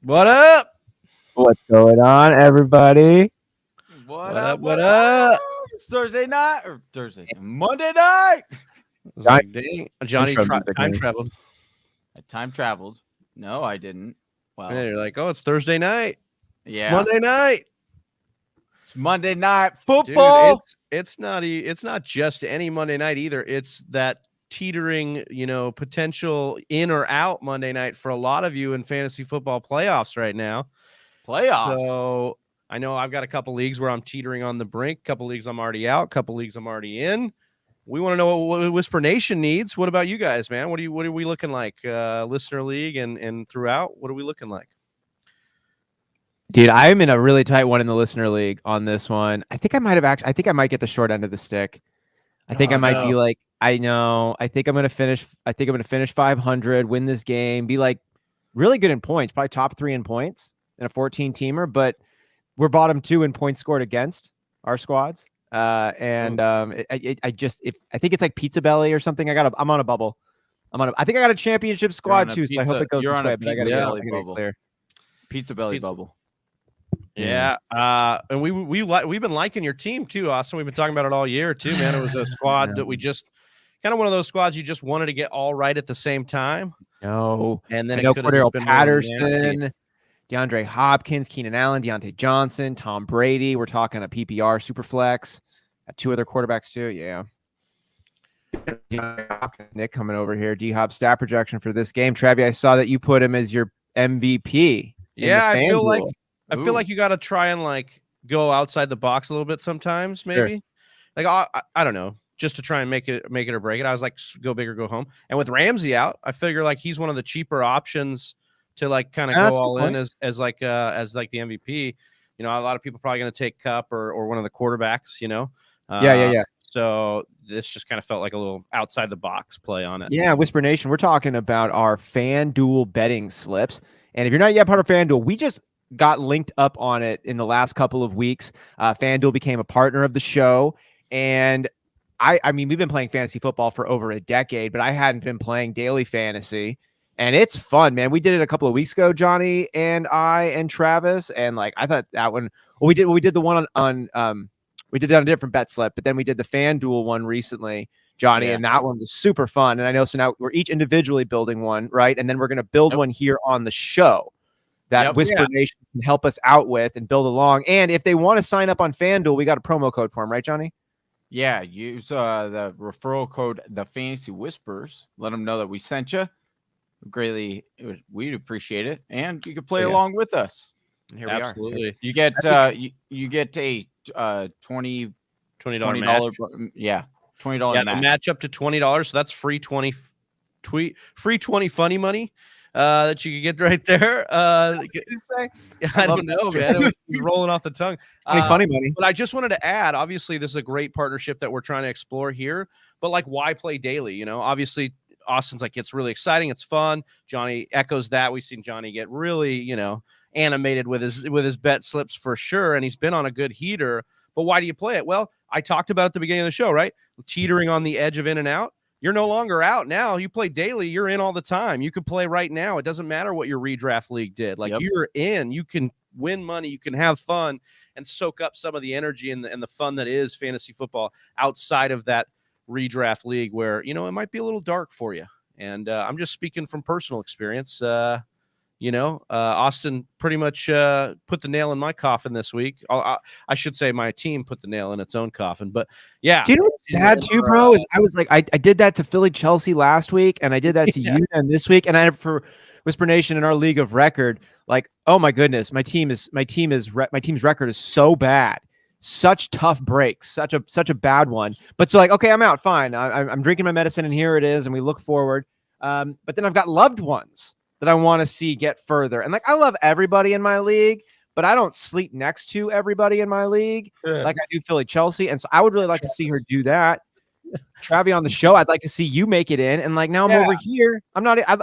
What up? What's going on, everybody? What up? It's Thursday night or Monday night. Like, dang, Johnny time man. traveled. I time traveled. No, I didn't. Well, And you're like, oh, it's Thursday night. It's yeah, Monday night. It's Monday night Dude, football. it's not just any Monday night either. It's that teetering, potential in or out Monday night for a lot of you in fantasy football playoffs right now. Playoffs. So I know I've got a couple leagues where I'm teetering on the brink. Couple leagues I'm already out. Couple leagues I'm already in. We want to know what Whisper Nation needs. What about you guys, man? What are we looking like? Listener league and throughout, what are we looking like? Dude, I'm in a really tight one in the listener league on this one. I think I might get the short end of the stick. I think I might be like, I think I'm gonna finish 500, win this game, be like really good in points, probably top 3 in points in a 14 teamer, but we're bottom 2 in points scored against our squads. I think it's like Pizza Belly or something. I'm on a bubble. I think I got a championship squad too, so I hope it goes this way. But I got to get clear. Pizza Belly bubble. Yeah, and we've been liking your team too, Austin. We've been talking about it all year too, man. It was a squad that we just kind of one of those squads you just wanted to get all right at the same time. No, and then Cordero Patterson, DeAndre Hopkins, Keenan Allen, Deontay Johnson, Tom Brady. We're talking a PPR super flex. 2 other quarterbacks too. Yeah. Nick coming over here. D-Hop stat projection for this game. Travi, I saw that you put him as your MVP. Yeah, I feel like you got to try and like go outside the box a little bit sometimes, maybe. Sure. Like I don't know, just to try and make it or break it. I was like, go big or go home. And with Ramsey out, I figure like he's one of the cheaper options to like kind of go all in as the MVP. A lot of people probably going to take Kupp or one of the quarterbacks. Yeah. So this just kind of felt like a little outside the box play on it. Yeah, Whisper Nation, we're talking about our FanDuel betting slips. And if you're not yet part of FanDuel, we just got linked up on it in the last couple of weeks. FanDuel became a partner of the show. And I mean, we've been playing fantasy football for over a decade, but I hadn't been playing daily fantasy. And it's fun, man. We did it a couple of weeks ago, Johnny and I and Travis. And like, I thought that one, we did the one on we did it on a different bet slip, but then we did the FanDuel one recently, Johnny, and that one was super fun. And I know, so now we're each individually building one, right? And then we're going to build one here on the show that Whisper Nation can help us out with and build along. And if they want to sign up on FanDuel, we got a promo code for them, right, Johnny? Yeah, use the referral code, the Fantasy Whispers. Let them know that we sent you. We'd appreciate it. And you can play along with us. And here we are. You get you get a $20 match. $20 match. The match up to $20, so that's free 20 funny money that you can get right there. I don't know, man. It was rolling off the tongue. Funny money. But I just wanted to add, obviously, this is a great partnership that we're trying to explore here. But like, why play daily? Obviously, Austin's like, it's really exciting, it's fun. Johnny echoes that. We've seen Johnny get really, animated with his bet slips for sure, and he's been on a good heater. But why do you play it? Well, I talked about at the beginning of the show, right? Teetering on the edge of in and out. You're no longer out now. You play daily. You're in all the time. You could play right now. It doesn't matter what your redraft league did. Like, you're in. You can win money. You can have fun and soak up some of the energy and the fun that is fantasy football outside of that redraft league where, it might be a little dark for you. And I'm just speaking from personal experience. Austin pretty much put the nail in my coffin this week. I should say my team put the nail in its own coffin, but yeah. Do you know what's sad too, bro? Is I was like, I did that to Philly Chelsea last week, and I did that to you and this week, and I for Whisper Nation in our league of record, like, oh my goodness, my team's record is so bad. Such tough breaks, such a bad one. But so like, okay, I'm out, fine. I'm drinking my medicine, and here it is, and we look forward. But then I've got loved ones that I want to see get further. And like, I love everybody in my league, but I don't sleep next to everybody in my league like I do Philly Chelsea. And so I would really like to see her do that. Travi on the show, I'd like to see you make it in. And like, now I'm over here. I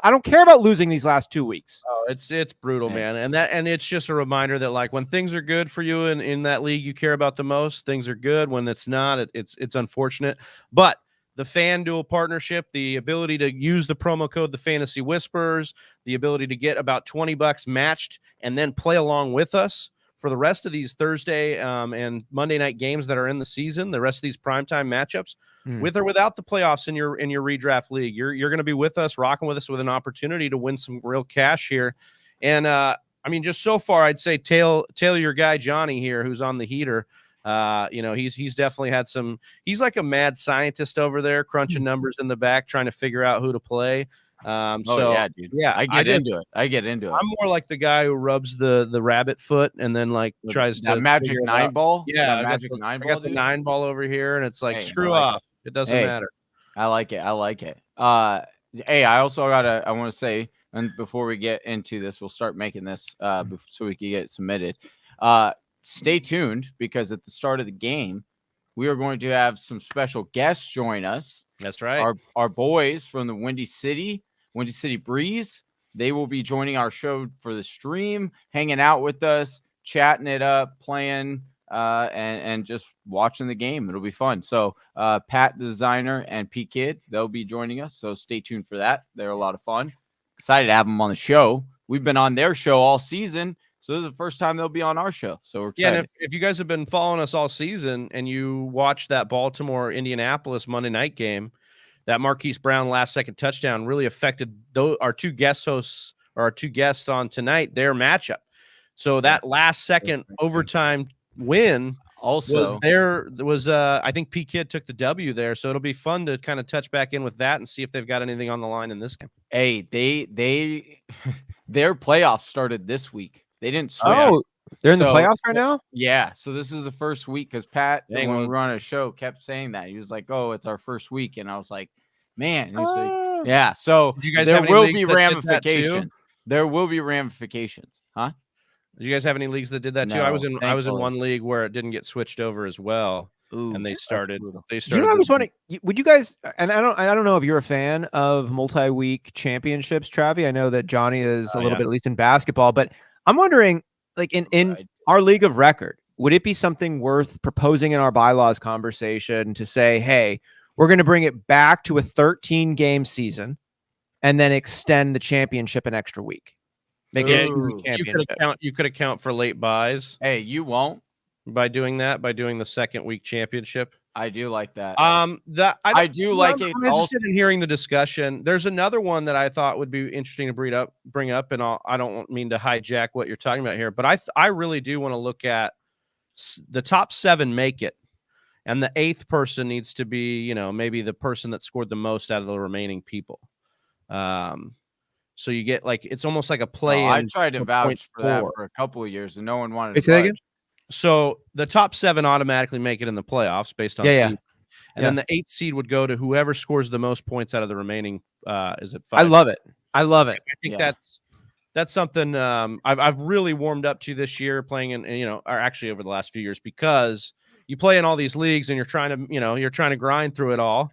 don't care about losing these last 2 weeks. Oh, it's brutal, man. And it's just a reminder that like, when things are good for you in that league you care about the most, things are good. When it's not, it's unfortunate. But the FanDuel partnership, the ability to use the promo code, the Fantasy Whispers, the ability to get about $20 matched and then play along with us for the rest of these Thursday and Monday night games that are in the season, the rest of these primetime matchups, with or without the playoffs in your redraft league. You're going to be with us, rocking with us with an opportunity to win some real cash here. And I mean, just so far, I'd say tail your guy Johnny here, who's on the heater. He's definitely had some. He's like a mad scientist over there, crunching numbers in the back, trying to figure out who to play. Yeah, dude. Yeah, I get into it. I'm more like the guy who rubs the rabbit foot and then like tries that to magic 9 ball. Yeah, I got the 9 ball over here, and it's like screw off. It doesn't matter. I like it. Hey, I also I want to say, and before we get into this, we'll start making this so we can get it submitted. Stay tuned, because at the start of the game, we are going to have some special guests join us. That's right. Our boys from the Windy City Breeze. They will be joining our show for the stream, hanging out with us, chatting it up, playing, and just watching the game. It'll be fun. So Pat, the designer, and P Kid, they'll be joining us. So stay tuned for that. They're a lot of fun. Excited to have them on the show. We've been on their show all season. So this is the first time they'll be on our show. So we're excited. Yeah, and if you guys have been following us all season and you watched that Baltimore-Indianapolis Monday night game, that Marquise Brown last-second touchdown really affected our two guest hosts, or our two guests on tonight, their matchup. So that last-second overtime win also was I think P Kid took the W there. So it'll be fun to kind of touch back in with that and see if they've got anything on the line in this game. Hey, their playoffs started this week. They didn't switch. Oh, they're in the playoffs right now? Yeah. So this is the first week, because Pat, when we were on a show, kept saying that. He was like, "Oh, it's our first week." And I was like, man. Like, yeah. So did you guys there have any will leagues be that ramifications. There will be ramifications. Huh? Did you guys have any leagues that did that too? No, I was in one league where it didn't get switched over as well. Ooh, and they started. You know, I was wondering, would you guys? And I don't know if you're a fan of multi-week championships, Travi. I know that Johnny is a little bit, at least in basketball. But I'm wondering, like in our league of record, would it be something worth proposing in our bylaws conversation to say, hey, we're going to bring it back to a 13-game season, and then extend the championship an extra week? Make it a 2-week championship. You could account for late buys. Hey, you won't. By doing the second week championship. I do like that. I do like it. I'm interested in hearing the discussion. There's another one that I thought would be interesting to bring up, and I don't mean to hijack what you're talking about here, but I really do want to look at the top 7 make it, and the 8th person needs to be, maybe the person that scored the most out of the remaining people. So you get like, it's almost like a play. I tried to vouch for that for a couple of years, and no one wanted to. Say that again? So the top 7 automatically make it in the playoffs based on seed. And then the 8th seed would go to whoever scores the most points out of the remaining. Is it 5? I love it. I think that's something I've really warmed up to this year, playing in, or actually over the last few years, because you play in all these leagues and you're trying to grind through it all.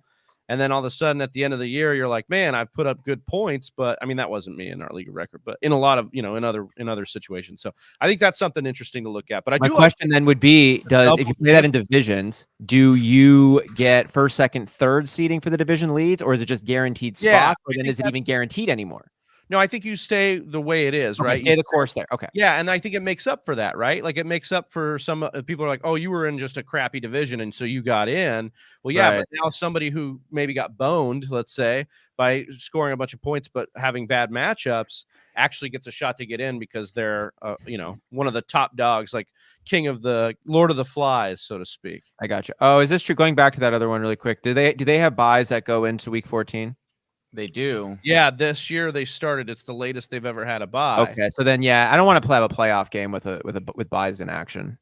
And then all of a sudden at the end of the year, you're like, man, I've put up good points, but I mean, that wasn't me in our league of record, but in a lot of, in other situations. So I think that's something interesting to look at. But my question then would be, if you play that in divisions, do you get first, second, third seeding for the division leads, or is it just guaranteed spots, or then is it even guaranteed anymore? No, I think you stay the way it is, right? Stay the course there. Okay. Yeah, and I think it makes up for that, right? Like it makes up for some people are like, oh, you were in just a crappy division, and so you got in. Well, yeah, but now somebody who maybe got boned, let's say, by scoring a bunch of points but having bad matchups, actually gets a shot to get in because they're, one of the top dogs, like king of the Lord of the Flies, so to speak. I got you. Oh, is this true? Going back to that other one really quick, do they have buys that go into week 14? They do. Yeah, this year they started. It's the latest they've ever had a bye. Okay, so then I don't want to play a playoff game with buys in action.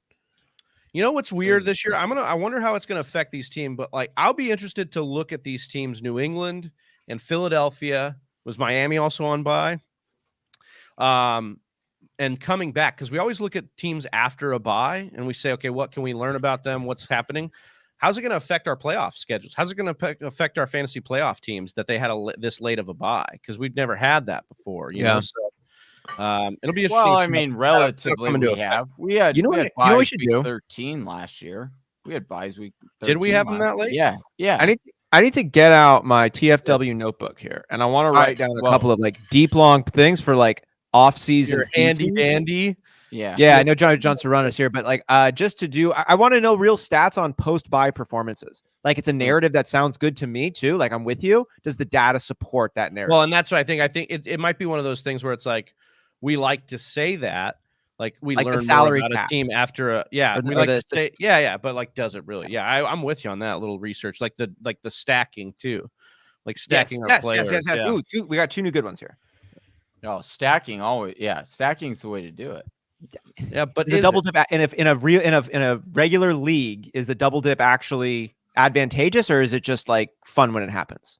You know what's weird this year? I wonder how it's gonna affect these teams. But like, I'll be interested to look at these teams. New England and Philadelphia. Was Miami also on bye? And coming back, because we always look at teams after a bye and we say, okay, what can we learn about them? What's happening? How's it going to affect our playoff schedules? How's it going to affect our fantasy playoff teams that they had this late of a bye? Because we've never had that before. You know, so it'll be interesting. Well, I mean, relatively, we had we should do 13 last year. We had buys week 13. Did we have them that late? Yeah. I I need to get out my TFW notebook here, and I want to write down a couple of like deep long things for like off-season Your handy theses. dandy. Yeah, I know John Johnson runners here, but like just to do, I want to know real stats on post-buy performances. Like it's a narrative that sounds good to me too. Like I'm with you. Does the data support that narrative? Well, and that's what I think. I think it might be one of those things where it's like we like to say that, like we Like the learn salary more about cap. a team after a we like to say but like does it really? Yeah, I'm with you on that little research, like the stacking too, like stacking our players. Yes. Yeah. Ooh, we got 2 new good ones here. No, stacking always. Yeah, stacking's the way to do it. Yeah, but is a double dip in a regular league, is the double dip actually advantageous, or is it just like fun when it happens?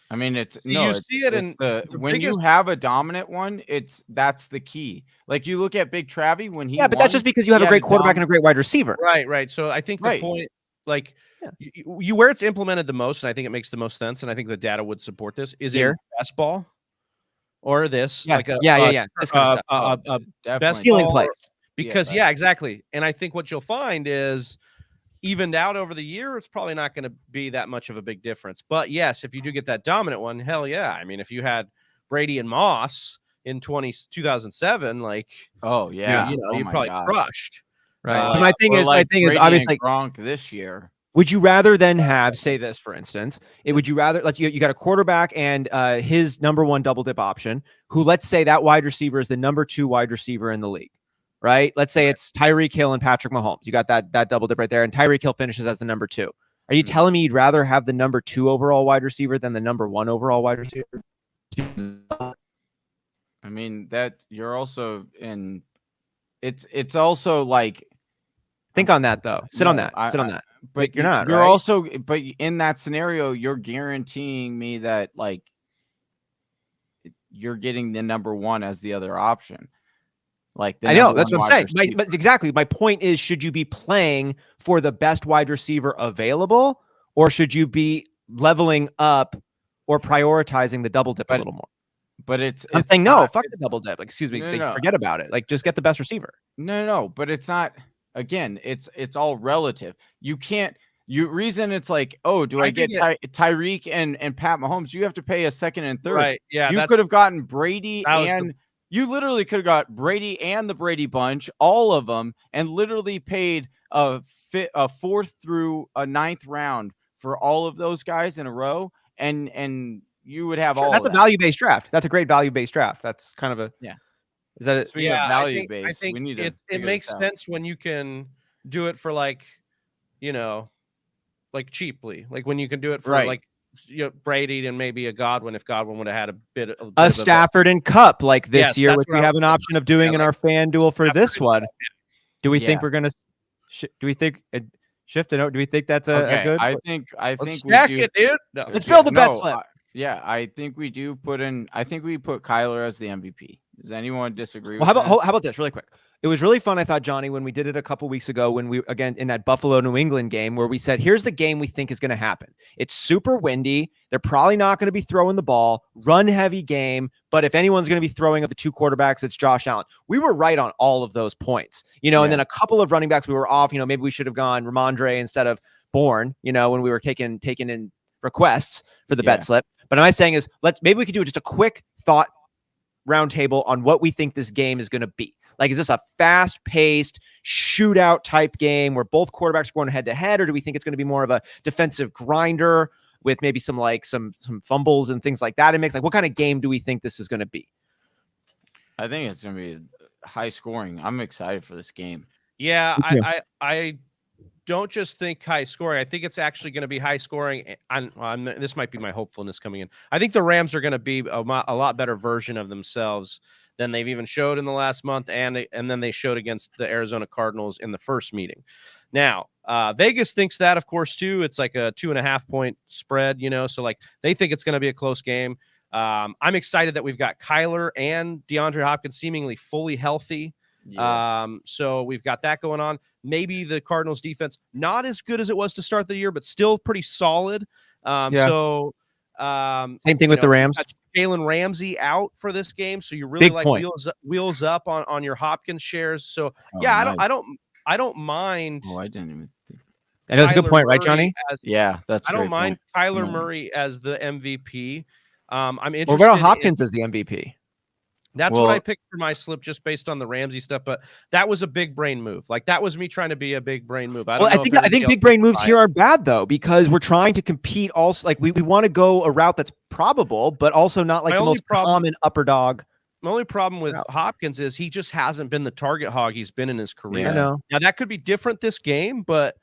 I mean, you see it in when you have a dominant one, that's the key. Like you look at Big Travie when he but that's just because you have a great quarterback and a great wide receiver. Right. So I think the point, like you where it's implemented the most, and I think it makes the most sense, and I think the data would support this, is in best ball or this, this kind of stuff. Best stealing plays. Because exactly. And I think what you'll find is evened out over the year, it's probably not going to be that much of a big difference. But yes, if you do get that dominant one, hell yeah. I mean, if you had Brady and Moss in 2007, like, you probably crushed. Right. But my thing is obviously Gronk this year. Would you rather than have, say this, for instance, would you rather, you got a quarterback and his number 1 double dip option, who, let's say that wide receiver is the number 2 wide receiver in the league, right? Let's say it's Tyreek Hill and Patrick Mahomes. You got that double dip right there, and Tyreek Hill finishes as the number 2. Are you telling me you'd rather have the number 2 overall wide receiver than the number 1 overall wide receiver? I mean, that you're also in. It's also like. Think on that though. Sit on that. But you're not. You're also, but in that scenario, you're guaranteeing me that like you're getting the number 1 as the other option. Like I know that's what I'm saying. But exactly, my point is: should you be playing for the best wide receiver available, or should you be leveling up or prioritizing the double dip a little more? But I'm saying no. Fuck the double dip. Like, excuse me. Forget about it. Like, just get the best receiver. No. But it's not. Again, it's all relative. You can't. Reason it's like, oh, do I get Tyreek and Pat Mahomes? You have to pay a second and third. Right. Yeah. You could have gotten Brady and you literally could have got Brady and the Brady bunch, all of them, and literally paid a 4th through a 9th round for all of those guys in a row, and you would have all. That's a value-based draft. That's a great value-based draft. That's kind of a Is that it? Value-based. I think it makes sense when you can do it for like, like cheaply, like when you can do it for like Brady and maybe a Godwin, if Godwin would have had a bit of Stafford and Kupp like this year, which we have an option of doing in our FanDuel for this one. Do we think we're gonna? Do we think shift it out? Do we think that's a good? I think stack it, dude. No, let's build a bet slip. I think we do put in. I think we put Kyler as the MVP. Does anyone disagree? Well, how about this really quick? It was really fun, I thought, Johnny, when we did it a couple weeks ago, when we, again, in that Buffalo New England game, where we said, here's the game we think is going to happen. It's super windy. They're probably not going to be throwing the ball, run heavy game. But if anyone's going to be throwing of the 2 quarterbacks, it's Josh Allen. We were right on all of those points, and then a couple of running backs we were off. Maybe we should have gone Ramondre instead of Bourne, when we were taking in requests for the bet slip. But what I'm saying is, maybe we could do just a quick thought roundtable on what we think this game is going to be. Like, is this a fast-paced shootout type game where both quarterbacks are going head-to-head, or do we think it's going to be more of a defensive grinder with maybe some fumbles and things like that? It makes what kind of game do we think this is going to be? I think it's going to be high scoring. I'm excited for this game. Yeah, I don't just think high scoring. I think it's actually going to be high scoring. This might be my hopefulness coming in. I think the Rams are going to be a lot better version of themselves than they've even showed in the last month, and then they showed against the Arizona Cardinals in the first meeting. Now, Vegas thinks that, of course, too. It's like a 2.5 point spread, so they think it's going to be a close game. I'm excited that we've got Kyler and DeAndre Hopkins seemingly fully healthy. Yeah. So we've got that going on. Maybe the Cardinals defense, not as good as it was to start the year, but still pretty solid. So same thing with the Rams. Jalen Ramsey out for this game, so you really wheels up on your Hopkins shares. So nice. I don't mind. Oh, I didn't even think. And that's a good Kyler point, right, Murray Johnny? Yeah, that's a I don't great mind point. Kyler Mm. Murray as the MVP. I'm Or interested what about in Hopkins as the MVP? That's what I Well- picked for my slip just based on the Ramsey stuff, but that was a big brain move. Like that was me trying to be a big brain move. I don't Well, know I if think everybody else big brain would moves buy here it. are bad though, because we're trying to compete also. Like we want to go a route that's probable, but also not like My the only most problem- common upper dog. My only problem with route. Hopkins is he just hasn't been the target hog he's been in his career. I know. Now that could be different this game, but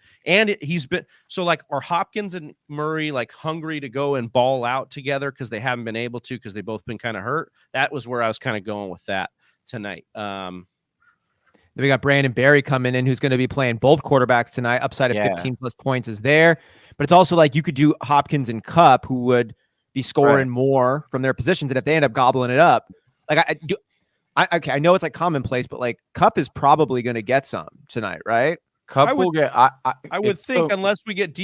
he's been so like are Hopkins and Murray like hungry to go and ball out together because they haven't been able to because they've both been kind of hurt. That was where I was kind of going with that tonight. Then we got Brandon Barry coming in, who's going to be playing both quarterbacks tonight. Upside of 15 plus points is there, but it's also like you could do Hopkins and Kupp, who would be scoring more from their positions, and if they end up gobbling it up, like I know it's like commonplace, but like Kupp is probably going to get some tonight, right? Kupp will get. I would think unless we get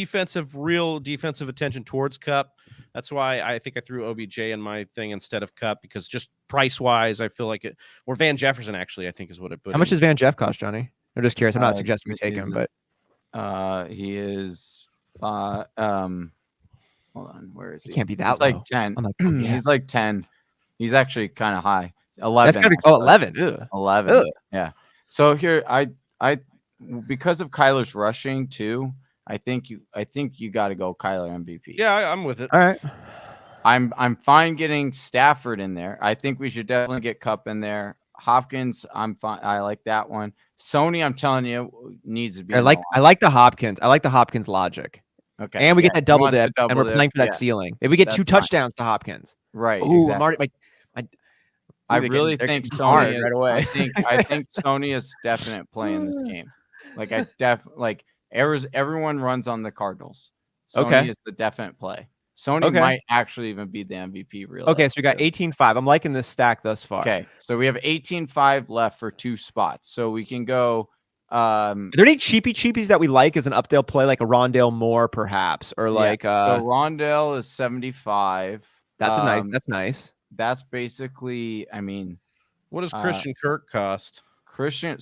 real defensive attention towards Kupp. That's why I think I threw OBJ in my thing instead of Kupp because just price wise, I feel like it. Or Van Jefferson actually, I think is what it put. How much does Van Jeff cost, Johnny? I'm just curious. I'm not suggesting we take him, but he is. Hold on, where is he? He can't be that He's low. like 10. I'm like, oh, yeah. He's like 10. He's actually kind of high. 11. That's gotta go 11. Ugh. 11. Ugh. Yeah. So here, I because of Kyler's rushing too, I think you got to go Kyler MVP. Yeah, I'm with it. All right. I'm fine getting Stafford in there. I think we should definitely get Kupp in there. Hopkins, I'm fine. I like that one. Sony, I'm telling you, needs to be. I like the Hopkins. I like the Hopkins logic. Okay. And we get that double want the dip, and double we're playing for that dip. ceiling. If we get That's 2 fine. touchdowns to Hopkins, Right. ooh, exactly. I'm already. I really think hard Sony is, right away. I think Sony is definite play in this game. Like everyone runs on the Cardinals. Sony Okay. is the definite play. Sony might actually even be the MVP real. Okay, so we got 18-5. I'm liking this stack thus far. Okay, so we have 18-5 left for 2 spots. So we can go. Are there any cheapies that we like as an updale play, like a Rondale Moore, perhaps, or like so Rondale is 75. That's nice. That's basically, I mean, What does Christian Kirk cost? Christian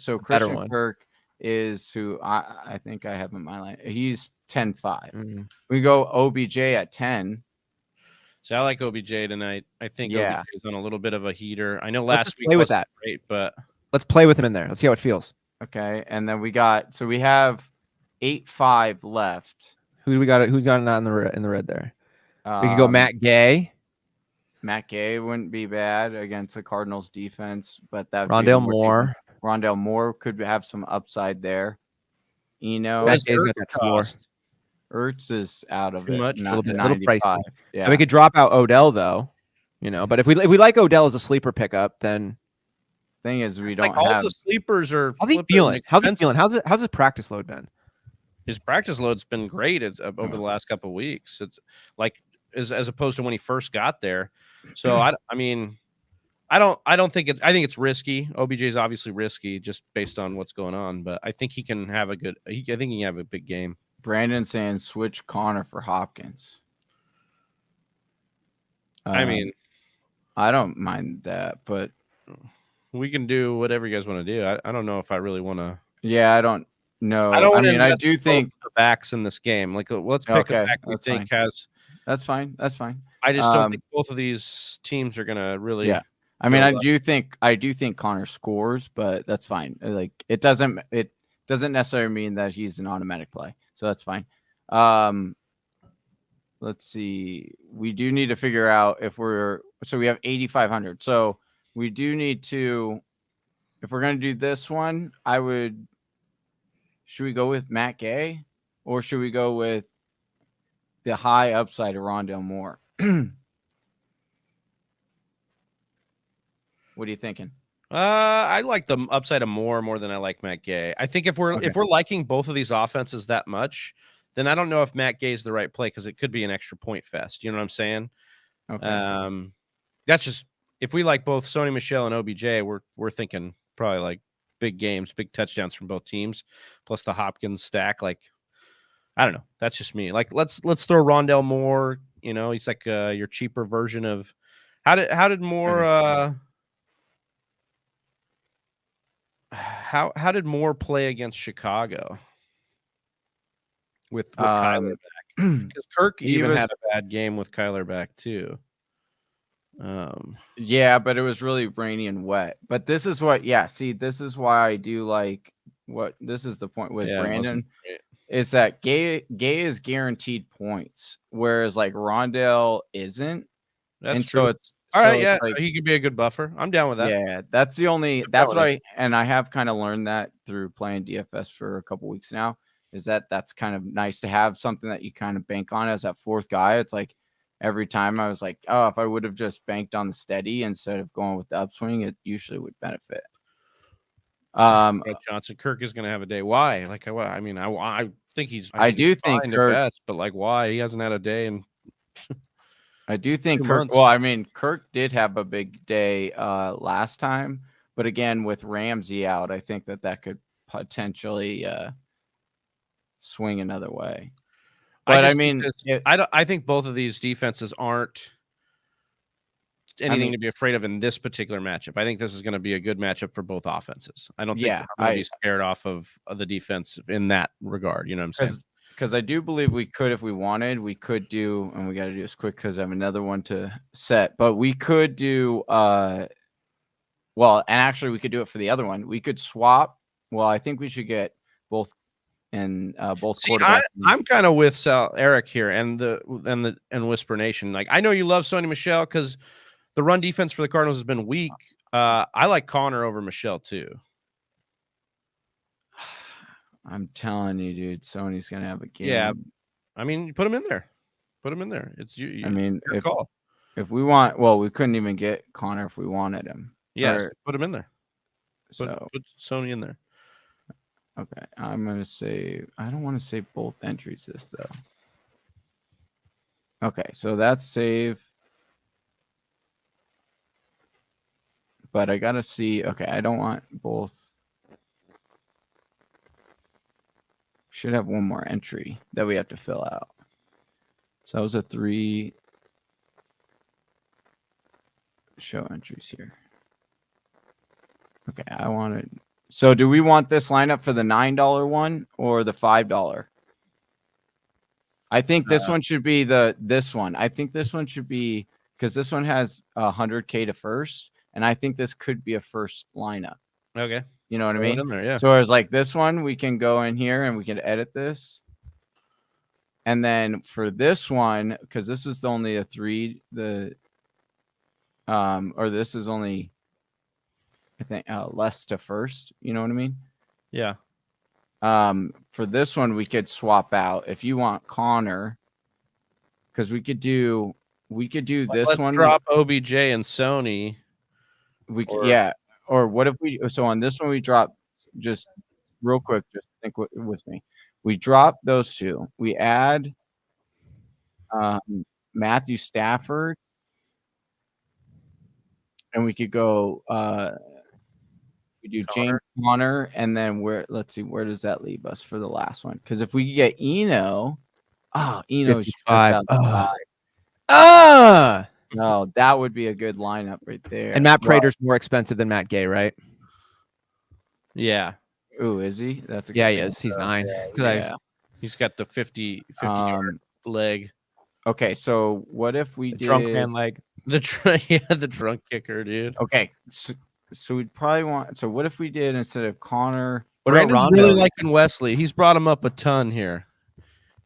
one. Kirk is who I think I have in my line. He's 10-5. Mm-hmm. We go OBJ at 10. So I like OBJ tonight. I think OBJ is on a little bit of a heater. I know last week play with wasn't that. great, but Let's play with him in there. Let's see how it feels. Okay, and then we have 8-5 left. Who do we got? Who's got in the red there? We could go Um, Matt Gay. Matt Gay wouldn't be bad against the Cardinals defense, but that Rondale Moore. Rondale Moore could have some upside there. Matt What's Gay's got Ertz that floor. cost? Ertz is out of Too it. much? Not A little pricey. 95. Yeah. And we could drop out Odell though, But if we like Odell as a sleeper pickup, then Thing is, we It's don't like all have. the sleepers are. how's he flipping feeling? expensive. How's his practice load been? His practice load's been great over the last couple of weeks. It's like as opposed to when he first got there. So I don't think it's. I think it's risky. OBJ is obviously risky just based on what's going on, but I think he can have a good. I think he can have a big game. Brandon saying switch Connor for Hopkins. I mean, I don't mind that, but we can do whatever you guys want to do. I don't know if I really want to. yeah, I don't know. I mean, I do think the backs in this game. Like, let's pick a back we think has. That's fine. That's fine. I just don't think both of these teams are gonna really. Yeah. I mean, I do think Connor scores, but that's fine. Like it doesn't necessarily mean that he's an automatic play. So that's fine. Let's see. We do need to figure out if we have 8,500. So we do need to, if we're going to do this one, should we go with Matt Gay or should we go with the high upside of Rondale Moore? What are you thinking? I like the upside of more than I like Matt Gay. I think if we're liking both of these offenses that much, then I don't know if Matt Gay is the right play because it could be an extra point fest. You know what I'm saying? Okay. That's just if we like both Sony Michel and OBJ, we're thinking probably like big games, big touchdowns from both teams, plus the Hopkins stack. Like, I don't know. That's just me. Like, let's throw Rondale Moore. He's like your cheaper version of how did Moore how did Moore play against Chicago? with Kyler back, because Kirk even had a bad game with Kyler back too. Yeah, but it was really rainy and wet. But this is what, this is why I do like what this is the point with Brandon is that Gay is guaranteed points, whereas like Rondell isn't. That's true. So it's all right. Yeah, like, he could be a good buffer. I'm down with that. Yeah, that's the only. That's what I have kind of learned that through playing DFS for a couple weeks now. Is that's kind of nice to have something that you kind of bank on as that fourth guy. It's like every time I was like, oh, if I would have just banked on the steady instead of going with the upswing, it usually would benefit. Johnson, Kirk is going to have a day. Why? Like, I mean, I think he's. I do think Kirk, best, but like, why he hasn't had a day and. I do think Kirk. Well, I mean, Kirk did have a big day last time, but again, with Ramsey out, I think that could potentially swing another way. But I mean, I think both of these defenses aren't anything to be afraid of in this particular matchup. I think this is going to be a good matchup for both offenses. I don't think I'm going to be scared off of the defense in that regard. You know what I'm saying? Because I do believe we could, if we wanted, we could do, and we got to do this quick because I have another one to set. But we could do, well, and actually we could do it for the other one. We could swap. Well, I think we should get both and both. See, I'm kind of with Eric here and Whisper Nation. Like, I know you love Sony Michel because the run defense for the Cardinals has been weak. I like Connor over Michel too. I'm telling you, dude, Sony's gonna have a game. Yeah, I mean, put him in there. Put him in there. It's you. I mean, if we want, well, we couldn't even get Connor if we wanted him. Yeah, put him in there. Put Sony in there. Okay, I'm gonna say I don't want to save both entries this though. Okay, so that's save. But I gotta see. Okay, I don't want both. Should have one more entry that we have to fill out. So that was a 3 show entries here. Okay, I wanted. So do we want this lineup for the $9 one or the $5? I think this one should be this one. I think this one should be because this one has 100K to first, and I think this could be a first lineup. Okay. You know what I mean? In there, yeah. So it's like this one, we can go in here and we can edit this. And then for this one, because this is only a 3, or this is only, I think, less to first. You know what I mean? Yeah. For this one, we could swap out if you want Connor, because we could do this one. Drop OBJ and Sony. We could, yeah. Or what if we, so on this one, we drop, just real quick, just think with me. We drop those two. We add Matthew Stafford. And we could go, we do James Conner. And then let's see, where does that leave us for the last one? Because if we get Eno, Eno's 5. No, that would be a good lineup right there. And Matt Prater's more expensive than Matt Gay, right? Yeah. Ooh, is he? That's he is. He's 9. Yeah. He's got the 50 yard leg. Okay, so what if we did drunk man leg? The drunk kicker, dude. Okay, so we'd probably want. So what if we did instead of Connor? Brandon's really liking Wesley. He's brought him up a ton here.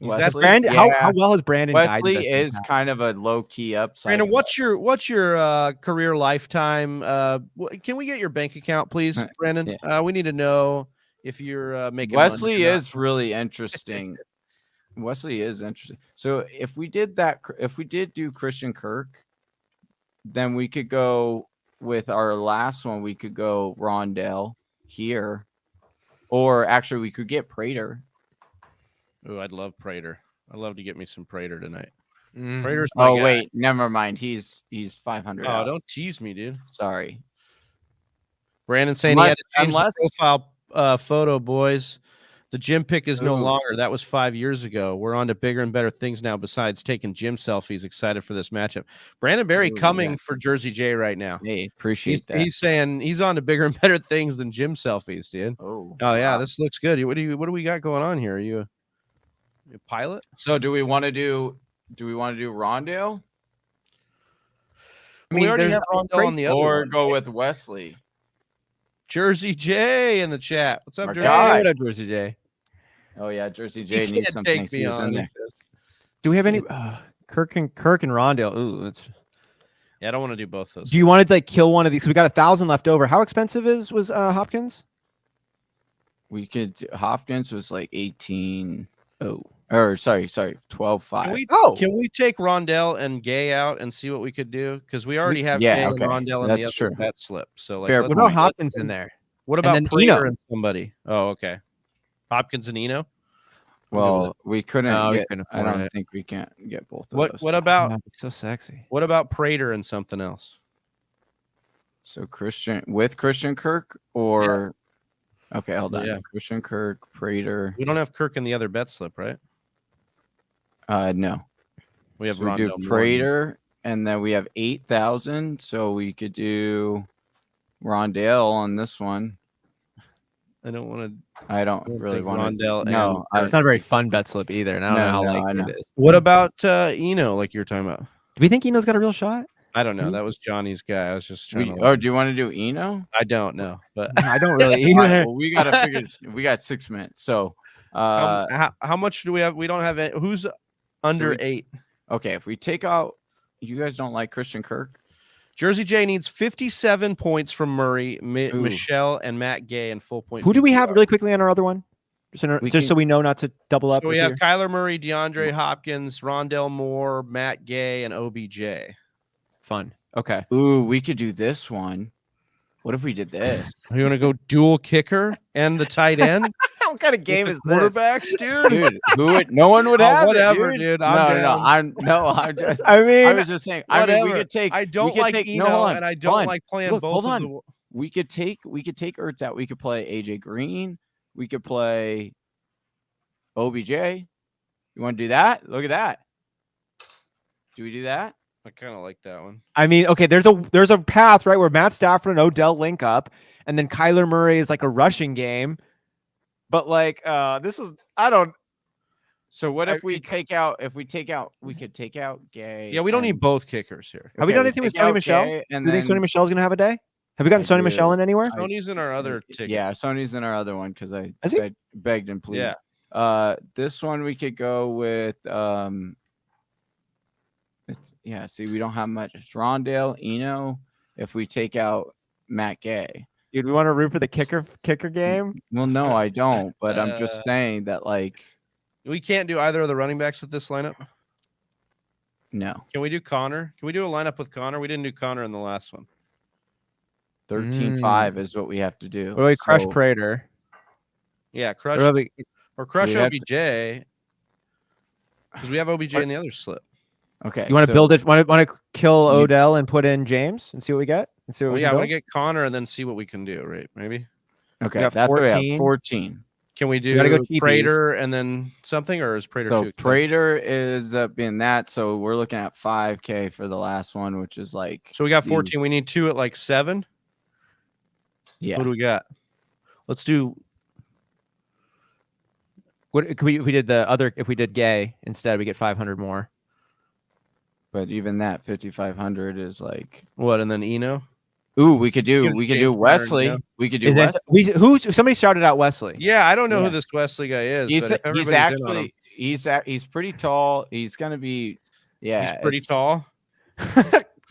Brandon, how well has Brandon? Wesley is kind of a low key upside. Brandon, what's your career lifetime? Can we get your bank account, please, Brandon? Yeah. We need to know if you're making. Wesley is really interesting. Wesley is interesting. So if we did do Christian Kirk, then we could go with our last one. We could go Rondell here, or actually we could get Prater. Oh, I'd love Prater. I'd love to get me some Prater tonight. Prater's my guy. Wait, never mind. He's 500. Oh, don't tease me, dude. Sorry. Brandon saying he had to change the profile photo, boys. The gym pick is no longer. That was 5 years ago. We're on to bigger and better things now besides taking gym selfies. Excited for this matchup. Brandon Berry coming for Jersey J right now. Hey, appreciate that. He's saying he's on to bigger and better things than gym selfies, dude. Oh yeah, this looks good. What do we got going on here? Are you Pilot. So do we want to do Rondale I mean, we already there's have Rondell on the other or one. go with Wesley? Jersey J in the chat. What's up, Our Jersey? guy. what up, Jersey J? Oh yeah, Jersey He J can't needs something. take me He was in on. there. Do we have any Kirk and Rondale? Ooh, that's. Yeah, I don't want to do both those. Do you want to like kill one of these? So we got 1,000 left over. How expensive was Hopkins? We could Hopkins was like 18. Oh, Or sorry, 12.5. Can we take Rondell and Gay out and see what we could do? Because we already have yeah, Gay okay. and Rondell in the That's other true. bet slip. So like, Fair let's- what about point. Hopkins in there? What about then Prater Eno. and somebody? Oh, okay. Hopkins and Eno. Well, we couldn't. No, we get, couldn't I afford don't it. think we can't get both of those. What about So sexy. what about Prater and something else? So Christian Kirk or okay, hold on. Yeah. Christian Kirk, Prater. We don't have Kirk in the other bet slip, right? No. We have So we do Rondell. Prater, and then we have 8,000. So we could do Rondale on this one. I don't want to. I don't Don't really think want Rondell to. No, and I, It's not a very fun bet slip either, and I don't No, know how no, I likely know. it is. What about Eno? Like you were talking about? Do we think Eno's got a real shot? I don't know. Mhm. That was Johnny's guy. I was just trying to. oh, do you want to do Eno? I don't know, but I don't really All right, either. well, we gotta figure. We got 6 minutes. So, how much do we have? We don't have it. Who's under we- 8? okay, if we take out, you guys don't like Christian Kirk. Jersey J needs 57 points from Murray, Ooh. Michelle, and Matt Gay, and full point. Who do we have PPR. really quickly on our other one? Just so we know not to double up. So we if have we're- Kyler Murray, DeAndre Hopkins, Rondell Moore, Matt Gay, and OBJ. Fun. Okay. Ooh, we could do this one. What if we did this? You want to go dual kicker and the tight end? What kind of game With is the quarterbacks, dude? Dude, who would? No one would Oh, have whatever, it, dude. No, I'm no, down. I'm just. I mean, I was just saying. I mean, we Whatever. could take. I we don't could like take, Eno, hold on, and I hold don't on. like playing Look, both hold of on. the. We could take Ertz out. We could play AJ Green. We could play OBJ. You want to do that? Look at that. Do we do that? I kind of like that one. I mean, okay, there's a path, right, where Matt Stafford and Odell link up, and then Kyler Murray is like a rushing game. But like this is So what if we think- take out? If we take out, we could take out Gay. Yeah, we don't need and- both kickers here. have we Okay, done anything with take Sony out Michelle? Gay, and Do you think then Sony Michelle's gonna have a day? Have we gotten I Sony do. Michelle in anywhere? Sony's in our other ticket. Yeah, Sony's in our other one because I Is he? begged and pleaded. Yeah. This one we could go with see, we don't have much. It's Rondale, Eno. If we take out Matt Gay. Dude, we want to root for the kicker game. Well, no, I don't, but I'm just saying that like We can't do either of the running backs with this lineup. no. Can we do Connor? Can we do a lineup with Connor? We didn't do Connor in the last one. 13-5 is what we have to do. What do we crush So, Prater? Yeah, What crush do we- or crush we have to- OBJ because we have OBJ in the other slip. Okay. You want to so- build it? Want to kill You- Odell and put in James and see what we get? And see what Well, we yeah, I can want to build? get Connor and then see what we can do. Right? Maybe. Okay, got that's what we 14. have. 14. Can we you do gotta go cheapies. Prater and then something, or is Prater So too expensive? Prater is being that. So we're looking at 5K for the last one, which is like So we got 14. these- We need 2 at like 7. yeah. What do we got? Let's do. What if we did the other? If we did Gay instead, we get 500 more. But even that 5,500 is like What, and then Eno? ooh, we could do James we could Conner do and Wesley. Eno. We could do Is Wesley. somebody shouted out Wesley? Yeah, I don't know Yeah. who this Wesley guy is. He's but if he's everybody's in on him, actually he's pretty tall. He's gonna be he's pretty it's- tall.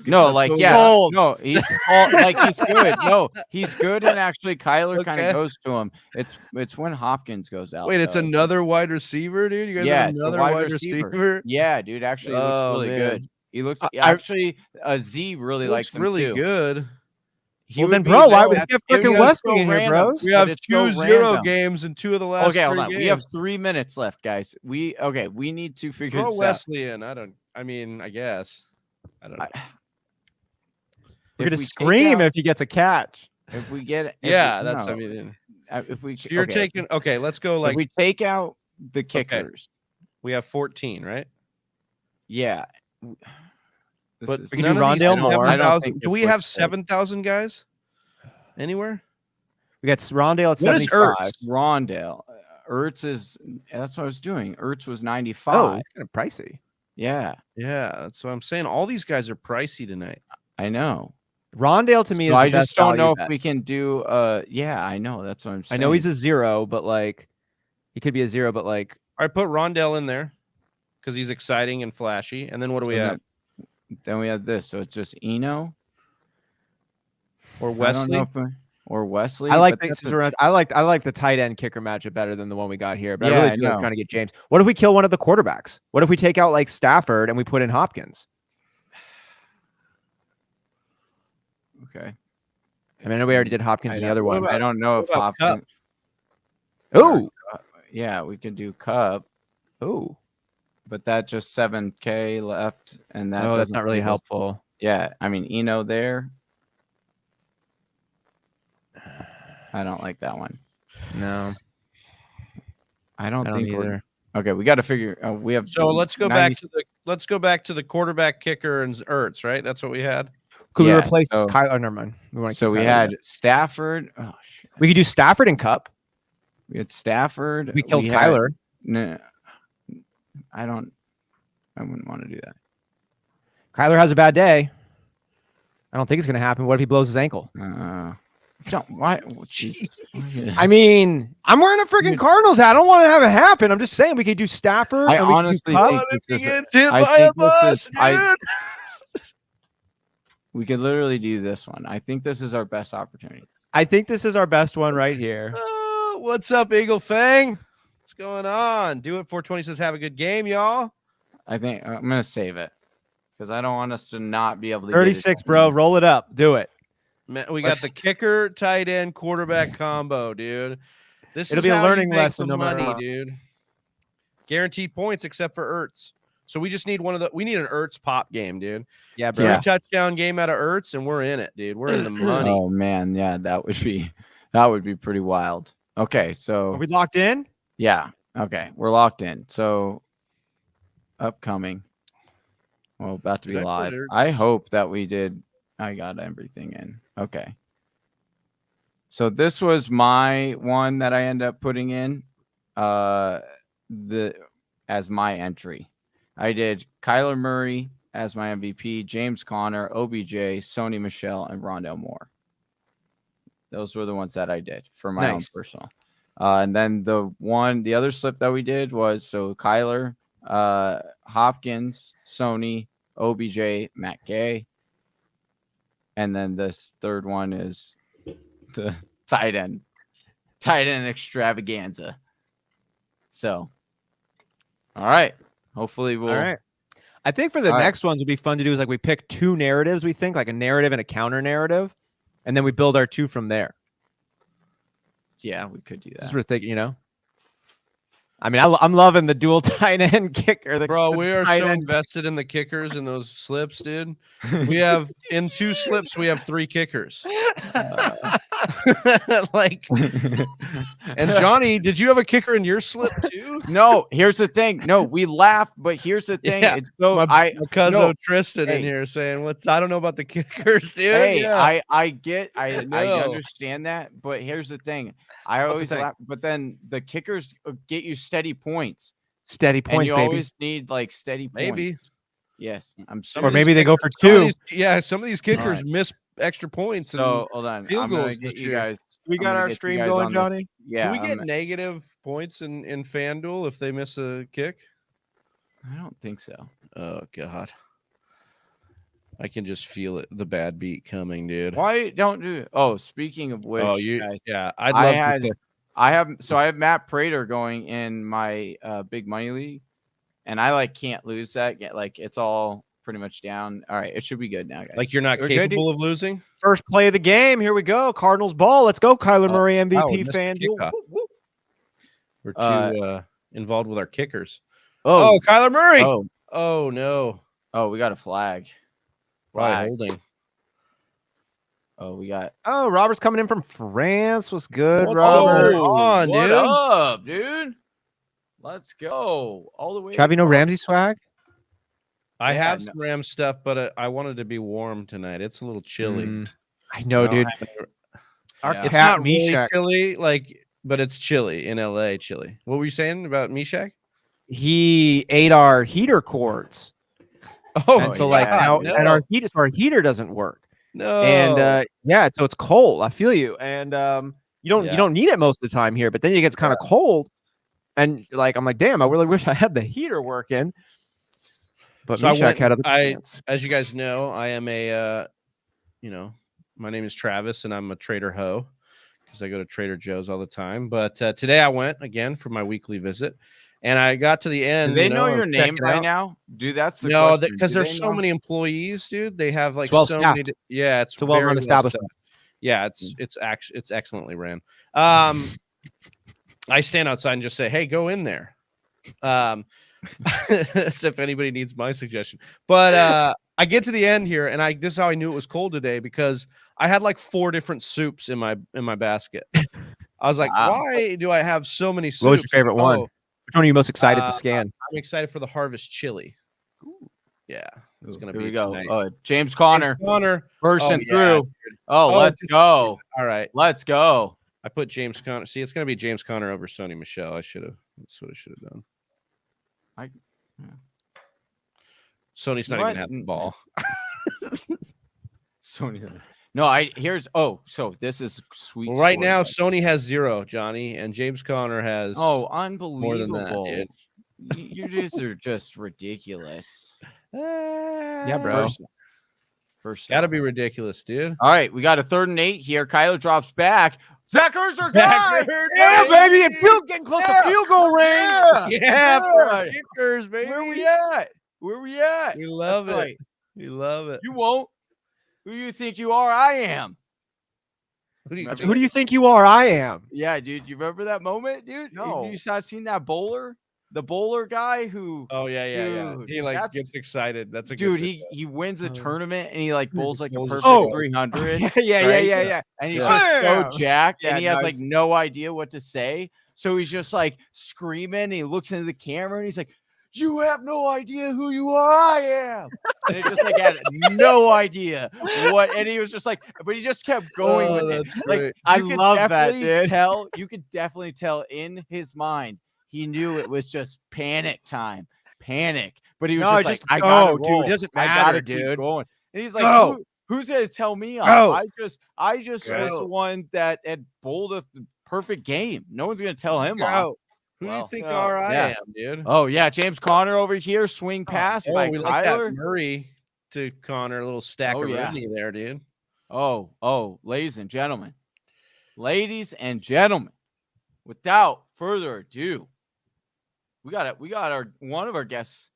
No, like He's yeah, old. no, he's tall, like he's good. No, he's good, and actually Kyler kind Okay. of goes to him. It's when Hopkins goes out. Wait, it's though. another wide receiver, dude. You guys Yeah, have it's a another wide wide receiver. receiver. Yeah, dude, actually he looks Oh, really man. good. He looks I- actually Z really He likes looks him really too. good. He Well, would then, be bro, why there. would you have It freaking was Wesley so in here, random. bros? We But have it's 2-0 so random. games in 2 of the last Okay, hold 3 on. games. We have 3 minutes left, guys. We need to figure Throw this out. Wesley in. I mean, I guess. I don't know. We're If gonna we take scream out- if he gets a catch. if we get if Yeah, we, that's. no, I mean, if we so you're okay, taking. Okay, let's go. if Like we take out the kickers, we have 14, right? yeah. This But is- we can none do of these Rondale have more. I don't 7,000 think Do it we have puts it. 7,000 guys anywhere? We got Rondale at What is 75. Ertz? Rondale. Ertz is. That's what I was doing. Ertz was Oh, 95. it's kind of pricey. Yeah, Yeah, that's what I'm saying. All these guys are pricey tonight. I know. Rondale to me So is the I best just don't value know if bet. we can do. Yeah, I know. That's what I'm I saying. know he's a 0, but like he could be a 0, but like I put Rondell in there because he's exciting and flashy. And then what do we have? Then we have this. So it's just Eno Or I don't know Wesley? or Wesley. I like but things that's a- around. I like the tight end kicker matchup better than the one we got here. But Yeah, I I really do like know. trying to get James. What if we kill one of the quarterbacks? What if we take out like Stafford and we put in Hopkins? Okay. I mean, I know we already did Hopkins in the other one. I don't know if about Kupp? Hopkins. Ooh, Yeah, we could do Cup, ooh. but that just 7K left, and that Oh, that's doesn't not really leave us- helpful. Yeah, I mean Eno there. I don't like that one. No, I don't I don't think we're either. okay. We got to figure. We have So let's go 90 back to the quarterback, kicker, and Ertz, right? That's what we had. Could we Yeah, replace so- Kyle? Oh, never mind. We want So we had Stafford. Oh shit. We could do Stafford and Cup. We had Stafford. We killed had- Kyler. No, I wouldn't want to do that. Kyler has a bad day. I don't think it's going to happen. What if he blows his ankle? Don't. Why? Oh, Jesus. I mean, I'm wearing a freaking Dude. Cardinals hat. I don't want to have it happen. I'm just saying we could do Stafford. I and we could do honestly Kupp. think this is. hit I by a think this bus, is- I- dude. We could literally do this one. I think this is our best opportunity. I think this is our best one right here. What's up, Eagle Fang? What's going on? Do it. 420 says, have a good game, y'all. I think I'm gonna save it because I don't want us to not be able to. get it 36, done. bro. Roll it up. Do it. Man, we got the kicker, tight end, quarterback combo, dude. This It'll is be a how you learning make lesson the no matter money, what. dude. Guaranteed points except for Ertz. So we just need we need an Ertz pop game, dude. Yeah, bro. Yeah. 3 touchdown game out of Ertz, and we're in it, dude. We're in the money. Oh man, yeah, that would be pretty wild. Okay, Are so we locked in? yeah, okay, we're locked in. So upcoming, well, about to be Back live. there. I hope that we did. I got everything in. Okay. So this was my one that I ended up putting in as my entry. I did Kyler Murray as my MVP, James Conner, OBJ, Sony Michel, and Rondell Moore. Those were the ones that I did for my own Nice. personal. And then the other slip that we did was so Kyler, Hopkins, Sony, OBJ, Matt Gay. And then this third one is the tight end extravaganza. So, all right. Hopefully we'll. All right. I think for the All right. next ones would be fun to do is like we pick 2 narratives, we think, like a narrative and a counter narrative, and then we build our 2 from there. Yeah, we could do This that. is what we're thinking, you know? I mean, I'm loving the dual tight end kicker. Bro, the we are tight so end- invested in the kickers and those slips, dude. We have in 2 slips, we have 3 kickers. Like, and Johnny, did you have a kicker in your slip too? No, here's the thing. No, we laugh, but here's the thing. Yeah, It's so My cousin no, Tristan in hey. here saying, "What's? I don't know about the kickers, dude." hey, Yeah. I know. understand that, but here's the thing. I What's the always thing? laugh, but then the kickers get you steady points. Steady And points, you baby. always need like steady points. Maybe. Yes, I'm Some Or of these maybe they go for kickers- some of 2. these- yeah, some of these kickers right. miss extra points. So hold on. field I'm gonna goals get this you year. guys. We I'm got gonna our get you stream guys going, on the- Johnny. Yeah. do we get negative points in FanDuel if they miss a kick? I don't think so. Oh God, I can just feel it. The bad beat coming, dude. Why don't do? Oh, speaking of which, Oh, you? guys, Yeah, I'd I love had to. I have Matt Prater going in my big money league, and I like can't lose that. Like it's all pretty much down. All right, it should be good now, guys. Like you're not We're good, capable of losing. First play of the game. Here we go. Cardinals ball. Let's go, Kyler Murray, wow, MVP missed the FanDuel. kickoff. Woo, woo. We're too involved with our kickers. oh Oh, Kyler Murray. oh Oh no, oh, we got a flag. Probably Flag. holding. Oh, we got Oh, Robert's coming in from France. What's good, What's Robert? going on, what dude? up, dude? Let's go all the way. Trav, you know across. Ramsey swag? I Yeah, have no- some Ram stuff, but I wanted to be warm tonight. It's a little chilly. I know, I don't dude. have it. Our Yeah. It's cat not really Meshach. chilly. Like but it's chilly in LA. Chilly. What were you saying about Meshach? He ate our heater cords. Oh, And so like now, no. and our heater doesn't work. No. And yeah, so it's cold. I feel you. And you Yeah. don't need it most of the time here, but then it gets kind of cold. And like I'm like, damn, I really wish I had the heater working. But So Meshach had other plans. as you guys know, I am a my name is Travis and I'm a Trader Ho because I go to Trader Joe's all the time. But today I went again for my weekly visit. And I got to the end. Do they know I'm your name checking by out. now? Dude, that's the No, question. because Do there's they so know? many employees, dude. They have like well so staffed. many. Yeah, it's a well-run very establishment. Yeah, it's excellently ran. I stand outside and just say, "Hey, go in there." As if anybody needs my suggestion. But I get to the end here, and this is how I knew it was cold today because I had like 4 different soups in my basket. I was like, Wow. why do I have so many soups? What was your favorite one? Which one are you most excited to scan? I'm excited for the harvest chili. Ooh. Yeah, it's gonna Here be we go. tonight. James Conner bursting yeah, through. dude. Let's go. All right, let's go. I put James Conner. See, it's gonna be James Conner over Sony Michel. That's what I should have done. Sony's not even having the ball. Sony. No, so this is sweet. Well, right story, now, guys. Sony has 0, Johnny, and James Conner has unbelievable. more than that, dude. You dudes are just ridiculous. Yeah, bro. First Gotta be ridiculous, dude. All right, we got a 3rd and 8 here. Kyler drops back. Zach Ertz, guy. Yeah, baby, and getting close to field goal range. Yeah, for kickers, baby. Where we at? We love That's it. right. We love it. You won't. Who do you think you are? I am. Who Who do you think you are? I am. Yeah, dude. You remember that moment, dude? No. You seen that bowler? The bowler guy who? Oh yeah. Dude, He gets excited. That's a dude. good He wins a tournament and he like bowls like a perfect Oh. 300. Yeah. And he's Yeah. just so jacked, Yeah, and he has nice. like no idea what to say. So he's just like screaming. And he looks into the camera and he's like, "You have no idea who you are. I am." And it just like had no idea what. And he was just like, but he just kept going with it. Like great. I you could love that, definitely dude. You could definitely tell in his mind he knew it was just panic time, panic. But he was just like, "I gotta dude. roll. It doesn't I matter, gotta keep dude. going." And he's like, Go. "Who's gonna tell me off? Go. I just was the one that had bowled a perfect game. No one's gonna tell him off." Who do Well, you think yeah. I am, dude? Oh yeah, James Conner over here, swing pass by we like that Kyler. Murray to Connor, a little stack of yeah. Rooney there, dude. Ladies and gentlemen, without further ado, we got one of our guest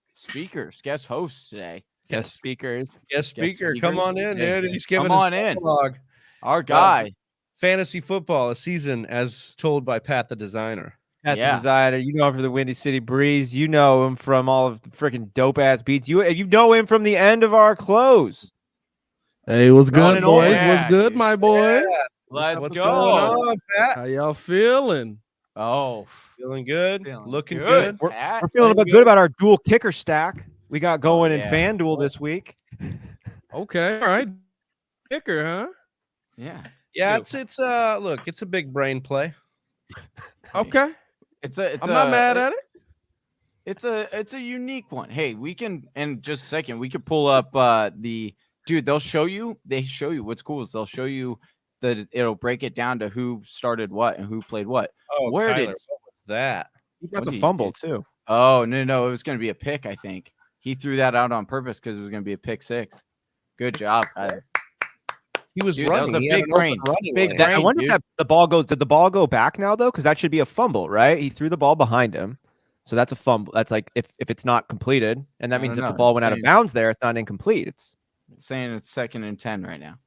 hosts today. Guest speakers. Guest speaker, come on in, Hey, dude. He's giving come us on in. monologue. Our guy. Fantasy football, a season as told by Pat the designer. Pat Yeah. the designer. You know him from the Windy City Breeze. You know him from all of the freaking dope ass beats. You know him from the end of our close. Hey, what's good, and boys? yeah, What's good, dude. my boys? Let's What's go. going on, Pat? How y'all feeling? Oh, Feeling good? feeling Looking good? Pat. We're feeling good about our dual kicker stack we got going in yeah. FanDuel this week. Okay, all right. Kicker, huh? Yeah. Yeah, Dude. it's look, it's a big brain play. Okay. I'm not mad at it. It's a unique one. Hey, we can in just a second we could pull up they'll show you what's cool is they'll show you that it'll break it down to who started what and who played what. Oh, Where Kyler, did- what was that? That's What a do you fumble do? too. Oh, no, it was going to be a pick, I think. He threw that out on purpose because it was going to be a pick 6. Good job, Kyler. He was Dude, that running. was a He had big an open brain. running Big lane. brain. I wonder dude. if the ball goes. Did the ball go back now though? Because that should be a fumble, right? He threw the ball behind him, so that's a fumble. That's like if it's not completed, and that I means don't if know. the ball It's went out of saying- bounds there, it's not incomplete. It's Saying it's 2nd and 10 right now.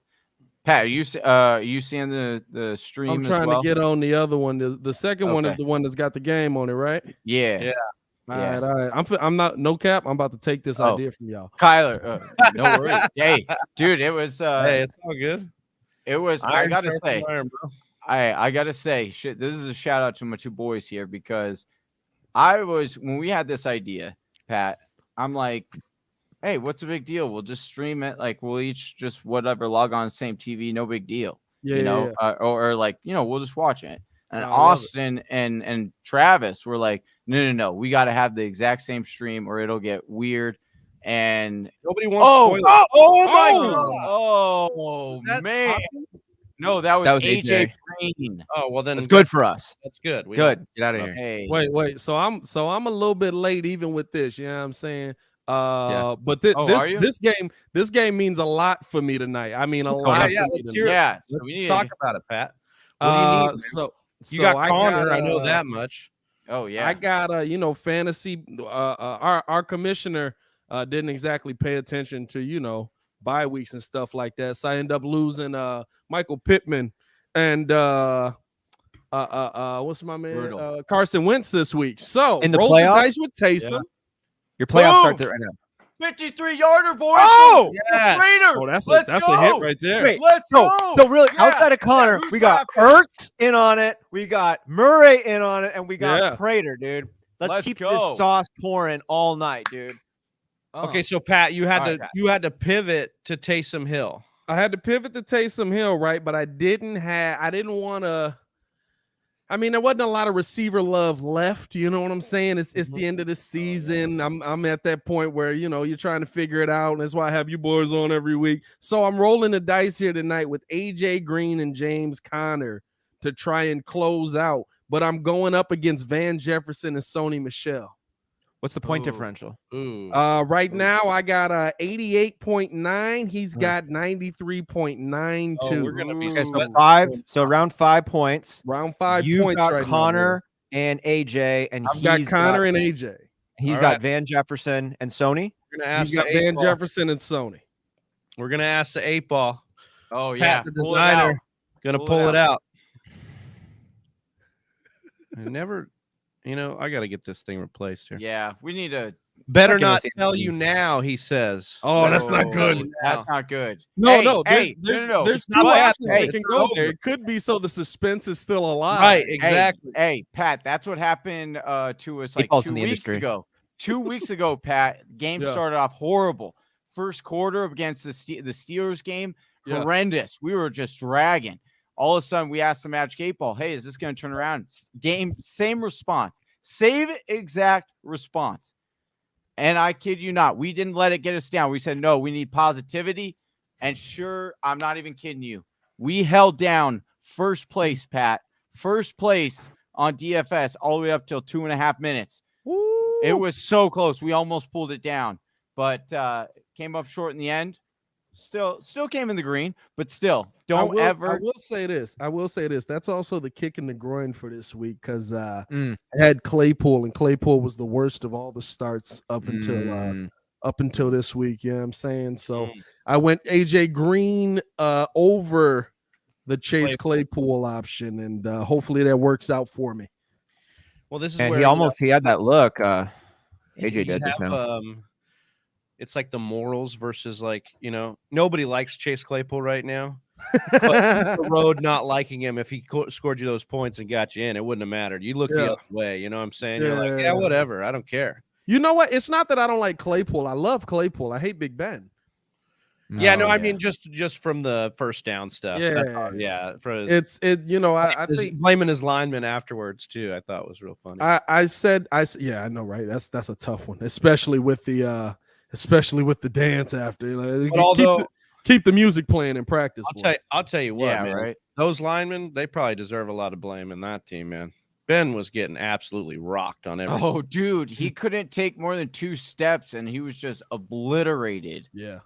Pat, are you seeing the stream I'm as trying well? to get on the other one. The second one is Okay. the one that's got the game on it, right? Yeah. Yeah. All Yeah. right, all right. I'm not no cap. I'm about to take this Oh. idea from y'all. Kyler, no worries. Hey, dude, it was Hey, it's all good. I Iron gotta sharpens say, iron, bro. I gotta say, shit, this is a shout out to my 2 boys here because when we had this idea, Pat, I'm like, hey, what's the big deal? We'll just stream it. Like we'll each just whatever log on the same TV, no big deal. Yeah, you know, or like, we'll just watch it. And No, I love it. Austin and Travis were like, no, we got to have the exact same stream or it'll get weird. And Nobody wants spoilers. Oh my God! God. oh Was that man, Hopkins? no, that was AJ AJ. Green. Oh well, then That's good for us. That's good. We Good. don't- Get out of here. Hey, Wait. So I'm a little bit late even with this. You know what I'm saying? But Oh, are you? this game means a lot for me tonight. I mean, a lot. yeah, for me let's tonight. hear it. yeah. So Let's we need talk about it, Pat. What do you need? Man? So You got I Connor. I know got, that much. Oh yeah. I got fantasy. Our commissioner didn't exactly pay attention to bye weeks and stuff like that. So I end up losing Michael Pittman and what's my man Brutal. Carson Wentz this week. So In the roll playoffs? the dice with Taysom. Your playoffs Boom! start there right now. 53-yarder, boys. Oh! Yes. Raider. Oh, that's Let's a go. hit right there. Wait, Let's go. So really, Yeah. outside of Connor, who's we got laughing? Ertz in on it, we got Murray in on it, and we got Yeah. Prater, dude. Let's keep go. this sauce pouring all night, dude. Okay, so Pat, you had All to right, Pat. you had to pivot to Taysom Hill. I had to pivot to Taysom Hill, right? But I didn't want to. I mean, there wasn't a lot of receiver love left. You know what I'm saying? It's the end of the season. I'm at that point where you're trying to figure it out, and that's why I have you boys on every week. So I'm rolling the dice here tonight with AJ Green and James Conner to try and close out. But I'm going up against Van Jefferson and Sony Michel. What's the point Ooh. differential? Ooh. Right now I got 88.9. He's got 93.92. Oh, we're gonna be Okay, so sweating. around 5 points. Round 5 You've points got right Connor and AJ, and now. I've got Connor and AJ. he's All got right. Van Jefferson and Sony. We're gonna ask He's got the Van 8-ball. Jefferson and Sony. We're gonna ask the 8-ball. Oh Pat, yeah. the Pull it out. designer, gonna pull it out. I never, I got to get this thing replaced here. Yeah, we need to. Better Fucking not let's see. tell you now, he says. Oh, that's not Oh, good. That's not good. No, Hey, there's no. there's It's two not options bad. Hey, that can it's go over. there. It could be so the suspense is still alive. Right, exactly. Hey, Pat, that's what happened to us like Eight balls 2 in the weeks industry. ago. 2 weeks ago, Pat, game Yeah. started off horrible. First quarter against the Steelers game, Yeah. horrendous. We were just dragging. All of a sudden, we asked the Magic 8-ball, hey, is this going to turn around? Game, same response. Same exact response. And I kid you not, we didn't let it get us down. We said, no, we need positivity. And sure, I'm not even kidding you. We held down first place, Pat. First place on DFS all the way up till 2.5 minutes. Woo. It was so close. We almost pulled it down, but came up short in the end. Still came in the green, but still, I ever. will say this. That's also the kick in the groin for this week because I Mm. had Claypool, and Claypool was the worst of all the starts up until this week. You know what I'm saying? So I went AJ Green over the Chase Claypool option, and hopefully that works out for me. Well, this is And where he had that look. AJ you did just have, now. it's like the morals versus nobody likes Chase Claypool right now. But the road not liking him, if he scored you those points and got you in, it wouldn't have mattered. You look the other way, you know what I'm saying? You're like, yeah, whatever. I don't care. You know what? It's not that I don't like Claypool. I love Claypool. I hate Big Ben. I mean just from the first down stuff. Yeah. For his, I think blaming his lineman afterwards too, I thought was real funny. I said I know, right? That's a tough one, especially with the dance after. Keep the music playing in practice. I'll tell you what, man. Right. Those linemen, they probably deserve a lot of blame in that team, man. Ben was getting absolutely rocked on everything. Oh, dude, he couldn't take more than 2 steps, and he was just obliterated. Yeah.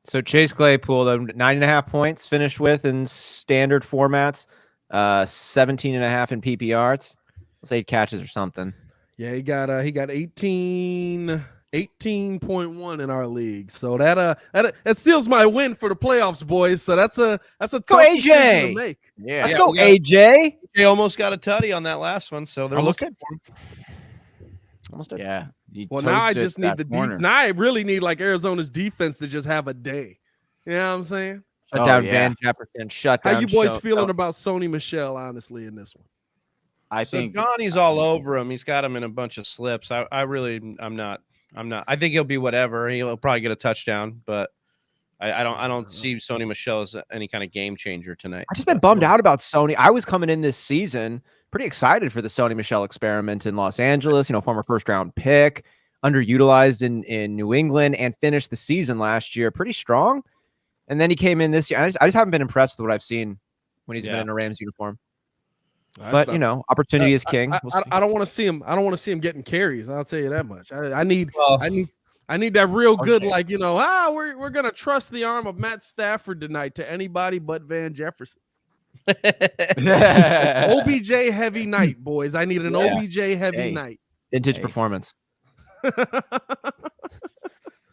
So Chase Claypool, the 9.5 points finished with in standard formats, 17.5 in PPRs. Let's say 8 catches or something. Yeah, he got 18.1 in our league. So that seals my win for the playoffs, boys. So that's a tough decision to make. Yeah. Let's go, AJ. They almost got a tutty on that last one, so they're Almost looking did. for him. Almost did. Yeah. Well, now I just need now I really need like Arizona's defense to just have a day. You know what I'm saying? Shut Oh, down yeah. Van Jefferson. Shut down. How you boys feeling about Sony Michel, honestly, in this one? I So think Johnny's all over him. He's got him in a bunch of slips. I'm not. I think he'll be whatever. He'll probably get a touchdown, but I don't see Sony Michel as any kind of game changer tonight. I've just been bummed out about Sony. I was coming in this season pretty excited for the Sony Michel experiment in Los Angeles, former first-round pick, underutilized in New England, and finished the season last year pretty strong. And then he came in this year. I just haven't been impressed with what I've seen when he's been in a Rams uniform. But opportunity is king. I don't want to see him. I don't want to see him getting carries. I'll tell you that much. I need that real good, we're gonna trust the arm of Matt Stafford tonight to anybody but Van Jefferson. OBJ heavy night, boys. I need an OBJ heavy night. Vintage performance.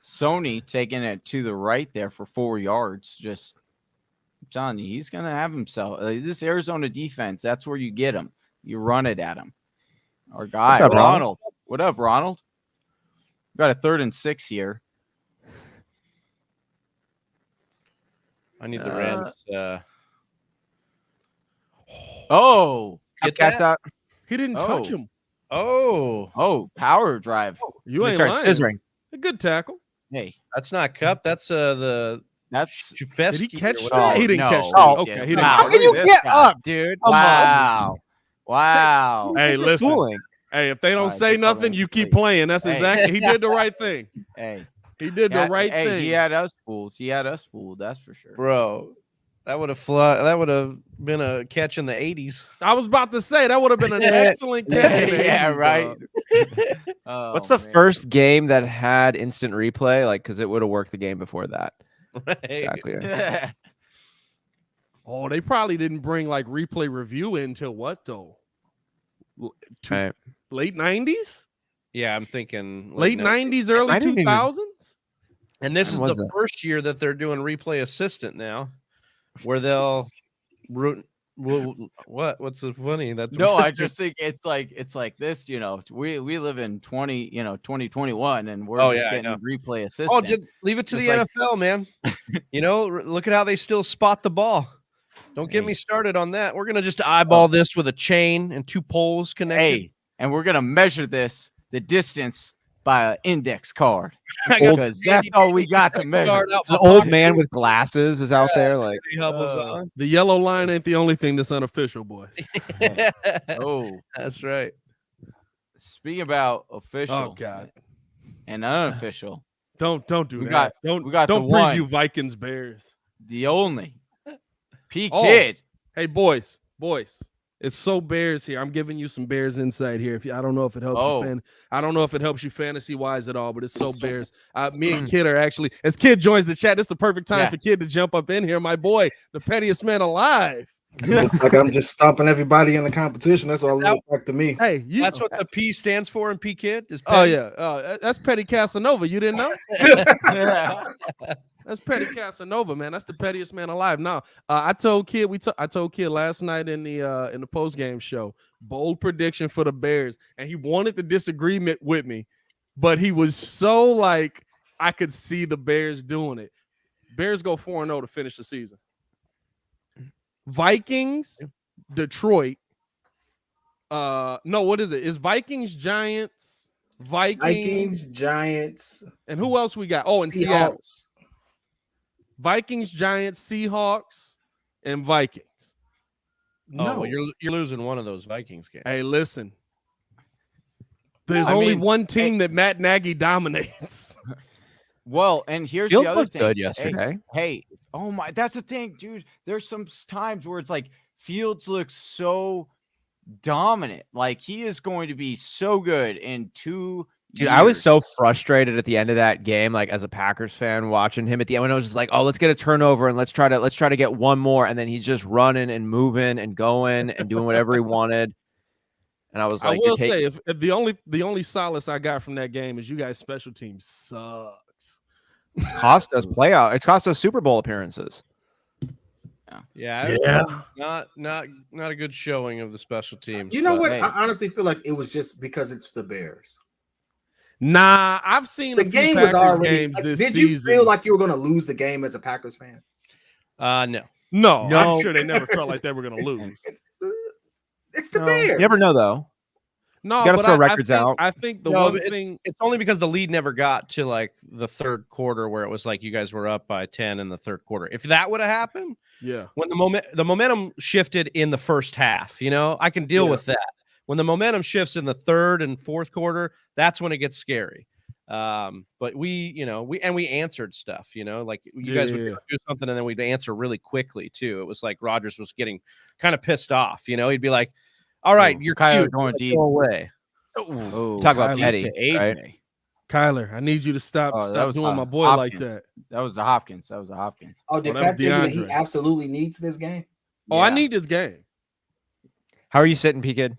Sony taking it to the right there for 4 yards. Just I'm telling you, he's gonna have himself. This Arizona defense, that's where you get him. You run it at him. Our guy, What's up, Ronald. What up, Ronald? We got a 3rd and 6 here. I need the Rams. Get that? He didn't touch him. Power drive. You ain't lying. Scissoring. A good tackle. Hey, that's not Kupp. That's that's Chufesky. Did he catch or that? whatever. He didn't No. catch that. Oh, Okay, he didn't. wow. How can you Look at this get guy. up, dude? Wow. Hey, listen. Fooling. Hey, if they don't Right, say good call, nothing, man. you keep Hey. playing. That's exactly. He did the right thing. Hey, He did the right thing. He had us fooled. That's for sure. Bro. That would have been a catch in the 80s. I was about to say that would have been an excellent catch. in the Yeah, 80s, right. dog. What's the first game that had instant replay? Because it would have worked the game before that. Exactly. Oh, they probably didn't bring replay review until what though? Right. Late 90s? Yeah, I'm thinking Late 90s, early I didn't even- 2000s? And this is When was the that? first year that they're doing replay assistant now, where they'll what's so funny? That's No, I just think it's like this. We live in 2021, and we're just getting replay assistant. Oh, just leave it to the NFL, man. Look at how they still spot the ball. Don't get me started on that. We're gonna just eyeball this with a chain and 2 poles connected. Hey, and we're gonna measure the distance by an index card because that's all we got to measure. An old man with glasses is out there. The yellow line ain't the only thing that's unofficial, boys. Oh, that's right. Speaking about official, Oh God, and unofficial. Don't do We that. got- we got don't the preview one. Vikings Bears. The only P Oh. Kid. Hey boys, it's so Bears here. I'm giving you some Bears insight here. I don't know if it helps you. I don't know if it helps you fantasy wise at all, but it's so Bears. Me and Kid are actually. As Kid joins the chat, this is the perfect time for Kid to jump up in here. My boy, the pettiest man alive. Looks like I'm just stomping everybody in the competition. That's all it looks like to me. Hey, That's what the P stands for in P Kid. Is Oh petty? yeah, that's Petty Casanova. You didn't know? That's Petty Casanova, man. That's the pettiest man alive. Now, I told Kid I told Kid last night in the post game show, bold prediction for the Bears, and he wanted the disagreement with me, but he was so I could see the Bears doing it. Bears go 4-0 to finish the season. Vikings, Detroit. No, what is it? Is Vikings, Giants, Vikings, Giants, and who else we got? Oh, and Seattle. Seahawks. Vikings, Giants, Seahawks, and Vikings. No, well, you're losing one of those Vikings games. Hey, listen. There's only one team that Matt Nagy dominates. Well, and here's Fields the other looked thing. good yesterday. Hey, oh my, that's the thing, dude. There's some times where it's like Fields looks so dominant. Like he is going to be so good in 2 Dude, I was so frustrated at the end of that game, as a Packers fan watching him at the end when I was just like, oh, let's get a turnover and let's try to get one more. And then he's just running and moving and going and doing whatever he wanted. And I was like, I will say, if the only solace I got from that game is you guys' special team sucks. cost us playoff. It's cost us Super Bowl appearances. Yeah. Not a good showing of the special teams. You know what? hey. I honestly feel like it was just because it's the Bears. Nah, I've seen The a few game Packers was already. games this Did season. you feel like you were going to lose the game as a Packers fan? No. No, No. I'm sure they never felt like they were going to lose. It's the Bears. You never know, though. No, You gotta but throw I records think, out. I think the No, one but thing. it's only because the lead never got to like the third quarter where it was like you guys were up by 10 in the third quarter. If that would have happened, Yeah. when the momentum shifted in the first half, I can deal with that. When the momentum shifts in the third and fourth quarter, that's when it gets scary. But we answered stuff, like you guys would do something and then we'd answer really quickly too. It was like Rodgers was getting kind of pissed off, he'd be like, all right, you're Kyler cute, going deep. go away. Oh, Talk about Kyler Teddy, to AJ. right? Kyler, I need you to stop that was doing my boy Hopkins. like that. That was the Hopkins. Oh, did that Pat was tell you that DeAndre. he absolutely needs this game? Oh, I need this game. How are you sitting, P Kid?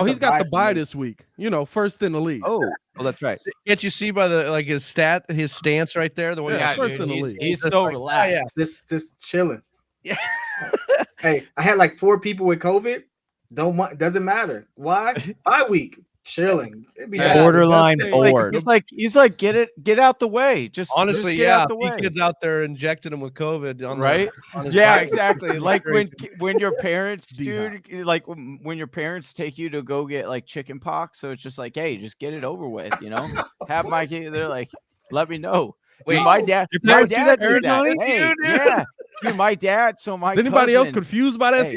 He's got the bye this week. First in the league. Oh, that's right. Can't you see by the his stance right there? The one Yeah, he's first dude, in the he's- league. He's just so like, relaxed. Just chilling. Yeah. Hey, I had like 4 people with COVID. Doesn't matter. Why? Bye week. Chilling. It'd be Borderline best thing. bored. He's like, get out the way. Just Honestly, just get out the way. kids out there injecting him with COVID, Right? on his Yeah, bike. exactly. Like when Crazy. your parents, D-hop. dude, like when your parents take you to go get like chicken pox, so it's just like, hey, just get it over with, Have my kid. They're like, let me know. Wait, Dude, my dad, your my parents do dad that to you, did that. Johnny? Hey, Dude. yeah, dude, my dad. So my Is anybody else cousin- confused by that Hey,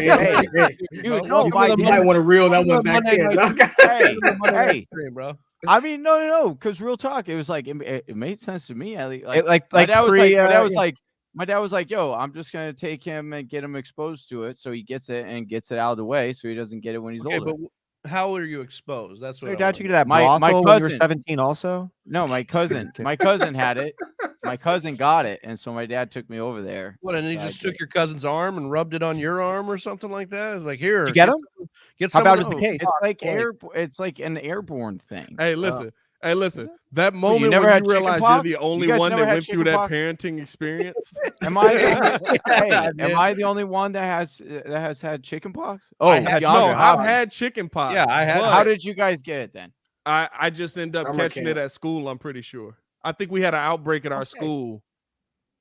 statement? Dude, no, Welcome my to the You dad. might want to reel that one back Monday in. Night Hey, bro. I mean, no, because real talk, it was like it made sense to me. Like my dad was like, pre, my dad was like, yo, I'm just gonna take him and get him exposed to it, so he gets it and gets it out of the way, so he doesn't get it when he's Okay, older. but how are you exposed? That's what your I dad wanna took you to that My brothel when you were cousin. 17 also? No, my cousin had it. My cousin got it, and so my dad took me over there. What, and he Yeah, just I took your cousin's arm and rubbed it on your arm or something like that? It's like, here. Did you get him? Get How some bad of was the this- case? It's like Like- it's like an airborne thing. Hey, listen. That you moment never when had you realize you're chickenpox? the only You guys one never that had went through that chickenpox? parenting experience. Am I the only, hey, dude. am I the only one that has had chickenpox? I had- DeAndre No, I've Hopkins. had chicken pox. Yeah, I had- but How did you guys get it then? I just end up Summer catching camp. it at school, I'm pretty sure. I think we had an outbreak at our Okay. school.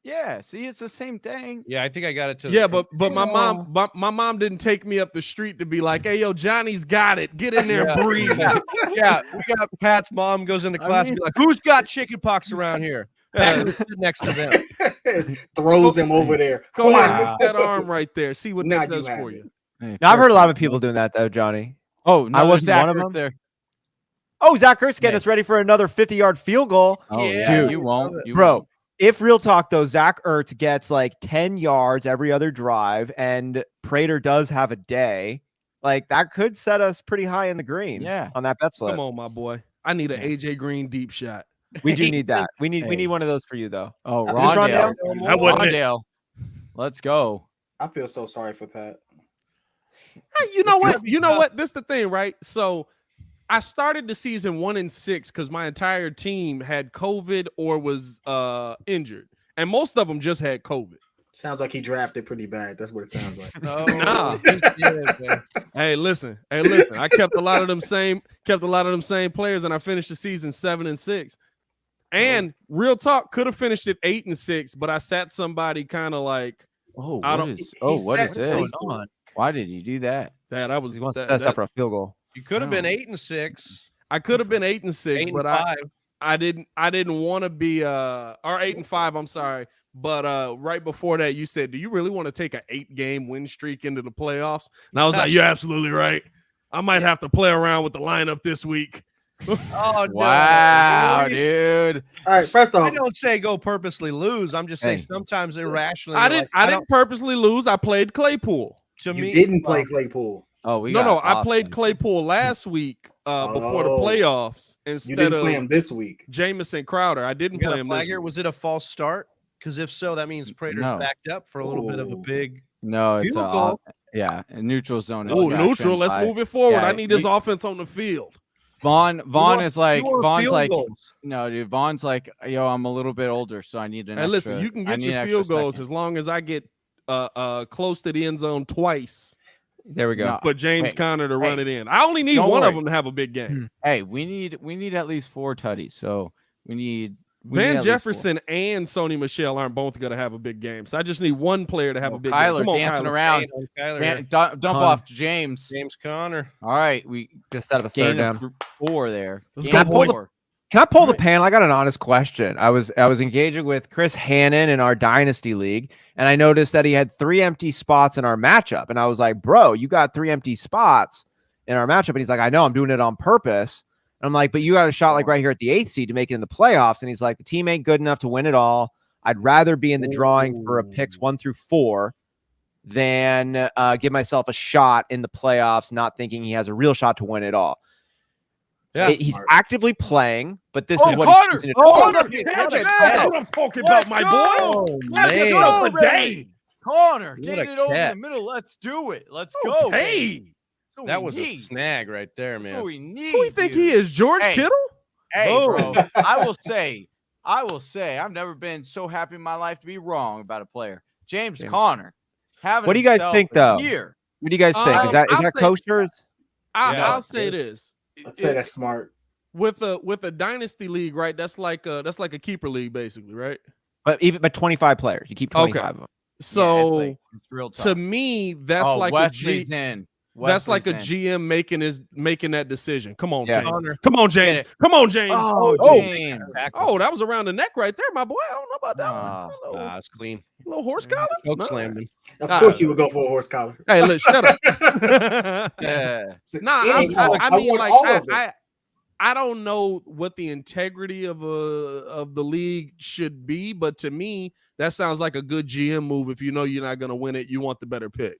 Yeah, see, it's the same thing. Yeah, I think I got it too. Yeah, but my mom didn't take me up the street to be like, "Hey, yo, Johnny's got it. Get in there, and breathe." yeah, we got Pat's mom goes into class and be like, "Who's got chicken pox around here?" Pat was sitting next to them. Throws him over there. Go Come ahead, on. lift that arm right there. See what Now that you does have for it. you. Hey, Now, I've heard a lot of fair people doing that though, Johnny. Oh, no, I there's wasn't Zach one of Ertz them. there. Oh, Zach Ertz getting Hey. us ready for another 50-yard field goal. Oh, Yeah, dude, you won't. You Bro, won't. if real talk though, Zach Ertz gets like 10 yards every other drive, and Prater does have a day, like that could set us pretty high in the green. Yeah. On that bet slip. Come on, my boy. I need an Yeah. AJ Green deep shot. We do need that. We need Hey. one of those for you though. Oh, this Rondale. That wasn't it. Rondale. Let's go. I feel so sorry for Pat. Hey, you know what? You know what? This is the thing, right? So I started the season 1-6 because my entire team had COVID or was injured, and most of them just had COVID. Sounds like he drafted pretty bad. That's what it sounds like. No, Nah. he did, man. Hey, listen. I kept a lot of them same players, and I finished the season 7-6. And real talk, could have finished it 8-6, but I sat somebody kind of like Oh, I what don't- is? Oh, what is sat this? Claypool. Why did you do that? that. I was. He wants to that- set us that- up for a field goal. You could have been Oh. 8-6, I could have been 8-6, 8 but and 5. I didn't want to be or 8-5. I'm sorry, but right before that, you said, "Do you really want to take an 8-game win streak into the playoffs?" And I was like, "You're absolutely right. I might have to play around with the lineup this week." Oh no! Wow, Really? dude. All right, first I off, don't say go purposely lose. I'm just saying Hey. sometimes irrationally. I you're didn't. like, I didn't purposely lose. I played Claypool. To you me, didn't play well, Claypool. Oh, we No, got I played Austin. Claypool last week before the Oh. playoffs You instead didn't play of him this week. Jamison Crowder. I You didn't got play a him flag this here. week. Was it a false start? Because if so, that means Prater's No. backed up for a little bit of a Ooh. big. No, it's Field goal. a neutral zone. Oh, infraction neutral. Let's by- move it forward. yeah, I need this he- offense on the field. Vaughn is like You want Vaughn's field like goals. no, dude. Vaughn's like, yo, I'm a little bit older, so I need an. Hey, listen, extra- you can I get need your an field extra goals second. as long as I get close to the end zone twice. There we go. No. But James Wait, Conner to hey, run it in. I only need don't one of worry. them to have a big game. Hey, we need at least 4 tutties, so we need Van Jefferson and Sony Michel aren't both going to have a big game. So I just need one player to have a big game. Come on, dancing around. Dump off James Conner. All right, we just out of a third down. 4 there. Can I pull the panel? I got an honest question. I was engaging with Chris Hannon in our Dynasty League, and I noticed that he had 3 empty spots in our matchup. And I was like, bro, you got 3 empty spots in our matchup. And he's like, I know, I'm doing it on purpose. And I'm like, but you got a shot like right here at the 8th seed to make it in the playoffs. And he's like, the team ain't good enough to win it all. I'd rather be in the drawing for a picks 1 through 4 than give myself a shot in the playoffs, not thinking he has a real shot to win it all. Yeah, he's actively playing, but this is what Connor! he's choosing to do. That's what I'm talking about, my boy. Connor, get it over the middle. Let's do it. Let's go. Hey, that was a snag right there, man. That's what we need. Who do you think he is, George Kittle? Hey, bro, I will say, I've never been so happy in my life to be wrong about a player. James Conner. What do you guys think, though? What do you guys think? Is that kosher? I'll say this. I'd say that's smart. With a dynasty league, right? That's like a keeper league, basically, right? But 25 players, you keep 25 of them. So it's real tough. To me, that's like Wesley's that's like a GM making that decision. Come on, James. Connor. Come on, James. Come on, James. James. That was around the neck right there, my boy. I don't know about that one. It's clean. A little horse collar. Choke slammed him. Of course, you would go for a horse collar. Hey, look, shut up. I don't know what the integrity of the league should be, but to me, that sounds like a good GM move. If you know you're not going to win it, you want the better pick.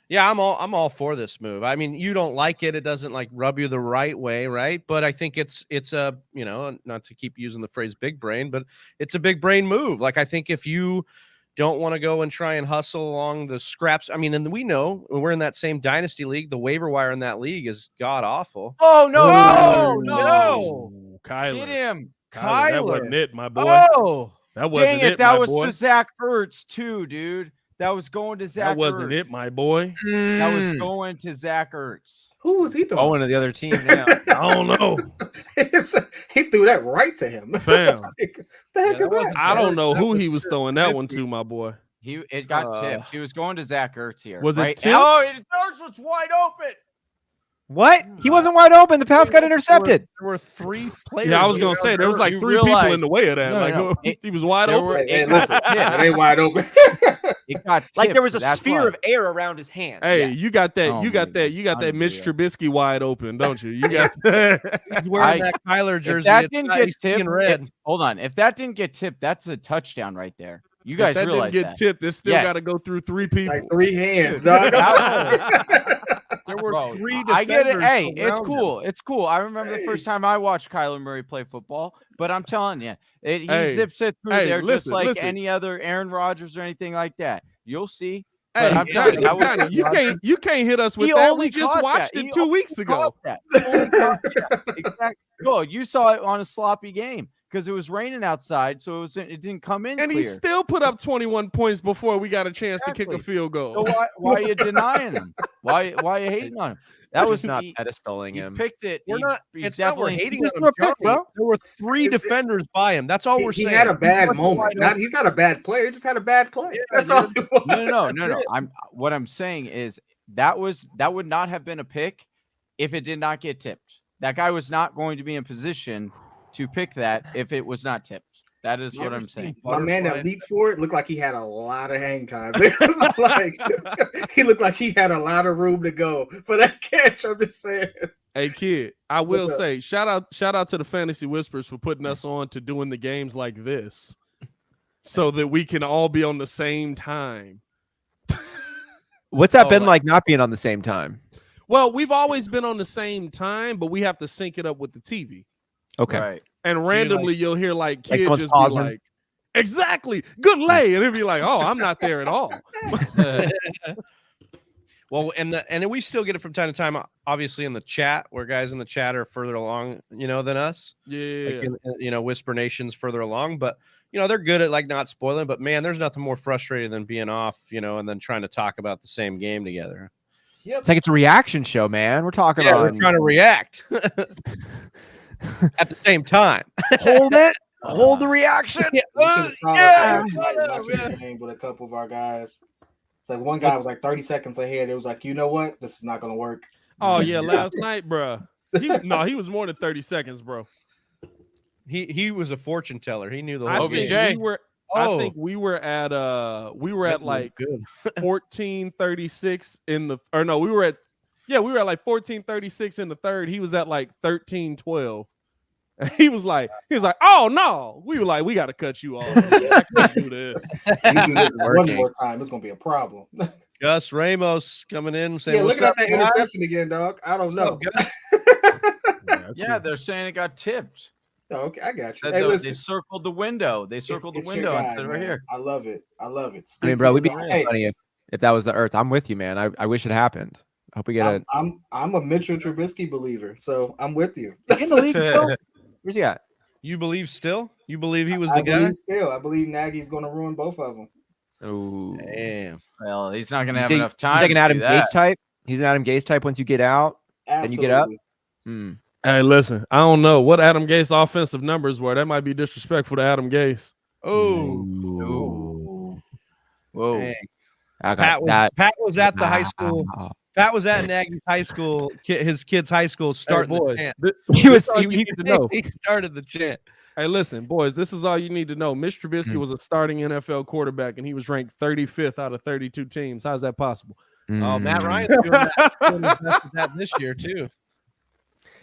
Yeah, I'm all for this move. I mean, you don't like it; it doesn't like rub you the right way, right? But I think it's a not to keep using the phrase "big brain," but it's a big brain move. Like I think if you don't want to go and try and hustle along the scraps, I mean, and we know we're in that same dynasty league. The waiver wire in that league is god awful. Oh no! Kyler, get him, Kyler. That wasn't it, my boy. Oh, that wasn't dang it! It, that my was boy. to Zach Ertz too, dude. That was going to Zach. That wasn't Ertz. it, my boy. That was going to Zach Ertz. Who was he throwing? Going to the other team now. I don't know. He threw that right to him. Fam. Like, the heck is that? I don't know who he was throwing that one to, my boy. It got tipped. He was going to Zach Ertz here. Was it right? tipped? Oh, Ertz was wide open. What? He wasn't wide open. The pass got intercepted. There were 3 players. Yeah, I was gonna say there was like 3 people in the way of that. He was wide open. It ain't wide open. It got tipped, like there was a sphere of air around his hand. Hey, you got that. You got that Mitch Trubisky wide open, don't you? You got that. He's wearing that Kyler jersey. That didn't get tipped. Hold on. If that didn't get tipped, that's a touchdown right there. You guys realize didn't get tipped. This still got to go through 3 people. Like 3 hands. There were 3 defenders. I get it. Hey, it's cool. It's cool. I remember the first time I watched Kyler Murray play football, but I'm telling you, he zips it through there just like any other Aaron Rodgers or anything like that. You'll see. Hey, I'm telling you, you can't hit us with that. We just watched it 2 weeks ago. Exactly. Cool. You saw it on a sloppy game because it was raining outside, so it didn't come in. And clear. He still put up 21 points before we got a chance to kick a field goal. So why are you denying him? Why are you hating on him? That was not pedestaling him. Picked it. We're not. It's not. We're hating on him, bro. There were 3 defenders by him. That's all we're saying. He had a bad moment. He's not a bad player. He just had a bad play. That's all. No. What I'm saying is that would not have been a pick if it did not get tipped. That guy was not going to be in position to pick that if it was not tipped. That is what I'm saying. My man that leaped for it looked like he had a lot of hang time. He looked like he had a lot of room to go for that catch. I'm just saying. Hey kid, I will say shout out to the Fantasy Whispers for putting us on to doing the games like this, so that we can all be on the same time. What's that been like not being on the same time? Well, we've always been on the same time, but we have to sync it up with the TV. Okay. Right. And randomly you'll hear like kids just pausing. be like, exactly, good lay. And it'll be like, oh, I'm not there at all. Well, and we still get it from time to time, obviously in the chat, where guys in the chat are further along, than us. Yeah. Like Whisper Nation's further along, but they're good at like not spoiling. But man, there's nothing more frustrating than being off, and then trying to talk about the same game together. Yep. It's like it's a reaction show, man. We're talking we're trying to react at the same time. Hold it. Hold the reaction. Yeah. Watching the game with a couple of our guys. It's like one guy was like 30 seconds ahead. It was like, you know what? This is not going to work. Oh yeah, last night, bro. He was more than 30 seconds, bro. He was a fortune teller. He knew the I whole think game. we were at like 14:36 in the we were at like 14:36 in the third. He was at like 13:12. He was like, oh no. We were like, we got to cut you off. I can't do this. You do this one more time, it's gonna be a problem. Gus Ramos coming in saying, Yeah, "What's look at up, that guys?" interception again, dog. I don't know. Yeah, they're saying it got tipped. Oh, okay, I got you. Hey, Hey, listen, they circled the window. They circled the it's your window guy, instead of right man. here. I love it. I love it. I mean, bro, we'd be Hey, funny if that was the Earth. I'm with you, man. I wish it happened. I hope we get it. I'm a Mitchell Trubisky believer, so I'm with you. In the league still? Where's he at? You believe still? You believe he was the I guy? believe still. I believe Nagy's going to ruin both of them. Oh, Damn. Well, he's not going to have enough time. He's like an to Adam do that. Gase type. He's an Adam Gase type. Once you get out, Absolutely. then you get up. Hmm. Hey, listen, I don't know what Adam Gase offensive numbers were. That might be disrespectful to Adam Gase. Oh. Whoa. Dang. Okay, Pat was at the high school. Pat was at Nagy's high school, his kid's high school, starting the chant. He started the chant. Hey, listen, boys, this is all you need to know. Mitch Trubisky was a starting NFL quarterback, and he was ranked 35th out of 32 teams. How's that possible? Oh, Matt Ryan's doing that this year, too.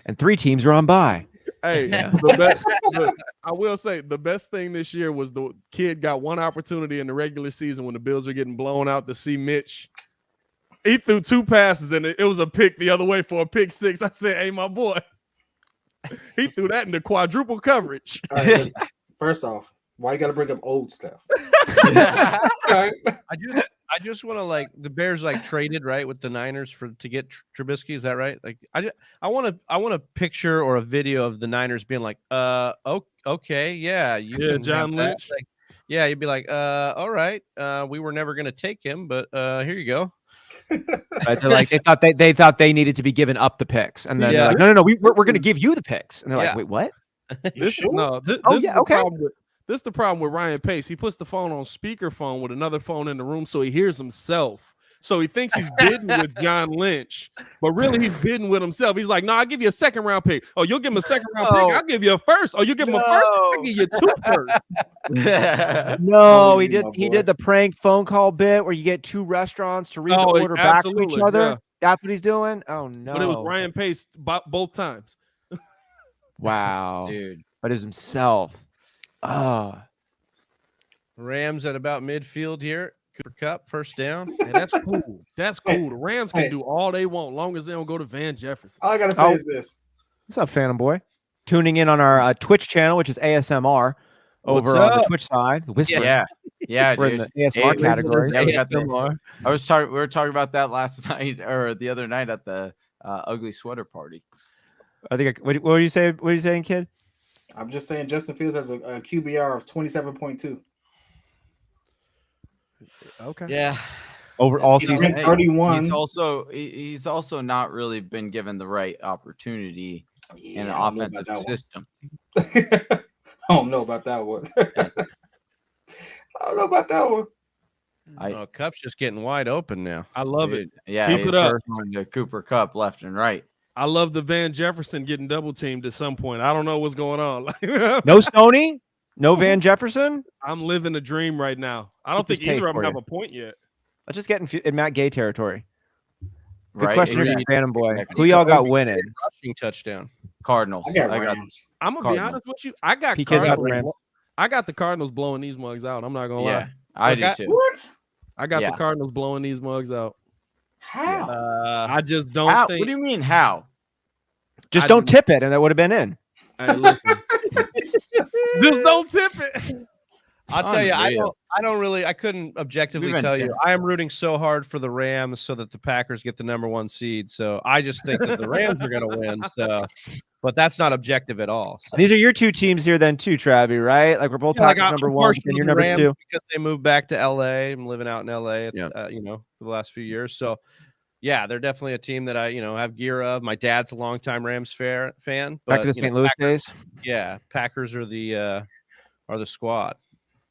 And 3 teams are on bye. Hey, I will say the best thing this year was the kid got one opportunity in the regular season when the Bills are getting blown out to see Mitch. He threw 2 passes, and it was a pick the other way for a pick 6. I said, hey, my boy. He threw that into quadruple coverage. All right, listen, first off, why you got to bring up old stuff? I just want to the Bears traded right with the Niners to get Trubisky. Is that right? I want a picture or a video of the Niners being like, okay, yeah, John Lynch. Yeah, you'd be like, all right, we were never gonna take him, but here you go. Right? They're like they thought they needed to be given up the picks, and then they're like, no, we're going to give you the picks, and they're like, wait, what? This is the problem with Ryan Pace. He puts the phone on speakerphone with another phone in the room, so he hears himself. So he thinks he's bidding with John Lynch, but really he's bidding with himself. He's like, no, I'll give you a second round pick. Oh, you'll give him a second round pick. I'll give you a first. Oh, you give him a first. I'll give you 2 first. No, he did the prank phone call bit where you get 2 restaurants to read the order back to each other. Yeah. That's what he's doing. Oh no! But it was Ryan Pace both times. Wow, dude. But it was himself. Rams at about midfield here. Cooper Kupp, first down. Hey, that's cool. That's cool. The Rams can do all they want, long as they don't go to Van Jefferson. All I gotta say is this. What's up, Phantom Boy? Tuning in on our Twitch channel, which is ASMR, over on the Twitch side. The Whisper. Yeah, we're dude. in the ASMR category. Yeah, we were talking about that last night or the other night at the ugly sweater party. I think. What were you saying? What were you saying, kid? I'm just saying Justin Fields has a QBR of 27.2. Okay. Yeah. Over all season. 31. He's also not really been given the right opportunity in an offensive system. I don't know about that one. I don't know about that one. Kupp's just getting wide open now. I love it. Yeah, keep it up. To Cooper Kupp left and right. I love the Van Jefferson getting double teamed at some point. I don't know what's going on. No Stoney? No Van Jefferson? I'm living a dream right now. I don't think either of them have a point yet. Let's just get in Matt Gay territory. Good Right, question, exactly. Phantom Boy. Who y'all got winning? Rushing touchdown. Cardinals. I got Rams. I'm gonna be honest with you. I got the Cardinals blowing these mugs out. I'm not gonna lie. I do too. What? I got the Cardinals blowing these mugs out. How? I just don't think. What do you mean how? Just don't tip it, and that would have been in. Hey, listen. Just don't tip it. I'll tell you, I couldn't objectively tell you. I am rooting so hard for the Rams so that the Packers get the #1 seed. So I just think that the Rams are going to win. So, but that's not objective at all. So. These are your 2 teams here then too, Travi, right? Like we're both Packers #1 and you're #2 because they moved back to LA. I'm living out in LA, for the last few years. So yeah, they're definitely a team that I, have gear of. My dad's a longtime Rams fan. But, back to the St. Louis days. Yeah, Packers are the are the squad.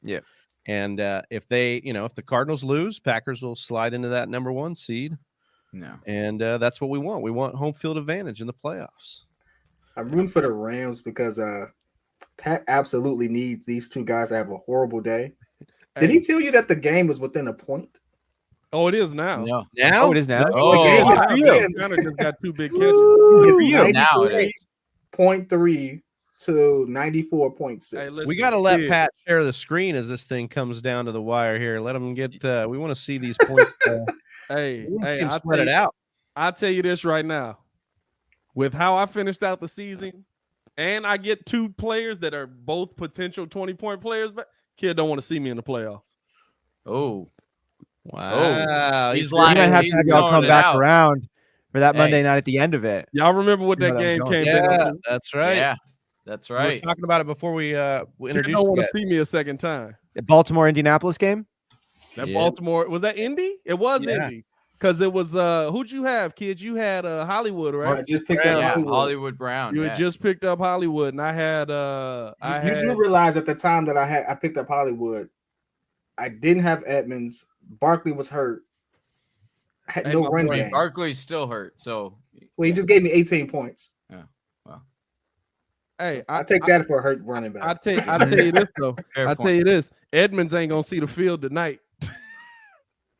Yeah. And if they, if the Cardinals lose, Packers will slide into that number 1 seed. No. And that's what we want. We want home field advantage in the playoffs. I'm rooting for the Rams because Pat absolutely needs these two guys to have a horrible day. Did he tell you that the game was within a point? Oh, it is now. No. Now? Oh, it is now. Oh, Wow. for you. Yes. Gunner just got 2 big catches. It's for you. Now it is. 93.3 to 94.6. Hey, listen. We got to let Yeah. Pat share the screen as this thing comes down to the wire here. Let him get. We want to see these points. Hey, I'll spread it out. I'll tell you this right now. With how I finished out the season, and I get 2 players that are both potential 20-point players, but kid don't want to see me in the playoffs. Oh, Wow. he's We might lying. have He's to have y'all throwing come it back out. around for that Hey. Monday night at the end of it. Y'all remember what You that know that was game going. came down Yeah, to? that's right. Yeah, that's We were right. talking about it before we Kid introduced don't you want to guys. see me a second time. The Baltimore-Indianapolis game? That Yeah. Baltimore, was that Indy? It was Yeah. Indy. Because it was who'd you have, kids? You had Hollywood, I right? just picked Yeah, up Hollywood Brown. You yeah. had just picked up Hollywood, and I had You do realize at the time that I picked up Hollywood, I didn't have Edmonds. Barkley was hurt. I had Hey, no my run boy, game. Barkley's still hurt, so Well, he just gave me 18 points. hey, I take that for a hurt running back. I tell you this though. fair I point. tell you this. Edmonds ain't gonna see the field tonight.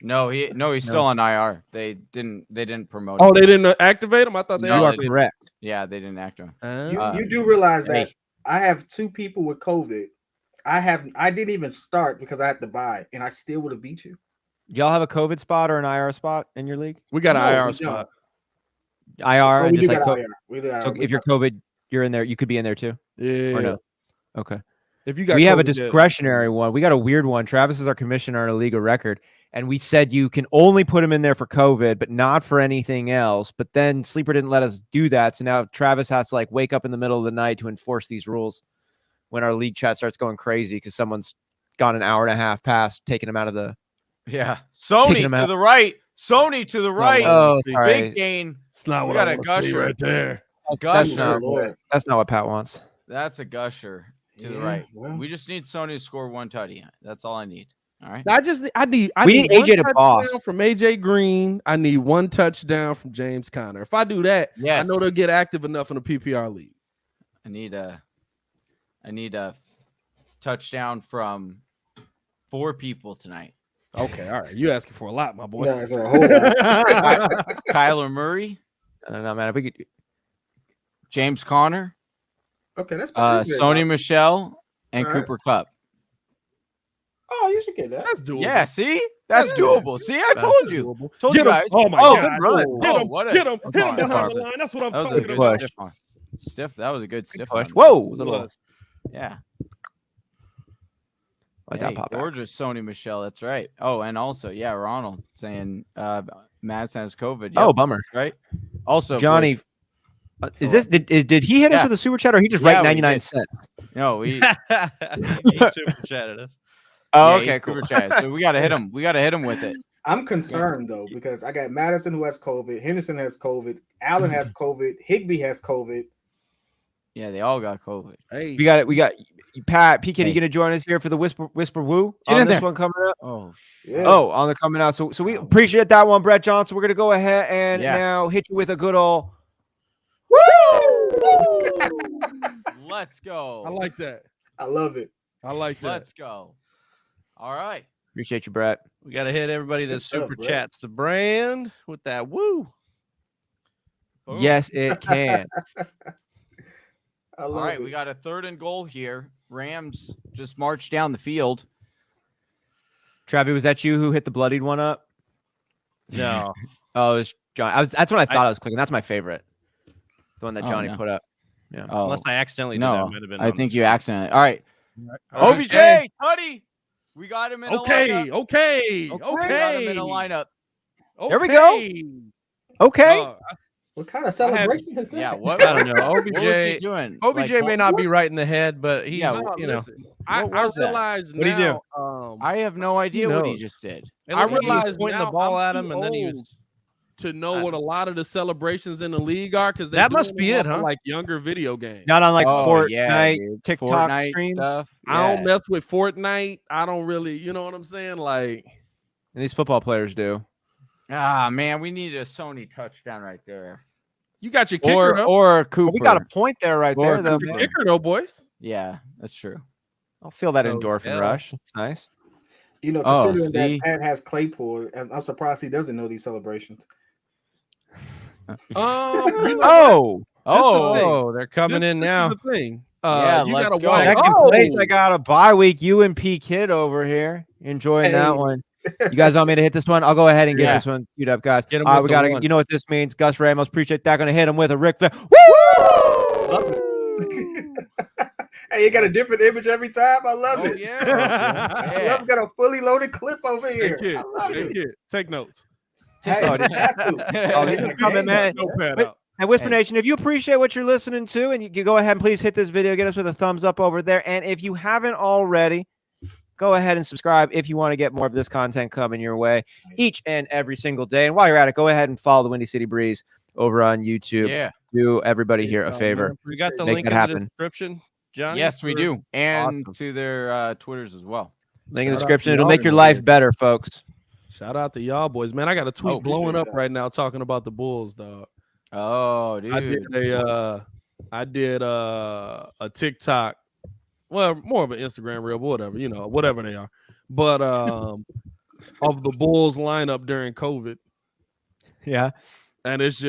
No, he's still on IR. They didn't promote Oh, him. they didn't activate him. I thought they No, You are they didn't. correct. Yeah, they didn't act on. You do realize hey. that I have 2 people with COVID. I didn't even start because I had to buy, and I still would have beat you. Y'all have a COVID spot or an IR spot in your league? We got No, an we IR don't. spot. IR Oh, and we just do like got IR. We do so IR. if you're COVID, you're in there. You could be in there too. Yeah. Or no? Okay. If you got We have a COVID, yeah. discretionary one. We got a weird one. Travis is our commissioner in a league of record. And we said you can only put him in there for COVID, but not for anything else. But then Sleeper didn't let us do that. So now Travis has to like wake up in the middle of the night to enforce these rules when our league chat starts going crazy because someone's gone an hour and a half past taking him out of the. Yeah, Taking him Sony to out. the right. Sony to the right. Oh, see. sorry. Big gain. It's not We what got I a want to see gusher. right there. That's Gusher. that's not what Pat wants. That's a gusher to the Yeah, right. well. We just need Sony to score 1 tutty. That's all I need. All right. I need We need one AJ to touchdown boss. from AJ Green. I need 1 touchdown from James Conner. If I do that, Yes. I know they'll get active enough in the PPR league. I need a touchdown from 4 people tonight. Okay, all right. You asking for a lot, my boy. No, it's a whole lot. Kyler Murray, I don't know, man. If we could, James Conner, Okay, that's good. Sony Michelle, and All right. Cooper Kupp. Oh, you should get that. That's doable. Yeah, see? That's That's doable. See, I told you. Doable. Told Get you him. guys. Oh my Oh, God. good run. Get Oh, him. what a Get him. stiff Hit him arm. behind the line. That's what I'm That was a talking good push. stiff arm. Stiff. That was a good stiff push. arm. Whoa, It little was. Yeah. let that Hey, pop out. gorgeous Sony Michelle. That's right. Oh, and also, yeah, Ronald saying Madison has COVID. Oh, Yep, bummer. right. Also, Johnny, is this did he hit us Yeah. with a super chat or he just Yeah, write we 99 did. cents? No, we. He super chatted us. Oh, yeah, okay, he's cool. super chat. So we got to hit him. We got to hit him with it. I'm concerned though because I got Madison who has COVID, Henderson has COVID, Allen has COVID, Higbee has COVID. Yeah, they all got COVID. Hey, We got Pat, PK, Hey. you gonna join us here for the whisper woo Get on in this there. one coming up? Oh, Yeah. Oh, on the coming out. So we appreciate that one, Brett Johnson. We're gonna go ahead and Yeah. now hit you with a good old let's go. I like that. I love it. I like that. Let's go. All right. appreciate you, Brett. We got to hit everybody that Good stuff, super Brett. chats the brand with that woo. Boom. Yes, it can. I love All right, it. we got a 3rd and goal here. Rams just marched down the field. Travi, was that you who hit the bloodied one up? No. Oh, it was John. That's what I thought I was clicking. That's my favorite. The one that Oh, Johnny no. put up. Yeah. Oh, Unless I accidentally did that. no, Might have been I on think the you screen. accidentally. All right, All right. OBJ, Tutty. We got him in a Okay, lineup. okay, We got him in a okay. lineup. There we go. Okay. Okay. What kind of celebration is that? Yeah, what? I don't know. What was he OBJ doing? OBJ Like, may not be right in the head, but he's, Yeah, No, you know, listen, I what was that? realize What'd he do? now. I have no idea what he knows? just did. it I looked like he was realize pointing now the ball I'm at too him, and then he was. old. to know what a lot of the celebrations in the league are because that must be it, huh? Like younger video games. Not on like Fortnite, dude. TikTok Fortnite streams. stuff. I don't mess with Fortnite. I don't really, you know what I'm saying? Like, And these football players do. Ah, man, we need a Sony touchdown right there. you got your kicker, though. Or Cooper. We got a point there right Or there, though. Your Man. kicker, though, boys. Yeah, that's true. I'll feel that Oh, endorphin rush. It's nice. You know, Oh, considering see? that Pat has Claypool, I'm surprised he doesn't know these celebrations. You know Oh, they're coming in this now. is the thing. Yeah, You let's gotta go. watch. second place. I got a bye week. You and P Kid over here enjoying that Hey. one. You guys want me to hit this one? I'll go ahead and get Yeah. this one queued up, guys. Get 'em All right, with we the got to. one. You know what this means? Gus Ramos, appreciate that. Going to hit him with a Ric Flair. Woo! Hey, you got a different image every time. I love it. yeah. I love got a fully loaded clip over here. Hey, kid. I love Hey, it. kid. Take notes. Hey, Oh, you have to. Oh, these are coming, man. Notepad Wait. out. And Whisper Hey. Nation, if you appreciate what you're listening to, and you can go ahead and please hit this video, get us with a thumbs up over there. And if you haven't already, go ahead and subscribe if you want to get more of this content coming your way each and every single day. And while you're at it, go ahead and follow the Windy City Breeze over on YouTube. Yeah. Do everybody here a favor. We got the Make link that in happen. the description, Johnny. Yes, we for- do. And Awesome. to their Twitters as well. Link in the Shout out description. to It'll y'all make your in life there. better, folks. Shout out to y'all, boys. Man, I got a tweet Oh, blowing appreciate up that. right now talking about the Bulls, dog. Oh, dude. I did a TikTok, well, more of an Instagram reel, but whatever, whatever they are. But of the Bulls lineup during COVID. Yeah. And it's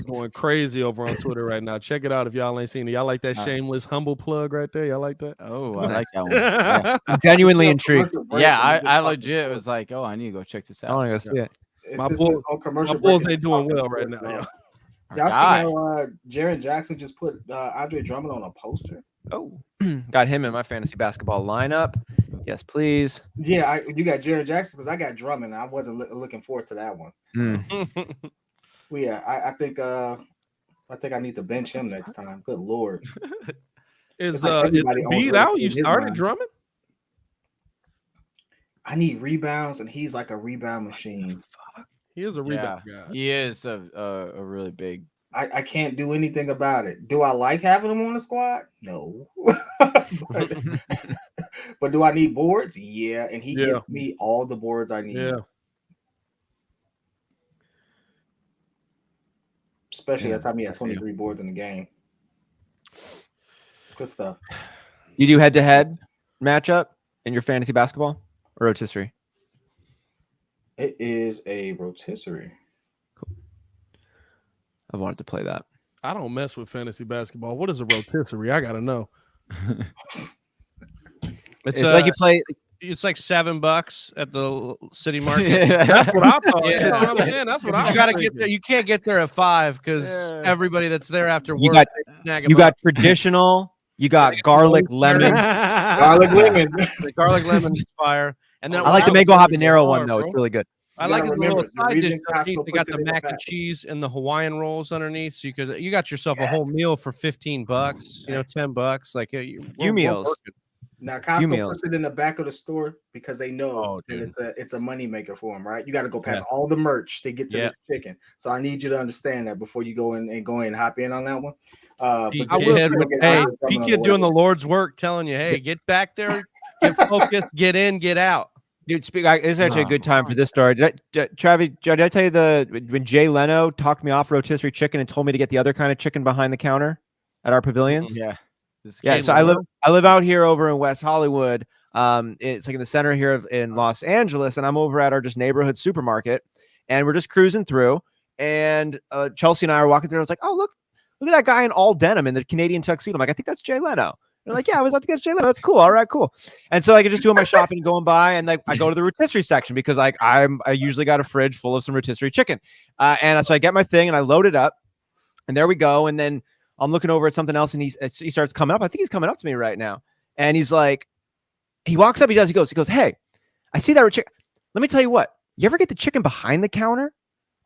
going crazy over on Twitter right now. Check it out if y'all ain't seen it. Y'all like that shameless, humble plug right there? Y'all like that? Oh, I like that one. Yeah, I'm genuinely intrigued. I legit was like, oh, I need to go check this I out. want to go see it. My My Bulls- commercial Bulls break ain't doing well right now, y'all. Y'all guy. see how Jaren Jackson just put Andre Drummond on a poster? Oh, got him in my fantasy basketball lineup. Yes, please. Yeah, you got Jaren Jackson because I got Drummond. I wasn't looking forward to that one. Well, yeah, I think I need to bench him next time. Good lord. Is like everybody owns Embiid right out? in You his started mind. Drummond? I need rebounds, and he's like a rebound machine. He is a rebound guy. He is a really big. I can't do anything about it. Do I like having him on the squad? No. but do I need boards? Yeah, and he gives me all the boards I need. Yeah. Especially that time he had 23 boards in the game. Good stuff. You do head-to-head matchup in your fantasy basketball or rotisserie? It is a rotisserie. I wanted to play that. I don't mess with fantasy basketball. What is a rotisserie? I gotta know. It's like you play. It's like $7 at the city market. That's what I thought. Yeah. You know what I'm saying? That's what I You gotta get there. You can't get there at 5 because Yeah. everybody that's there after work. You got snag you 'em got up. traditional. You got garlic lemon. Garlic lemon. The garlic lemon fire, and then I like the mango habanero one though. bro. It's really good. I You like gotta the little remember, the side dish reason Costco underneath. They got puts it the in the mac and pack. cheese and the Hawaiian rolls underneath. So you got yourself a whole meal for $15. $10. Like Few meals. Now Few Costco meals. puts it in the back of the store because they know Oh, that dude. it's a money maker for them, right? You got to go past all the merch to get to Yeah. the chicken. So I need you to understand that before you go in and hop in on that one. But P I will Kid, still get hey, Andre P Drummond on Kid doing the way. Lord's work, telling you, hey, get back there, get focused, get in, get out. Dude, this is actually a good time for this story. Travis, did I tell you when Jay Leno talked me off rotisserie chicken and told me to get the other kind of chicken behind the counter at our pavilions? Yeah. Yeah, so I live out here over in West Hollywood. It's like in the center here in Los Angeles, and I'm over at our just neighborhood supermarket, and we're just cruising through. And Chelsea and I are walking through. I was like, "Oh, look at that guy in all denim in the Canadian tuxedo." I'm like, "I think that's Jay Leno." They're like, "Yeah, I think that's Jay Leno. That's cool. All right, cool." And so I could just doing my shopping, going by, and like I go to the rotisserie section because I usually got a fridge full of some rotisserie chicken, and so I get my thing and I load it up, and there we go. And then I'm looking over at something else, and he starts coming up. I think he's coming up to me right now, and he's like, he walks up, he goes, "Hey, I see that chicken. Let me tell you what. You ever get the chicken behind the counter?"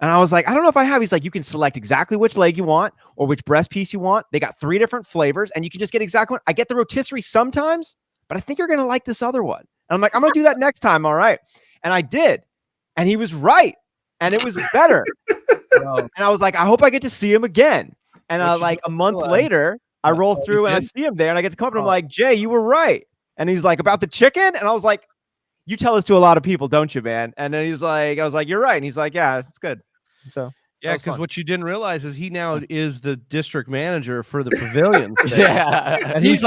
And I was like, "I don't know if I have." He's like, "You can select exactly which leg you want or which breast piece you want. They got 3 different flavors, and you can just get exactly one. I get the rotisserie sometimes, but I think you're gonna like this other one." And I'm like, "I'm gonna do that next time, all right?" And I did, and he was right, and it was better. And I was like, I hope I get to see him again. And like a month later, I roll through and I see him there, and I get to come up and I'm like, Jay, you were right. And he's like, about the chicken? And I was like, you tell this to a lot of people, don't you, man? And then he's like, I was like, you're right. And he's like, yeah, it's good. So yeah, because what you didn't realize is he now is the district manager for the pavilion. Yeah. And he's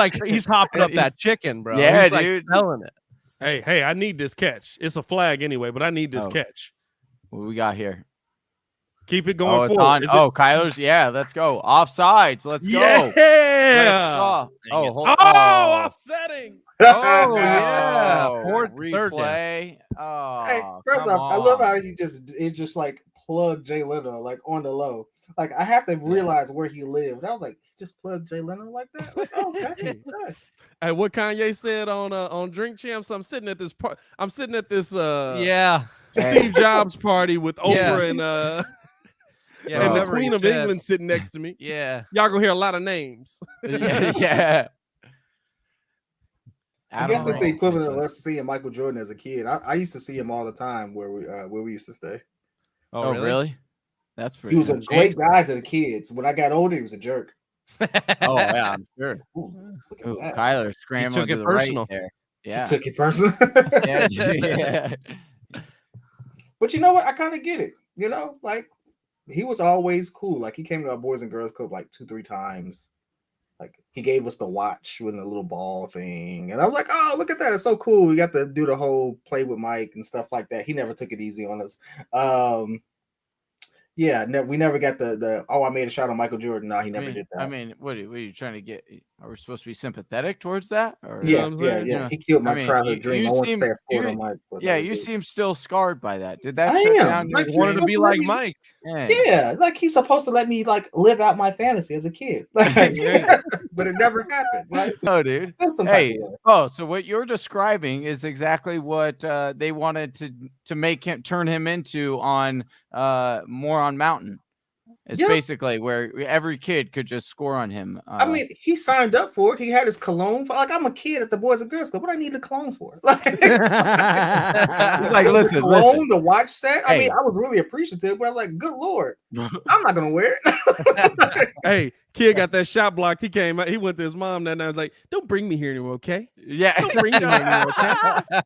hopping up that chicken, bro. Yeah, he's dude. selling it. Hey, I need this catch. It's a flag anyway, but I need this catch. What do we got here? Keep it going it's forward. on. Kyler's. Yeah, let's go. Offsides. Let's go. Yeah. Offsetting. Oh, yeah. Fourth replay. Hey, first off, I love how it just like plugged Jay Leno like on the low. Like I have to realize where he lived. I was like, just plug Jay Leno like that. Like, okay. Hey, what Kanye said on Drink Champs? I'm sitting at this Steve Jobs party with Oprah and and the Queen of England sitting next to me. Yeah, y'all gonna hear a lot of names. Yeah. I guess it's the equivalent of us seeing Michael Jordan as a kid. I used to see him all the time where we used to stay. Oh, really? That's pretty. He was a great guy to the kids. When I got older, he was a jerk. Oh yeah, I'm sure. Kyler scrambling to the personal. Right there. Yeah, he took it personal. yeah. But you know what? I kind of get it. You know, like he was always cool. Like he came to our Boys and Girls Club like 2-3 times. Like he gave us the watch with the little ball thing, and I was like, "Oh, look at that! It's so cool." We got to do the whole play with Mike and stuff like that. He never took it easy on us. Yeah, we never got the I made a shot on Michael Jordan. No, he never did that. I mean, what are you trying to get? Are we supposed to be sympathetic towards that? Or yes, yeah. He killed my childhood dream. I want to say I scored on Mike. You seem still scarred by that. Did that? I shut am. down Like, wanted to be like Mike. Yeah, like he's supposed to let me like live out my fantasy as a kid. Like, but it never happened. Right? No, dude. Hey, so what you're describing is exactly what they wanted to make him turn him into on more on Mountain. It's basically where every kid could just score on him. I mean, he signed up for it. He had his cologne. Like, I'm a kid at the Boys and Girls Club. What do I need a cologne for? Like, he's like, listen, cologne, the watch set. I mean, I was really appreciative, but I was like, good Lord, I'm not going to wear it. Hey, kid got that shot blocked. He came out. He went to his mom that night. I was like, don't bring me here anymore, okay? Yeah. Don't bring me here anymore, okay?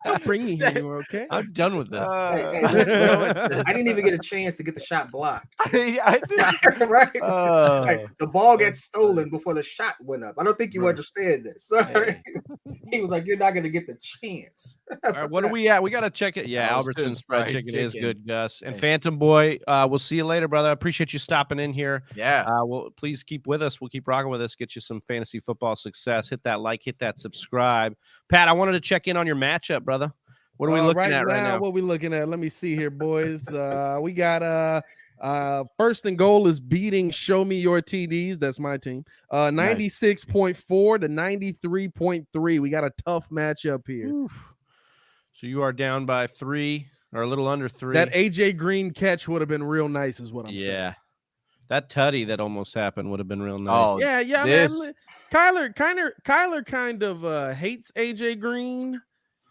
Don't bring me here anymore, okay? I'm done with this. I didn't even get a chance to get the shot blocked. I did. Right? Like, the ball gets stolen before the shot went up. I don't think you understand this. Sorry. He was like, you're not going to get the chance. All right, what are we at? We got to check it. Yeah, Albertson's fried chicken is good, Gus. And Phantom Boy, we'll see you later, brother. I appreciate you stopping in here. Yeah. Well, please keep with us. We'll keep rocking with us. Get you some fantasy football success. Hit that like, hit that subscribe. Pat, I wanted to check in on your matchup, brother. What are we looking at right now? What are we looking at? Let me see here, boys. We got first and goal is beating Show Me Your TDs. That's my team. 96.4 to 93.3. We got a tough matchup here. Oof. So you are down by 3 or a little under 3. That AJ Green catch would have been real nice, is what I'm saying. Yeah. That tutty that almost happened would have been real nice. Oh, yeah. Man, Kyler kind of hates AJ Green.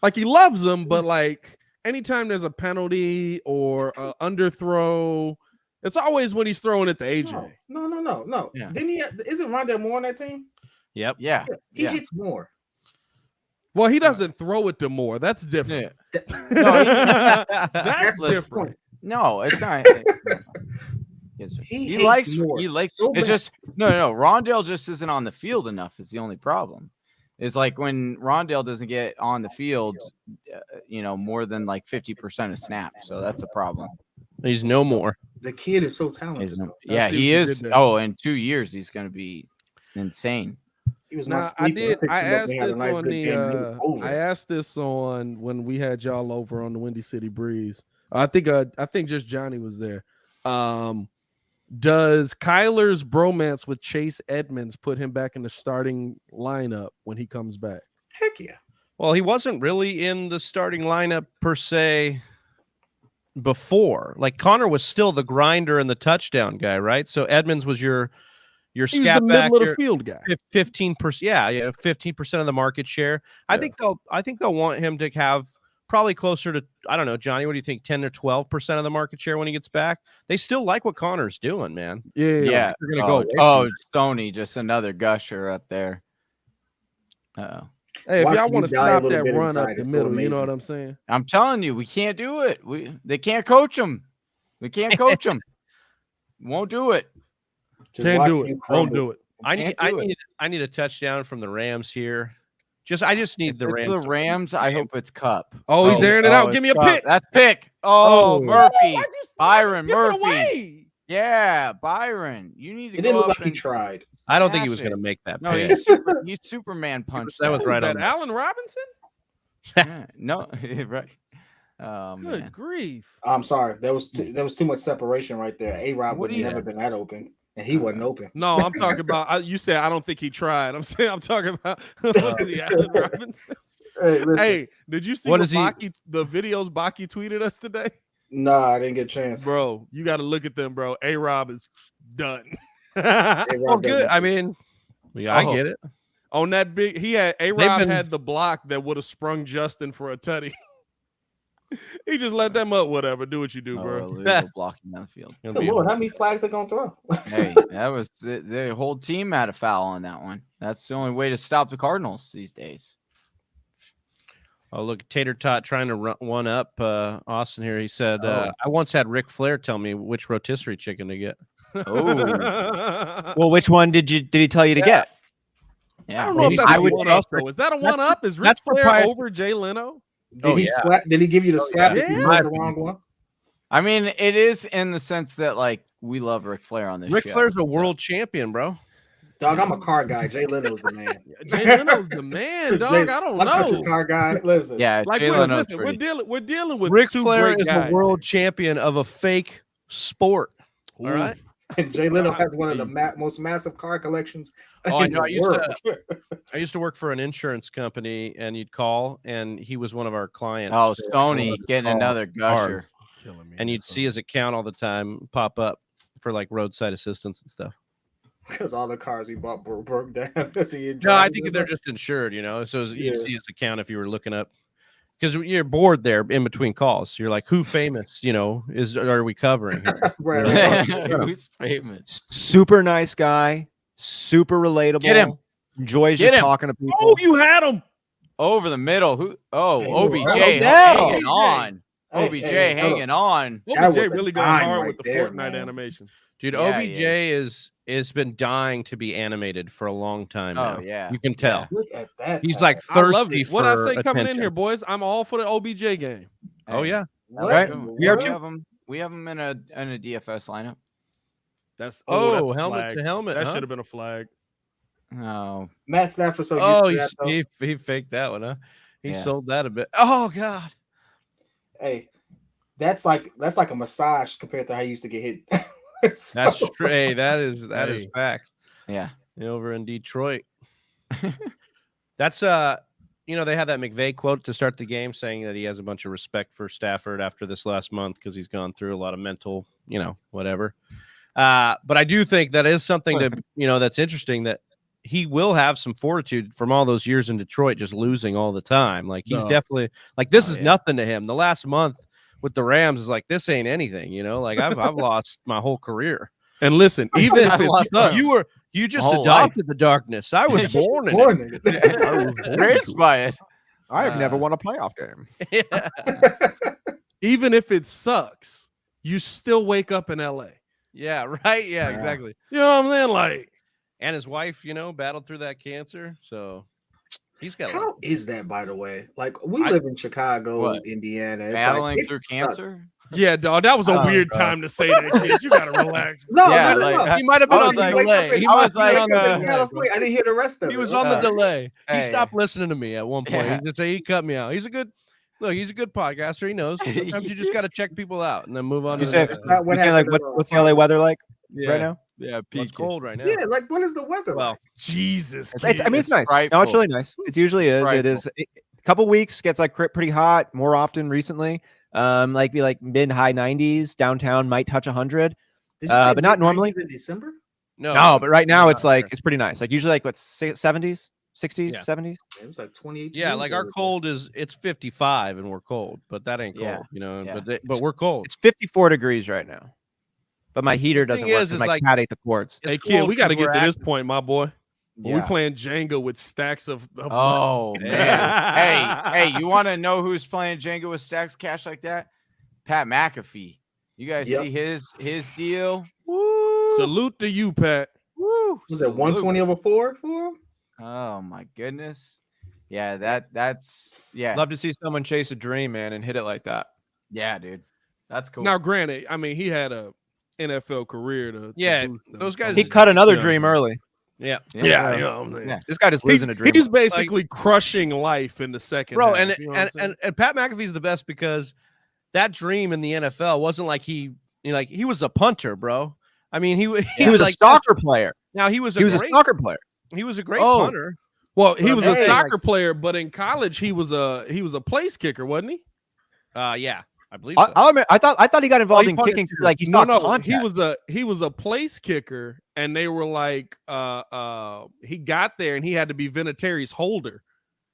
Like he loves him, but like anytime there's a penalty or underthrow, it's always when he's throwing it to AJ. No. Yeah. Isn't Rondell Moore on that team? Yep. Yeah. He hits Moore. Well, he doesn't throw it to Moore. That's different. Yeah. No, that's different. No, it's not. He likes Moore. It's just no. Rondell just isn't on the field enough. Is the only problem. It's like when Rondell doesn't get on the field, more than like 50% of snaps. So that's a problem. He's no more. The kid is so talented. He is. Oh, in 2 years he's going to be insane. He was I asked this on when we had y'all over on the Windy City Breeze. I think just Johnny was there. Does Kyler's bromance with Chase Edmonds put him back in the starting lineup when he comes back? Heck yeah. Well, he wasn't really in the starting lineup per se before. Like Connor was still the grinder and the touchdown guy, right? So Edmonds was your scat back, middle of the field guy. 15%. Yeah, 15% of the market share. I think they'll want him to have probably closer to, I don't know, Johnny, what do you think, 10 or 12% of the market share when he gets back? They still like what Connor's doing, man. Yeah. They're going to go away from Stoney, just another gusher up there. Uh-oh. Hey, if Watching y'all want you to die a stop little that bit run up inside the is so middle, you know amazing. what I'm saying? I'm telling you, we can't do it. They can't coach them. We can't coach them. Won't do it. Just Can't watching do it. you Won't crumble. do it. I need a touchdown from the Rams here. I just need If the it's Rams. the Rams, I hope it's Cup. Oh, he's airing it out. it's Give me a Cup. pick. That's pick. Oh, Oh. Murphy. Byron Give it Murphy. away. Yeah, Byron. You need to It go didn't look up like he and tried. I don't think he was smash going to it. make that No, pick. he's Superman punched. That was Who's right that? on. Allen Robinson? Yeah, no, right. Oh Good man. grief. I'm sorry. There was too much separation right there. A-Rob What would do have you- never been that open, and he wasn't open. No, I'm talking about. You said I don't think he tried. I'm talking about the Allen Robinson. Hey, listen. Hey, did you see What what is he- Baki, the videos Baki tweeted us today? Nah, I didn't get a chance. Bro, you got to look at them, bro. A-Rob is done. A-Rob Oh, good. doesn't- I mean, I Oh. get it. On that big, A-Rob been- had the block that would have sprung Justin for a tutty. He just let them up. Whatever, do what you do, bro. Illegal blocking down the field. It'll Good be- Lord, how many flags they gonna throw? Hey, that was the whole team had a foul on that one. That's the only way to stop the Cardinals these days. Oh, look, Tater Tot trying to run one up Austin here. He said, I once had Ric Flair tell me which rotisserie chicken to get. Oh, Well, which one did he tell you to get? yeah. I don't know if Maybe that's I a would one-up, though. Is that a one-up? Is Ric that's Flair propri- over Jay Leno? Did he slap? Did he give you the slap if you yeah. wrote the wrong one? I mean, it is in the sense that like we love Ric Flair on this Ric show. Flair's a so- world champion, bro. Dog, I'm a car guy. Jay Leno's the man. Jay Leno's the man, dog. I don't I'm such a know. car guy. Listen, Yeah, Like, Jay Leno's listen, we're pretty- dealing with Ric two Flair great is guys. a world champion of a fake sport. Ooh. All right. and Jay Leno has one of the most massive car collections. Oh, I in know. the I used to work for an insurance company, and you'd call, and he was one of our clients. Oh, for Stoney one of the getting cars. another gusher. Killing me. And you'd see his account all the time pop up for like roadside assistance and stuff. Because all the cars he bought broke down. So he No, I drives think them. they're just insured, So you'd Yeah. see his account if you were looking up, because you're bored there in between calls. You're like, who famous, are we covering here? Right. Who's famous? Super nice guy, super relatable. Get him. Enjoys Get just him. talking to people. Oh, you had him. Over the middle. Who? Oh, Hey, OBJ Odell. hanging on. Hey, OBJ hey, hold hanging on. That OBJ was a really going dime hard right with the there, Fortnite man. animation. Dude, Yeah, OBJ has been dying to be animated for a long time now. Oh yeah. You can tell. Look at that. He's pass. like I love thirsty it. for What I say coming in attention. here, boys? I'm all for the OBJ game. Oh yeah. What right. in the We world? have him. We have him in a DFS lineup. That's Oh, that's a helmet flag. to helmet. That huh? should have been a flag. Oh, Matt Stafford so used Oh, to that, though. he faked that one, huh? He Yeah. sold that a bit. Oh God. Hey, that's like a massage compared to how you used to get hit. That's true. Hey, that is Hey. facts. yeah. Over in Detroit. That's they had that McVay quote to start the game saying that he has a bunch of respect for Stafford after this last month because he's gone through a lot of mental, whatever. But I do think that is something to, that's interesting, that he will have some fortitude from all those years in Detroit, just losing all the time. Like he's No. definitely like, this Oh, is yeah. nothing to him. The last month with the Rams is like, this ain't anything, like I've lost my whole career. And listen, even if I it love sucks, You just whole adopted the darkness. I was born in it. Born in it. I was born Raised into by it. I've never won a playoff game. it. Yeah. even if it sucks, you still wake up in LA. Yeah, right. Yeah, Yeah. exactly. You know what I'm saying? Like, And his wife, battled through that cancer. So he's got How is that, by the way? Like, we I- live in Chicago, What? Indiana. It's Battling like, it through sucks. cancer. yeah, dog, that was a Oh, weird God. time to say that, kid. You gotta relax. No, Yeah, no, no, like, no. He might have been I on was the like- delay. He I might was have been like, on the in delay. California. I didn't hear the rest of it. He was on the delay. He Hey. stopped listening to me at one point. Yeah. He cut me out. He's a good podcaster. He knows. Sometimes you just got to check people out and then move on. You to the said, next Not one. what you saying like happened what's the LA weather like Yeah. right now? Yeah, Well, it's PK. cold right now. Yeah, like, what is the weather Well, like? Jesus. It's nice. No, it's frightful. really nice. It usually is. It is. A couple weeks gets like pretty hot more often recently. Like mid high 90s. Downtown might touch 100. Did you say but not mid-90s normally. in December? No, but right now not it's like there. it's pretty nice. Like usually like what 70s, 60s, Yeah. 70s. It was like 28. Yeah, like our cold it's 55 and we're cold, but that ain't Yeah, cold, you know. yeah. But we're cold. It's 54 degrees right now. But my heater doesn't thing work is because my like- cat ate the cords. It's Hey, kid, cold we got to 'cause get we're to this active. point, my boy. When we Yeah. playing Jenga with stacks of Oh man. hey, you want to know who's playing Jenga with stacks of cash like that? Pat McAfee. You guys Yep. see his deal? Woo! Salute to you, Pat. Woo! Was it 120 over 4 for him? Oh my goodness. Yeah, that's yeah. Love to see someone chase a dream, man, and hit it like that. Yeah, dude. That's cool. Now, granted, I mean, he had a NFL career to Yeah, boost him. those guys- He cut another Yeah. dream early. Yeah. Yeah, you know what I'm saying? Yeah. This guy just lives in a dream. He's basically crushing life in the second Bro, half, and you know what I'm saying? and Pat McAfee's the best because that dream in the NFL wasn't like he was a punter, bro. I mean, he was a like soccer player. Now he was a He was a great soccer player. he was a great Oh. punter. Well, he But was a hey, soccer player, but in college he was a place kicker, wasn't he? Yeah, I believe so. I'll admit, I thought he got involved he in punted kicking. too. Like he saw contact. He was a place kicker, and they were like, he got there and he had to be Vinatieri's holder,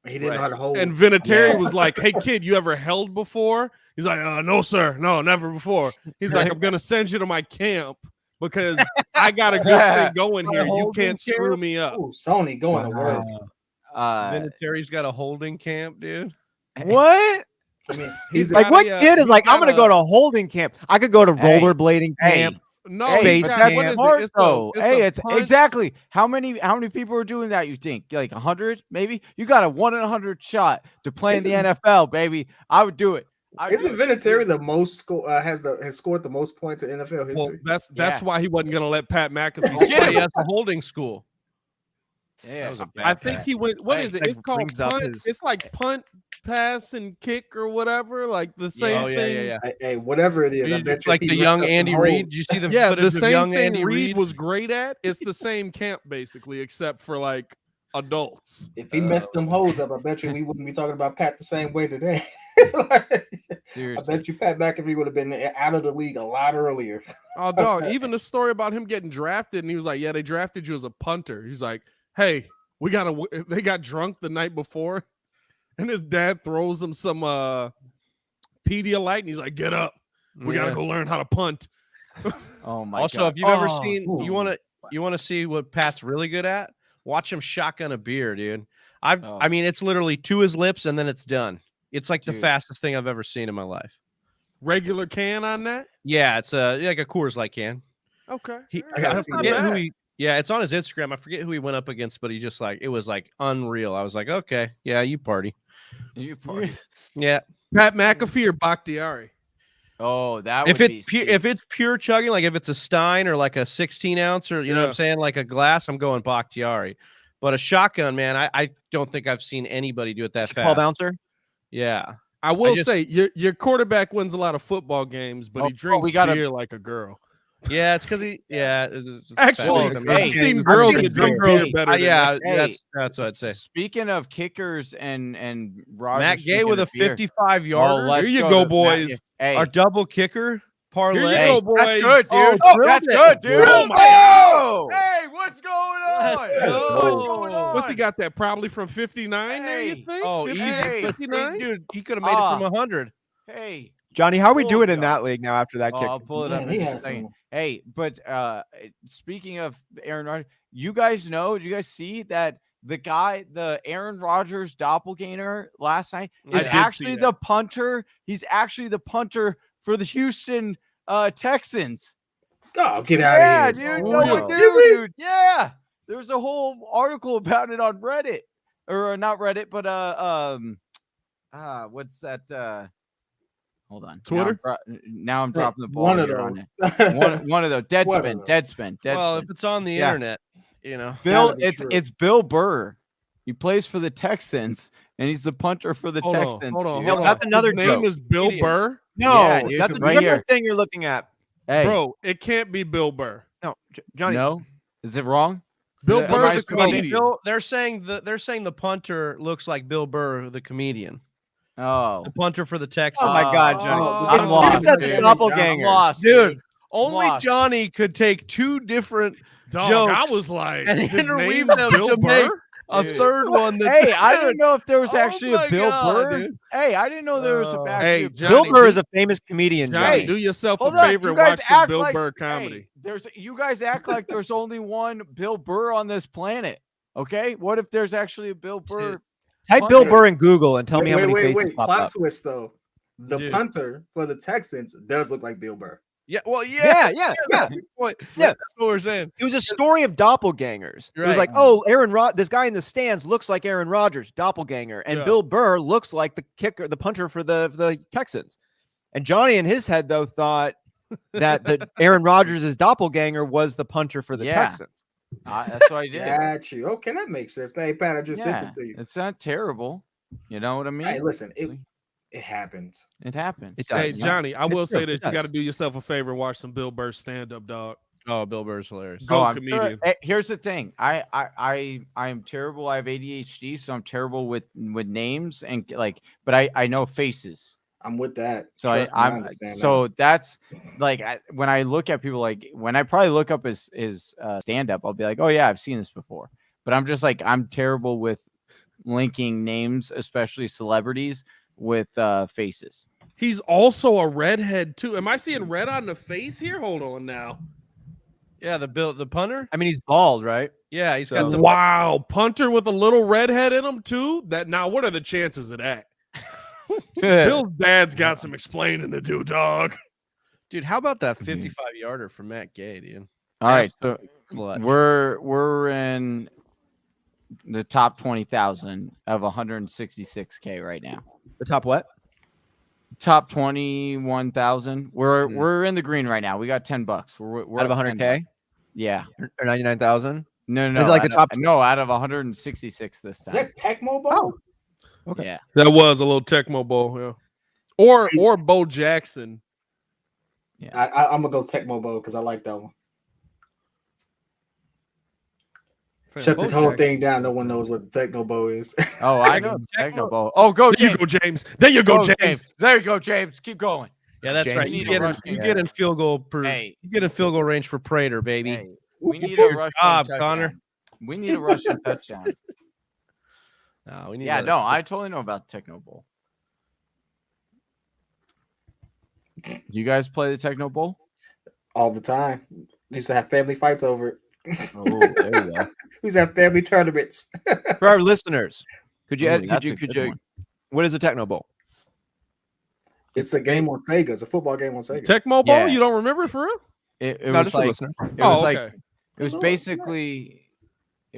He didn't know how to hold. and Vinatieri Yeah. was like, "Hey kid, you ever held before?" He's like, "No sir, no, never before." He's like, "I'm gonna send you to my camp because I got a good thing going here. You Holding can't screw camp? me up." Ooh, Sony going to work. Vinatieri's got a holding camp, dude. What? I mean, He's Like got what a, kid is he's like, I'm got gonna go to holding camp. I could go to Hey, rollerblading hey, camp. No, Space he's got, camp. what is it? Smart, It's though. a Hey, it's punt. exactly how many people are doing that? You think like 100, maybe? You got a 1 in 100 shot to play in the NFL, baby. I would do it. Isn't Vinatieri the most has scored the most points in NFL history? Well, that's Yeah. why he wasn't gonna let Pat McAfee. That's stay. why he has a holding school. Yeah. That was a bad I think pass. he went. What Hey, is it? like, It's called brings up punt. his- It's like punt, pass, and kick or whatever. Like the same Oh yeah, thing. yeah, yeah. Hey, whatever it is, I bet It's you like if the he young messed up Andy some Reid. holes- Did you see the Yeah, footage the of same young thing Andy Reid Reid? was great at. It's the same camp basically, except for like adults. If he messed them holes up, I bet you we wouldn't be talking about Pat the same way today. I Seriously. bet you Pat McAfee would have been out of the league a lot earlier. Oh, dog. Even the story about him getting drafted, and he was like, "Yeah, they drafted you as a punter." He's like, "Hey, they got drunk the night before, and his dad throws him some Pedialyte, and he's like, "Get up, we gotta go learn how to punt." Oh my Also, god. if you've ever Oh, seen, you want to see what Pat's really good at? Watch him shotgun a beer, dude. Oh. I mean, it's literally to his lips and then it's done. It's like the Dude. fastest thing I've ever seen in my life. Regular can on that. Yeah, it's like a Coors Light can. Okay, I gotta I see forget that. who he. Yeah, it's on his Instagram. I forget who he went up against, but he just like it was like unreal. I was like, okay, yeah, you party. You party. Yeah, Pat McAfee or Bakhtiari. Oh, that if would be it's pure, sweet. if it's pure chugging, like if it's a Stein or like a 16 ounce or you know what Yeah. I'm saying, like a glass, I'm going Bakhtiari. But a shotgun, man, I don't think I've seen anybody do it that fast. 12 ouncer. Yeah. I will just- say your quarterback wins a lot of football games, but he drinks we gotta- beer like a girl. Yeah, it's because he. Yeah, Actually, I mean, hey, I've seen I've girls seen that drink girls- beer better. than yeah, that. Hey, that's what I'd say. Speaking of kickers and Rogers Matt Gay drinking with the a beer. 55 Oh, yarder. let's Here you go go, to boys. Matt Gay. Hey, Our double kicker parlay. Here you hey, go, boys. that's good, dude. Oh, That's drilled it. good, dude. Oh my Oh, hey, what's going on? Let's What's go. going on? What's he got that? Probably from 59 there, you Hey. think? Oh, easy. 59? Dude, he could have made it from 100. Hey, Johnny, how are we Cool, doing in John. that league now after that oh, kick? I'll pull it up Man, in he just a has second. some- Hey, but speaking of Aaron Rodgers, you guys know? Did you guys see that the Aaron Rodgers doppelganger last night I is did see actually that. the punter? He's actually the punter for the Houston Texans. Oh, get out Yeah, of here. dude. bro. No one Wow. knew, Is he? dude. Yeah. There was a whole article about it on Reddit. Or not Reddit, but what's that? Hold on. Twitter? Now I'm dropping the ball. One of here on those. it. One of those. One of Deadspin. Well, if it's on the Yeah. internet, you know. Bill, Gotta be it's true. it's Bill Burr. He plays for the Texans, and he's the punter for the Hold on, Texans. hold on, dude. hold on. That's another His name joke. is Bill Idiot. Burr. No, Yeah, dude, that's right another here. thing you're looking at. Hey, Bro, it can't be Bill Burr. No, Johnny. no, is it wrong? Bill Am I Burr's a supposed to be comedian. They're saying the punter looks like Bill Burr, the comedian. Oh, The punter for the Texans. Oh my God, Johnny. I'm It's- lost, it's a dude. doppelganger. I'm lost, Dude, only lost. Johnny could take two different Dog, jokes I was like, and his interweave name's them Bill to make Burr? a Dude. third one. That, Hey, I didn't know if there was Oh actually my a Bill God, Burr. dude. Hey, I didn't know there was actually Hey, a Johnny, Bill Burr do- is a famous comedian. Johnny, Johnny. do yourself Hold a on, favor you and guys watch some act Bill like Burr comedy. hey, you guys act like there's only one Bill Burr on this planet. Okay, what if there's actually a Bill Burr? Type Bill punter? Burr in Google and tell me how many wait, faces pop Plot up. twist though. The Dude. punter for the Texans does look like Bill Burr. yeah, well, yeah, Yeah. What, Yeah. that's what we're saying. It was a story of doppelgangers. It was Right. like, oh, this guy in the stands looks like Aaron Rodgers, doppelganger, and Yeah. Bill Burr looks like the kicker, the punter for the Texans. And Johnny in his head though thought that Aaron Rodgers' doppelganger was the punter for the Yeah. Texans. That's what I did. Got you. Okay, that makes sense. Hey, Pat, I just sent Yeah, it to you. it's not terrible. You know what I mean? Hey, listen, it happens. It happened. It does. Hey, Yeah. Johnny, I will It's say true, that it you got to does. do yourself a favor and watch some Bill Burr stand-up, dog. Oh, Bill Burr's hilarious. Go I'm comedian. Hey, here's the thing. I am terrible. I have ADHD, so I'm terrible with names and but I know faces. I'm with that. So Trust me, I I'm understand so that's like when I look at people, like when I probably look up his stand up, I'll be like, oh yeah, I've seen this before. But I'm just like, I'm terrible with linking names, especially celebrities, with faces. He's also a redhead too. Am I seeing red on the face here? Hold on now. Yeah, the punter. I mean, he's bald, right? Yeah, he's So- got the Wow, punter with a little redhead in him too. That now, what are the chances of that? Bill's dad's got some explaining to do, dog. dude. How about that Mhm. 55-yarder from Matt Gay, dude? All right, so Clutch. we're in the top 20,000 of 166K right now. The top what? Top 21,000. We're in the green right now. We got $10. We're Out of at 10 100K bucks. Yeah. or 99,000? No. Is it like the out of- top No, out of 166 this Is time. that Tecmo Bowl? Okay. Yeah. That was a little Tecmo Bowl, yeah. Or Bo Jackson. I'm gonna go Tecmo Bowl because I like that one. Shut this whole thing down. No one knows what Tecmo Bowl is. Oh, I know. Techno Bowl. Oh, go There you James. go, James. There you go, James. There you go, James. Keep going. Yeah, that's James, right. we You need get a in, rushing you back. get in field goal per. Hey. You get in field goal range for Prater, baby. Hey, we need a rushing job, touchdown. Connor. We need a rushing touchdown. No, we need. Yeah, that. no, I totally know about Techno Bowl. Do you guys play the Techno Bowl? All the time. We used to have family fights over it. Oh, there you go. We used to have family tournaments. For our listeners, could you Ooh, add, that's a good one. what is a Techno Bowl? It's a game on Sega. It's a football game on Sega. Tecmo Bowl? Yeah. You don't remember it for real? It No, was just for like listeners. it was like okay. it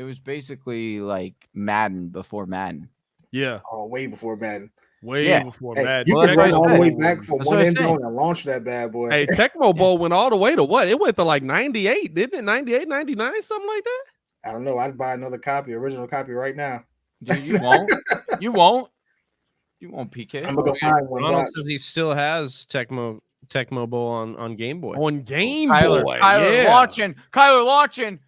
was basically like Madden before Madden. Yeah, Oh, way before Madden. way Yeah. before Hey, Madden. you Well, can that's run what I all the way said. back from That's one what I end said. zone and launch that bad boy. Hey, Tecmo Bowl went all the way to what? It went to like 98, didn't it? 98, 99, something like that? I don't know. I'd buy another copy, original copy right now. Dude, you won't. You won't. You won't, PK. I'm gonna go find one. Ronald Watch. says he still has Tecmo Bowl on Game Boy. On Game Kyler, Boy. Kyler yeah. launching. Kyler launching.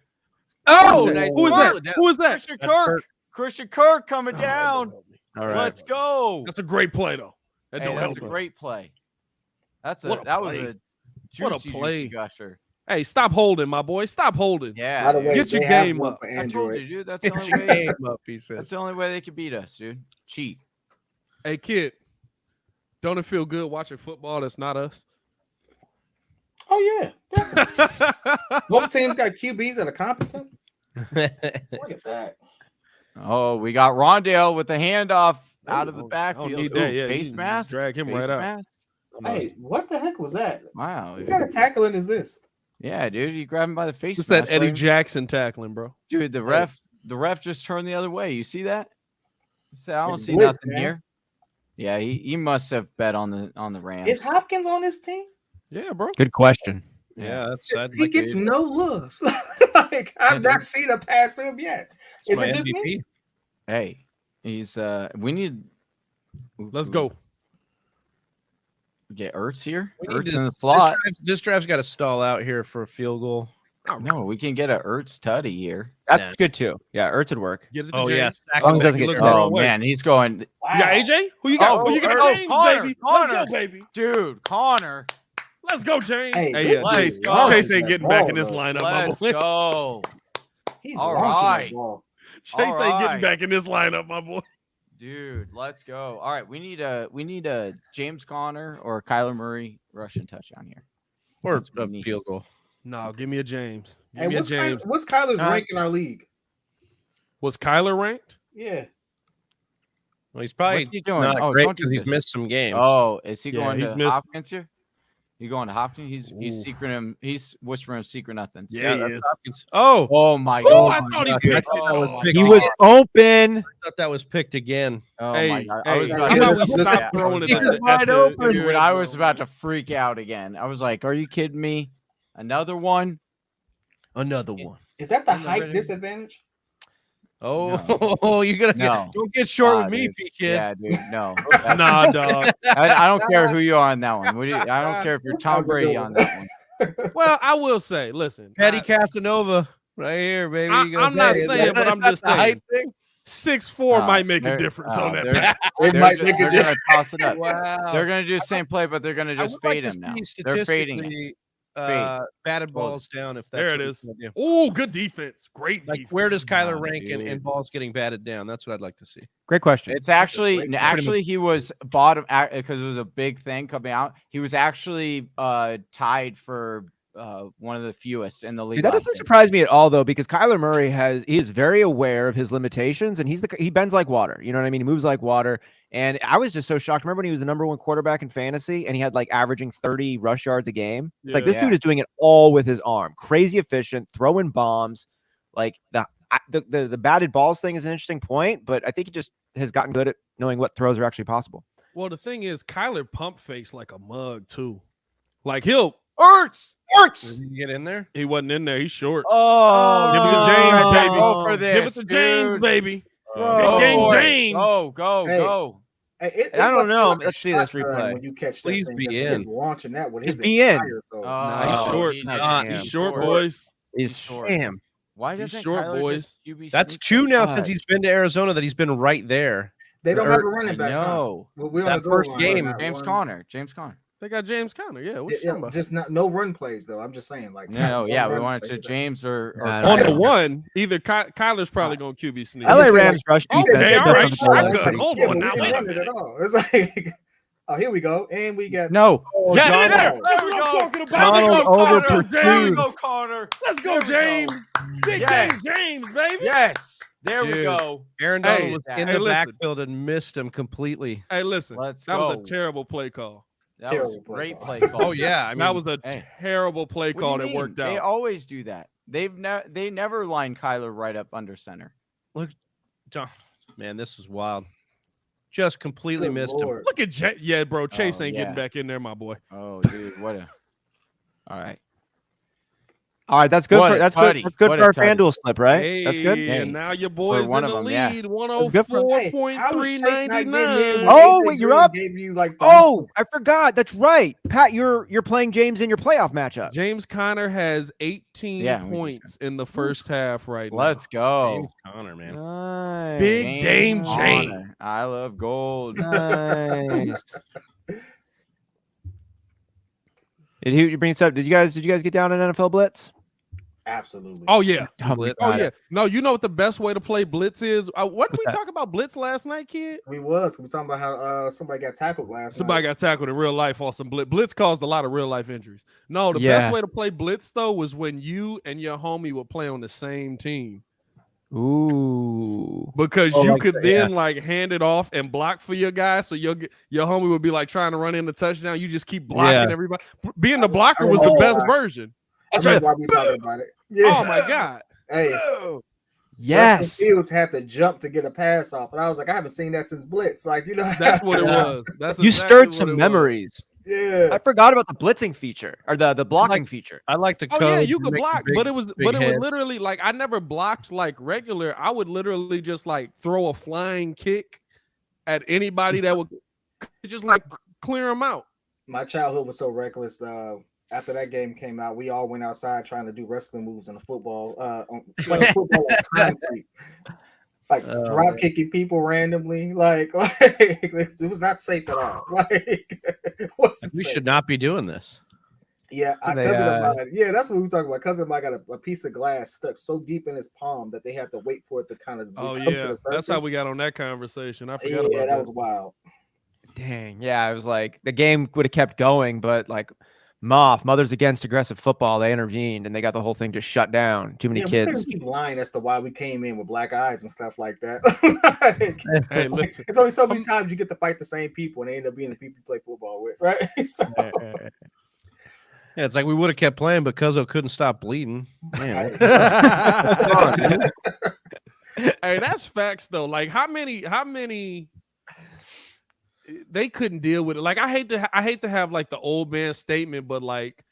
Oh, Oh, who is Marlon that? down. Who is that? Christian That's Kirk. Christian Kirk coming Oh, down. All right. Let's go. That's a great play, though. That Hey, don't that's help a us. great play. That What a was play. a What a juicy, play. juicy gusher. Hey, stop holding, my boy. Stop holding. Yeah. By the dude. way, Get your they have game one up. for I told Android. you, dude. That's the Get only your way. game up, he says. That's the only way they could beat us, dude. Cheat. Hey, kid, don't it feel good watching football that's not us? Oh yeah. Both teams got QBs that are competent. Look at that. Oh, we got Rondale with the handoff out of the I don't backfield. need Ooh, that. Yeah, face you mask. drag him Face right out. mask. Hey, what the heck was that? Wow. What kind of tackling is this? Yeah, dude. You grab him by the face It's that mask. Eddie right? Jackson tackling, bro. Dude, the ref just turned the other way. You see that? You say, I don't It's see blitz, nothing man. here. Yeah, he must have bet on the Rams. Is Hopkins on this team? Yeah, bro. Good question. Yeah, that's I'd He like to gets hear no love. Like I've not seen a pass to him yet. that. Is My it just me? MVP. Hey, he's we need. Let's go. Get Ertz here. We need Ertz to- in the slot. This drive's got to stall out here for a field goal. No, we can get a Ertz tutty here. That's Nah. good too. Yeah, Ertz would work. Get it to Oh James. yeah, As long as it doesn't He get looks touched. the Oh wrong way. man, he's going. You got AJ? Who you got? Oh, Who you got? oh, James, Connor, baby. Connor. Let's go, baby. Dude, Connor. Let's go, James. Hey, Hey, yeah, let's Chase, go. Chase ain't getting back in this Ball, lineup, my Let's boy. go. He's All launching that right. ball. Chase ain't getting back in this lineup, my boy. Dude, let's go. All right, we need a James Conner or Kyler Murray rushing touchdown here. Or That's what a we need. field goal. No, give me a James. Give Hey, me a James. what's Kyler's rank in our league? Was Kyler ranked? Yeah. Well, he's probably What's he doing? not Oh, great don't do because he's this. missed some games. Oh, is he Yeah, going he's to missed- Hopkins here? You going to Hopkins? He's Ooh. secret him. He's whispering secret nothings. Yeah, he that's is. Hopkins. Oh, Oh my Oh, god. I thought he God. picked I it. thought that was Oh, big. He God. was open. I thought that was picked again. Oh Hey, my god. hey, I was how about about we to stop throwing it He at was the- wide at the- open. Dude, I was about to freak out again. I was like, "Are you kidding me? Another one?" Another one. Is that the In the height red- disadvantage? Oh, you gotta No. don't get short Nah, with me, dude. P kid. Yeah, dude. No. Nah, dog. I don't care who you are on that one. I don't care if you're That Tom was a good Brady one. on that one. Well, I will say, listen, Petty Casanova, right here, baby. I- You go, I'm not hey, saying, but I'm just that's the height saying. thing? 6'4" might make a They're- difference oh, on that they're- pass. It They're might ju- make a they're difference. gonna toss it up. Wow. They're gonna do the same play, but they're gonna I just would like fade to him now. see They're fading it. statistically, Fade. batted Totally. balls down. If that's There what it we is. can do. Oh, good defense. Great Like, defense. where does Kyler Nah, rank in dude. balls getting batted down? That's what I'd like to see. Great question. It's actually great- he was bottom because it was a big thing coming out. He was actually tied for one of the fewest in the league. Dude, that last doesn't year. surprise me at all, though, because Kyler Murray he is very aware of his limitations, and he bends like water. You know what I mean? He moves like water. And I was just so shocked. Remember when he was the #1 quarterback in fantasy, and he had like averaging 30 rush yards a game? It's like this Yeah. dude is doing it all with his arm, crazy efficient, throwing bombs. Like the batted balls thing is an interesting point, but I think he just has gotten good at knowing what throws are actually possible. Well, the thing is, Kyler pump fakes like a mug too. Like he'll Hurts. Did he get in there? he wasn't in there. He's short. Oh, Give it to James, baby. Go for this. Give it to James, dude. baby. Go Big game for it. James. Go, Hey. go. Hey, it I don't must feel know. like a Let's see this shotgun replay. When you catch that Please thing, be just in. launching that with Just his be in. entire soul. Nah, he's short. he Nah, didn't. He's He's short, boys. He's short. damn. Why He's doesn't short, Kyler boys. just QB That's sneak two it? now God. since he's been to Arizona that he's been right there. They don't Or- have a running back. huh? No. We on That the goal first line game, right now. James One- Conner. James Conner. They got James Conner. Yeah, what you Yeah, talking about? just no run plays though. I'm just saying, like No, yeah, we run wanted plays. to James or Nah, On I the don't- one, either Kyler's probably going to QB sneak. LA Rams rush defense. Okay, all right, defense- shotgun. Hold Yeah, on but now. we Wait didn't a run it minute. at all. It's like, oh, here we go, and we got No. Oh, Yeah, John there. Wall. That's what I'm talking about. Donald There we go, over Connor. There we Dude. go, Connor. Let's go, There we go. James. Big Yes. game, James, baby. Yes. There we Dude. go. Aaron Hey, Donald was in hey, the listen. backfield and missed him completely. Hey, listen. Let's That go. was a terrible play call. That was a Terrible play great call. play call. Oh yeah, I mean That was a hey. terrible play What do call you that mean? worked They out. always do that. They never line Kyler right up under center. John, man, this was wild. Just completely Good missed him. Lord. Look at yeah, bro. Chase Oh, ain't getting yeah. back in there, my boy. Oh, dude, what a. All right. All right, that's good. What For, a that's tutty. good. That's good What for a our tutty. FanDuel slip, right? Hey, That's good. Hey, and now your boys one in of the them, yeah. lead, good for- Hey, how was Chase not getting in 104.399. when Oh, AJ wait, you're Green up? Gave you like Oh, I forgot. That's right, Pat. You're playing James in your playoff matchup. James Conner has 18 Yeah, we just- points in the first half right Let's go. James Conner, man. Nice. Big game James James. Conner. I love gold. Nice. Did you bring this up? Did you guys get down in NFL Blitz? Absolutely. now. Oh yeah. Oh, my Blitz. Oh God. yeah. No, you know what the best way to play blitz is? What did What's we that? talk about blitz last night, kid? We talking about how somebody got tackled last Somebody night. got tackled in real life on some blitz. Blitz caused a lot of real life injuries. No, the Yeah. best way to play blitz though was when you and your homie would play on the same team. Ooh. Because Oh, you like could that, then like hand it off and block for your guy. So your homie would be like trying to run in the touchdown. You just keep blocking Yeah. everybody. Being the blocker was the Oh, best my- version. That's right. Why we talking about it? Oh my God. Hey, Yes. Justin Fields had to jump to get a pass off, and I was like, I haven't seen that since Blitz. Like, you know, That's what it Yeah. was. That's You exactly stirred what some it was. memories. Yeah. I forgot about the blitzing feature or the blocking feature. I like the Oh code. yeah, you to could make block, big- but it was big heads. literally like I never blocked like regular. I would literally just like throw a flying kick at anybody that would just like clear them out. My childhood was so reckless. After that game came out, we all went outside trying to do wrestling moves in the football. Playing football on concrete, like Oh, drop man. kicking people randomly. Like it was not safe at all. Like, what's the We safe? should not be doing this. Yeah, So they, cousin of mine. Yeah, that's what we were talking about. Cousin of mine got a piece of glass stuck so deep in his palm that they had to wait for it to kind of Oh come to yeah, the surface. that's how we got on that conversation. I forgot Yeah, about that was wild. Dang, yeah, I was like, the game would have kept going, but like Mothers Against Aggressive Football, they intervened and they got the whole thing just shut down. Too many We kids. couldn't keep lying as to why we came in with black eyes and stuff like that. Hey, listen, it's only so many times you get to fight the same people and they end up being the people you play football with, right? So, Yeah, it's like we would have kept playing, but Cuzzo couldn't stop bleeding. Man, hey, that's facts though. Like how many they couldn't deal with it. Like I hate to have like the old man statement, but like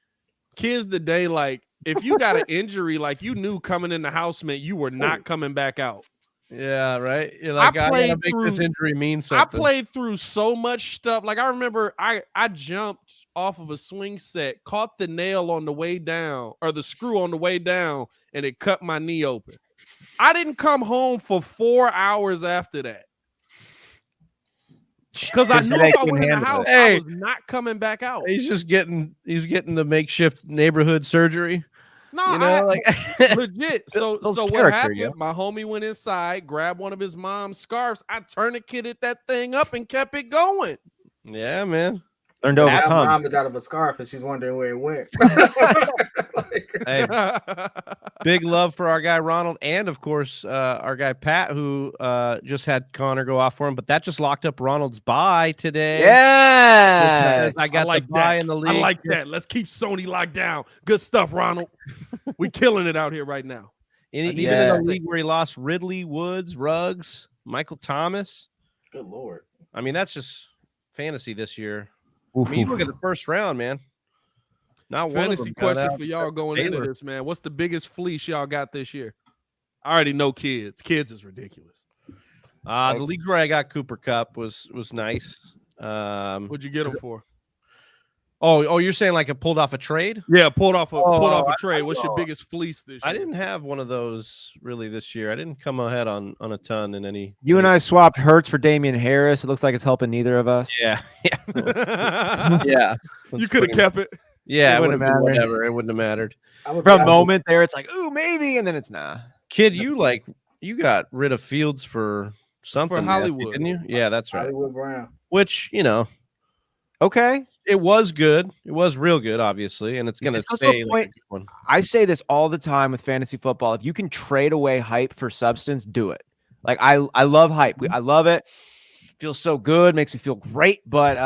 kids today, like if you got an injury, like you knew coming in the house meant you were not coming back out. yeah, right. You're like, I gotta make this injury mean something. I played through so much stuff. Like I remember I jumped off of a swing set, caught the nail on the way down, or the screw on the way down, and it cut my knee open. I didn't come home for 4 hours after that. Because I knew if I went in the house, I was not coming back out. He's getting the makeshift neighborhood surgery. No, you know, legit. So what happened? Yeah. My homie went inside, grabbed one of his mom's scarves. I tourniqueted that thing up and kept it going. Yeah, man. Learned to overcome. Mom is out of a scarf and she's wondering where it went. Hey, big love for our guy Ronald, and of course our guy Pat, who just had Connor go off for him, but that just locked up Ronald's bye today. Yeah, I got like the bye in the league. I like that. Let's keep Sony locked down. Good stuff, Ronald. We killing it out here right now. Even in a league where he lost Ridley, Woods, Ruggs, Michael Thomas. Good Lord. I mean, that's just fantasy this year. I mean, you look at the first round, man. Not one fantasy question for y'all going into this, man. What's the biggest fleece y'all got this year? I already know kids. Kids is ridiculous. The leagues where I got Cooper Kupp was nice. What'd you get him for? Oh, you're saying like it pulled off a trade? Yeah, pulled off a trade. What's your biggest fleece this year? I didn't have one of those really this year. I didn't come ahead on a ton in any. You and I swapped Hurts for Damian Harris. It looks like it's helping neither of us. Yeah. Yeah. You could have kept it. Yeah, it wouldn't have mattered. Whatever. It wouldn't have mattered. For a moment there, it's like, ooh, maybe, and then it's nah. Kid, you got rid of Fields for something, for Hollywood, didn't you? Yeah, that's right. Hollywood Brown. Which, okay, it was good. It was real good, obviously, and it's going to stay like a good one. I say this all the time with fantasy football. If you can trade away hype for substance, do it. Like I love hype. I love it. Feels so good, makes me feel great, but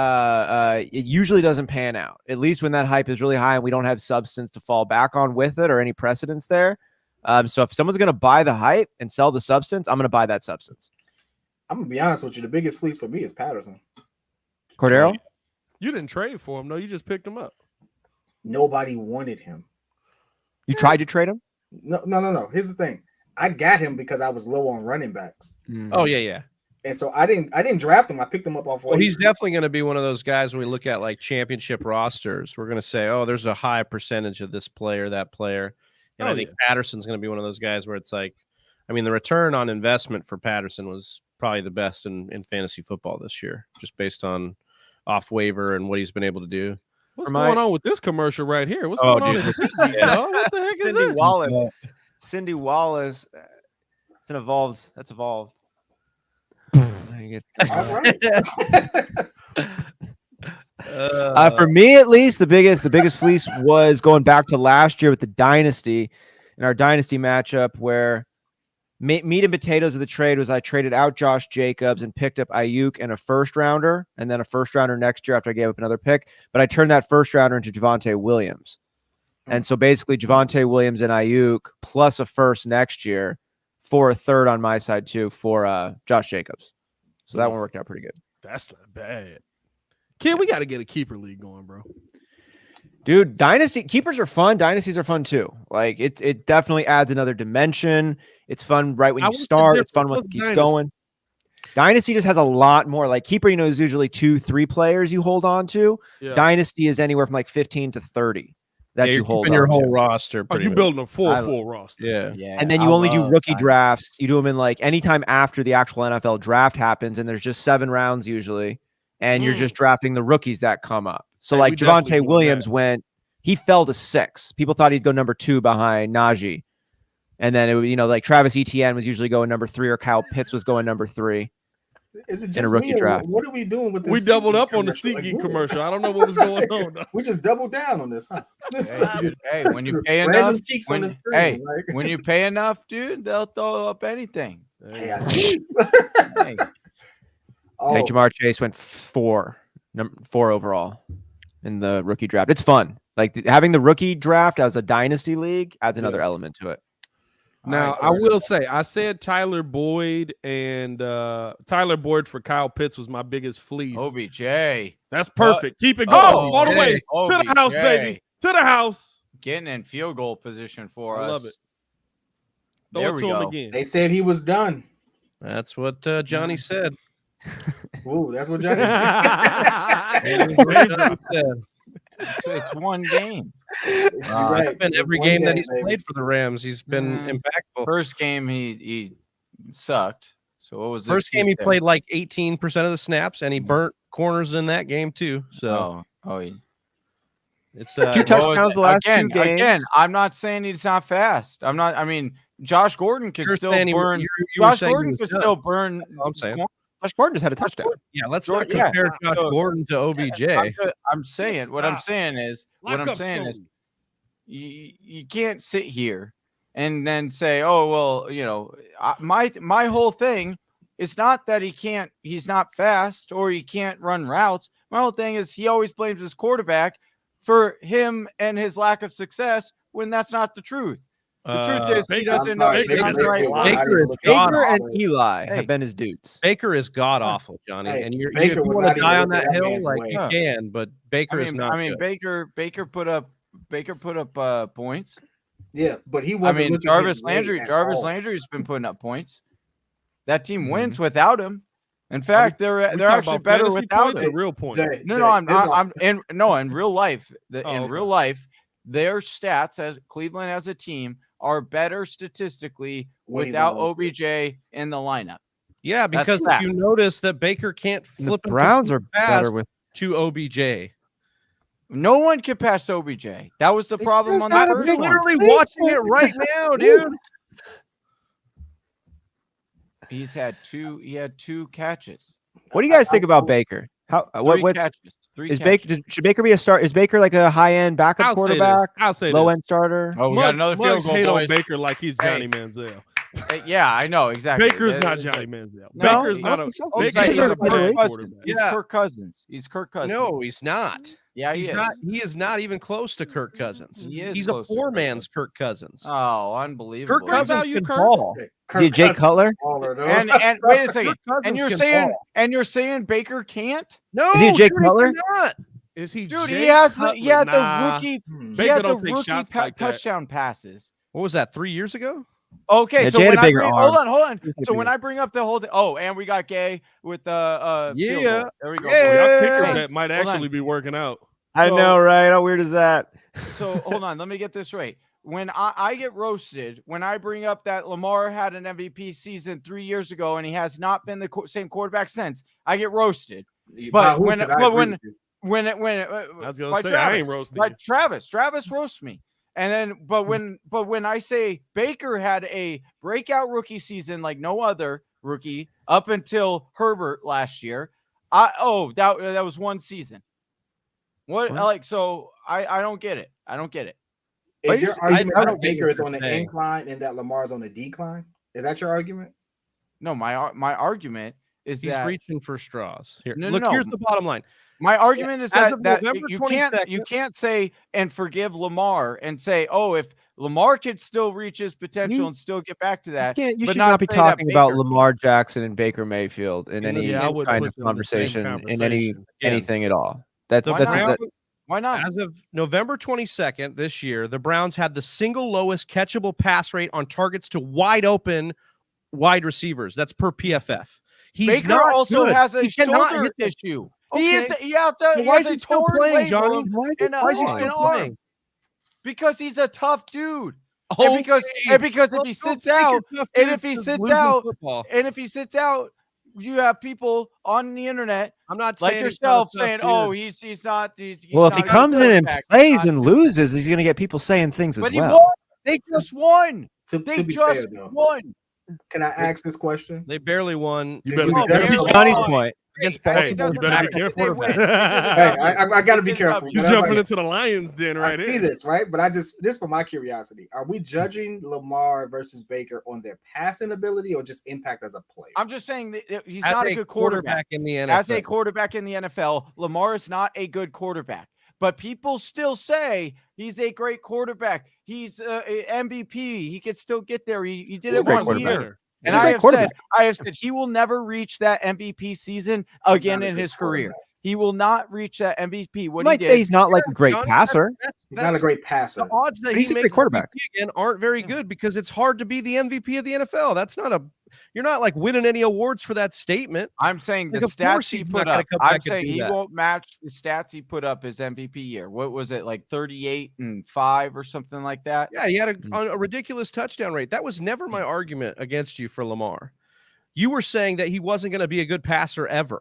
it usually doesn't pan out. At least when that hype is really high and we don't have substance to fall back on with it or any precedence there. So if someone's going to buy the hype and sell the substance, I'm going to buy that substance. I'm going to be honest with you. The biggest fleece for me is Patterson. Cordero? You didn't trade for him, though. You just picked him up. Nobody wanted him. You tried to trade him? No. Here's the thing. I got him because I was low on running backs. Oh, yeah. And so I didn't draft him. I picked him up off. Well, he's definitely going to be one of those guys when we look at like championship rosters. We're going to say, oh, there's a high percentage of this player, that player. And I think Patterson's going to be one of those guys where it's like, I mean, the return on investment for Patterson was probably the best in fantasy football this year, just based on off waiver and what he's been able to do. What's going on with this commercial right here? What's going on? What the heck is Cindy this? Wallace. Cindy Wallace. That's evolved. All right. For me, at least, the biggest fleece was going back to last year with the dynasty, in our dynasty matchup, where meat and potatoes of the trade was I traded out Josh Jacobs and picked up Ayuk and a first rounder, and then a first rounder next year after I gave up another pick. But I turned that first rounder into Javonte Williams, and so basically Javonte Williams and Ayuk plus a first next year for a third on my side too for Josh Jacobs. So that one worked out pretty good. That's not bad. Kid, we got to get a keeper league going, bro. Dude, dynasty keepers are fun. Dynasties are fun too. Like it definitely adds another dimension. It's fun right when you start. It's fun when it keeps going. Dynasty just has a lot more. Like keeper, is usually 2-3 players you hold on to. Yeah. Dynasty is anywhere from like 15 to 30 that you hold on your whole to. roster. You're building a full roster. Yeah. And then you only do rookie drafts. You do them in like anytime after the actual NFL draft happens, and there's just 7 rounds usually, and you're just drafting the rookies that come up. So like Javonte Williams went he fell to 6. People thought he'd go number 2 behind Najee. And then, like Travis Etienne was usually going number 3 or Kyle Pitts was going number 3. Is it just in a rookie draft. What are we doing with this? We doubled up on the commercial? SeatGeek commercial. I don't know what was going on. Though. We just doubled down on this, huh? Hey, when you pay enough, when you pay enough, dude, they'll throw up anything. Hey, I see. Hey. Hey, Jamar Chase went 4 overall in the rookie draft. It's fun. Like having the rookie draft as a dynasty league adds another element to it. Now, I will say, I said Tyler Boyd and Tyler Boyd for Kyle Pitts was my biggest fleece. OBJ. That's perfect. Keep it going all the way OBJ. to the house, baby. To the house. Getting in field goal position for us. I love it. There Throw it we to go. him again. They said he was done. That's what Johnny said. Ooh, that's what Johnny said. It's one game. Right. It's been every game that he's played for the Rams. He's been impactful. First game he sucked. So what was First game he played like 18% of the snaps, and he burnt corners in that game too. So it's 2 touchdowns the last 2 games. Again, I'm not saying he's not fast. I mean, Josh Gordon could still burn. Josh Gordon could still burn. I'm saying. Josh Gordon just had a touchdown. Yeah, let's not compare Josh Gordon to OBJ. I'm saying you can't sit here and then say, oh well, my whole thing is not that he's not fast or he can't run routes. My whole thing is he always blames his quarterback for him and his lack of success when that's not the truth. The truth is he doesn't know. Baker and Eli have been his dudes. Baker is god awful, Johnny. And if you want to die on that hill, like you can, but Baker is not. I mean, Baker put up points. Yeah, but he wasn't. I mean, Jarvis Landry's been putting up points. That team wins without him. In fact, they're actually better without him. Real points. In real life. Real life, their stats as Cleveland as a team are better statistically without OBJ in the lineup. Yeah, because if you notice that Baker can't flip. The Browns are better with to OBJ. No one can pass OBJ. That was the problem on the first one. Literally watching it right now, dude. He had 2 catches. What do you guys think about Baker? What's catches? Should Baker be a start? Is Baker like a high-end backup quarterback? I'll say low-end starter. Oh, we got another field goal, hate boys. on Baker like he's Johnny Manziel. Yeah, I know exactly. Baker's not Johnny Manziel. No, Baker's not a. Baker's a bad quarterback. He's Kirk Cousins. He's Kirk Cousins. No, he's not. Yeah, he's not. He is not even close to Kirk Cousins. He's a poor man's Kirk Cousins. Oh, unbelievable! Kirk Cousins can ball. Did Jay Cutler? And wait a second. And you're saying Baker can't? No, is he Jay Cutler? Not. Is he? Dude, Jay he has Cutler? the rookie. He had the rookie touchdown passes. What was that? 3 years ago? Okay, yeah, so Jay when had a bigger arm. hold on. So when I bring up the whole thing, and we got Gay with the field goal. There we go. Your kicker bet might actually be working out. I know, right? How weird is that? So hold on, let me get this right. When I get roasted, when I bring up that Lamar had an MVP season 3 years ago and he has not been the same quarterback since, I get roasted. But when I was gonna say I ain't roasting. But Travis roasts me. And then, but when I say Baker had a breakout rookie season like no other rookie up until Herbert last year, that was one season. What? Like, so I don't get it. I don't get it. Is your argument that Baker is on the incline and that Lamar's on the decline? Is that your argument? No, my argument is he's that reaching for straws. Here, no. Here's the bottom line. My argument is that you 22nd, can't say and forgive Lamar and say, oh, if Lamar could still reach his potential and still get back to that. You should not be talking about Lamar Jackson and Baker Mayfield in any kind of conversation in anything at all. Why not? As of November 22nd this year, the Browns had the single lowest catchable pass rate on targets to wide open wide receivers. That's per PFF. Baker also has a shoulder issue. Okay. Why is he still playing, Johnny? Why is he still playing? Because he's a tough dude. And because if he sits out, you have people on the internet I'm not like saying he's not a yourself tough saying, dude. "Oh, he's not." He's Well, if not he a good comes in and quarterback. plays and loses, he's going to get people saying things as But he well. won. They just won. To They be just fair, though, won. can I ask this question? They barely won. You Did better we be Oh, better careful. be Johnny's won. point. Against Hey, Baltimore. it doesn't better be matter. careful They with win. that. Hey, It's I got to be it's careful. You but jumping like, into the Lions den right I see here. this, right? But I just for my curiosity, are we judging Lamar versus Baker on their passing ability or just impact as a player? I'm just saying that he's As not a good quarterback. in the NFL. As a quarterback in the NFL, Lamar is not a good quarterback. But people still say he's a great quarterback. He's a MVP. He could still get there. He did He's a it great one quarterback. year. He's And a great quarterback. I have said he will never reach that MVP season again not a in good his career. quarterback. He will not reach that MVP. You What might he say did, he's not like a great Johnny, passer. He's not a great passer. The odds that But he's he a great makes quarterback. MVP again aren't very good because it's hard to be the MVP of the NFL. That's not you're not like winning any awards for that statement. I'm saying the Like, of course stats he's he not put gonna up. come I'm back and saying do he that. won't match the stats he put up his MVP year. What was it, like 38-5 or something like that? Yeah, he had a ridiculous touchdown rate. That was never my argument against you for Lamar. You were saying that he wasn't going to be a good passer ever.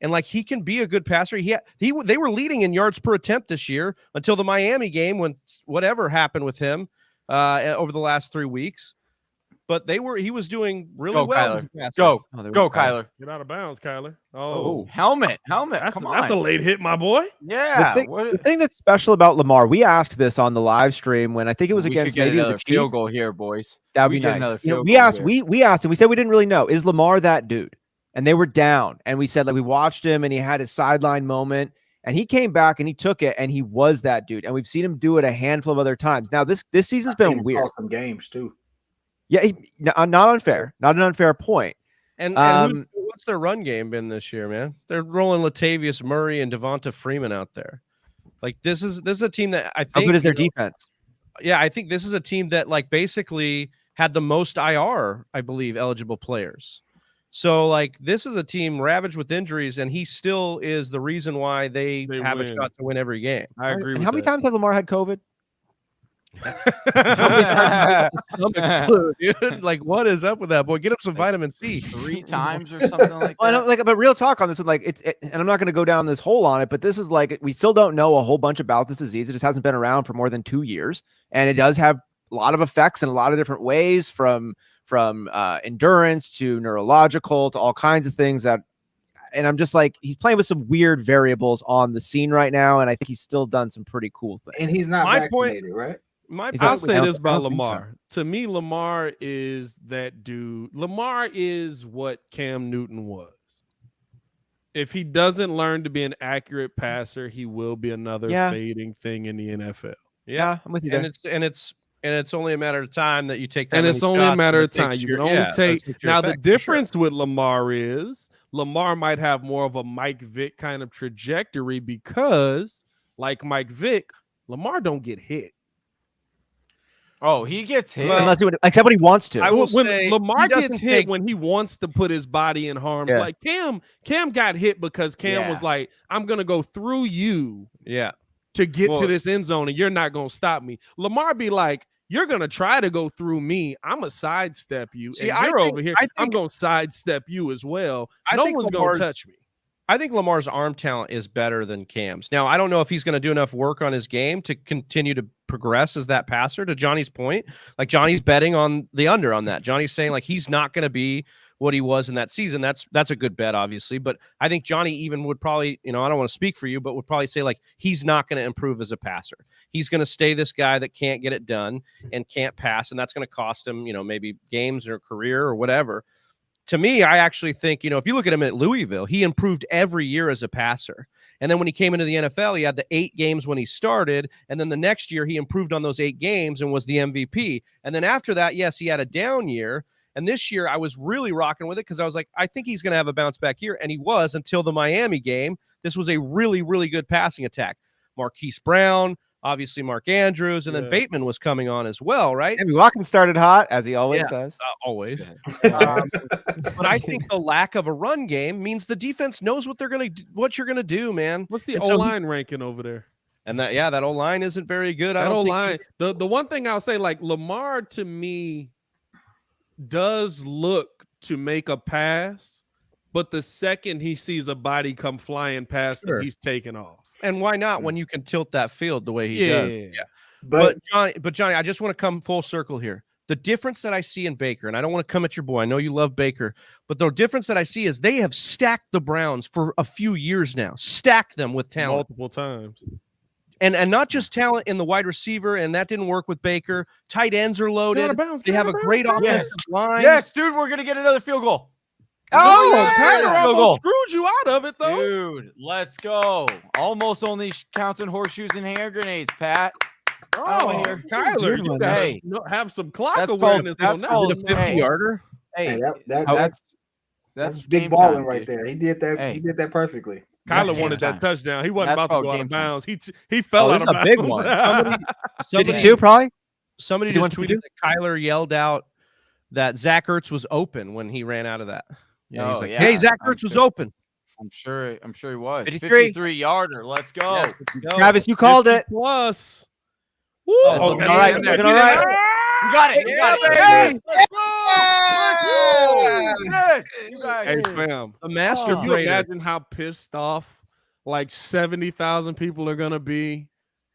And like he can be a good passer. They were leading in yards per attempt this year until the Miami game when whatever happened with him over the last 3 weeks. But he was doing really Go, well. Kyler. as a passer. Go, Oh, there go, was Kyler. Kyler. Get out of bounds, Kyler. Oh, Oh, helmet. that's Come a on. late hit, my boy. Yeah. The thing that's special about Lamar, we asked this on the live stream when I think it was we against could get maybe another the Chiefs. field goal here, boys. That would We be get nice. another You know, field we goal asked, here. we asked, and we said we didn't really know. Is Lamar that dude? And they were down, and we said like we watched him, and he had his sideline moment, and he came back and he took it, and he was that dude. And we've seen him do it a handful of other times. Now this season's been weird. Some games too. Yeah, not unfair, not an unfair point. And what's their run game been this year, man? They're rolling Latavius Murray and Devonta Freeman out there. Like this is a team that I think. How good is their defense? Yeah, I think this is a team that like basically had the most IR, I believe, eligible players. So like this is a team ravaged with injuries, and he still is the reason why they have win. a shot to win every game. I agree. And with how many that. times has Lamar had COVID? Dude, like what is up with that boy? Get him some vitamin C. 3 times or something like Well, I that. don't, like, but real talk on this one, like and I'm not going to go down this hole on it, but this is like we still don't know a whole bunch about this disease. It just hasn't been around for more than 2 years, and it does have a lot of effects in a lot of different ways, from endurance to neurological to all kinds of things that. And I'm just like, he's playing with some weird variables on the scene right now, and I think he's still done some pretty cool things. And he's not My point- vaccinated, right? I'll say this I about don't think so. Lamar. To me, Lamar is that dude. Lamar is what Cam Newton was. If he doesn't learn to be an accurate passer, he will be another fading thing in the NFL. Yeah, I'm with you there. And it's only a matter of time that you take that. And it's only a matter of time. takes You your- can only yeah, take. takes your Now, the effect, for sure. difference with Lamar is Lamar might have more of a Mike Vick kind of trajectory because, like Mike Vick, Lamar don't get hit. Oh, he gets hit. Unless he would, except when he wants to. I will When say Lamar he doesn't gets hit take- when he wants to put his body in harm's Yeah. like Cam got hit because Cam was like, I'm gonna go through you Yeah. to get Well- to this end zone and you're not gonna stop me. Lamar be like, you're gonna try to go through me. I'm gonna sidestep you. See, and I you're think- over here. I I'm think- gonna sidestep you as well. I No think one's Lamar's- gonna touch me. I think Lamar's arm talent is better than Cam's. Now, I don't know if he's going to do enough work on his game to continue to progress as that passer. To Johnny's point, like Johnny's betting on the under on that. Johnny's saying like he's not going to be what he was in that season. That's a good bet, obviously. But I think Johnny even would probably, I don't want to speak for you, but would probably say like he's not going to improve as a passer. He's going to stay this guy that can't get it done and can't pass, and that's going to cost him, maybe games or career or whatever. To me, I actually think, if you look at him at Louisville, he improved every year as a passer. And then when he came into the NFL, he had the 8 games when he started. And then the next year, he improved on those 8 games and was the MVP. And then after that, yes, he had a down year. And this year, I was really rocking with it because I was like, I think he's going to have a bounce back year. And he was until the Miami game. This was a really, really good passing attack. Marquise Brown, obviously Mark Andrews, and then Bateman was coming on as well, right? Sammy Watkins started hot, as he always does. Always. But I think the lack of a run game means the defense knows what you're gonna do, man. What's the And O-line ranking over there? And that O-line isn't very good. That O-line. The one thing I'll say, like Lamar to me does look to make a pass but the second he sees a body come flying past him, he's taking off. And why not when you can tilt that field the way he does? Yeah. But Johnny, I just want to come full circle here. The difference that I see in Baker, and I don't want to come at your boy, I know you love Baker, but the difference that I see is they have stacked the Browns for a few years now, stacked them with talent. Multiple times. And not just talent in the wide receiver, and that didn't work with Baker. Tight ends are loaded. They have a great offensive line. Yes, dude, we're going to get another field goal. Kyler almost screwed you out of it, though. Dude, let's go. Almost only counting horseshoes and hand grenades, Pat. Oh, Kyler, you gotta have some clock awareness on that. Is it a 50-yarder? Hey, that's big balling right there. He did that. He did that perfectly. Kyler wanted that touchdown. He wasn't about to go out of bounds. He fell out of bounds. This is a big one. 52 probably. Somebody just tweeted that Kyler yelled out that Zach Ertz was open when he ran out of that. Yeah, he's like, "Hey, Zach Ertz was open." I'm sure he was. 53-yarder. Let's go. Yes, Travis, you called it. Plus. Woo. All right. You got it. You got it. Yes. Hey, fam. The master. You imagine how pissed off like 70,000 people are gonna be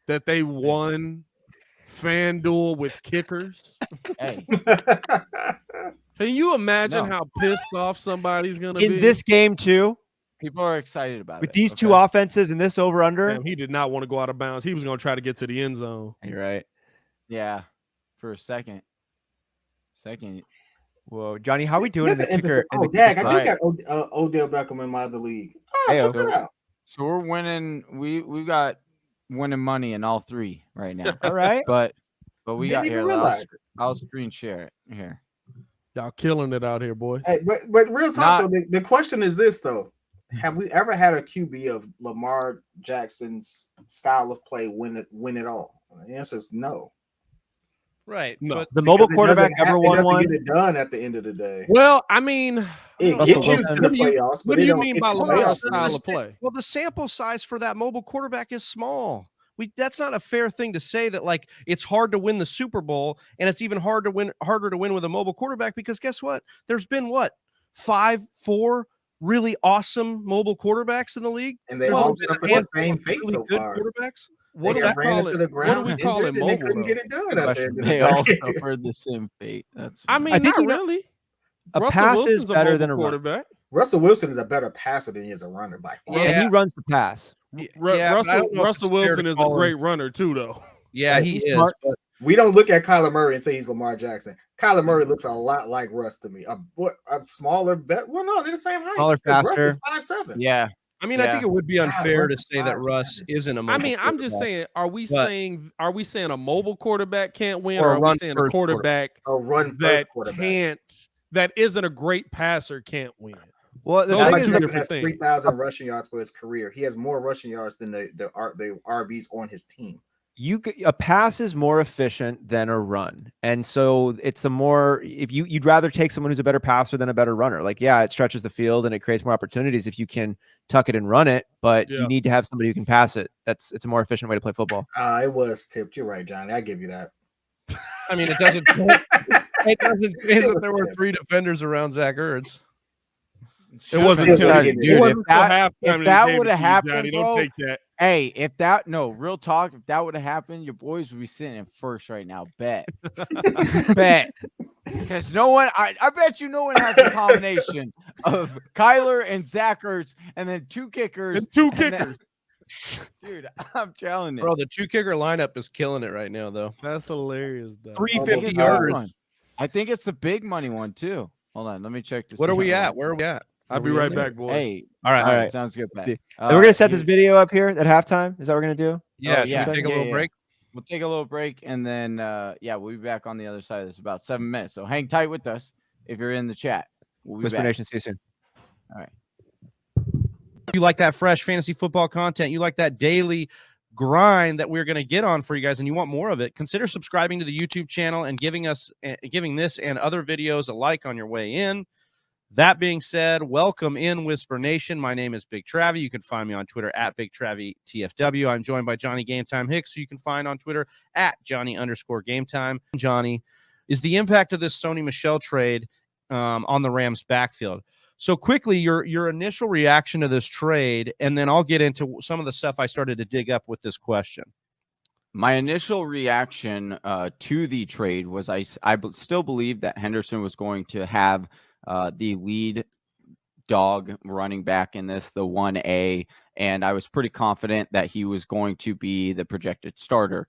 that they won FanDuel with kickers? Hey. Can you imagine how pissed off somebody's gonna be in this game too? People are excited about it. With these two offenses and this over-under. Damn, he did not want to go out of bounds. He was going to try to get to the end zone. You're right. Yeah, for a second. Whoa, Johnny, how are we doing in the kicker? I do got Odell Beckham in my other league. Check that out. So we're winning. We've got winning money in all three right now. All right, but we got here. I'll screen share it here. Y'all killing it out here, boys. Hey, but real talk though, the question is this though. Have we ever had a QB of Lamar Jackson's style of play win it all? The answer is no. Right. No. But the mobile quarterback ever won one. Get it done at the end of the day. Well, I mean, it gets you to the playoffs. What do you mean by Lamar's style of play? Well, the sample size for that mobile quarterback is small. That's not a fair thing to say that like it's hard to win the Super Bowl and it's even harder to win with a mobile quarterback because guess what? There's been 4 really awesome mobile quarterbacks in the league, and they all suffered the same fate so far. Quarterbacks. What do we call it? What do we call it? Mobile. They couldn't get it done. They all suffered the same fate. That's. I mean, not really. A pass is better than a quarterback. Russell Wilson is a better passer than he is a runner by far. Yeah, he runs the pass. Russell Wilson is a great runner too, though. Yeah, he is. But we don't look at Kyler Murray and say he's Lamar Jackson. Kyler Murray looks a lot like Russ to me. A smaller, better. Well, no, they're the same height. Smaller, faster. Russ is 5'7". Yeah. I mean, I think it would be unfair to say that Russ isn't a mobile quarterback. I'm just saying, are we saying a mobile quarterback can't win, or are we saying a quarterback that isn't a great passer can't win? Well, the thing is, he has 3,000 rushing yards for his career. He has more rushing yards than the RBs on his team. A pass is more efficient than a run, and so it's you'd rather take someone who's a better passer than a better runner. Like, yeah, it stretches the field and it creates more opportunities if you can tuck it and run it, but you need to have somebody who can pass it. It's a more efficient way to play football. It was tipped. You're right, Johnny. I give you that. I mean, it doesn't. It doesn't. That there were 3 defenders around Zach Ertz. It wasn't until halftime. If that would have happened, Johnny, don't take that. Hey, real talk, if that would have happened, your boys would be sitting in first right now. Bet. Bet. Because I bet you no one has a combination of Kyler and Zach Ertz and then 2 kickers. Dude, I'm telling you. Bro, the 2-kicker lineup is killing it right now, though. That's hilarious, though. 350 yards. I think it's the big money one, too. Hold on, let me check this. What are we at? Where are we at? I'll be right back, boys. Hey, all right. Sounds good, Pat. We're gonna set this video up here at halftime. Is that what we're gonna do? Yeah. Should we take a little break? We'll take a little break, and then we'll be back on the other side of this about 7 minutes. So hang tight with us if you're in the chat. We'll be Whisper back. Nation, see you soon. All right. You like that fresh fantasy football content? You like that daily grind that we're going to get on for you guys, and you want more of it? Consider subscribing to the YouTube channel and giving this and other videos a like on your way in. That being said, welcome in Whisper Nation. My name is Big Travie. You can find me on Twitter at Big Travie TFW. I'm joined by Johnny Game Time Hicks, who you can find on Twitter at Johnny_Game Time. Johnny, is the impact of this Sony Michel trade on the Rams backfield? So quickly, your initial reaction to this trade, and then I'll get into some of the stuff I started to dig up with this question. My initial reaction to the trade was I still believe that Henderson was going to have the lead dog running back in this, the 1A, and I was pretty confident that he was going to be the projected starter.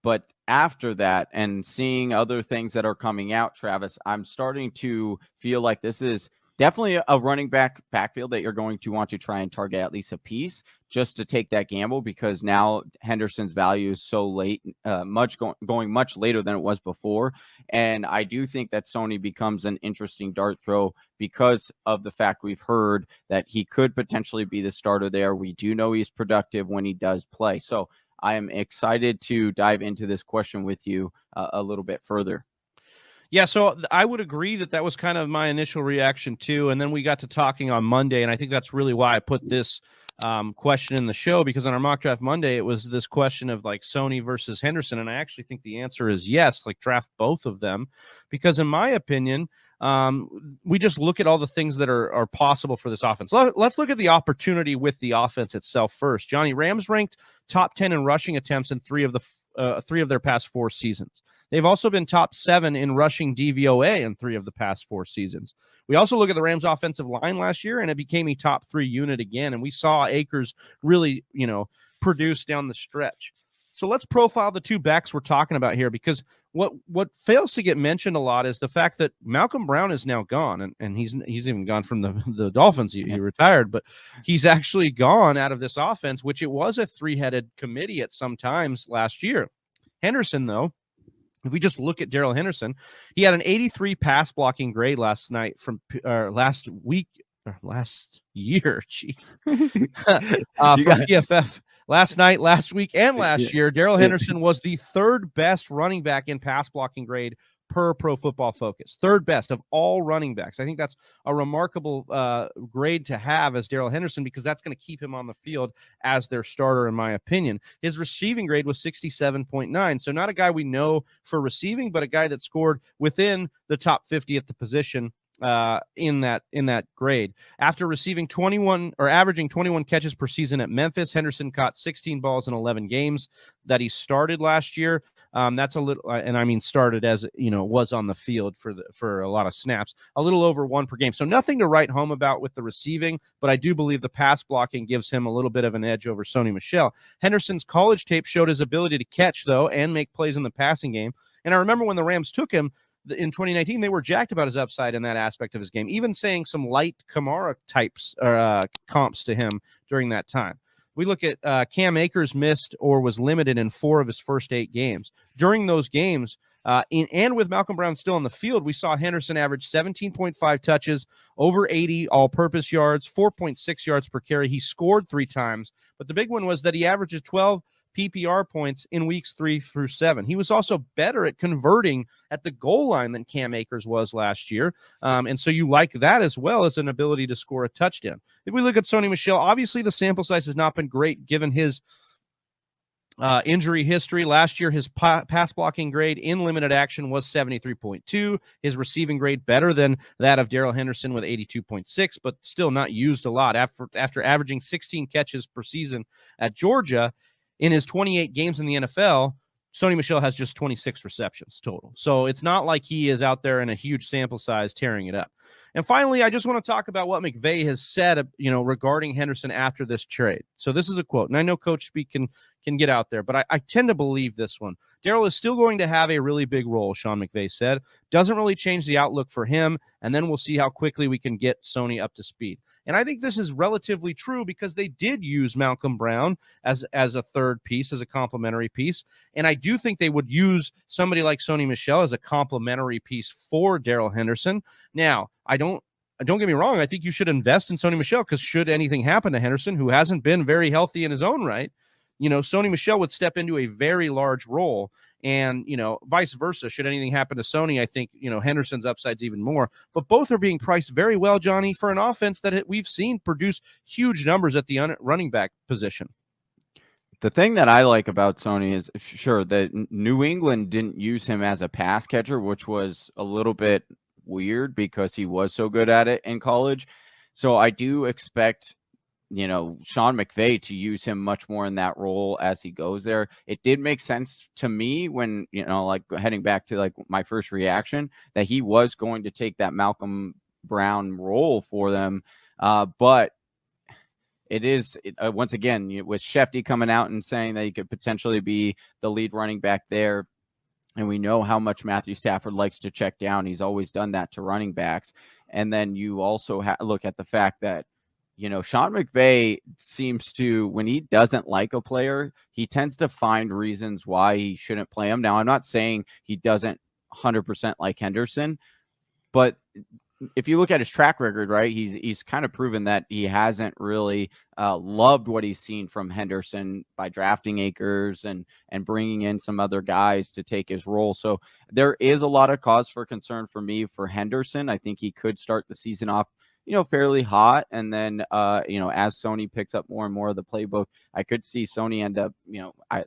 But after that, and seeing other things that are coming out, Travis, I'm starting to feel like this is definitely a running backfield that you're going to want to try and target at least a piece just to take that gamble, because now Henderson's value is so late, going much later than it was before. And I do think that Sony becomes an interesting dart throw because of the fact we've heard that he could potentially be the starter there. We do know he's productive when he does play. So I am excited to dive into this question with you a little bit further. Yeah, so I would agree that was kind of my initial reaction too. And then we got to talking on Monday, and I think that's really why I put this question in the show, because on our mock draft Monday, it was this question of like Sony versus Henderson. And I actually think the answer is yes, like draft both of them, because in my opinion, we just look at all the things that are possible for this offense. Let's look at the opportunity with the offense itself first. Johnny, Rams ranked top 10 in rushing attempts in three of their past 4 seasons. They've also been top 7 in rushing DVOA in 3 of the past 4 seasons. We also look at the Rams offensive line last year, and it became a top 3 unit again. And we saw Akers really, produce down the stretch. So let's profile the 2 backs we're talking about here, because what fails to get mentioned a lot is the fact that Malcolm Brown is now gone, and he's even gone from the Dolphins. He retired, but he's actually gone out of this offense, which it was a 3-headed committee at some times last year. Henderson, though, if we just look at Darrell Henderson, he had an 83 pass blocking grade last year. Jeez. From PFF. Last week, and last year, Darrell Henderson was the 3rd best running back in pass blocking grade per Pro Football Focus. 3rd best of all running backs. I think that's a remarkable grade to have as Darrell Henderson, because that's going to keep him on the field as their starter, in my opinion. His receiving grade was 67.9. So not a guy we know for receiving, but a guy that scored within the top 50 at the position in that grade. After averaging 21 catches per season at Memphis, Henderson caught 16 balls in 11 games that he started last year. That's a little, and I mean started as was on the field for a lot of snaps, a little over 1 per game. So nothing to write home about with the receiving, but I do believe the pass blocking gives him a little bit of an edge over Sony Michel. Henderson's college tape showed his ability to catch, though, and make plays in the passing game. And I remember when the Rams took him in 2019, they were jacked about his upside in that aspect of his game, even saying some light Kamara types or comps to him during that time. We look at Cam Akers missed or was limited in 4 of his first 8 games. During those games, and with Malcolm Brown still on the field, we saw Henderson average 17.5 touches, over 80 all-purpose yards, 4.6 yards per carry. He scored 3 times, but the big one was that he averages 12 PPR points in weeks 3 through 7. He was also better at converting at the goal line than Cam Akers was last year. And so you like that as well as an ability to score a touchdown. If we look at Sony Michel, obviously the sample size has not been great given his injury history. Last year, his pass blocking grade in limited action was 73.2. His receiving grade better than that of Darrell Henderson with 82.6, but still not used a lot. After averaging 16 catches per season at Georgia, in his 28 games in the NFL, Sony Michel has just 26 receptions total. So it's not like he is out there in a huge sample size tearing it up. And finally, I just want to talk about what McVay has said, regarding Henderson after this trade. So this is a quote, and I know Coach Speak can get out there, but I tend to believe this one. Darrell is still going to have a really big role, Sean McVay said. Doesn't really change the outlook for him, and then we'll see how quickly we can get Sony up to speed. And I think this is relatively true because they did use Malcolm Brown as a third piece, as a complementary piece. And I do think they would use somebody like Sony Michel as a complementary piece for Darrell Henderson. Now, don't get me wrong. I think you should invest in Sony Michel because should anything happen to Henderson, who hasn't been very healthy in his own right, Sony Michel would step into a very large role. And, vice versa. Should anything happen to Sony, I think, Henderson's upside's even more. But both are being priced very well, Johnny, for an offense that we've seen produce huge numbers at the running back position. The thing that I like about Sony is, sure, that New England didn't use him as a pass catcher, which was a little bit weird because he was so good at it in college. So I do expect, Sean McVay to use him much more in that role as he goes there. It did make sense to me when, like heading back to like my first reaction, that he was going to take that Malcolm Brown role for them. But it is once again, with Shefty coming out and saying that he could potentially be the lead running back there. And we know how much Matthew Stafford likes to check down. He's always done that to running backs. And then you also look at the fact that, Sean McVay seems to, when he doesn't like a player, he tends to find reasons why he shouldn't play him. Now, I'm not saying he doesn't 100% like Henderson, but if you look at his track record, right, he's kind of proven that he hasn't really loved what he's seen from Henderson by drafting Akers and bringing in some other guys to take his role. So there is a lot of cause for concern for me for Henderson. I think he could start the season off, fairly hot. And then, as Sony picks up more and more of the playbook, I could see Sony end up,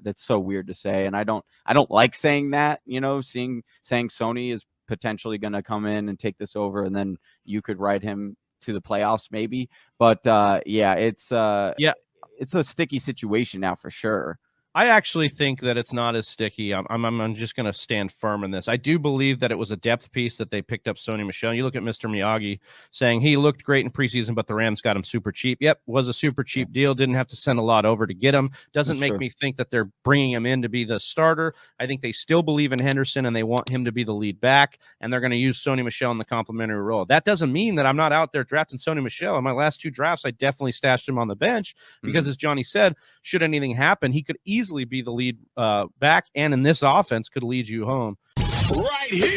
that's so weird to say. And I don't like saying that, saying Sony is potentially going to come in and take this over, and then you could ride him to the playoffs maybe. But it's a sticky situation now for sure. I actually think that it's not as sticky. I'm just going to stand firm in this. I do believe that it was a depth piece that they picked up Sony Michel. You look at Mr. Miyagi saying he looked great in preseason, but the Rams got him super cheap. Yep, was a super cheap deal. Didn't have to send a lot over to get him. Doesn't make me think that they're bringing him in to be the starter. I think they still believe in Henderson and they want him to be the lead back, and they're going to use Sony Michel in the complementary role. That doesn't mean that I'm not out there drafting Sony Michel. In my last 2 drafts, I definitely stashed him on the bench because, as Johnny said, should anything happen, he could easily be the lead back, and in this offense could lead you home. Right here.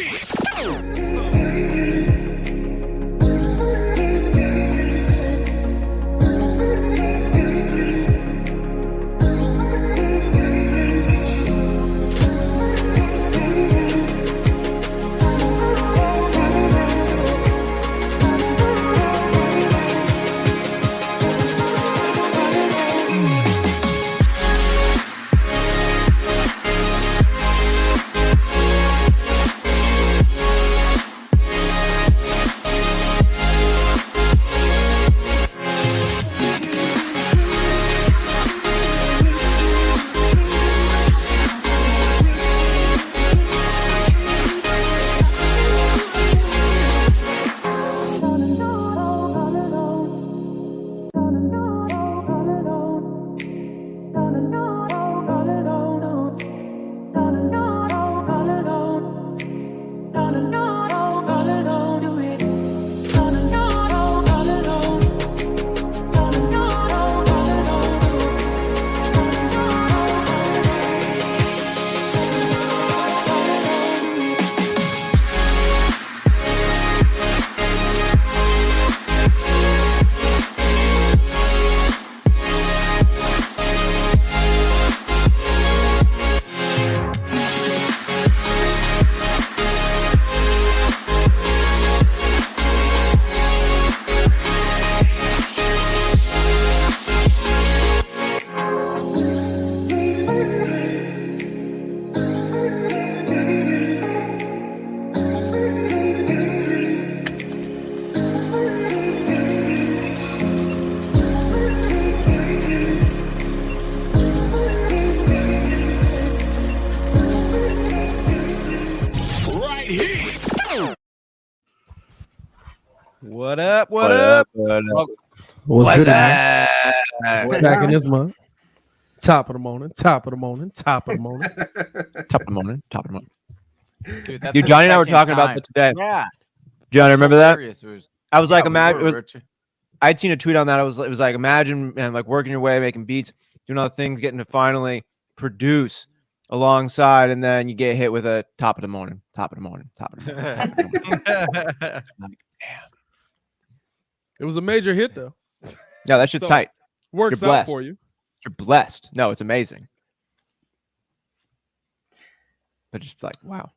What up? What up? What's good? Back in this month. Top of the morning. Top of the morning. Top of the morning. Top of the morning. Top of the morning. Dude, that's Dude, the Johnny and I were second talking about time. that today. Yeah. Johnny, remember that? Hilarious. It was, I was like, yeah, imagine I'd seen a tweet on that. It was like, imagine and like working your way, making beats, doing other things, getting to finally produce alongside, and then you get hit with a top of the morning, top of the morning, top of the morning. Top of the morning. Like, damn. It was a major hit though. No, that shit's tight. Works You're out blessed. for you. You're blessed. No, it's amazing. But just like, wow.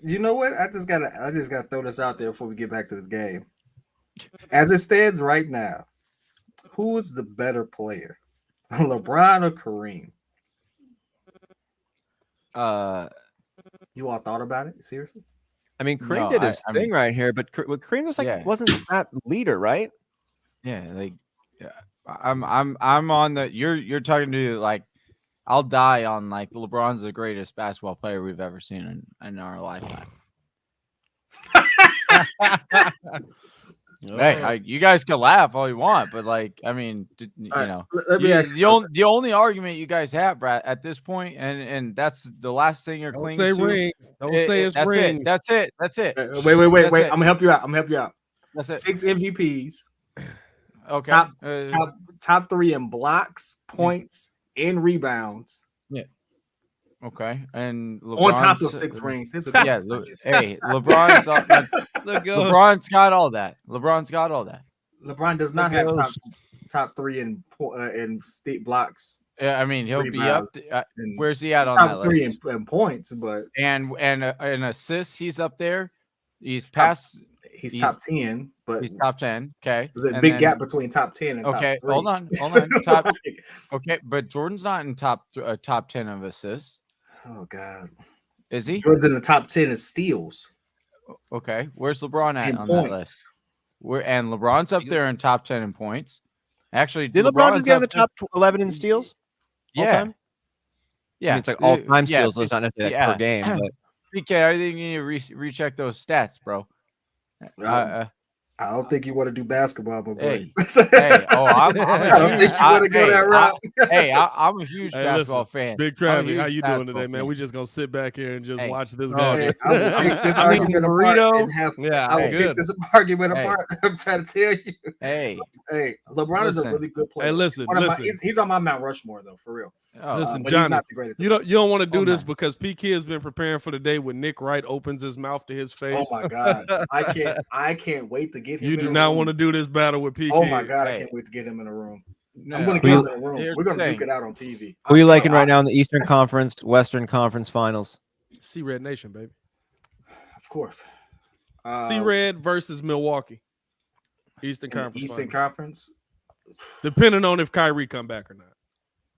You know what? I just gotta throw this out there before we get back to this game. As it stands right now, who is the better player, LeBron or Kareem? Uh, You all thought about it? Seriously? I mean, Kareem No, did his I thing mean- right here, but Kareem was like Yeah. wasn't that leader, right? Yeah, like I'm on the you're talking to like I'll die on like LeBron's the greatest basketball player we've ever seen in our lifetime. Hey, you guys can laugh all you want, but like, I mean, you All right, know, let me ask you the only argument you guys have, Brad, at this point, and that's the last thing you're Don't clinging say to. rings. Don't say it's that's rings. it. That's it. That's it. Wait. I'm That's gonna it. help you out. That's it. 6 MVPs, Okay. top 3 in blocks, points, and rebounds. Okay. And On top of LeBron's- 6 rings. Hey, LeBron's Look, LeBron's got all that. LeBron's got all that. LeBron does not have Goes. top 3 in state blocks. Yeah, I mean, he'll be up. And Where's he at he's on top that 3 list? in points, but And assists, he's up there. He's top- past. he's He's- top 10. But He's top 10. Okay. there's a And big then- gap between top 10 and Okay, top 3. hold on. Top. Okay, but Jordan's not in top 10 of assists, Oh God, is he? Jordan's in the top 10 in steals Okay, where's LeBron at and on that list? points. And LeBron's up there in top 10 in points. Actually, Did LeBron just get in the up there- top 11 in steals? all Yeah, time? yeah. I mean, it's like all-time yeah, steals, so it's not necessarily like per game. But PK, I think you need to recheck those stats, bro. I don't think you want to do basketball, my boy. Hey, oh, I'm I don't think you want to go that route. I'm a huge Hey, basketball listen, fan. Big I'm a Travis, huge how you doing basketball today, man? fan. We just gonna sit back here and just Hey. watch this Oh, game. Hey, I will pick this I'm eating argument apart burrito. and have. Yeah, I will I'm pick good. this argument Hey. apart. I'm trying to tell you. Hey, Hey, LeBron is a Listen. really good player. Hey, listen, One of my- listen. he's on my Mount Rushmore though, for real. Listen, But Johnny, he's not the greatest. You don't want to do Oh, this my. because PK has been preparing for the day when Nick Wright opens his mouth to his face. Oh my God, I can't wait to get him. You do not want to do this battle with PK. Oh my God, I Hey. can't wait to get him in a room. no, I'm going to We- get him in a room. here's We're going the to duke thing. it out on TV. who are you liking right now in the Eastern Conference, Western Conference Finals? C Red Nation, baby. Of course. C Red versus Milwaukee. Eastern in the Conference. Eastern Finals. Conference. Depending on if Kyrie come back or not.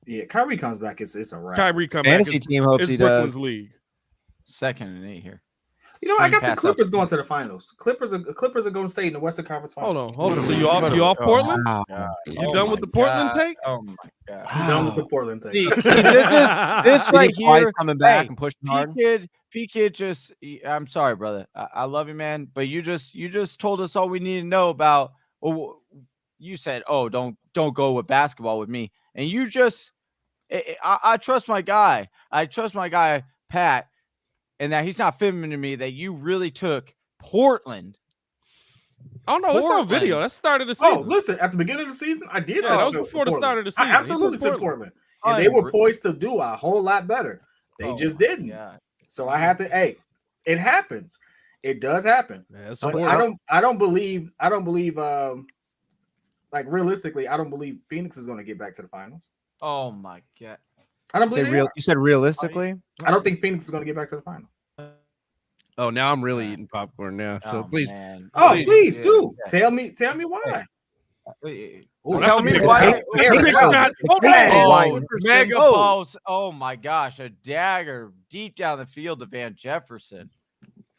Yeah, Kyrie comes back. It's a wrap. Kyrie come Fantasy back. team hopes It's he Brooklyn's does. league. 2nd and 8 here. You know, I got the Pass Clippers up. going to the finals. Clippers are going to stay in the Western Conference Finals. Hold on. So you off Oh, Portland? Wow. You done with the Portland take? Oh my God. I'm done with the Portland thing. See, this this You right think Kawhi's here. coming back Hey, and pushing hard. P Kid just. I'm sorry, brother. I love you, man. But you just told us all we need to know about. Well, you said, "Oh, don't go with basketball with me," and you just. I trust my guy. I trust my guy Pat, and that he's not fibbing to me. That you really took Portland. Oh no, it's on Portland. video. That's the start of the season. Oh, listen, at the beginning of the season, I did. Yeah, take that was Portland. before the start of the season. I absolutely He took took Portland. Oh, And they were poised to do a whole lot better. They Oh just my didn't. God. So I have to. Hey, it happens. It does happen. Yeah, it's But sports. I don't believe. Like realistically, I don't believe Phoenix is going to get back to the finals. Oh my God. I don't You believe said, they are. you said realistically? I don't think Phoenix is going to get back to the final. Oh, now I'm really eating popcorn now. So Oh, please, man. Oh, Please, please yeah, do. yeah. Tell me why. Well, that's tell a me big why. one. Big shot. Oh, Wow. mega Oh. post. Oh my gosh, a dagger deep down the field to Van Jefferson.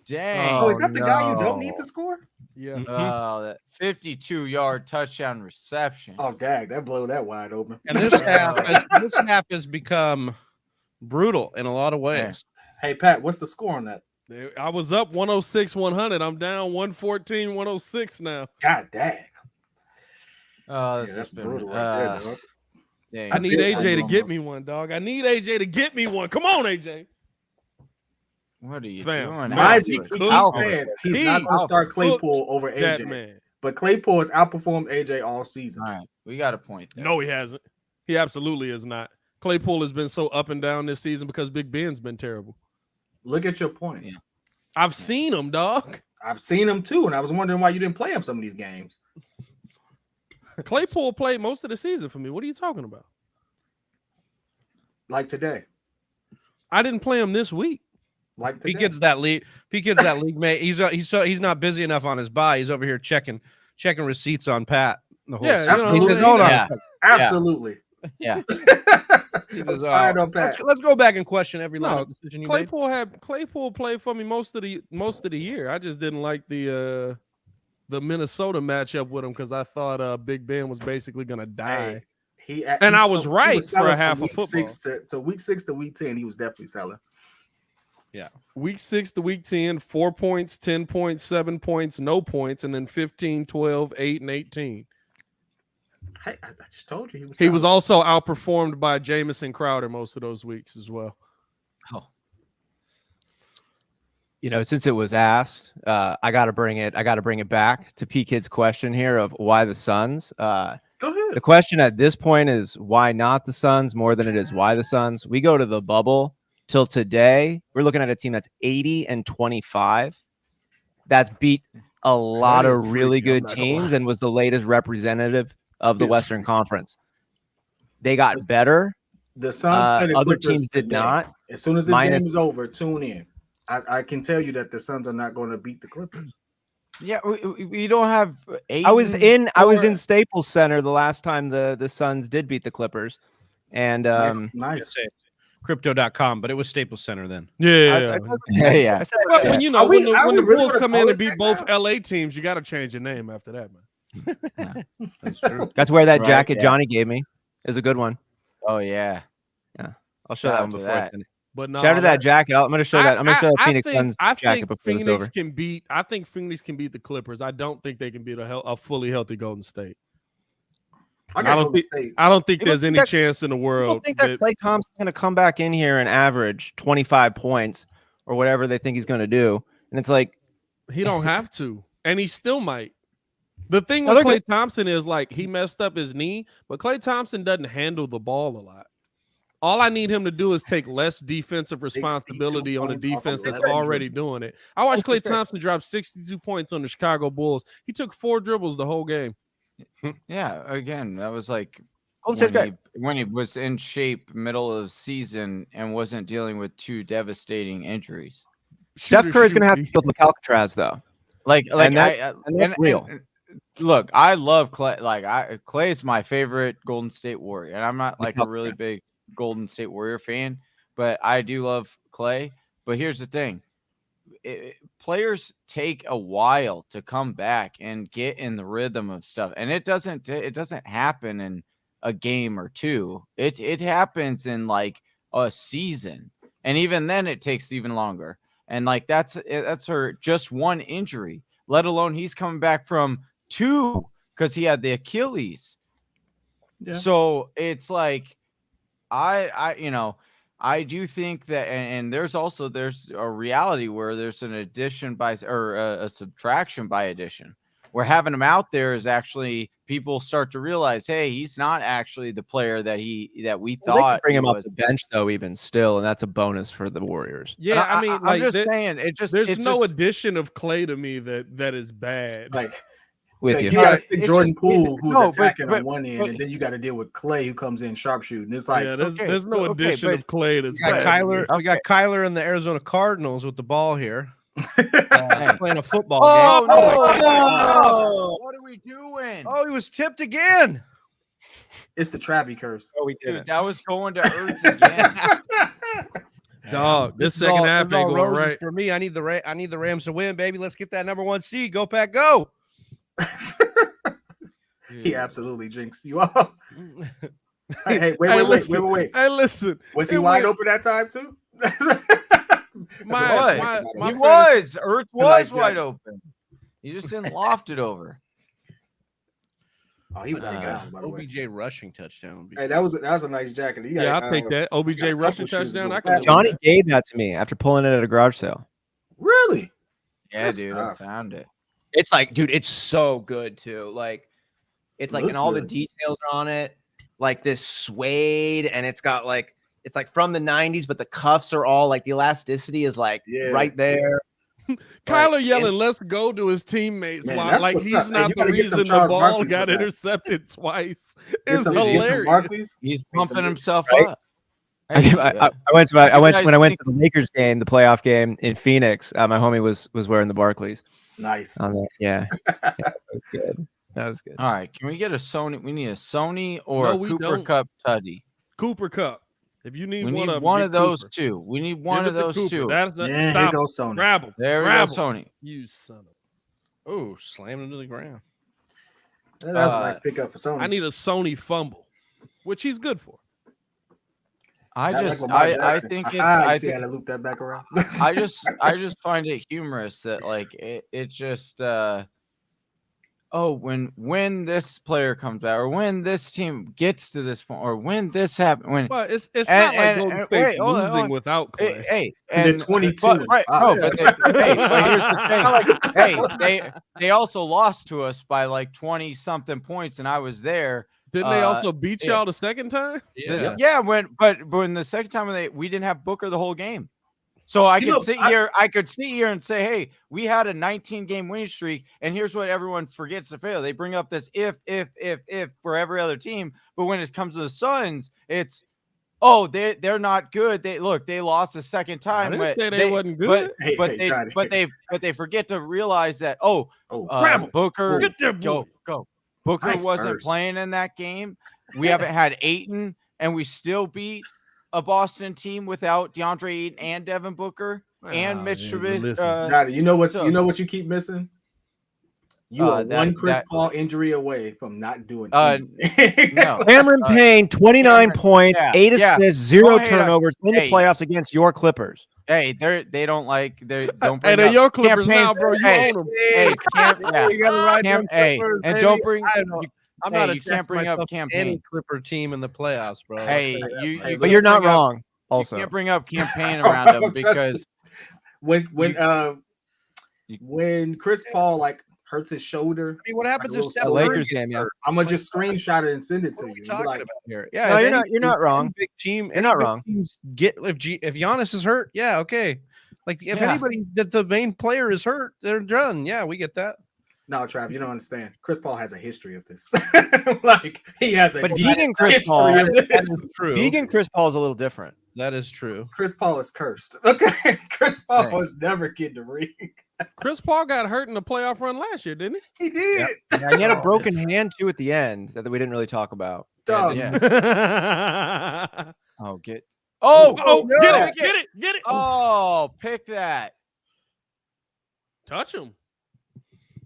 Dang. Oh, is that the guy you don't no. need to score? Yeah. Oh, that 52-yard touchdown reception. Oh, dag, that blew that wide open. and this half has become brutal in a lot of ways. Hey, Pat, what's the score on that? I was up 106-100. I'm down 114-106 now. God dang. Oh, Yeah, this that's has been, brutal right there, dog. dang. I need big. AJ to get me one, dog. I need AJ to get me one. Come on, AJ. What are you Fam, doing? Mind Mind you, you, Cook- keep saying he's he not going to start cooked Claypool over That AJ. man. But Claypool has outperformed AJ all season. All right, we got a point there. No, he hasn't. He absolutely is not. Claypool has been so up and down this season because Big Ben's been terrible. Look at your points. Yeah. I've seen him, dog. I've seen him too, and I was wondering why you didn't play him some of these games. Claypool played most of the season for me. What are you talking about? Like today. I didn't play him this week. Like today. P-Kid's that league mate. He's not busy enough on his buy. He's over here checking receipts on Pat. The whole Yeah, season. you know, He Absolutely. says, hold on a Yeah. second. Absolutely. Yeah. Jesus, tired of that. let's go back and question every No, line decision you made. Claypool played for me most of the year. I just didn't like the Minnesota matchup with him because I thought Big Ben was basically gonna die. I was right for a half of football. Week 6 to week 10, he was definitely selling. Yeah. Week 6 to week 10, 4 points, 10 points, 7 points, no points, and then 15, 12, 8, and 18. Hey, I just told you he was also outperformed by Jamison Crowder most of those weeks as well. Oh. Since it was asked, I got to bring it back to P Kid's question here of why the Suns. Go ahead. The question at this point is why not the Suns more than it is why the Suns. We go to the bubble till today. We're looking at a team that's 80-25. That's beat a lot of really good teams and was the latest representative of the Western Conference. They got better. The Suns other teams did not. As soon as this game is over, tune in. I can tell you that the Suns are not going to beat the Clippers. Yeah, we don't have. I was in Staples Center the last time the Suns did beat the Clippers, and nice. Crypto.com, but it was Staples Center then. Yeah. But when the Bulls come in and beat both LA teams, you got to change your name after that, man. Yeah, that's true. That's where that jacket Johnny gave me is a good one. Oh yeah. I'll show that one before. That. But no, shout out to that jacket. I'm going to show that. I'm going to show that Phoenix Suns jacket before it's over. I think Phoenix can beat the Clippers. I don't think they can beat a fully healthy Golden State. I don't think there's any chance in the world. I don't think that Klay Thompson's going to come back in here and average 25 points or whatever they think he's going to do. And it's like he don't have to, and he still might. The thing with Klay Thompson is like he messed up his knee, but Klay Thompson doesn't handle the ball a lot. All I need him to do is take less defensive responsibility on a defense that's already doing it. I watched Klay Thompson drop 62 points on the Chicago Bulls. He took 4 dribbles the whole game. Yeah, again, that was like when he was in shape middle of the season and wasn't dealing with 2 devastating injuries. Steph Curry's going to have to deal with Alcatraz, though. That's real. Look, I love Klay. Klay is my favorite Golden State Warrior, and I'm not like a really big Golden State Warrior fan, but I do love Klay. But here's the thing. Players take a while to come back and get in the rhythm of stuff, and it doesn't happen in a game or 2. It happens in like a season, and even then it takes even longer. And like that's her just one injury, let alone he's coming back from 2 because he had the Achilles. Yeah. So it's like I do think that, and there's a reality where there's an addition by or a subtraction by addition. Where having him out there is actually people start to realize, hey, he's not actually the player that we thought. They could bring him off the bench though, even still, and that's a bonus for the Warriors. Yeah, I mean, I'm just saying, there's no addition of Klay to me that is bad. Like. With you got to stick Jordan Poole, who's attacking on one end, and then you got to deal with Klay, who comes in sharpshooting. It's like there's no addition of Klay. That's we got Kyler in the Arizona Cardinals with the ball here, playing a football game. No! What are we doing? Oh, he was tipped again. It's the Travi curse. Oh, we did. That was going to Ertz again. Dog, this second half ain't going right for me. I need the Rams to win, baby. Let's get that number 1 seed. Go Pack, go. He absolutely jinxed you all. Hey, wait. Hey, listen. Was he wide open that time too? He was. Earth was wide open. He just didn't loft it over. Oh, he was OBJ rushing touchdown. Hey, that was a nice jacket. I'll take that. OBJ rushing touchdown. Johnny gave that to me after pulling it at a garage sale. Really? Yeah, dude. I found it. It's like, dude, it's so good too. Like, it's like, and all the details are on it, like this suede, and it's got like, it's like from the 90s, but the cuffs are all like the elasticity is like right there. Kyler yelling, "Let's go" to his teammates while like he's not the reason the ball got intercepted twice. It's hilarious. He's pumping himself up. I went to the Lakers game, the playoff game in Phoenix. My homie was wearing the Barclays. Nice. Yeah. That was good. That was good. All right. Can we get a Sony? We need a Sony or a Cooper Kupp Tuddy. Cooper Kupp. If you need We need one one get of those Cooper. two. We need Give one it of to those Cooper. two. That's Yeah, here stop. goes Sony. Grab him. There we Grab go, 'em. Sony. You son of. Oh, slammed into the ground. That's a nice pickup for Sony. I need a Sony fumble, which he's good for. I Not like just, Lamar I Jackson. think it's, Aha, you I see how think, to loop that back around. I just find it humorous that like it just, when this player comes back, or when this team gets to this point, or when this happens, when But it's not like Golden State's wait, hold on, losing without Clay. hey, And they're and 22 but, and right, five. no, but here's the thing. Hey, they also lost to us by like 20 something points, and I was there. Didn't they also beat yeah. y'all the second time? Yeah. But when the second time we didn't have Booker the whole game. So I could sit here and say, hey, we had a 19-game winning streak, and here's what everyone forgets to fail. They bring up this if for every other team, but when it comes to the Suns, it's they're not good. They lost the second time. I didn't say they wasn't good. But they forget to realize that grab 'em. Booker, Get there, boy. go. Booker Nice wasn't burst. playing in that game. We haven't had Ayton, and we still beat a Boston team without DeAndre Ayton and Devin Booker and Mitch Trubisky. You know what you keep missing? You are one Chris Paul injury away from not doing anything. No. Cameron Payne, 29 points, 8 assists, 0 turnovers in the Hey. playoffs against your Clippers. Hey, they don't like they don't Hey, bring they're up your Clippers campaign- now, bro. You Hey, own them. Hey, You gotta ride them hey, Clippers, and baby. don't bring. I'm Hey, not you attaching can't bring up myself to any campaign. Clipper team in the playoffs, bro. Hey, Hey, But you're not bring up- wrong. You Also, can't bring up campaign around them because when Chris Paul like hurts his shoulder, I mean, what happens like if a Steph little the Curry Lakers gets game, yeah. hurt? I'm gonna just screenshot it and send it to What are you. we And be talking like, about here? Yeah, No, if you're not any wrong. Big team, You're not wrong. If Giannis is hurt, yeah, okay. Like if Yeah. anybody that the main player is hurt, they're done. Yeah, we get that. no, Trav, you don't understand. Chris Paul has a history of this. Like he has a But history Deegan Chris Paul, of That this. is true. Deegan Chris Paul is a little different. That is true. Chris Paul is cursed. Okay, Chris Paul Hey. was never getting the ring. Chris Paul got hurt in the playoff run last year, didn't he? He did. Yeah, he had a broken hand too at the end that we didn't really talk about. Dog. Yeah. Oh, Get get no. it, get it, get it. Pick that. Touch him.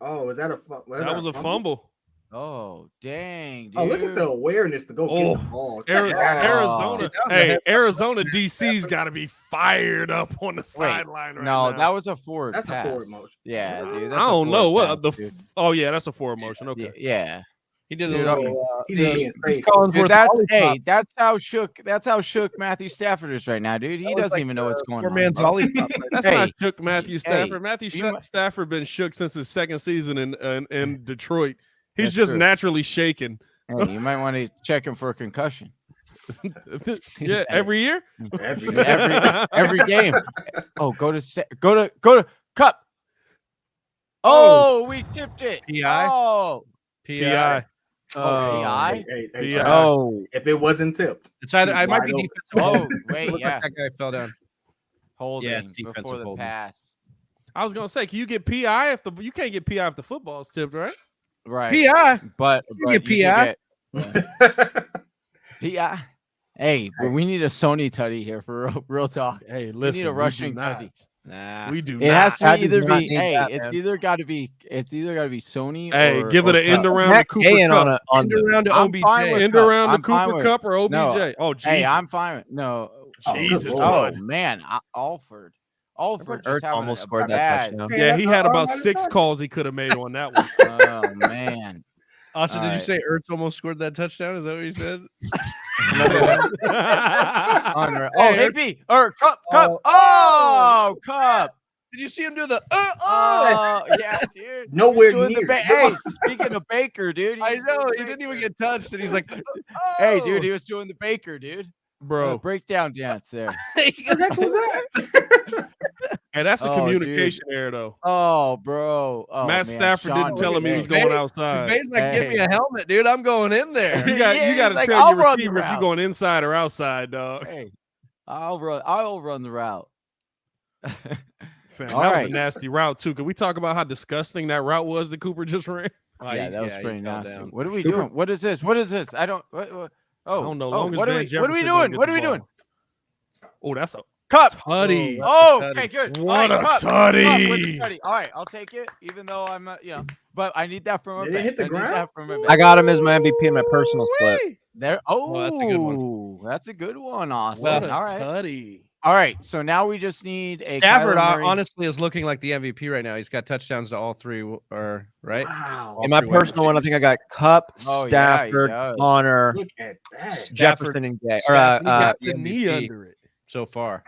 Oh, is that a That was a fumble. Oh, dang, dude. Oh, look at the awareness to go get the ball. Check Ari- that out. Arizona, Oh. hey, Arizona DC's got to be fired up on the sideline right No, now. that was a forward That's pass. a forward motion. Yeah, dude. I don't know what the. Dude. Oh yeah, that's a forward motion. Okay. Yeah. He did a Dude, little. He's being safe. Dude, that's how shook Matthew Stafford is right now, dude. He doesn't even know what's going Poor on. man's bro. lollipop. That's Hey, not shook Matthew Stafford. hey, Matthew you- Stafford been shook since his second season in Detroit. He's That's just true. naturally shaken. Hey, you might want to check him for a concussion. Yeah, every year. Every game. Oh, go to Cup. Oh, we tipped it. PI? Oh, PI. PI? Hey, Yeah. Trav, Oh, if it wasn't tipped, It's either I might be Wide defensive. Oh, wait, Looked yeah. like that guy fell down. Holding it's defensive before the holding. pass. I was gonna say, can you get PI if you can't get PI if the football's tipped, right? Right. PI. But get you PI. can get PI. Hey, but we need a Sony tutty here for real talk. Hey, listen, a we rushing do not. tutty. Nah. We do It not. has to That does either not be need hey, that, it's man. either got to be Sony. Hey, or, give it or an end Cup. around to Matt Cooper Gayen on Kupp. a on End the around to I'm OBJ. fine with End Cup. around to I'm fine Cooper with- Kupp or OBJ. No. Oh, Jesus. Hey, I'm fine. No, Oh, Jesus, good oh Lord. man, Alford just Ertz having almost a scored that bad- touchdown. Yeah, he had about Alright, 6 sorry. calls he could have made on that one. Oh man, Austin, did you Alright. say Ertz almost scored that touchdown? Is that what you said? Unreal. Oh, Hey, AP or Cup. Oh, Cup. Did you see him do the? Oh, yeah, dude. Nowhere Doing the near. hey, speaking of Baker, dude. I was know doing he the didn't even Baker. get touched, and he's like, Hey, dude, he was doing the Baker, dude. Bro, Breakdown dance there. What the heck was that? hey, that's a Oh, communication error, though. Oh, bro. Oh, Matt man. Stafford Sean, didn't tell him he was Hey, going hey, outside. Bay's like, give me Hey. a helmet, dude. I'm going in there. You got Yeah, you got to he's like, tell "I'll your run the receiver if you're route." going inside or outside, dog. Hey, I'll run the route. Fam, All that was right. a nasty route too. Can we talk about how disgusting that route was that Cooper just ran? Yeah, that was he pretty fell nasty. down. What are we Cooper- doing? What is this? I don't. Oh, I don't know. oh, Long as what are Van we? What are we Jefferson don't doing? get What the are we doing? ball. Oh, that's a Kupp. tutty. Oh, Tutty. okay, good. What All a right, Kupp. tutty. Kupp with the tutty. All right, I'll take it, even though I'm not, but I need that from a Did it bet. hit the I need ground? that from a I bet. got him as my MVP in my personal split. Ooh-wee. There. Oh, that's a good one. Oh, that's a good one, Austin. What a All right. tutty. All right. So now we just need a Stafford Kyler Murray. honestly is looking like the MVP right now. He's got touchdowns to all three, or right? Wow. In my three wide personal one, I think I got Kupp, Oh, yeah, he Stafford, does. Connor, Look at that. Jefferson, and Gay. Or, Stafford, He got the the knee MVP. under it. So far.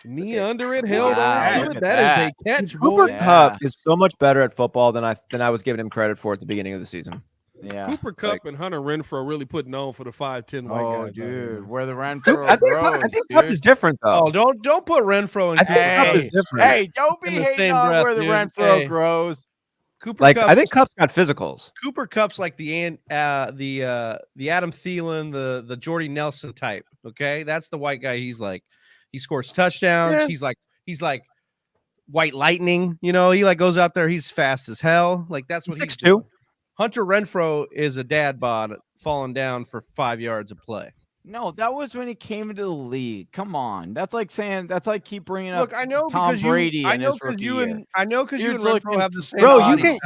Knee under it, held Wow, on look to it. at That that. is a catch, Cooper boy. Kupp is so much better at football than I was giving him credit for at the beginning of the season. Yeah. Cooper Kupp and Hunter Renfrow really putting on for the 5'10" white Oh, guys out here, dude, man. where the Renfro I grows, think Kupp dude. is different though. Oh, don't put Renfro in. I think Kupp is Hey, different. Hey, don't be In the hating same on breath, where the dude. Renfro Hey. grows. Cooper Like Kupp, I think Kupp's got physicals. Cooper Kupp's like the Adam Thielen, the Jordy Nelson type. Okay, that's the white guy. He's like, he scores touchdowns. Yeah. He's like white lightning. He like goes out there. He's fast as hell. Like that's what he's 6'2". doing. Hunter Renfro is a dad bod falling down for 5 yards of play. No, that was when he came into the league. Come on, that's like keep bringing up. Look, I know Tom because Brady I in know his because rookie you year. and I know because you You're and looking Renfro have the same Bro, body type.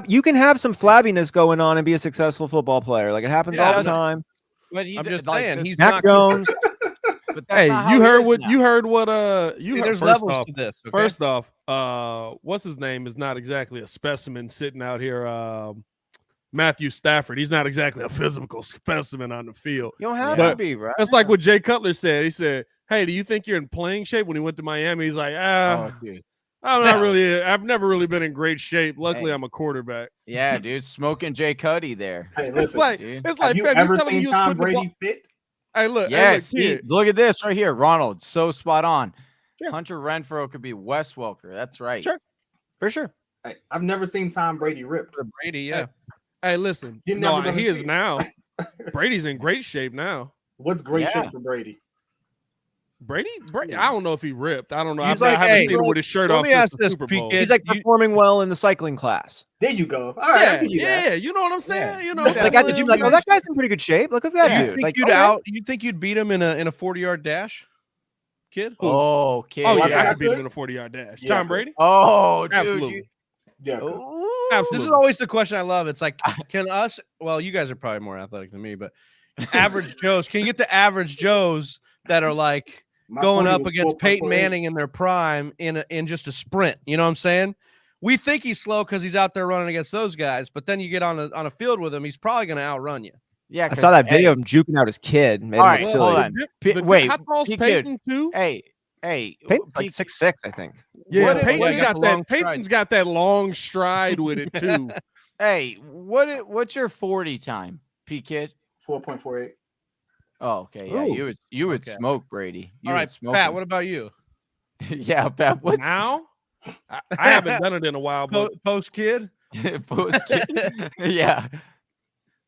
you can have some flabbiness going on and be a successful football player. Like it happens Yeah, all the but- time. But he I'm did- just like, saying this- he's Mac not. Jones. But that's Hey, not how you he heard is what now. you heard what you Hey, heard there's first levels off. to this. Okay? First off, what's his name is not exactly a specimen sitting out here. Matthew Stafford. He's not exactly a physical specimen on the field. You don't have Yeah. to be, right? That's like what Jay Cutler said. He said, "Hey, do you think you're in playing shape?" When he went to Miami, he's like, Oh, dude. I'm No. not really. I've never really been in great shape. Luckily, Hey. I'm a quarterback." Yeah, dude, smoking Jay Cuddy there. Hey, It's listen. like dude. it's like Have you fam, ever telling me seen you was Tom putting the ball- Brady fit? Hey, look, Yes, hey, look, kid. look at this right here, Ronald. So spot on. Sure. Hunter Renfro could be Wes Welker. That's right. Sure. For sure. Hey, I've never seen Tom Brady ripped. For Brady, yeah. Hey, listen. You're No, never gonna he see is it. now. Brady's in great shape now. What's great Yeah. shape for Brady? Brady, I don't know if he ripped. I don't know. He's I like, haven't hey, seen him with his shirt let off me since ask the this, Super P. Bowl. Kid. He's like You- performing well in the cycling class. There you go. All right, I give you that. Yeah, you know what I'm saying? You know, It's like at the gym, like, oh, that guy's in pretty good shape. Look at that Yeah. dude. Like, You think you'd beat him in a 40-yard dash, kid? Oh, kid. Oh Like yeah, I that could beat him good? in a 40-yard dash. Yeah, Tom Brady, Oh, dude. absolutely, Yeah. Ooh. absolutely. This is always the question I love. It's like, can us? Well, you guys are probably more athletic than me, but average Joes. Can you get the average Joes that are like My going 40 up was against Peyton 4.48. Manning in their prime in just a sprint? You know what I'm saying? We think he's slow because he's out there running against those guys, but then you get on a field with him, he's probably going to outrun you. Yeah, I saw that video hey, of him juking out his kid. Made All him right, look hold silly. on. Wait, how tall's P. Peyton too? Hey, Peyton's like P- 6'6", I think. Yeah, what- Peyton's yeah, he got got the that. long stride. Peyton's got that long stride with it too. hey, what's your 40 time, P Kid? 4.48. Oh, okay. Yeah, Ooh. you would Okay. smoke Brady. You All would right, smoke Pat, him. what about you? Yeah, Pat, what's Now, I haven't done it in a while, but Post kid? post kid? Yeah.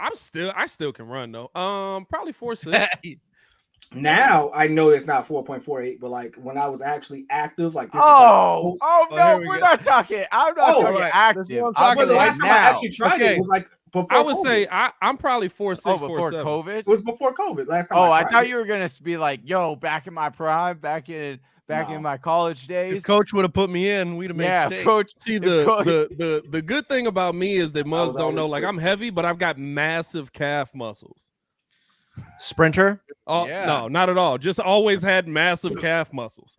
I still can run though. Probably 4'6". Now I know it's not 4.48, but like when I was actually active, like this Oh, Oh, no, here we we're go. not talking. I'm not Oh, talking right. active. That's what I'm I'm talking but the talking last right time I now. actually tried Okay. it was like before I would COVID. say I'm probably 4'6", Oh, before 4'7". COVID. It was before COVID. Last time Oh, I I tried thought it. you were gonna be like, "Yo, back in my prime, back in No. my college If days." coach would have put me in, we'd have made Yeah, steak. coach. See, if the, coach- the good thing about me is that Muzz was don't know. always Like quick. I'm heavy, but I've got massive calf muscles. Sprinter. Oh Yeah. no, not at all. Just always had massive calf muscles.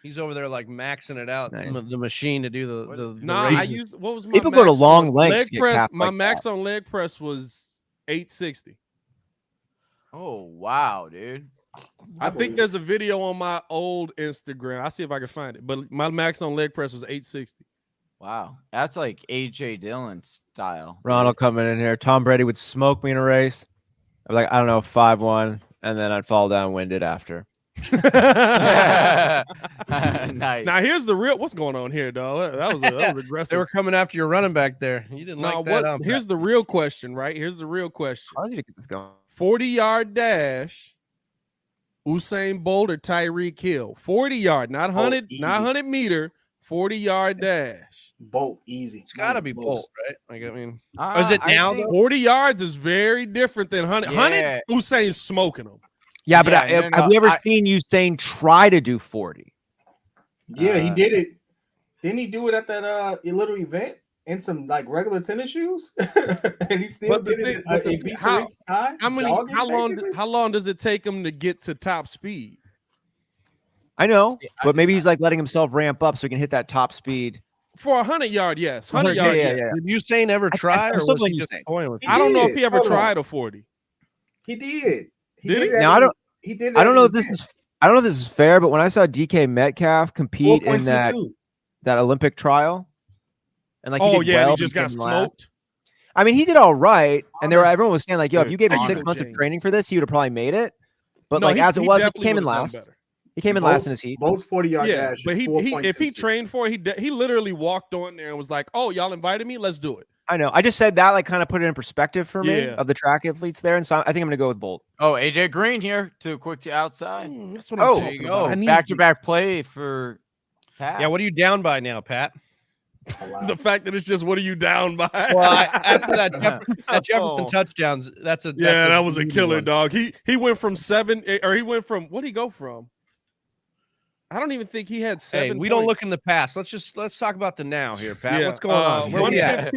He's over there like maxing it out, Nice. the machine to do the Nah, I raises. used what was my People go to max long on lengths leg to get press. calf My like max that. on leg press was 860. Oh wow, dude. I believe think it. there's a video on my old Instagram. I'll see if I can find it. But my max on leg press was 860. Wow, that's like AJ Dillon style. Ronald coming in here. Tom Brady would smoke me in a race. I'd be like, I don't know, 5'1", and then I'd fall down winded after. nice. Now here's the real. What's going on here, dog? That was aggressive. They were coming after your running back there. You didn't Now like that. what? Here's the real question, right? Here's the real question. How did you get this going? 40-yard dash. Usain Bolt or Tyreek Hill? 40-yard, not 100, easy. not 100 meter. 40-yard dash. Bolt, easy. It's got to be Close. Bolt, right? Like, I mean, or is it I now? think- Though? 40 yards is very different than 100. Yeah. 100, Usain's smoking them. Yeah, but Yeah, no, have we ever I- seen Usain try to do 40? Yeah, he did it. Didn't he do it at that little event in some like regular tennis shoes? And he still But the did thing- it but the in thing- Pizza Rick's time. Jogging, How long does it take him to get to top speed? I know, See, but maybe he's like letting himself ramp up so he can hit that top speed. For a 100-yard, yes. 100 Yeah, yard, yeah, yes. yeah. Did Usain ever try, I'm or still was going he just Usain. toying with He it? I don't know if did. he ever Hold on. tried a 40. He did. Did he? that Now, at the- he did. I don't know if at the this is I don't know if this is fair, but when I saw DK Metcalf compete in 4.22. that Olympic trial, and like he Oh, did yeah, well, and he just but got came last. smoked. I mean, he did all right, and Honor. everyone was saying like, "Yo, if you gave him Honor 6 months of James. training for this, he would have probably made it." But No, like as it was, he definitely came in would've done last. better. He came in last in Bolt's- his heat. Bolt's 40-yard Yeah, dash. but is if he 4.26. trained for it, he literally walked on there and was like, "Oh, y'all invited me, let's do it." I know. I just said that like kind of put it in perspective for me Yeah. of the track athletes there, and so I think I'm gonna go with Bolt. Oh, AJ Green here to quick to outside. That's what I'm Oh, There talking you about. I go. need Back to back play for Pat. Yeah, what are you down by now, Pat? A lot. the fact that it's just, what are you down by? Well, after that, that Jefferson Oh. touchdowns, that's a yeah, that was a easy killer, one. dog. He went from 7, or he went from, what did he go from? I don't even think he had 7. Hey, we don't look in the past. Let's talk about the now here, Pat. Yeah, What's going on? Where we at?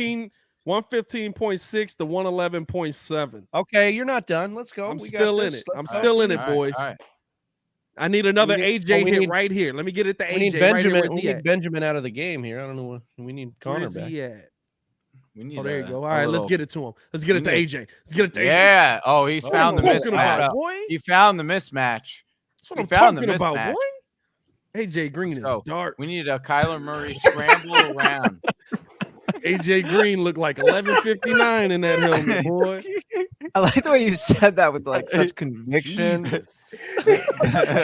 115.6 to 111.7. Okay, you're not done. Let's go. I'm We got still in this. it. Let's I'm go. still in it, All right, boys. all right. I need another We need- AJ well, we hit need- right here. Let me get it to We need AJ right Benjamin. here. Where's We he need at? Benjamin out of the game here. I don't know. We need Connor Where's back. he at? We need Oh, there you a- go. All a right, let's little- get it to him. Let's get it to we need- AJ. Let's get it to AJ. Yeah. Oh, he's That's found the what I'm talking about, mismatch. boy. He found the mismatch. That's what we I'm found the talking about, mismatch. boy. AJ Green Let's is go. dark. We need a Kyler Murray scramble around. AJ Green looked like 11:59 in that helmet, boy. I like the way you said that with like such conviction. Jesus. You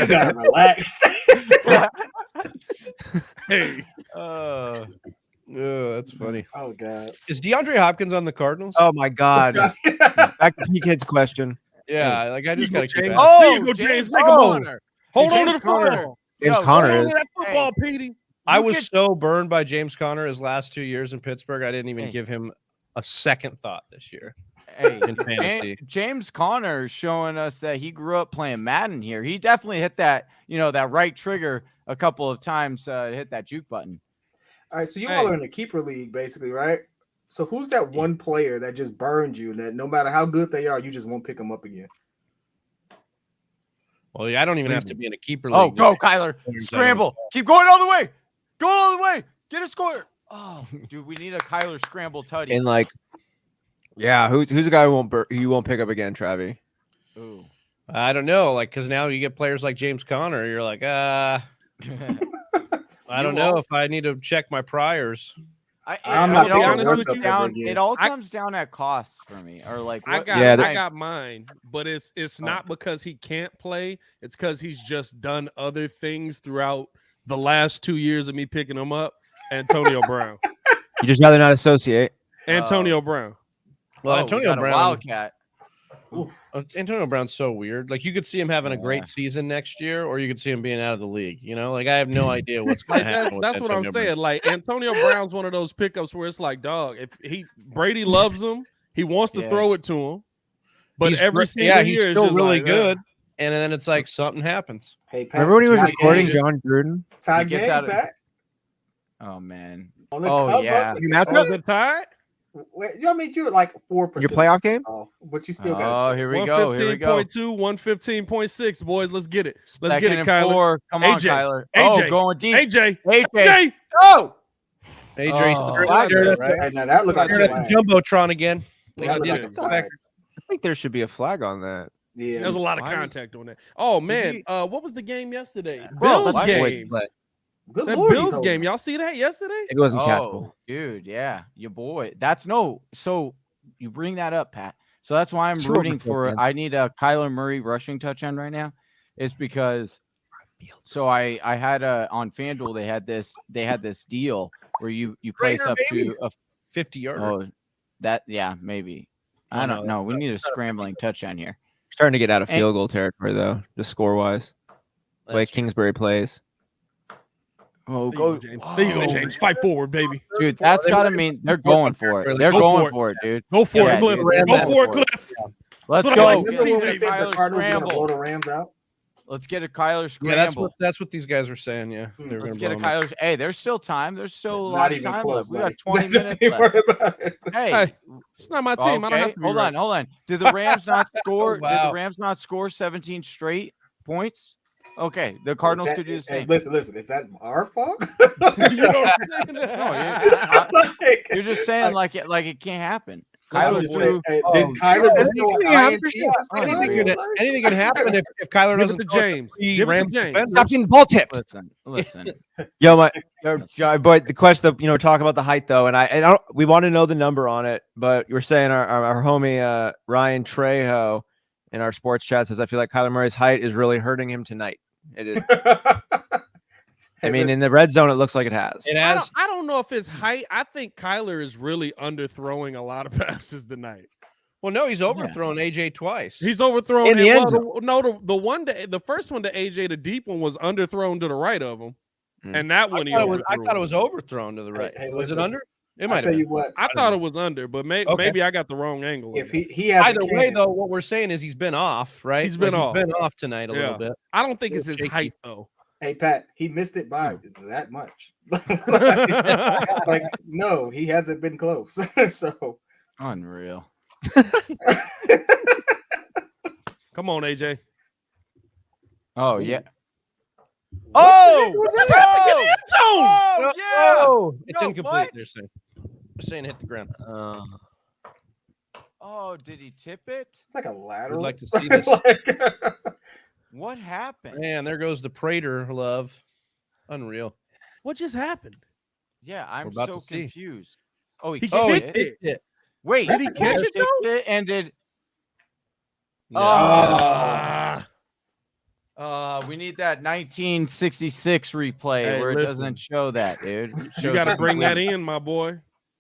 gotta relax. Hey, Uh, Oh, that's funny. Oh God. Is DeAndre Hopkins on the Cardinals? Oh my God! Back to P-Kid's question. yeah. Like I just Here got you to go, keep James. asking. There oh, you go, James. James Make a move. Conner. hold on James to the Conner. football. James Yo, Conner Hold on is. to that football, Petey. I Look was at- so burned by James Conner his last 2 years in Pittsburgh. I didn't even Hey. give him a second thought this year. Hey, in fantasy. James Conner is showing us that he grew up playing Madden here. He definitely hit that, that right trigger a couple of times to hit that juke button. All right, so you Hey. all are in the keeper league, basically, right? So who's that one player that just burned you? That no matter how good they are, you just won't pick them up again. Well, yeah, I don't even have to be in a keeper league. Oh, go, to- Kyler. Players Scramble. Keep going all the way. Go all the way. Get a score. Oh, dude, we need a Kyler scramble tutty. And like, yeah, who's the guy who you won't pick up again, Travi? Ooh. I don't know, like because now you get players like James Conner. You're like, I don't know if I need to check my priors. I'm not it all picking honest comes with Russ up you, ever down. again. It all comes down at cost for me, or like I what- got Yeah, I got mine, but it's Oh. not because he can't play. It's because he's just done other things throughout the last 2 years of me picking him up. Antonio Brown. You just rather not associate. Antonio Brown. Well, Oh, we Antonio got a Brown. Wildcat. Antonio Brown's so weird. Like you could see him having a Yeah. great season next year, or you could see him being out of the league. Like I have no idea what's going Like to happen. with that's what I'm Antonio saying. Brown. Like Antonio Brown's one of those pickups where it's like, dog, if Brady loves him, he wants to Yeah. throw it to him. But He's every great- single yeah, year he's is still just really like, good. And then it's like something happens. Hey, Pat, Remember when he was Ty recording Gay- John Gruden? Ty He gets Gay, out of- Pat, Oh man. on the Oh, cover. yeah. You match Was it tied? Wait, I mean, you're like 4%. Your playoff game? off, but you still Oh, got. here we go. Here we go. 115.2, 115.6, boys. Let's get it. Let's Second get it, and Kyler. 4. Come on, AJ. Kyler. AJ. Oh, going deep. AJ. AJ. AJ. Oh. AJ, Oh. right? And now that looked like a Staring at the flag. jumbotron again. That looked like a Yeah. flag. I think there should be a flag on that. Yeah, There's a lot of Why was- contact on that. Oh man, he- what was the game yesterday? Bro, Bills why- game. good That lord, Bills game. Y'all see that yesterday? It wasn't Oh, catchable. dude, yeah, your boy. So you bring that up, Pat. So that's why I'm It's true, rooting man. for. I need a Kyler Murray rushing touchdown right now. Is because. So I had on FanDuel they had this deal where you place Raider, up baby. to a 50-yarder. oh that yeah maybe I Oh, don't no, know. We that's need a scrambling touchdown here. Starting to get out of And- field goal territory though, just score wise. The way That's true. Kingsbury plays. Oh, There you go, go, James. There you go, James. Fight forward, baby. dude. That's gotta mean they're going for it. They're Go going for it. for it, dude. Go for Yeah, it, Cliff. dude, they're Go going for it, for it. Cliff. Let's what I go. like to This see, is when we baby. said the Kyler Cardinals are gonna blow scramble. the Rams out. Let's get a Kyler Yeah, scramble. that's what these guys were saying. Yeah, they were Let's gonna get a blow 'em up. Kyler. Hey, there's still time. There's still a Not lot of even time close, left. We buddy. got 20 Don't minutes even left. worry about it. Hey, Hey, it's not my team. I don't have okay, to be hold right. on, hold on. Did the Rams not score? Did Wow. the Rams not score 17 straight points? Okay, the Cardinals Is that- could do the hey, same. listen. Is that our fault? You know what I'm saying? No, you're just saying like it can't happen. I'm Kyler just threw. saying, hey, did Kyler just throw an INT? Anything could happen if Kyler Give it doesn't to throw James. three Give it to Rams James. defenders. Stop getting ball tipped. Listen. Yo, but the question, talk about the height though, and I don't. We want to know the number on it, but you're saying our homie Ryan Trejo in our sports chat says I feel like Kyler Murray's height is really hurting him tonight. It is. I mean, in the red zone, it looks like it has. It I has. don't know if it's height. I think Kyler is really underthrowing a lot of passes tonight. Well, no, he's overthrown AJ twice. He's overthrown In the and, end well, the first one to AJ, the deep one was underthrown to the right of him, and that one I thought it was overthrown to the right. Hey, was it listen, under? It I might tell have you been. what. I thought it was under, but Okay. maybe I got the wrong angle. If he has Either way, though, what we're saying is he's been off, right? He's been off. He's been off tonight a Yeah. little bit. I don't think it's his Shaky. height though. Hey Pat, he missed it by that much. like no, he hasn't been close. So Unreal. Come on, AJ. Oh yeah. Oh, What's happening in the end zone? Oh yeah. Oh, It's No, incomplete. what? They're saying hit the ground. Oh, did he tip it? it's like a lateral. like to see this. What happened? Man, there goes the Prater love. Unreal. What just happened? Yeah, I'm about so to see. confused. Oh, he He kicked kicked it. it. Wait, Did he he catch it, kicked it and did. No. We need that 1966 replay Hey, where it listen. doesn't show that, dude. It You shows got to it bring that complete. in, my boy.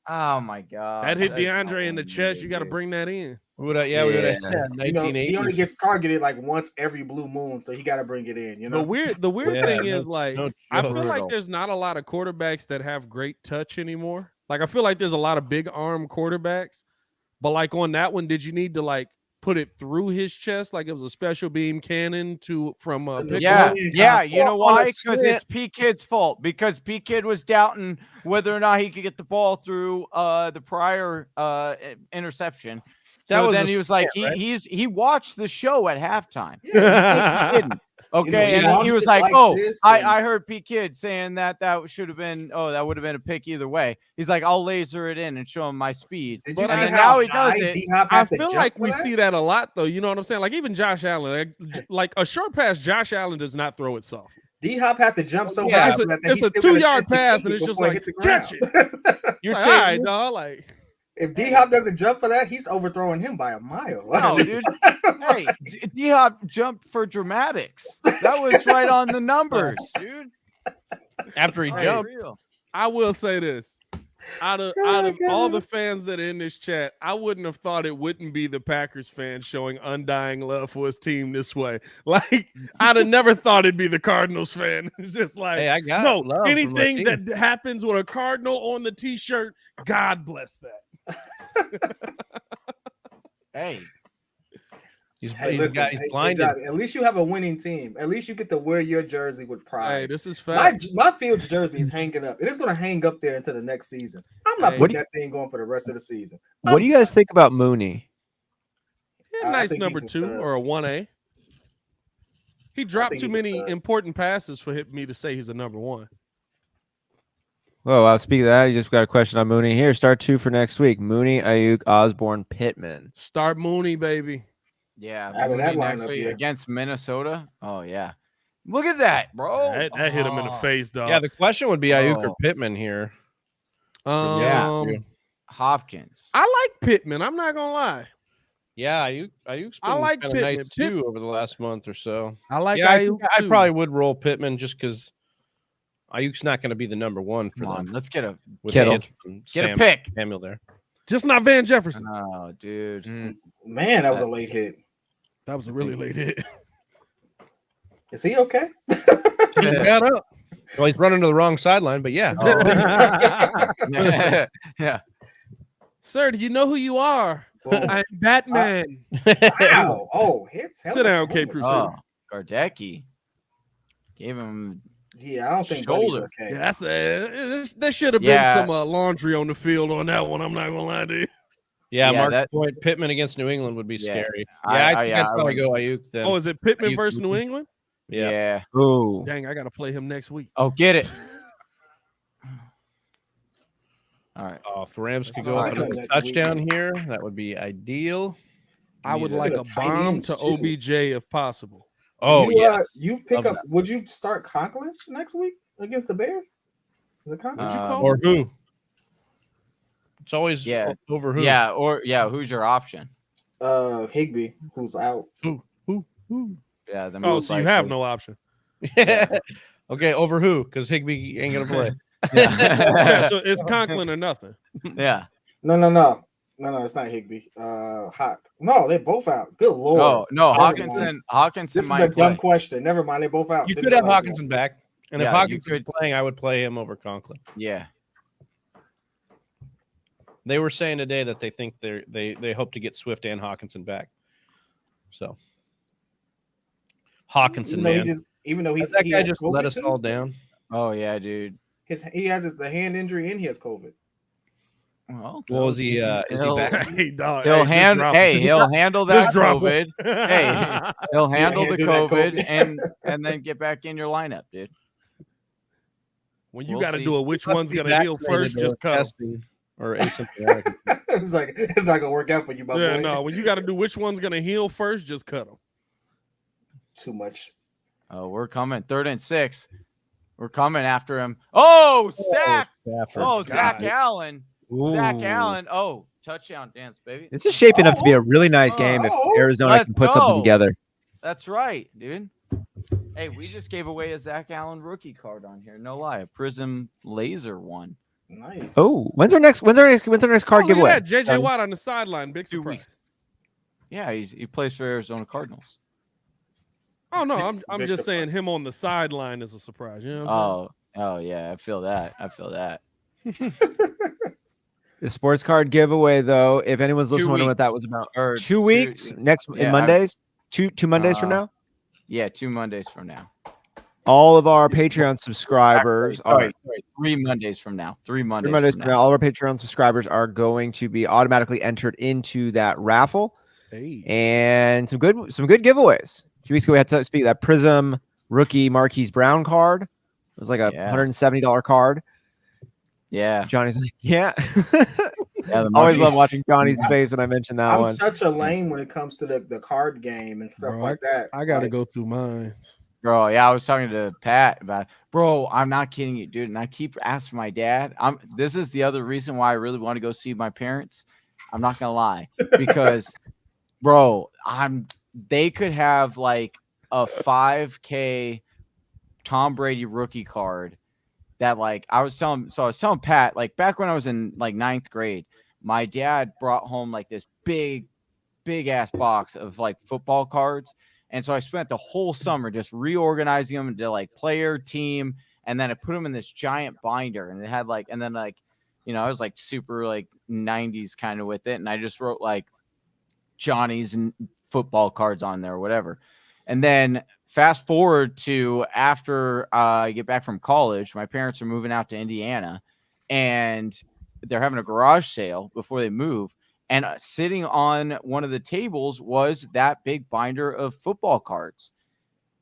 Oh my god, That hit that's not DeAndre in the what we chest. need, You got to dude. bring that in. We would have, we would have. Yeah. You know, 1980s. he only gets targeted like once every blue moon, so he got to bring it in. You know, The weird Yeah, thing no- is like no I joke. feel like Brutal. there's not a lot of quarterbacks that have great touch anymore. Like I feel like there's a lot of big arm quarterbacks, but like on that one, did you need to like put it through his chest like it was a special beam cannon from pick Yeah, Pickle? yeah. You know Well, on why? a Because slant- it's P Kid's fault. Because P Kid was doubting whether or not he could get the ball through the prior interception. That So was then a he was like, slant, right? he watched the show at halftime. Yeah. He didn't. Okay, he and then he watched was it like, like "Oh, this and- I heard P Kid saying that should have been. Oh, that would have been a pick either way." He's like, "I'll laser it in and show him my speed." Did But you see I- and then how now he does high it. D-Hop I had to feel jump like for we that? see that a lot though. You know what I'm saying? Like even Josh Allen, like a short pass, Josh Allen does not throw it soft. D-Hop had to jump so Yeah, high it's for a, that. it's he a still got 2-yard chance to pass, kick and it it's just before it like hit the catch ground. it. You're It's like, all right, taking- dog. Like If D-Hop doesn't jump for that, he's overthrowing him by a mile. No, dude. Hey, D-Hop jumped for dramatics. That was right on the numbers, dude. After he Hey, jumped. real. I will say this. Out of all the fans that are in this chat, I wouldn't have thought it wouldn't be the Packers fan showing undying love for his team this way. Like I'd have never thought it'd be the Cardinals fan. It's just like Hey, I got no love for my anything team. that happens with a Cardinal on the t-shirt, God bless that. Hey, He's, Hey, he's listen, got he's hey, blinded. Johnny, at least you have a winning team. At least you get to wear your jersey with Hey, pride. this is my fact. my Fields jersey is hanging up. It is going to hang up there until the next season. I'm not Hey. putting that thing on for the rest of the season. What do you guys think about Mooney? Yeah, I nice think number he's a 2 stud. or a 1A. He dropped think too he's a many stud. important passes for me to say he's a number 1. Well, speaking of that, you just got a question on Mooney here. Start 2 for next week. Mooney, Ayuk, Osborne, Pittman. Start Mooney, baby. yeah. Out of that Mooney next lineup, week yeah. against Minnesota. Oh yeah. Look at that, bro. That hit him in the Oh. face, dog. Yeah, the question would be Ayuk Oh. or Pittman here. Yeah. Hopkins. I like Pittman. I'm not gonna lie. Yeah, Ayuk's I been like kind of nice Pittman. too over the last month or so. I like Yeah, I, Ayuk think I too. probably would roll Pittman just because Ayuk's not going to be the number one for Come on, them. let's get a With Kittle. Hill and get a pick. Samuel there. just not Van Jefferson. Oh, dude. Man, that was a late hit. That was a really late hit. Is he okay? He got up. Well, he's running to the wrong sideline, but yeah. Yeah. Sir, do you know who you are? Oh, I'm Batman. wow. Oh, hits. Sit down, Cape Crusader. Oh, Gardecki gave him. Yeah, I don't think Shoulder. Buddy's okay. Yeah, there should have Yeah. been some laundry on the field on that one. I'm not gonna lie to you. Yeah, Yeah, Mark that- Point Pittman against New England would be Yeah. scary. I- Yeah, I- I'd yeah, I probably go wouldn't- Ayuk then. Oh, is it Pittman Ayuk versus New would be- England? Yeah. Ooh. Dang, I gotta play him next week. Oh, get it. All right. If the Rams could go Sorry. up with a Next touchdown here, that would be ideal. I would Yeah. like a The tight bomb ends, to too. OBJ if possible. Oh, you, yeah. You pick Love up. Would you start Conklin next week against the Bears? Is it Conklin? What'd you call Or who? It's always Yeah. over who. Yeah. Or who's your option? Higbee, who's out. Who? Yeah. The Oh, most so you have likely- no option. Okay, over who? Because Higbee ain't going to play. Yeah, so it's Conklin or nothing. Yeah. No. It's not Higbee. Hawk. No, they're both out. Good lord. Oh no, Never mind. Hawkinson This is might a dumb play. question. Never mind. They're both out. You Didn't could have realize that. Hawkinson back. And Yeah, if you Hawkins could- is playing, I would play him over Conklin. Yeah. They were saying today that they think they hope to get Swift and Hawkinson back. So Hawkinson, man. Even though Has that he guy has just COVID let us too? all down? Oh yeah, dude. He has the hand injury and he has COVID. Well, Well, is he back? Hey, dog. He'll just handle. drop Hey, it. he'll handle Just that drop COVID. it. Hey, he'll handle he'll the do that COVID COVID. and then get back in your lineup, dude. When you We'll got to see. do it, which Must one's be gonna heal vaccinated first? or Just cut 'em. testing or asymptomatic. It was like it's not gonna work out for you, my Yeah, boy. no. When you got to do which one's gonna heal first, just cut them. Too much. Oh, we're coming. 3rd and 6. We're coming after him. Oh, sack. Stafford. Oh, Zach God. Allen. Zach Ooh. Allen. Oh, touchdown dance, baby. This is shaping up to be a really nice game if Oh, Arizona let's can put something go. together. That's right, dude. Hey, we just gave away a Zach Allen rookie card on here. No lie, a Prism Laser one. Nice. Oh, when's our next card Look giveaway? at that, JJ Watt on the sideline. Big 2 surprise. weeks. Yeah, he plays for Arizona Cardinals. Oh no, Big I'm just saying surprise. him on the sideline is a surprise. You know what I'm Oh yeah, I feel that. The sports card giveaway, though, if anyone's 2 listening, wondering what that weeks. was about. Or 2 weeks next yeah, in Mondays. Two Mondays from Uh, now. Yeah, 2 Mondays from now. All of our Patreon subscribers Sorry, 3 Mondays from now. 3 Mondays, Mondays from from now. now, all of our Patreon subscribers are going to be automatically entered into that raffle. saying? Hey. And some good giveaways. 2 weeks ago, we had to speak that Prism rookie Marquise Brown card. It was like a Yeah. $170 card. Yeah. Johnny's like, yeah. Yeah, the Always love Marquise- watching Johnny's face when I mention that I'm one. such a lame when it comes to the card game and stuff Bro, like that. I got to Like, go through mine. Bro, yeah, I was talking to Pat about, bro, I'm not kidding you, dude. And I keep asking my dad. This is the other reason why I really want to go see my parents. I'm not gonna lie, because bro, they could have like a 5K Tom Brady rookie card that like I was telling Pat, like back when I was in like 9th grade, my dad brought home like this big ass box of like football cards. And so I spent the whole summer just reorganizing them into like player, team, and then I put them in this giant binder. And it had like, and then like, you know, I was like super like 90s kind of with it. And I just wrote like Johnny's and football cards on there or whatever. And then fast forward to after I get back from college, my parents are moving out to Indiana and they're having a garage sale before they move. And sitting on one of the tables was that big binder of football cards.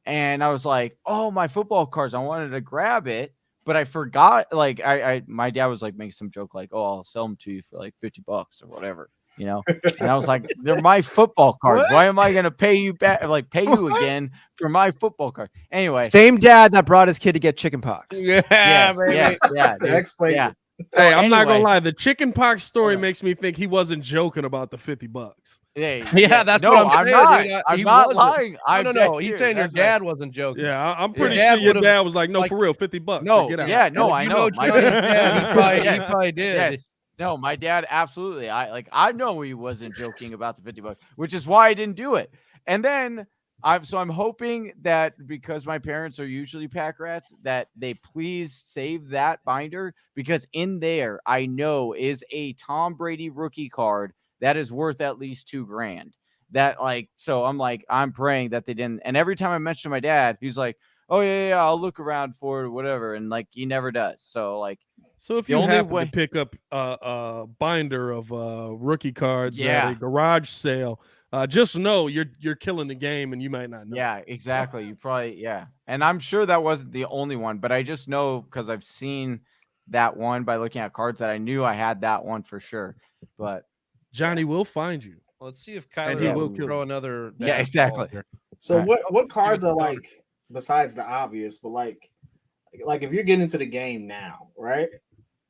And I was like, oh, my football cards. I wanted to grab it, but I forgot. Like my dad was like making some joke like, oh, I'll sell them to you for like $50 or whatever, you know? And I was like, they're my football cards. Why am I going to pay you back? Like pay you again for my football card. Anyway. Same dad that brought his kid to get chicken pox. Yeah, baby. Yeah. Dude. that explains Yeah. it. Hey, I'm not gonna anyway. lie. The chicken pox story makes me think he wasn't joking about the $50. Hey, Yeah, that's no, what I'm saying, not. dude. I'm He not wasn't. lying. No. He's saying your That's dad wasn't joking. Yeah, I'm pretty Dad sure your would've, dad was like, "No, like- for real, $50. No, so get out." yeah, no, I You know. Johnny's dad, he Yes. probably did. Yes. No, my dad absolutely. I know he wasn't joking about the $50, which is why I didn't do it. And then I'm hoping that because my parents are usually pack rats, that they please save that binder, because in there I know is a Tom Brady rookie card that is worth at least $2,000. That so I'm praying that they didn't. And every time I mention to my dad, he's like, "Oh yeah, I'll look around for it or whatever," and he never does. So So if you happen to pick up a binder of rookie cards at a garage sale, just know you're killing the game, and you might not know. Yeah, exactly. You probably and I'm sure that wasn't the only one, but I just know because I've seen that one by looking at cards that I knew I had that one for sure. But Johnny will find you. Let's see if Kyler will throw another. Yeah, exactly. So what cards are besides the obvious, but like if you're getting into the game now, right?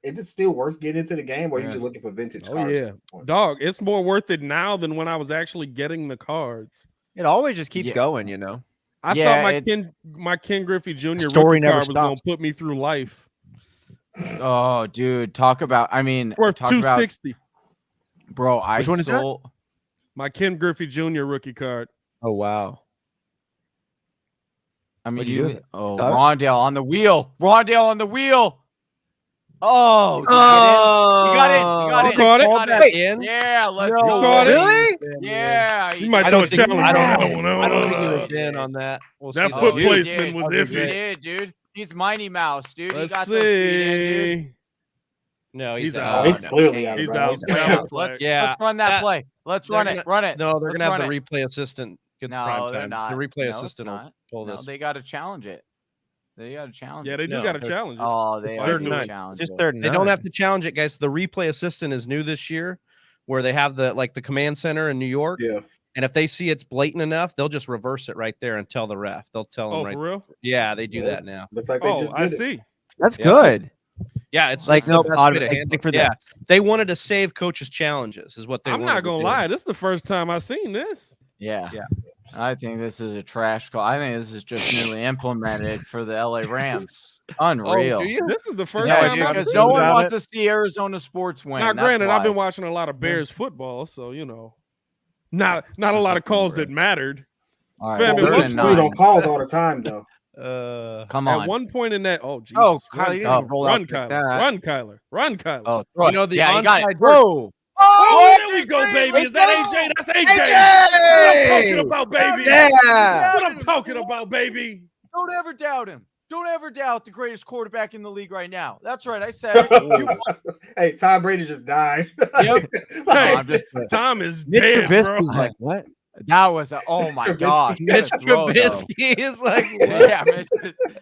Is it still worth getting into the game, or are you just looking for vintage cards? Oh yeah, dog. It's more worth it now than when I was actually getting the cards. It always just keeps going, you know. I thought my Ken Griffey Jr. story rookie never card was going to put me through life. Oh, dude, talk about. I mean, worth $260. Bro, Which one is that? My Ken Griffey Jr. rookie card. Oh wow. I mean, Doug? Rondale on the wheel. Rondale on the wheel. Oh, you got it. In. Yeah, let's go. go. Really? Yeah. You might throw a challenge. I don't think he was in on that. That foot placement was iffy. He did, dude. He's Mighty Mouse, dude. Let's he got see. those feet in, dude. No, he's out. He's clearly out. He's out. Let's run that play. Let's run it. Run it. No, they're gonna have the replay assistant. Gets prime time. Not. The replay No, assistant will pull this. They got to challenge it. Yeah, they do got to challenge it. Oh, they third and 9. Challenge Just it. third and They 9. don't have to challenge it, guys. The replay assistant is new this year, where they have the command center in New York. Yeah. And if they see it's blatant enough, they'll just reverse it right there and tell the ref. They'll tell them for real? Yeah, they do that now. Looks like they just did I it. see. That's good. Yeah, it's Like the no best way to handle for it. Yeah, they wanted to save coaches' challenges, is what they. I'm not gonna lie. This is the first time I've seen this. Yeah. I think this is a trash call. I think this is just newly implemented for the LA Rams. Unreal. This is the first time I've because seen no one it. wants to see Arizona sports win. Now, That's granted, why. I've been watching a lot of Bears football, so not a lot of calls that mattered. All right, Family, We're what's screwed on calls all the time, though. Come on. At one point in that, Jesus. Kyler, you didn't even roll run, out Kyler. like that. Run, Kyler. Oh, You know the you got it. onside. Whoa. Oh, there we go, baby. Is that AJ? That's AJ. What I'm talking about, baby. Yeah. What I'm talking about, baby. Don't ever doubt him. Don't ever doubt the greatest quarterback in the league right now. That's right. I said it. Hey, Tom Brady just died. Yep. Hey, Tom is dead, bro. Trubisky's like, what? That was oh my god. Mitch Trubisky is like, Yeah, Mitch.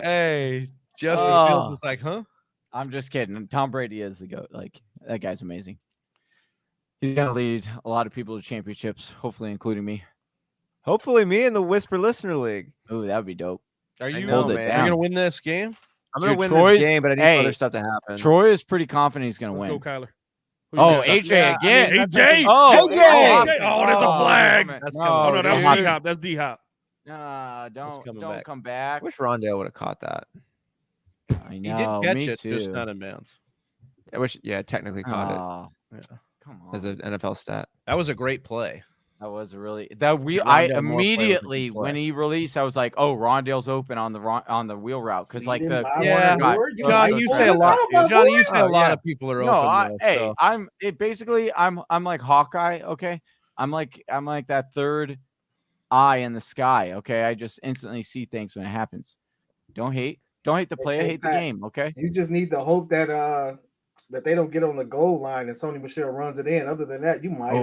hey, Justin Fields is like, huh? I'm just kidding. Tom Brady is the GOAT. Like, that guy's amazing. He's gonna lead a lot of people to championships, hopefully including me. Hopefully me in the Whisper Listener League. Oh, that would be dope. Are you hold it Are you down. gonna win this game? I'm going to win Troy's- this game, but I need hey, other stuff to happen. Troy is pretty confident he's gonna Let's win. go, Kyler. Oh, AJ again. AJ. Oh, AJ. Oh, there's a flag. That's No, Oh, no, that was dude. D-Hop. That's D-Hop. Nah, coming don't back. come I back. wish Rondale would have caught that. I He know. did catch me it, too. just not in bounds. I wish, technically caught Oh, Yeah. come on. it as an NFL stat. That was a great play. That was I Rondale more immediately players than when play. he released, I was like, oh, Rondale's open on the wheel route because like the Yeah. guy- Johnny, you say a lot. Johnny, you say a lot of people are open. No, I'm like Hawkeye. Okay, I'm like that third eye in the sky. Okay, I just instantly see things when it happens. Don't hate the play. I hate the game. Okay. You just need to hope that they don't get on the goal line and Sony Michel runs it in. Other than that, you might.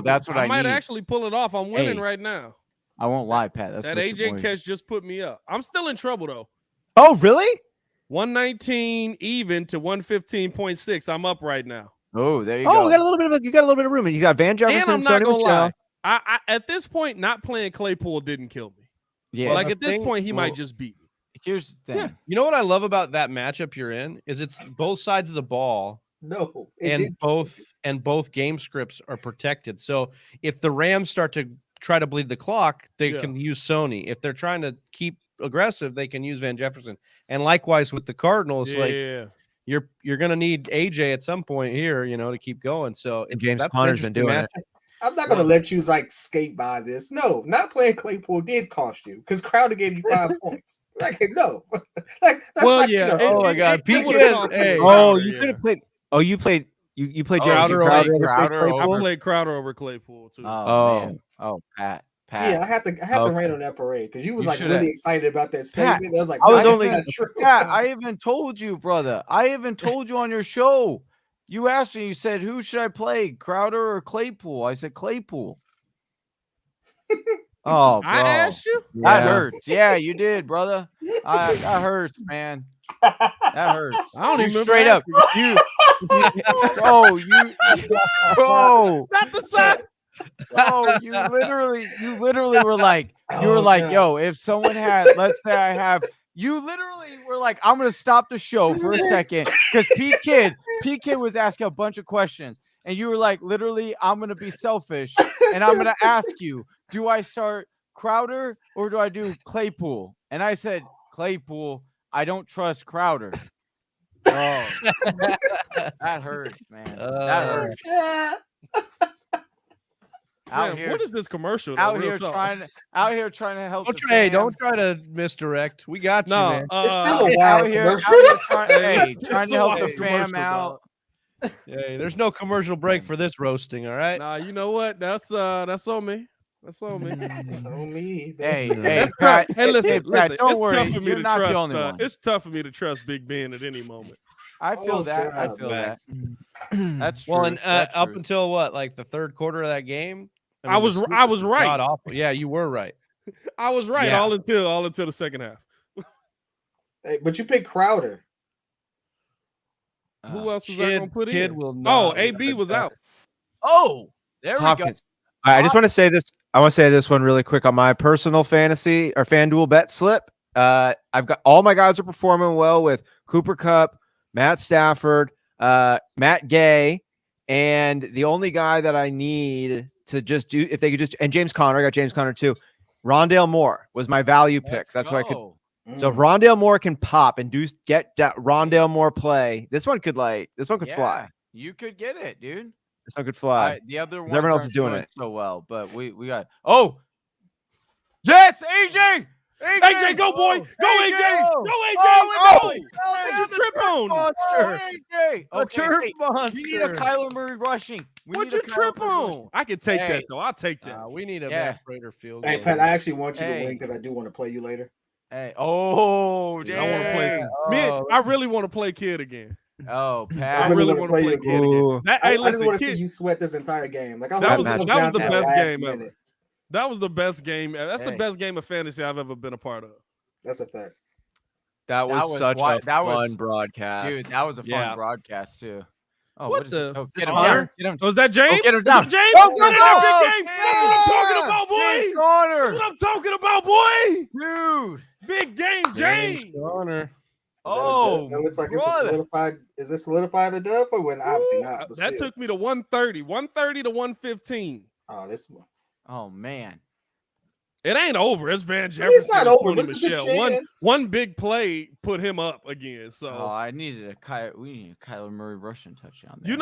That's what I might need. actually pull it off. I'm winning Hey. right now. I won't lie, Pat. That's That what AJ your boy- catch just put me up. I'm still in trouble though. Oh, really? 119 even to 115.6. I'm up right now. Oh, there you Oh, go. you got a little bit of room. You got Van Jefferson, And I'm not Sony gonna Michel. lie. I at this point, not playing Claypool didn't kill me. Yeah. Like the at this thing- point, he well, might just beat me. Here's the thing. Yeah. You know what I love about that matchup you're in is it's both sides of the ball No. and both game scripts are protected. So if the Rams start to try to bleed the clock, they can use Sony. If they're trying to keep aggressive, they can use Van Jefferson. And likewise with the Cardinals, you're gonna need AJ at some point here, to keep going. So James that's Conner's an been doing interesting it. I'm not gonna let you like skate by this. No, not playing Claypool did cost you because Crowder gave you 5 points. Like no, like that's Well, like yeah. you know, Oh my God, it would've PK, cost me hey. the Oh, Crowder, you yeah. could have played. Oh, you played. You played Oh, Jameson you Crowder played over Crowder Claypool. I over- played Crowder over Claypool too. Oh. man. Oh, Pat. yeah, I had to Okay. rain on that parade because you was You like shoulda- really excited about that Pat, statement. I was like, I no, was that's only- not true. Pat, I even told you, brother. I even told you on your show. You asked me, you said, who should I play, Crowder or Claypool? I said Claypool. Oh, bro. I asked you. That hurts. Yeah, you did, brother. That hurts, man. That hurts. I don't You even straight remember up. You, bro, Not the side. you literally were like, Oh, God. yo, if someone had, let's say I have, you literally were like, I'm gonna stop the show for a second because Pete Kid was asking a bunch of questions, and you were like, literally, I'm gonna be selfish and I'm gonna ask you, do I start Crowder or do I do Claypool? And I said Claypool. I don't trust Crowder. Oh, that hurts, man. That hurts. Out Man, here, what is this commercial? though? out Real here talk. trying to help. Don't the try, hey, fam. don't try to misdirect. We got you, No, man. It's still a Out wild here, commercial. trying to help the It's a fam commercial, out. Hey, there's no commercial break for this roasting, all right? Nah, you know what? That's on me. That's on me. That's on me. Hey, baby. hey, It's Pat, tough. Hey, listen, Pat, don't it's worry. tough for me You're to not trust. the only one. It's tough for me to trust Big Ben at any moment. I feel Oh, that. I God, feel that. Max. That's true. Well, and That's up true. until what, like the third quarter of that game? I was the right. Steelers were god-awful. Yeah, you were right. I was right Yeah. all until the second half. Hey, but you picked Crowder. Who else was I gonna put Kid in? will Oh, not. AB was out. Oh, there Hopkins. All right, I just want to say this. I want to say this one really quick on my personal fantasy or FanDuel bet slip. I've got all my guys are performing well with Cooper Kupp, Matt Stafford, Matt Gay, and the only guy that I need to just do if they could just and James Conner. I got James Conner too. Rondale Moore was my value pick. That's why I could. So if Rondale Moore can pop and get that Rondale Moore play, this one could fly. You could get it, dude. This one could fly. The other ones everyone else aren't is doing it so well, but we got. Oh, yes, AJ. AJ, go boy, go AJ, go AJ. You trip on? Monster. AJ. A turf We need a monster. Kyler Murray rushing. What you trip on? I can take that though. I'll take that. We need a Yeah. Matt Prater field Hey, goal. Pat, I actually want you Hey. to win because I do want to play you later. Hey, oh, damn. I want to play. I really want to play Kid again. Oh, I Pat. I really wanna want to play you Kid Ooh. again. Hey, I just listen, want to see Kid. you sweat this entire game. Like I That hope was it that comes was down the to best last game ever. minute. That was the best game. That's the Hey. best game of fantasy I've ever been a part of. That's a fact. That was was such wi- a that was- fun broadcast. Dude, that was a fun Yeah. broadcast, too. Oh, What is the- it? Oh, This get him Connor? down. Get him. Oh, is that James? get him Is down. that James? Oh, Get go, that go! big game. That's what I'm talking about, James boy. Conner. That's what I'm talking about, boy. Dude. Big game, James. Honor. Oh, that looks like it's a brother. solidified. Is this solidified a dub or when? Obviously not. But That still. took me to 130 to 115. Oh, this. Oh, man. It ain't over. It's Van It's Jefferson. not It's over, Tony but it's a good Michelle. chance. One big play put him up again. So Oh, I needed we need a Kyler Murray rushing touchdown. There. you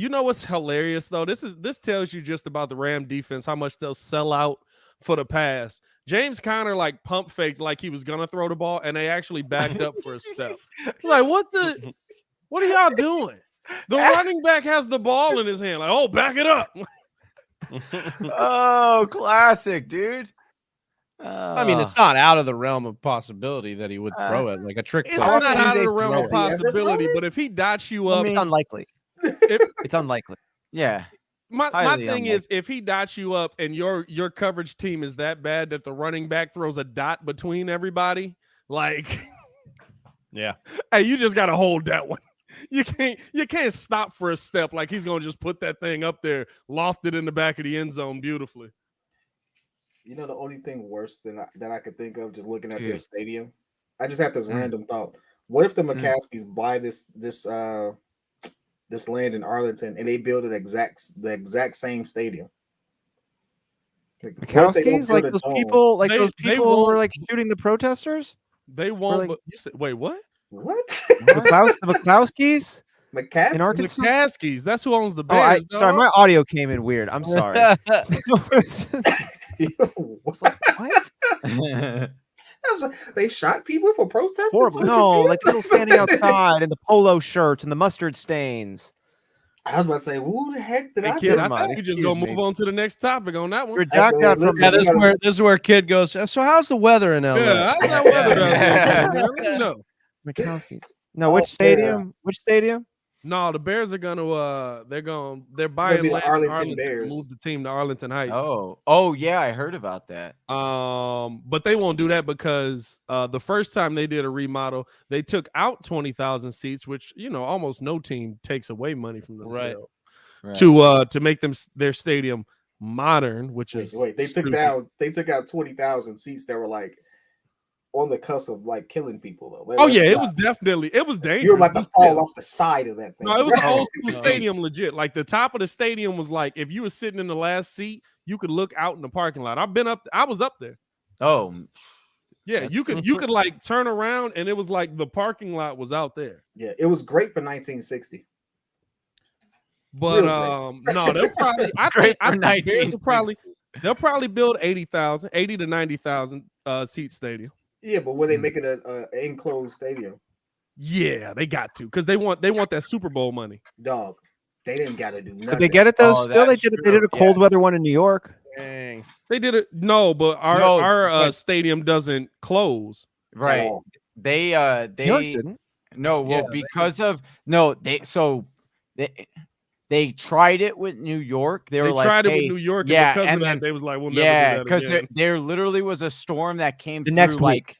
know what's hilarious though? This tells you just about the Ram defense, how much they'll sell out for the pass. James Conner like pump faked like he was gonna throw the ball, and they actually backed up for a step. Like, what are y'all doing? The running back has the ball in his hand. Like, oh, back it up. Oh, classic, dude. I mean, it's not out of the realm of possibility that he would throw it like a trick It's play. not often out do of they the realm of throw it? Has he ever possibility, thrown it? but if he dots you up, It's unlikely. if, It's unlikely. Yeah. my Highly thing is, if he dots you up and your coverage team is that bad that the running back throws a dot between everybody, like, Yeah. hey, you just gotta hold that one. You can't stop for a step like he's gonna just put that thing up there, loft it in the back of the end zone beautifully. You know, the only thing worse than that I could think of just looking at Yeah. their stadium. I just have this random thought. What if the Mm. McCaskies buy this land in Arlington and they build the exact same stadium? Like, what if they go Mikowski's like build a those dome? people, like They- those they people who were won't- like shooting the protesters. They won't. like- But you said, wait, what? What? The McClowskis. McCaskey. in Arkansas. McCaskey's. That's who owns the Oh, Bears. sorry, my audio came in weird. I'm sorry. What's like, What? they shot people for protesting? Horrible. No, like people standing outside in the polo shirts and the mustard stains. I was about to say, who the heck did Hey, I kid, miss? I think we just gonna move on to the next topic on that one. Redact that from Yeah, this is where kid goes. So how's the weather in LA? Yeah, how's that weather down there, man? Let me know. Mikowski's. No, which stadium? Which stadium? No, the Bears are gonna they're Gonna buying be the land in Arlington Arlington to Bears. move the team to Arlington Heights. Oh yeah, I heard about that. But they won't do that because the first time they did a remodel, they took out 20,000 seats, which almost no team takes away money from themselves to make them their stadium modern, which is they stupid. took out 20,000 seats that were like on the cusp of like killing people though. Oh yeah, it was dangerous. You're about to fall off the side of that thing. No, it was an old school stadium, legit. Like the top of the stadium was like if you were sitting in the last seat, you could look out in the parking lot. I was up there. Oh, yeah, you could like turn around and it was like the parking lot was out there. Yeah, it was great for 1960. But no, they'll probably I think Bears they'll probably build 80 to 90,000 seat stadium. Yeah, but will they make it an enclosed stadium? Yeah, they got to because they want that Super Bowl money. Dog, they didn't got to do nothing. Did they get it though? Still, they did it. They did a cold weather one in New York. Dang. They did it. No, but our stadium doesn't close. Right. They New York didn't. No, well, because of no, they tried it with New York. They were like, tried it with New York, and because of that, they was like, "We'll never do that again." There literally was a storm that came the through next week.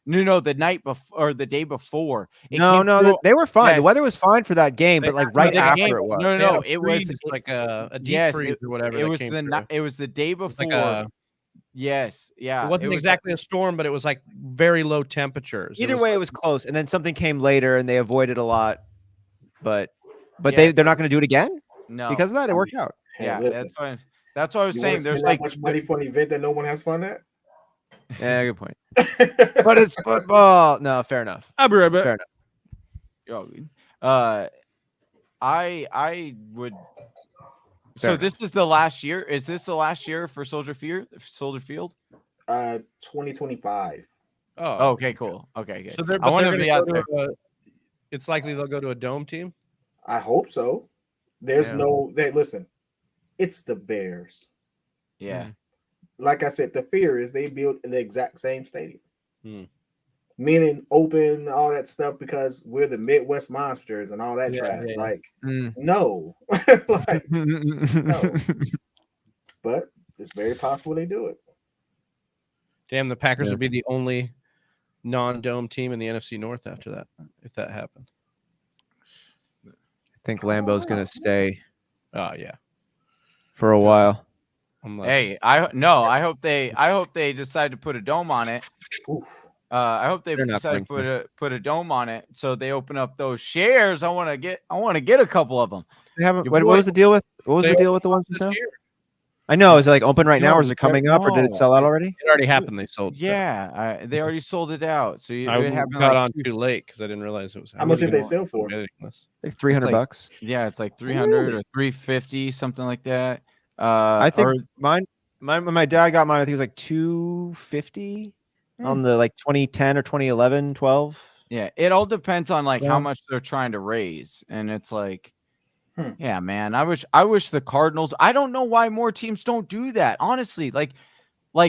No, the night before or the day before. No, they were fine. Yes. The weather was fine for that game, but like right after game, it was. No, it was like a deep freeze or whatever. It was the day before. Yes, yeah. It wasn't exactly a storm, but it was like very low temperatures. Either way, it was close, and then something came later, and they avoided a lot. But they're not going to do it again. No, because of that, it worked out. Yeah, that's what I was saying. There's like much money for an event that no one has fun at. Yeah, good point. But it's football. No, fair enough. I'll be right back. Fair enough. I would. So this is the last year. Is this the last year for Soldier Field? 2025. Oh, okay, cool. Okay, good. So I want to be out there. It's likely they'll go to a dome team. I hope so. Listen, it's the Bears. Yeah. Like I said, the fear is they built the exact same stadium. Meaning open, all that stuff, because we're the Midwest monsters and all that trash. Yeah. Like, no. Like, no. But it's very possible they do it. Damn, the Packers would be the only non-dome team in the NFC North after that, if that happened. I think Lambeau's going to stay. Oh yeah, for a while. Hey, I hope they decide to put a dome on it. I hope they decide to put a dome on it so they open up those shares. I want to get a couple of them. They haven't. What was the deal with? What was the deal with the ones this year? I know. Is it like open right now, or is it coming up, or did it sell out already? It already happened. They sold. Yeah, they already sold it out. So I got on too late because I didn't realize it was. How much did they sell for? Like $300. Yeah, it's like 300 or 350, something like that. I think mine. My dad got mine. I think it was like 250 on the like 2010 or 2011, 12. Yeah, it all depends on like how much they're trying to raise, and it's like. Yeah, man. I wish the Cardinals. I don't know why more teams don't do that. Honestly, like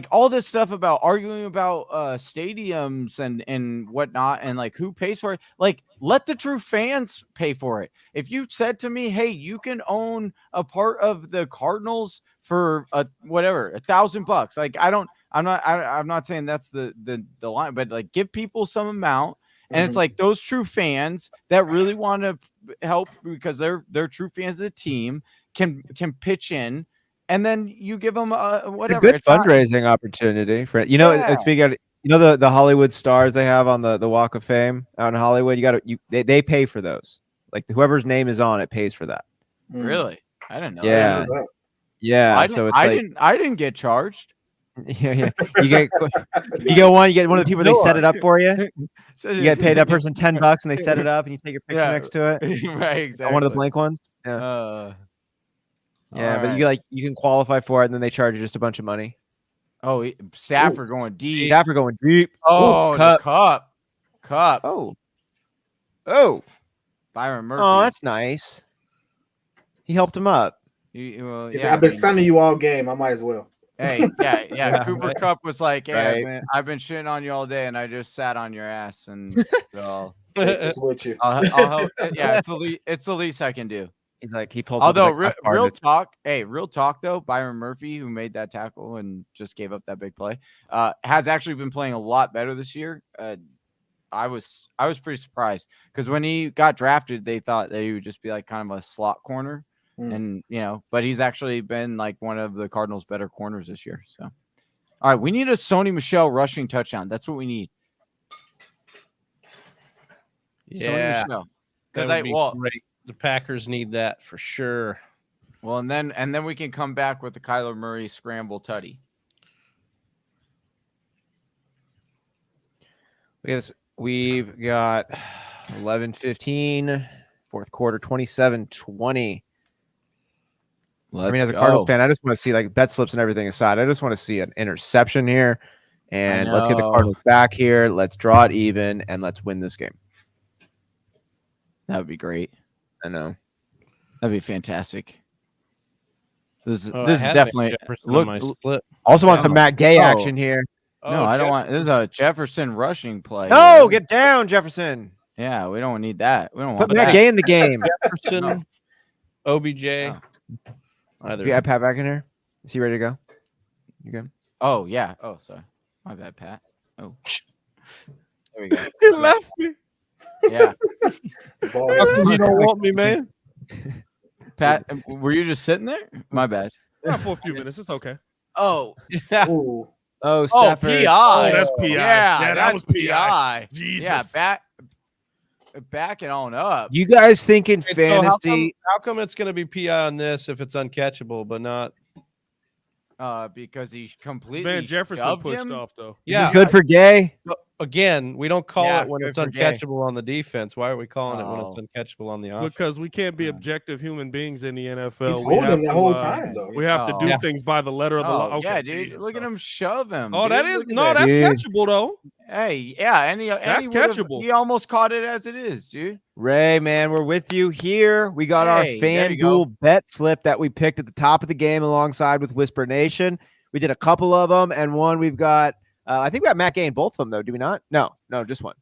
all this stuff about arguing about stadiums and whatnot, and like who pays for it. Like, let the true fans pay for it. If you said to me, "Hey, you can own a part of the Cardinals for $1,000," like I'm not saying that's the line, but like give people some amount. And it's like those true fans that really want to help because they're true fans of the team can pitch in, and then you give them whatever. It's a good fundraising opportunity for speaking of, the Hollywood stars they have on the Walk of Fame out in Hollywood. They pay for those. Like whoever's name is on it pays for that. Really? I didn't know. Yeah. That. Yeah. I didn't get charged. Yeah. You get one of the people they set it up for you. You get paid that person $10 and they set it up and you take your picture next to it. Right, exactly. One of the blank ones. Yeah. But you can qualify for it and then they charge you just a bunch of money. Oh, Stafford going deep. Stafford going deep. Oh, Kupp. Oh. Byron Murphy. Oh, that's nice. He helped him up. I've been sunning you all game. I might as well. Hey, yeah. Cooper Kupp was like, "Hey, I've been shitting on you all day, and I just sat on your ass, and so it's with you. I'll help." Yeah, it's the least I can do. He's like he pulls. Although real talk though, Byron Murphy, who made that tackle and just gave up that big play, has actually been playing a lot better this year. I was pretty surprised because when he got drafted, they thought that he would just be like kind of a slot corner. And but he's actually been like one of the Cardinals' better corners this year. So, all right, we need a Sony Michel rushing touchdown. That's what we need. Yeah, because great. The Packers need that for sure. Well, and then we can come back with the Kyler Murray scramble tutty. We've got 11:15, fourth quarter, 27-20. As a Cardinals fan, I just want to see like bet slips and everything aside. I just want to see an interception here, and let's get the Cardinals back here. Let's draw it even, and let's win this game. That would be great. I know. That'd be fantastic. This is definitely Also want some Matt Gay action here. No, I don't want. This is a Jefferson rushing play. No, get down, Jefferson. Yeah, we don't need that. We don't put want Matt Gay in the game. Jefferson, OBJ. You have Pat back in here? Is he ready to go? You good? Oh, yeah. Oh, sorry. My bad, Pat. Oh. There we go. He left me. Yeah. You don't want me, man. Pat, were you just sitting there? My bad. Yeah, for a few minutes. It's okay. Oh. Oh, Stafford. PI. Oh, that's PI. Yeah, that was PI. Jesus. Yeah, back it on up. You guys thinking fantasy? So how come it's going to be PI on this if it's uncatchable, but not? Because he completely Van Jefferson pushed off though. Yeah, this is good for Gay. Again, we don't call it when it's uncatchable on the defense. Why are we calling it when it's uncatchable on the offense? Because we can't be objective human beings in the NFL. He's holding the whole time, though. We have to do things by the letter of the law. Okay, yeah, dude. Look at him shove him. Oh, that's catchable though. Hey, yeah, and that's catchable. He almost caught it as it is, dude. Ray, man, we're with you here. We got our FanDuel bet slip that we picked at the top of the game alongside with Whisper Nation. We did a couple of them, and one we've got. I think we got Matt Gay in both of them, though. Do we not? No, just one.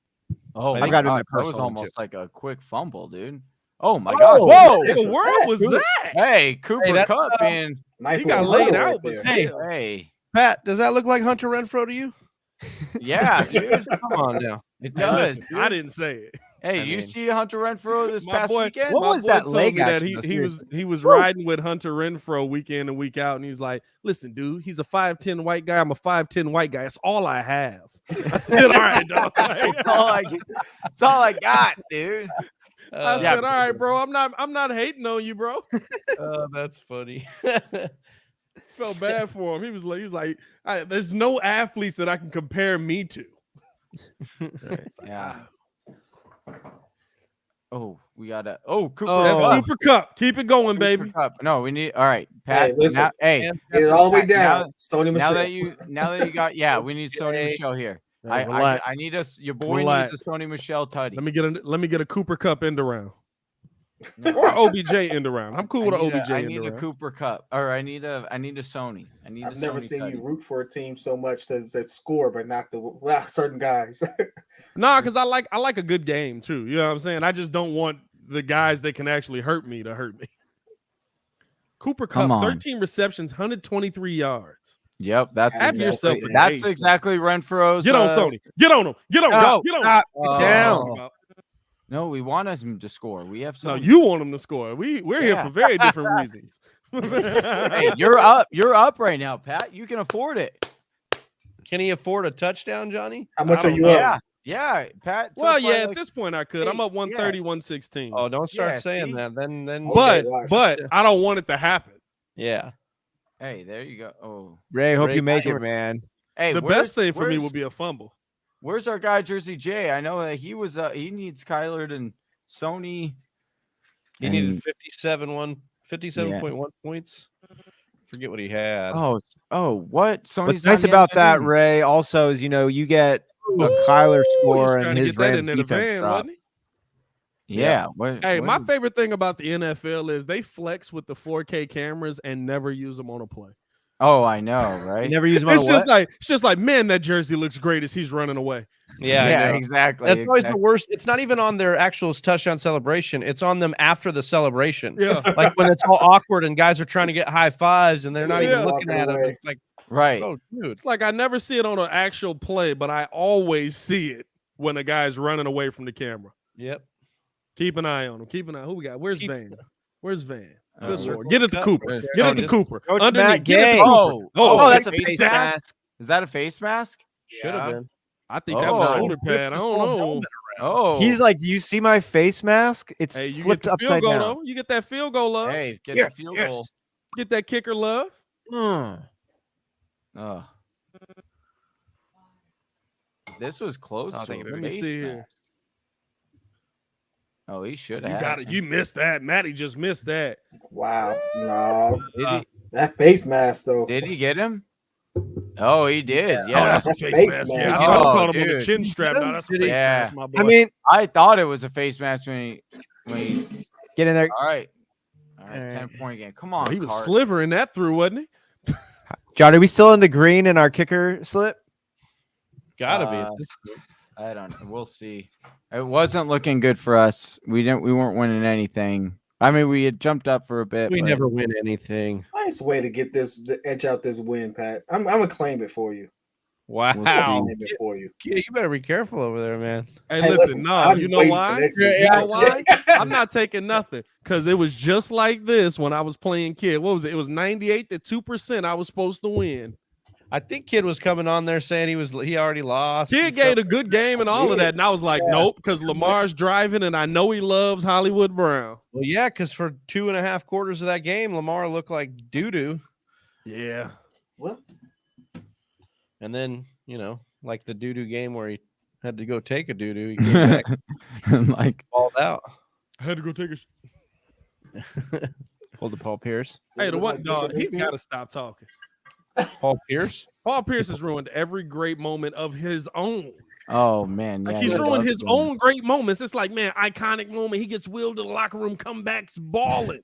Oh, I've got it in my that personal was almost too. like a quick fumble, dude. Oh my gosh! Whoa! What the world was that? Hey, Cooper Kupp, man. Nice. He got laid out, but hey, Pat, does that look like Hunter Renfrow to you? Yeah, dude. Come on now. It does. Listen, I didn't say it. Hey, you see Hunter Renfrow this past weekend? What was that leg action? He was riding with Hunter Renfrow week in and week out, and he was like, "Listen, dude, he's a 5'10" white guy. I'm a 5'10" white guy. That's all I have." I said, "All right, dog. That's all I got, dude." I said, "All right, bro. I'm not hating on you, bro." Oh, that's funny. Felt bad for him. He was like, "There's no athletes that I can compare me to." Yeah. Oh, we gotta. Oh, Cooper. That's Cooper Kupp. Keep it going, baby. Kupp. No, we need. All right, Pat. Hey, listen. Get it all the way down. Sony Michel. Now that you got. Yeah, we need Sony Michel here. I need us. Your boy needs a Sony Michel tutty. Let me get a Cooper Kupp end around. Or OBJ end around. I'm cool with an OBJ. I need a Cooper Kupp, or I need a Sony. I've never seen you root for a team so much that score, but not certain guys. Nah, because I like a good game too. You know what I'm saying? I just don't want the guys that can actually hurt me to hurt me. Cooper Kupp, 13 receptions, 123 yards. Yep, that's exactly Renfro's. Get on Sony. Get on him. Get on. Go. Get on. Down. No, we want him to score. We have no. You want him to score. We're here for very different reasons. Hey, you're up right now, Pat. You can afford it. Can he afford a touchdown, Johnny? How much are you up? Yeah, Pat. Well, yeah, at this point I could. I'm up 130, 116. Oh, don't start saying that. Then. But I don't want it to happen. Yeah. Hey, there you go. Oh, Ray, hope Ray you make got it, man. hey, The best thing for me would be a fumble. Where's our guy Jersey J? I know that he was. He needs Kyler and Sony. He needed 57.1 points. Forget what he had. What? Sony's What's nice not about yet that, in. Ray, also is you get a Kyler score and his Rams defense drop. wasn't he? Yeah. Hey, my favorite thing about the NFL is they flex with the 4K cameras and never use them on a play. Oh, I know, right? You never use them on It's just like, man, that jersey looks great as he's running away. Yeah, exactly. That's always the worst. It's not even on their actual touchdown celebration. It's on them after the celebration. Yeah. Like when it's all awkward and guys are trying to get high fives and they're not even looking at it. It's like, right. oh, dude. It's like I never see it on an actual play, but I always see it when a guy's running away from the camera. Yep. Keep an eye on him. Keep an eye. Who we got? Where's Van? Where's Van? Good Lord. circle. Get it to Cut. Cooper. Get it to Cooper. Coach Underneath. Matt Get it Gay. to Cooper. Oh, that's a face face mask? mask. Is that a face mask? Should have been. I think that's a shoulder pad. I don't know. Oh, He's like, do you see my face mask? It's Hey, you flipped get the field upside goal, down. though. You get that field goal love. hey, get Yes, the field yes. goal. Get that kicker love. Oh. This was close I'll to take it. a Let me face see here. mask. Oh, he should You have. got it. You missed that. Matty just missed that. Wow. No. Did That face mask, though. he get him? Oh, he did. Oh, Yeah. that's a That's face face mask. mask. Yeah, Oh, I caught him on the dude. chin strap. No, that's a face Yeah. mask, my boy. I mean, I thought it was a face mask when he get in there. all right. All All right, right. 10-point game. Come on. he was Card. slivering that through, wasn't he? John, are we still in the green in our kicker slip? Gotta be. I don't know. We'll see. It wasn't looking good for us. We weren't winning anything. I mean, we had jumped up for a bit. We but- never win anything. Nice way to get this, to edge out this win, Pat. I'm gonna claim it for you. Wow. Claim it for you. Yeah, you better be careful over there, man. Hey, Hey, listen, no, I'm you know waiting for why? next You week. know why? I'm not taking nothing because it was just like this when I was playing kid. What was it? It was 98 to 2% I was supposed to win. I think Kid was coming on there saying he already lost. Kid and gave stuff. a good game and all of that. And I was like, nope, because Lamar's driving and I know he loves Hollywood Brown. Well, yeah, because for 2.5 quarters of that game, Lamar looked like doo-doo. Yeah. What? And then, like the doo-doo game where he had to go take a doo-doo. He came back like balled out. I had to go take a. Pulled the Paul Pierce. Hey, the Look one like dog, Baker he's Mayfield? got to stop talking. Paul Pierce? Paul Pierce has ruined every great moment of his own. oh man, Like yeah, he's I ruined love his him. own great moments. It's like, man, iconic moment. He gets wheeled to the locker room, come back balling.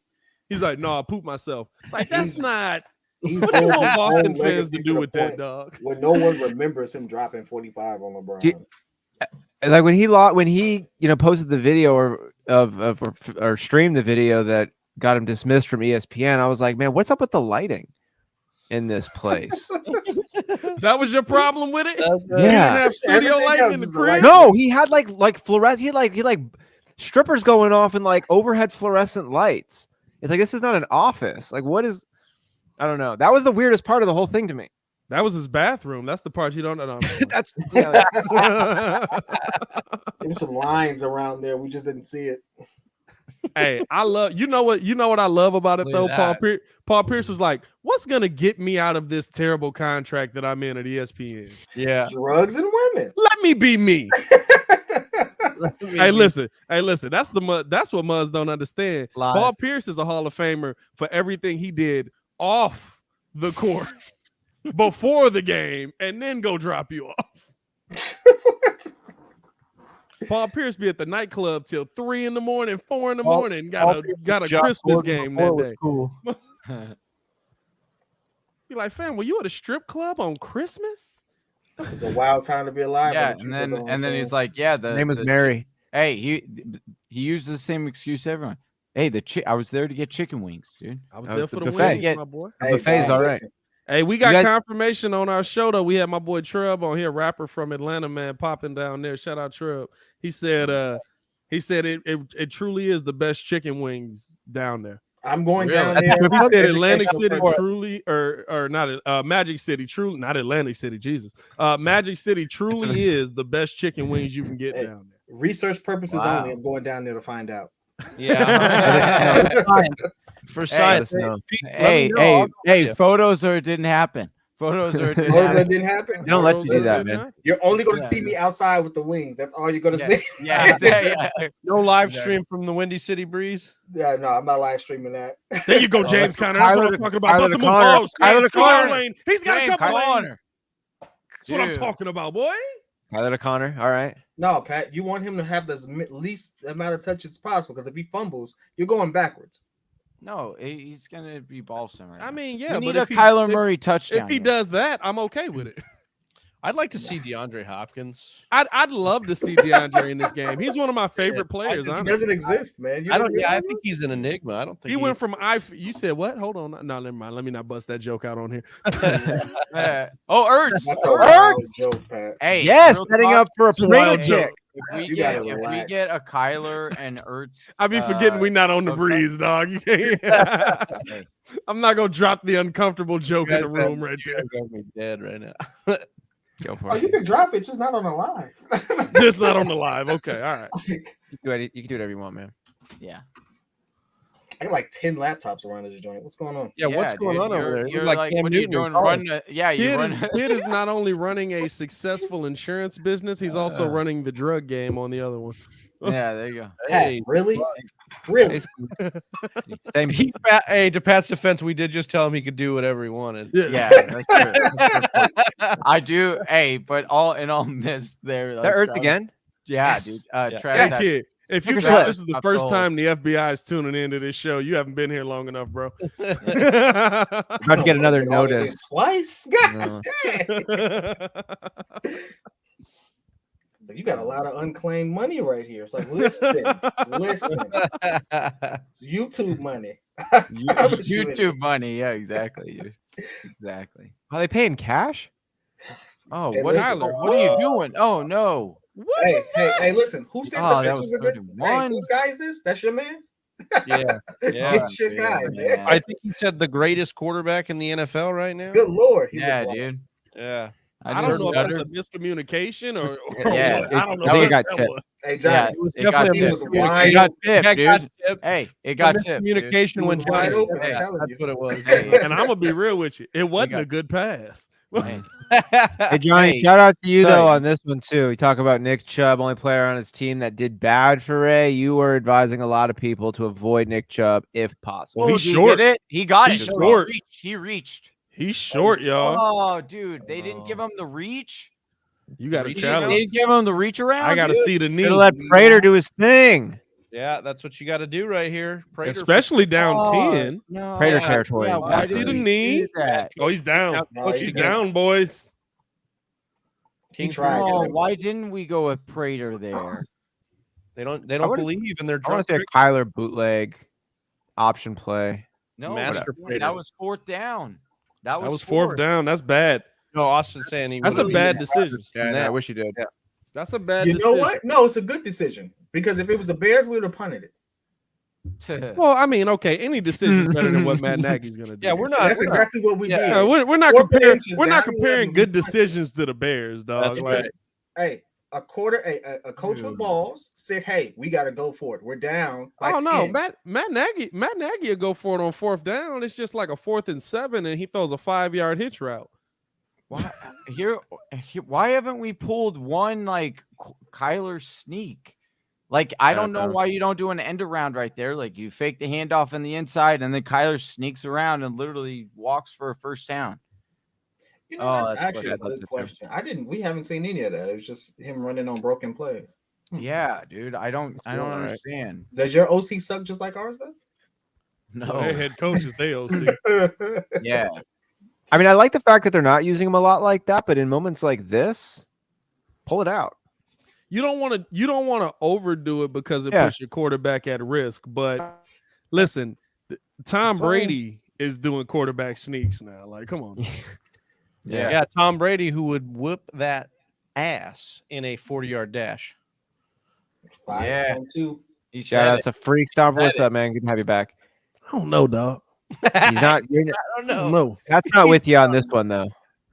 He's like, no, I pooped myself. It's like, that's not. He's What do you built want his Boston own fans legacy to to do the with that, point dog? When no one remembers him dropping 45 on LeBron. Do- Like when he posted the video or streamed the video that got him dismissed from ESPN, I was like, man, what's up with the lighting in this place? That was your problem with it? You didn't Yeah. have studio Everything lighting else in the is the crib? light. No, he had like fluorescent. He like strippers going off and like overhead fluorescent lights. It's like this is not an office. Like what is? I don't know. That was the weirdest part of the whole thing to me. That was his bathroom. That's the part you don't know. That's There were some lines around there. We just didn't see it. Hey, I love you know what I love about it Look though. at that. Paul Pierce was like, what's gonna get me out of this terrible contract that I'm in at ESPN? Yeah. Drugs and women. Let me be me. Hey, listen. That's what Muzz don't understand. Live. Paul Pierce is a Hall of Famer for everything he did off the court before the game, and then go drop you off. Paul Pierce be at the nightclub till 3 in the morning, 4 in the Paul- morning. Paul Got a Josh Christmas Gordon game before that was day. cool. Be like, fam, were you at a strip club on Christmas? It was a wild time to be alive. Yeah, when the and truth was then on he's sale. like, yeah, Her name was the Mary. Hey, he used the same excuse everyone. Hey, I was there to get chicken wings, dude. I was That there was for the the buffet. wings, my boy. Hey, buffet's man, all right. listen, Hey, we got guys- confirmation on our show though. We had my boy Trub on here, rapper from Atlanta, man, popping down there. Shout out Trub. He said it truly is the best chicken wings down there. I'm going Really? down That's there. true. He said Educational Atlantic City purpose. truly, or not Magic City, truly not Atlantic City, Jesus. Magic City truly is the best chicken wings you can get Hey. down there. Research purposes Wow. only. I'm going down there to find out. Yeah. For science. let us know. Pete, let me know. I'll go with you. Photos or it didn't happen. Photos or it didn't Those that happen. didn't happen. They don't let you do Rose that, did man. You're only going to Yeah. see me outside with the wings. That's all you're going to see. Yeah, exactly. No live stream from the Windy City Breeze. Yeah, no, I'm not live streaming that. There you go, James Conner. That's what I'm talking about. Kyler Bust to a move. Connor. Oh, Kyler to Come on, Connor. Lane. He's got a James couple lanes. Conner. That's what I'm Dude. talking about, boy. Kyler to Connor. All right. No, Pat, you want him to have the least amount of touches possible because if he fumbles, you're going backwards. No, he's gonna be ballsing right I now. mean, yeah, we need but a if he, Kyler if- Murray touchdown. if he here. does that, I'm okay with it. I'd like to see DeAndre Hopkins. I'd love to see DeAndre in this game. He's one of my favorite players. He Honestly. doesn't exist, man. You I don't. didn't Yeah, I realize think he's an enigma. I don't think He went from You said what? Hold on. No, never mind. Let me not bust that joke out on here. Ertz. That's a Ertz. wild joke, Pat. Hey, Yes, real setting talk, up for a It's a Pringle wild kick. joke. If You we gotta get relax. a Kyler and Ertz, I be forgetting we not on the okay. breeze, dog. You can't. hey, I'm not gonna drop the uncomfortable joke in the guys room have- right you there. guys got me dead right now. Go for Oh, it. you can drop it, just not on the live. Just not on the live. Okay, all right. You can do whatever you want, man. yeah. I got like 10 laptops around this joint. What's going on? Yeah, what's going dude, on over there? You're Like like, Cam what are you Newton in doing? college. Run? Yeah, you run. Kid is not only running a successful insurance business, he's also running the drug game on the other one. Yeah, there you go. Hey, Pat, really? Really? Same. hey, to Pat's defense, we did just tell him he could do whatever he wanted. Yeah, that's true. I do. Hey, but all missed there. That like, Ertz Travis- again? Yeah, Yes. dude. Yeah. Travis. Hey, has- kid, if you Take a thought slip. this is the Up first goal. time the FBI is tuning into this show, you haven't been here long enough, bro. About to get another Oh, they did notice. twice? God No. dang. You got a lot of unclaimed money right here. It's like, listen. It's YouTube money. YouTube money. Yeah, exactly. Exactly. Are they paying cash? Oh, Hey, what, listen. what are you doing? Oh no. Hey, listen. Who said Oh, that that this was was a good? Hey, 31. whose guy is this? That's your man's? Yeah, yeah. Get your guy, man. I think he said the greatest quarterback in the NFL right now. Good lord. He Yeah, looked dude. lost. Yeah. I don't know if that's stutter. a miscommunication or Yeah, what. I don't know. I think it what got that tipped. was. Hey, John. Yeah, It was it got definitely tipped. a He was wide It got open. tipped, That got dude. tipped. Hey, it The got tipped. dude. miscommunication He when was wide Johnny open, said I'm that. telling That's you. what it was. Hey, And I'm gonna be real with you. It wasn't got- a good pass. hey, Hey, Johnny, Hey, shout out to you, though, sorry. on this one, too. We talk about Nick Chubb, only player on his team that did bad for Ray. You were advising a lot of people to avoid Nick Chubb if possible. Well, he's Did he short. get it? He got He's it. short. He reached. He's short, y'all. Oh, dude, they didn't give him the reach. You got to Reach They challenge. didn't give him the reach around. I got to dude? see the knee, Gonna let Prater do his thing. Yeah, that's what you got to do right here. Prater for- especially down Oh, 10. No. Prater Yeah, territory. Yeah, I see the knee. do that? Oh, he's down. Yeah, No, coach he's He's together. down, boys. He Kings tried. Row. Oh, why didn't we go with Prater there? They don't wanna- believe in their I want drunk to say a Kyler bootleg option play. No, Master that Prater. was fourth down. That That was was fourth down. That's bad. No, Austin saying he That's a really bad didn't decision. understand I that. wish you did. That's a bad You decision. know what? No, it's a good decision because if it was the Bears, we would have punted it. Well, I mean, okay, any decision is better than what Matt Nagy's gonna do. Yeah, we're not. That's we're not- exactly what we Yeah. did. Yeah, we're not Fourth and comparing. inches We're not down, comparing 11. good decisions to the Bears, dog. That's Like, right. Hey, a coach with balls said, "Hey, we got to go for it. We're down by Oh no, 10." Matt Nagy will go for it on fourth down. It's just like a 4th and 7, and he throws a 5-yard hitch route. Why why haven't we pulled one like Kyler sneak? Like I don't know why you don't do an end around right there. Like you fake the handoff on the inside, and then Kyler sneaks around and literally walks for a first down. You know, Oh, that's that's actually what- a good question. We haven't seen any of that. It was just him running on broken plays. Yeah, dude. I don't all right. understand. Does your OC suck just like ours does? No. Their head coach is the OC. Yeah. I mean, I like the fact that they're not using him a lot like that, but in moments like this, pull it out. You don't want to overdo it because it Yeah. puts your quarterback at risk. But listen, Tom Brady is doing quarterback sneaks now. Like, come on. Yeah, Tom Brady, who would whoop that ass in a 40-yard dash. 5.2. He Shout said out it. to Freak Stomper. Said What's it. up, man? Good to have you back. I don't know, dog. He's not. You're, I don't I don't know. know. that's not with you on this one, though.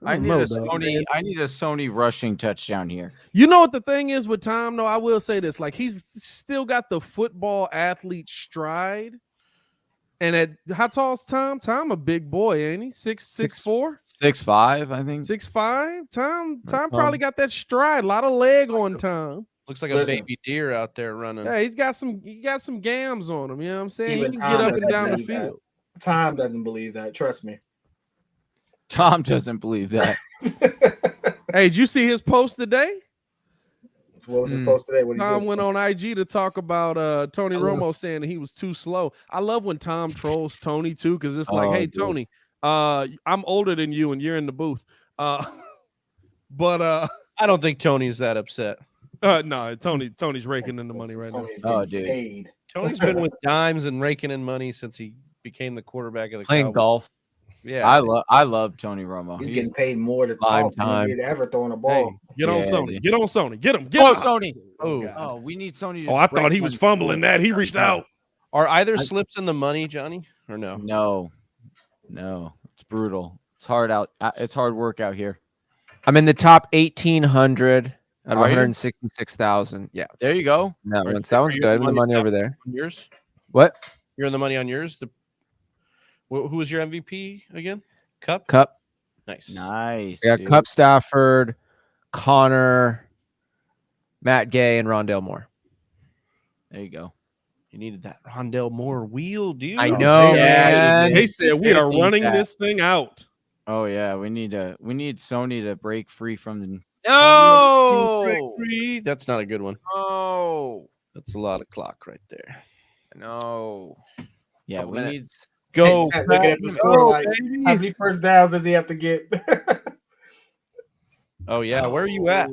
I need know, a dog. Sony rushing touchdown here. You know what the thing is with Tom, though? I will say this. Like, he's still got the football athlete stride. And how tall's Tom? Tom a big boy, ain't he? 6'4"? 6'5", I think. 6'5"? Tom probably got that stride. A lot of leg on Tom. Looks like a baby deer out there running. Yeah, he got some gams on him. You know what I'm saying? Even he can Tom get up and doesn't down the believe that. field. Tom doesn't believe that. Trust me. Tom doesn't believe that. Hey, did you see his post today? What was his post today? What Tom went on IG to talk about Tony Romo saying that he was too slow. I love when Tom trolls Tony too, because it's like, hey, dude. Tony, I'm older than you and you're in the booth. But I don't think Tony's that upset. no, Tony's raking in the money right now. Oh, dude. Paid. Tony's been with dimes and raking in money since he became the quarterback of the Playing Cowboys. golf. Yeah, I love Tony Romo. He's getting paid more to talk than he did ever throwing a ball. Get on Yeah, Sony. dude. Get on Sony. Get him. Oh, Sony. Oh. Oh, we need Sony. To I break thought he was one. fumbling that. He reached out. Are either slips in the money, Johnny, or no? No, it's brutal. It's hard out. It's hard work out here. I'm in the top 1,800 out of Are you? 166,000. Yeah, There you go. that Right. one's Are you good. in The the money money over there. On yours? What? You're in the money on yours? Who was your MVP again? Cup? Cup. Nice. Nice. Yeah, dude. Cup, Stafford, Connor, Matt Gay, and Rondale Moore. There you go. You needed that Rondale Moore wheel, dude. I know, Yeah, man. They said we are They need running that. this thing out. Oh yeah, we need Sony to break free from the. No! That's not a good one. No. That's a lot of clock right there. No. Yeah, Oh, we man. need. Go. Looking at the Pat. score, Go, like, baby. how many first downs does he have to get? Oh, yeah. Where are you at,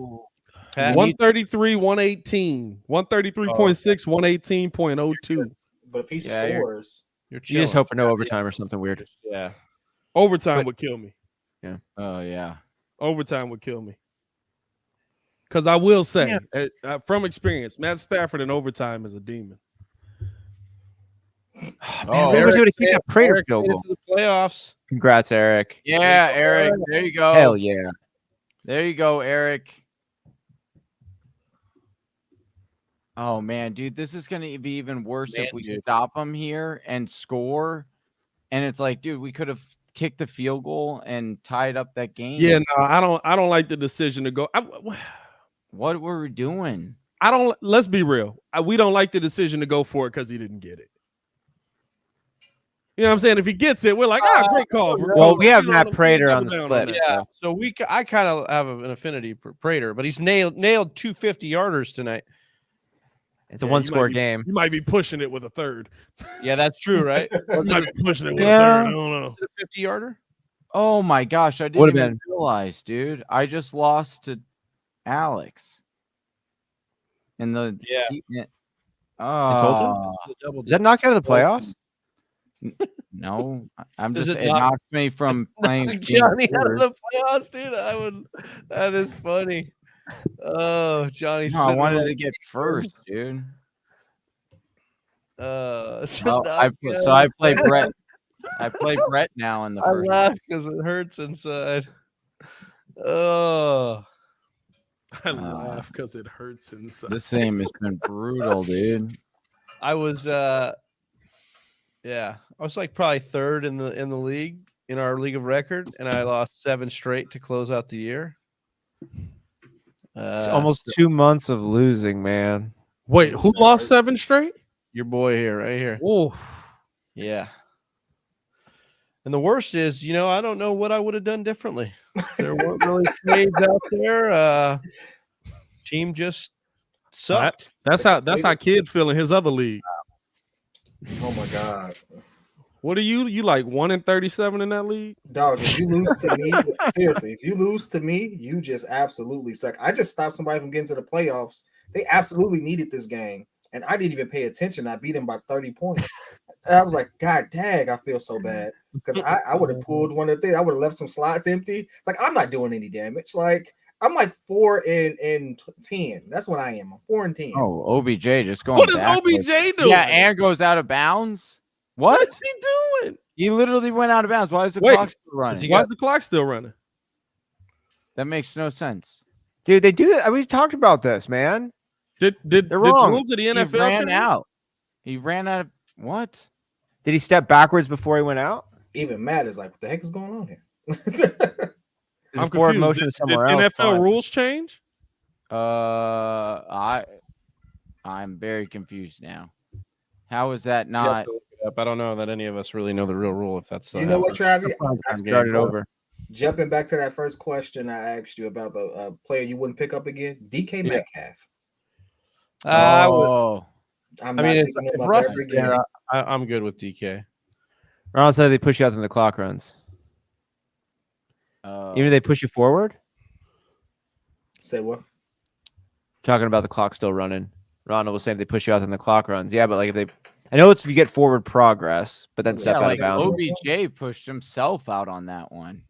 Pat? 133, 118. 133.6, 118.02. But if he Yeah, scores, You're You just chilling. hope for no overtime or something weird. Yeah. Overtime would kill me. Oh yeah. Overtime would kill me. Because I will say, from experience, Matt Stafford in overtime is a demon. Man, Oh, we were able to keep Eric that Prater Eric field made it goal. to the playoffs. Congrats, Eric. Yeah, Eric. There you go. Hell yeah. There you go, Eric. Oh man, dude, this is gonna be even worse Man, if we dude. stop them here and score. And it's like, dude, we could have kicked the field goal and tied up that game. Yeah, no, I don't like the decision to go. What were we doing? Let's be real. We don't like the decision to go for it because he didn't get it. You know what I'm saying? If he gets it, we're like, great call. Well, we have You know Matt what I'm saying? Prater Double on the down split. that. Yeah. So I kind of have an affinity for Prater, but he's nailed 2 50-yarders tonight. It's a Yeah, one-score you might be- game. You might be pushing it with a third. Yeah, that's true, right? You might be pushing it with Yeah. a third. I don't know. Is it a 50-yarder? Oh my gosh, I didn't Would've even been. realize, dude. I just lost to Alex. In the Yeah. I told you. Oh Does that knock you out of the playoffs? no, I'm Does just it it not- knocks me from playing game Johnny out four. of the playoffs, dude. That is funny. Oh, Johnny. No, I wanted to get first, dude. So Well, I play Brett. I play Brett now in the I first. laugh because it hurts inside. Oh, I laugh because it hurts inside. This game has been brutal, dude. I was yeah, I was like probably third in the league, in our league of record, and I lost 7 straight to close out the year. It's almost 2 months of losing, man. Wait, who lost 7 straight? Your boy here, right here. Oh, Yeah. And the worst is, I don't know what I would have done differently. There weren't really trades out there. Team just sucked. that's how kid feel in his other league. oh my god, What are you? You like 1-37 in that league? dog! If you lose to me, seriously, if you lose to me, you just absolutely suck. I just stopped somebody from getting to the playoffs. They absolutely needed this game, and I didn't even pay attention. I beat them by 30 points. And I was like, God dang, I feel so bad because I would have pulled one of the things. I would have left some slots empty. It's like I'm not doing any damage. Like I'm like 4-10. That's what I am. I'm 4-10. Oh, OBJ just going. What is backwards. OBJ doing? Yeah, and goes out of bounds. what What? is he doing? He literally went out of bounds. Why is the Wait, clock still running? Why is the clock still running? That makes no sense. Dude, they do that. We talked about this, man. Did They're wrong. the rules of the NFL He ran change? out. He ran out of what? Did he step backwards before he went out? Even Matt is like, what the heck is going on here? Is I'm a forward confused. motion Did somewhere else? NFL Fine. rules change? I'm very confused now. How is that You have not? to look it up. I don't know that any of us really know the real rule. If that's You know what, Travis? Started over. Jumping back to that first question I asked you about the player you wouldn't pick up again, DK Metcalf. I I'm mean, not it's picking him up Russ ever is again. there. I'm good with DK. Ronald said they push you out, then the clock runs. Even if they push you forward. Say what? Talking about the clock still running. Ronald was saying if they push you out, then the clock runs. Yeah, but like if they, I know it's if you get forward progress, but then step out like of bounds. OBJ pushed himself out on that one.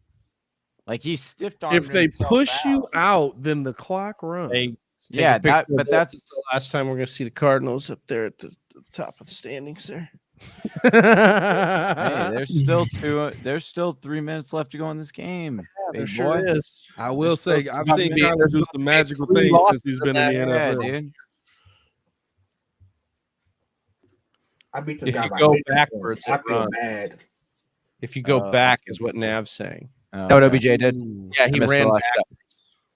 Like he stiffed on. If they push you out, then the clock runs. Hey, Yeah, but that's the last time we're going to see the Cardinals up there at the top of the standings there. hey, there's still 3 minutes left to go in this game. There Big sure boy. is. I will say, I've I seen mean, Kyler do some magical three things losses since he's been in the Yeah, NFL. dude. I beat this If guy you by go 50 backwards, points. I it feel runs. bad. If you go Oh, back, that's is what Nav's saying. Is that what OBJ did? Yeah, he I missed the ran last back. step.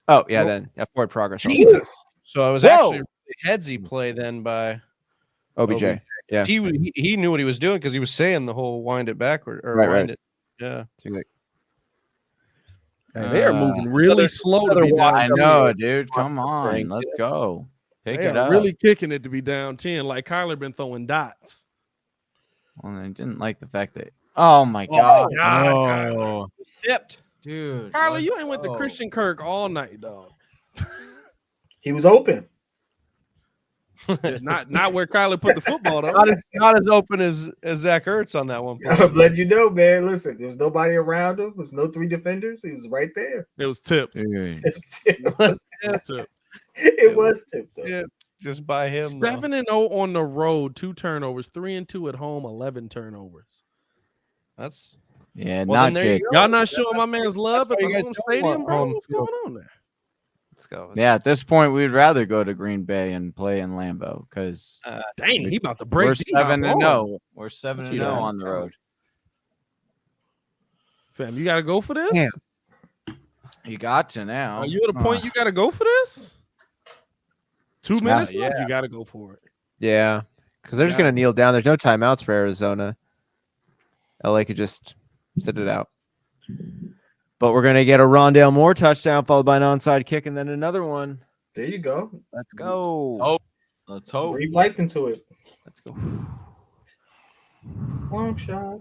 Oh, yeah, then forward progress. Jesus. So it was Whoa! actually a headsy play then by OBJ. Yeah. He knew what he was doing because he was saying the whole wind it backward or Right, wind right. it. Yeah. Hey, they are moving really another- slow to another be down. I know, dude. Come on, thing. let's go. Pick They it are up. really kicking it to be down 10. Like Kyler been throwing dots. Well, I didn't like the fact that. Oh my god, Kyler. Tipped. dude. Kyler, let's you ain't went to go. Christian Kirk all night, dog. He was open. Not where Kyler put the football though. Not as open as Zach Ertz on that one. I'm letting you know, man. Listen, there was nobody around him. There's no 3 defenders. He was right there. It was tipped. Dude. It was tipped. It was tipped. It was tipped, though. Yeah, just by him. 7-0 on the road, 2 turnovers, 3-2 at home, 11 turnovers. That's Yeah, well, not then there good. you go. Y'all not showing my man's love That's at why the you guys home don't stadium, want bro? home What's field. going on there? let's go. Yeah, at this point, we'd rather go to Green Bay and play in Lambeau because Dang, he about to break. we're D-Hop 7-0. hard. We're 7-0 Yeah. on the road. Fam, you got to go for this? Damn. You got to now. Are you at a point you got to go for this? 2 minutes left, yeah. you got to go for it. Yeah. Because they're just going to kneel down. There's no timeouts for Arizona. LA could just sit it out. But we're going to get a Rondale Moore touchdown followed by an onside kick and then another one. There you go. Let's go. Oh. Let's hope. Breathe life into it. Let's go. Long shot.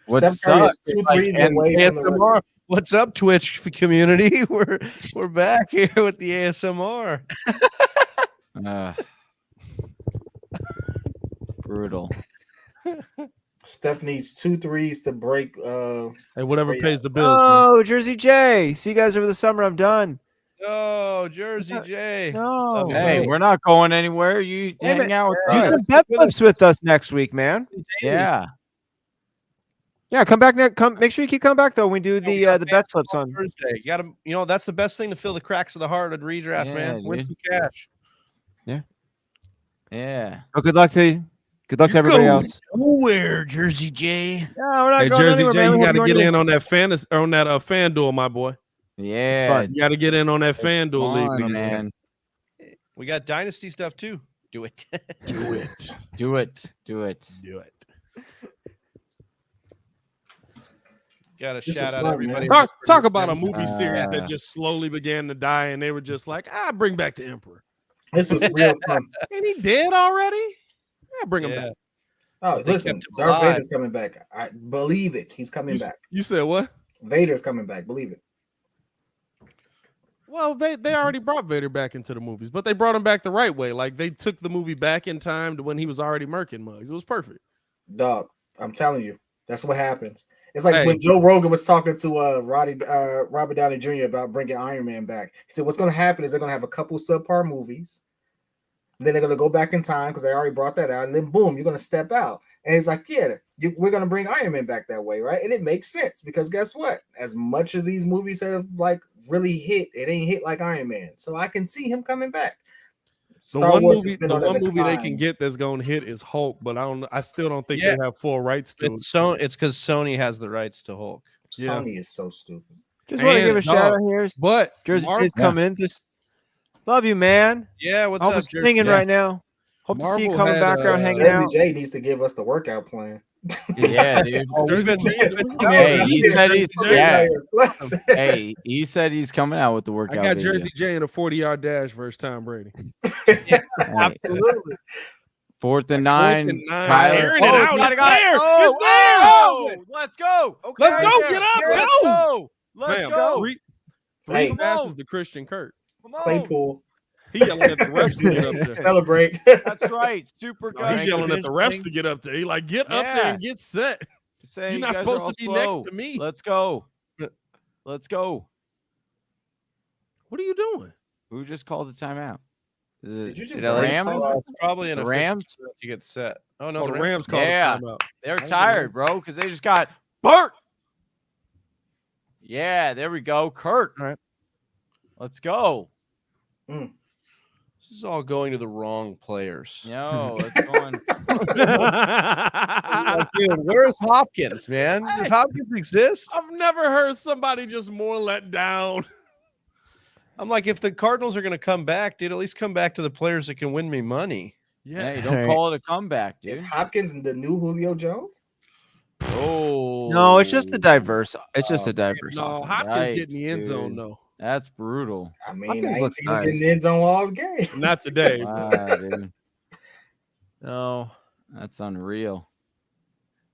What Steph Curry is sucks, 2 like, threes and away from the ASMR. What's up, Twitch community? We're back here with the ASMR. Brutal. Steph needs 2 threes to break. Hey, whatever Yeah. pays the bills, man. Oh, Jersey J. See you guys over the summer. I'm done. Oh, Jersey J. No. Hey, Right. we're not going anywhere. You Damn hang it. out with Do us. some bet flips with us next week, man. Yeah. Yeah, come back next. Come. Make sure you keep coming back though. When we do the bet slips on. Thursday. You got to, that's the best thing to fill the cracks of the heart and redraft, Yeah, man. Win dude. some cash. Yeah. Oh, good luck to you. Good luck to everybody else. Nowhere, Jersey J. Yeah, we're not Hey, going Jersey anywhere, J, man. you We'll got to be get going in on that fantasy or on that Fanduel, my boy. Yeah. fun. You got to get in on that Fanduel league, Come on, man. man. We got dynasty stuff too. Do it. Do it. Do it. Do it. Do it. Got to This shout was out fun, everybody. man. Talk about a movie series Uh, that just slowly began to die, and they were just like, bring back the Emperor. This was real fun. Ain't he dead already? Yeah, bring him Yeah. back. Oh, They listen, kept him Darth alive. Vader's coming back. I believe it. He's coming back. You said what? Vader's coming back. Believe it. Well, they already brought Vader back into the movies, but they brought him back the right way. Like they took the movie back in time to when he was already murking mugs. It was perfect. Dog, I'm telling you, that's what happens. It's like Hey. when Joe Rogan was talking to Robert Downey Jr. about bringing Iron Man back. He said, what's going to happen is they're going to have a couple subpar movies. Then they're going to go back in time because they already brought that out. And then, boom, you're going to step out. And it's like, yeah, we're gonna bring Iron Man back that way, right? And it makes sense because guess what? As much as these movies have like really hit, it ain't hit like Iron Man. So I can see him coming back. The one movie they can get that's gonna hit is Hulk, but I still don't think they have full rights to it. It's because Sony has the rights to Hulk. Sony is so stupid. Just want to give a shout out here. But Jersey is coming in. Just love you, man. Yeah, what's up? I'm singing right now. Hope to see you coming background hanging out. Jersey J needs to give us the workout plan. Yeah, dude. He said he's coming out with the workout. I got Jersey J in a 40-yard dash versus Tom Brady. Absolutely. 4th and 9. Kyler. Let's go. Okay, let's go. Get up. Go. Let's go. Three passes to Christian Kirk. Claypool. He yelling at the refs to get up there. Celebrate. That's right. Super good. He's yelling at the refs to get up there. He like, get up there and get set. You're not supposed to be next to me. Let's go. Let's go. What are you doing? Who just called the timeout? Did you just the Rams? It's probably an Rams to get set. Oh no, the Rams called the timeout. They're tired, bro, because they just got Burt. Yeah, there we go. Kirk. All right. Let's go. This is all going to the wrong players. No, it's going. Dude, where's Hopkins, man? Does Hopkins exist? I've never heard somebody just more let down. I'm like, if the Cardinals are going to come back, dude, at least come back to the players that can win me money. Yeah, you don't call it a comeback, dude. Is Hopkins the new Julio Jones? Oh no, it's just a diverse. It's just a diverse. No, Hopkins getting the end zone though. That's brutal. I mean, I ain't seen him get in the end zone all game. Not today. Dude. No, that's unreal.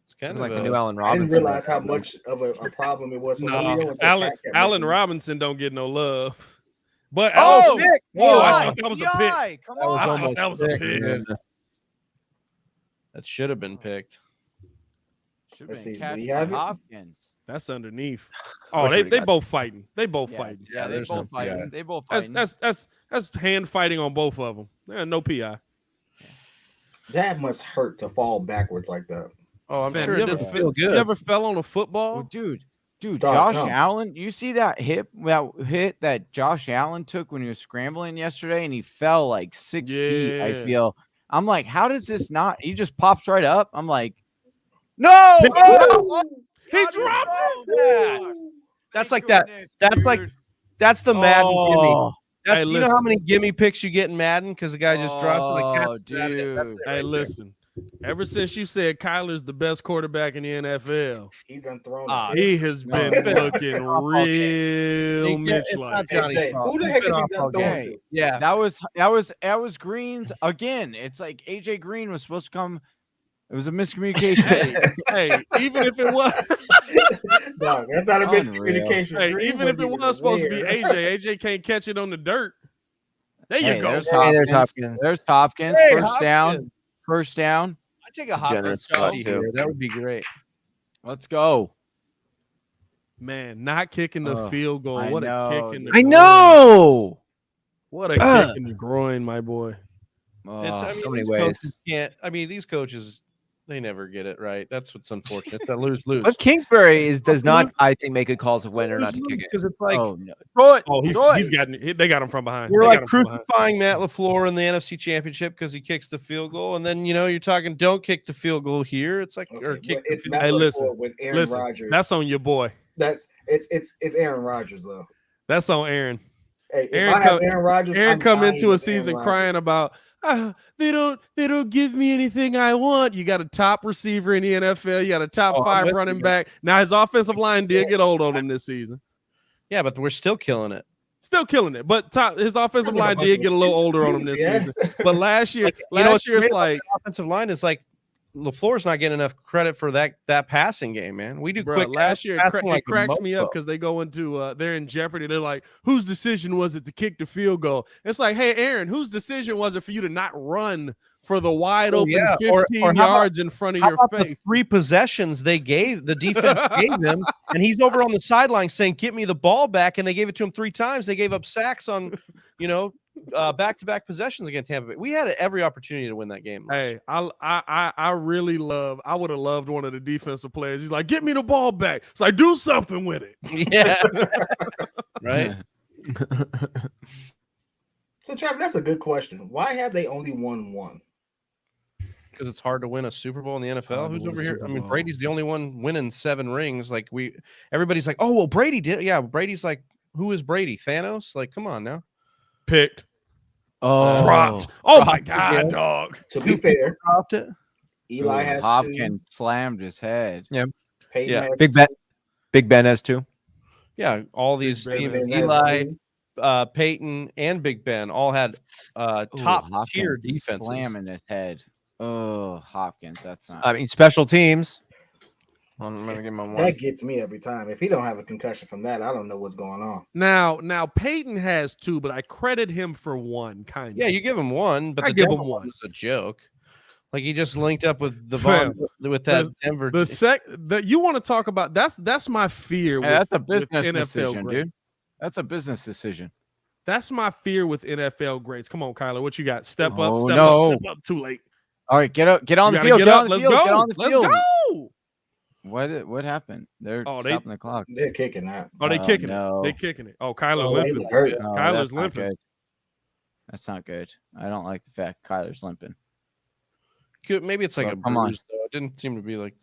It's kind like of a new Allen I Robinson. didn't realize how much of a problem it was for Julio. Allen Robinson don't get no love. But I thought that was a pick. Come on. That was a pick. That should have been picked. Let's see. Do you have Hopkins. That's underneath. Oh, they both fighting. They both fighting. Yeah, they both fighting. They both fighting. That's hand fighting on both of them. No PI. That must hurt to fall backwards like that. Oh, I'm sure you it ever didn't feel good. You ever fell on a football? Oh, dude, Josh Allen. You see that hit that Josh Allen took when he was scrambling yesterday, and he fell like 6 feet. I feel. I'm like, how does this not? He just pops right up. I'm like, no. He dropped it. That's like that. That's the Madden gimme. That's you know how many gimme picks you get in Madden because the guy just drops it like that's dude. Hey, listen. Ever since you said Kyler's the best quarterback in the NFL, he's unthrown. He has been looking real Mitch-like. Who the heck is he done throwing to? Yeah, that was Green's again. It's like AJ Green was supposed to come. It was a miscommunication. Hey, even if it was, no, that's not a miscommunication. Hey, even if it was supposed to be AJ can't catch it on the dirt. There you go. There's Hopkins. There's Hopkins. First down. I take a Hopkins here. That would be great. Let's go. Man, not kicking the field goal. What a kick in the groin. I know. What a kick in the groin, my boy. So many ways. These coaches, they never get it right. That's what's unfortunate. That lose-lose. But Kingsbury does not, I think, make good calls of when or not to kick it. Because it's like, they got him from behind. We're like crucifying Matt LaFleur in the NFC Championship because he kicks the field goal, and then you're talking, don't kick the field goal here. It's like, or kick. Hey, listen, with Aaron Rodgers. That's on your boy. It's Aaron Rodgers though. That's on Aaron. Hey, Aaron Rodgers. Aaron come into a season crying about. They don't give me anything I want. You got a top receiver in the NFL. You got a top 5 running back. Now his offensive line did get old on him this season. Yeah, but we're still killing it. But his offensive line did get a little older on him this season. But last year, it's like offensive line is like LaFleur's not getting enough credit for that passing game, man. We do quick. Last year, it cracks me up because they go into they're in jeopardy. They're like, whose decision was it to kick the field goal? It's like, hey, Aaron, whose decision was it for you to not run for the wide open 15 yards in front of your face? The 3 possessions the defense gave him, and he's over on the sideline saying, "Get me the ball back," and they gave it to him 3 times. They gave up sacks on, back-to-back possessions against Tampa Bay. We had every opportunity to win that game. Hey, I really love. I would have loved one of the defensive players. He's like, "Get me the ball back." It's like, do something with it. Yeah. Right. So, Trav, that's a good question. Why have they only won one? Because it's hard to win a Super Bowl in the NFL. Hard to Who's win a over here? Super I mean, Bowl. Brady's the only one winning 7 rings. Like everybody's like, oh well, Brady did. Yeah, Brady's like, who is Brady? Thanos? Like, come on now. Picked, Oh, dropped. Oh my dropped God, again. dog. To be fair, Dropped it. Eli has Hopkins slammed his head. two. Peyton Yeah. has Big two. Ben. Big Ben has 2. Yeah, all these Ben teams, Ben has Eli, two. Peyton, and Big Ben all had top Hopkins tier defenses. slamming his head. Oh, Hopkins, that's not. I mean, special teams. I'm gonna give him a 1. That gets me every time. If he don't have a concussion from that, I don't know what's going on. Now Peyton has 2, but I credit him for 1. Kind of. Yeah, you give him 1, but I the give him Denver 1. one was a joke. Like he just linked up with the Fam, with that Denver. You want to talk about that's my fear. Hey, with, that's a with business NFL decision, grades. dude. That's a business decision. That's my fear with NFL grades. Come on, Kyler, what you got? Step up, Oh, step no. up, step up. Too late. All right, get on You the gotta field. get Get up. on the Let's field. go. Get on the Let's field. go. What happened? They're Oh, they- stopping the clock. They're kicking that. Oh, they Oh, kicking no. it. They kicking it. Oh, Kyler Oh, they limping. look hurt. No, Kyler's that's not limping. good. That's not good. I don't like the fact Kyler's limping. Maybe it's like Well, a come on. bruise. Though. It didn't seem to be like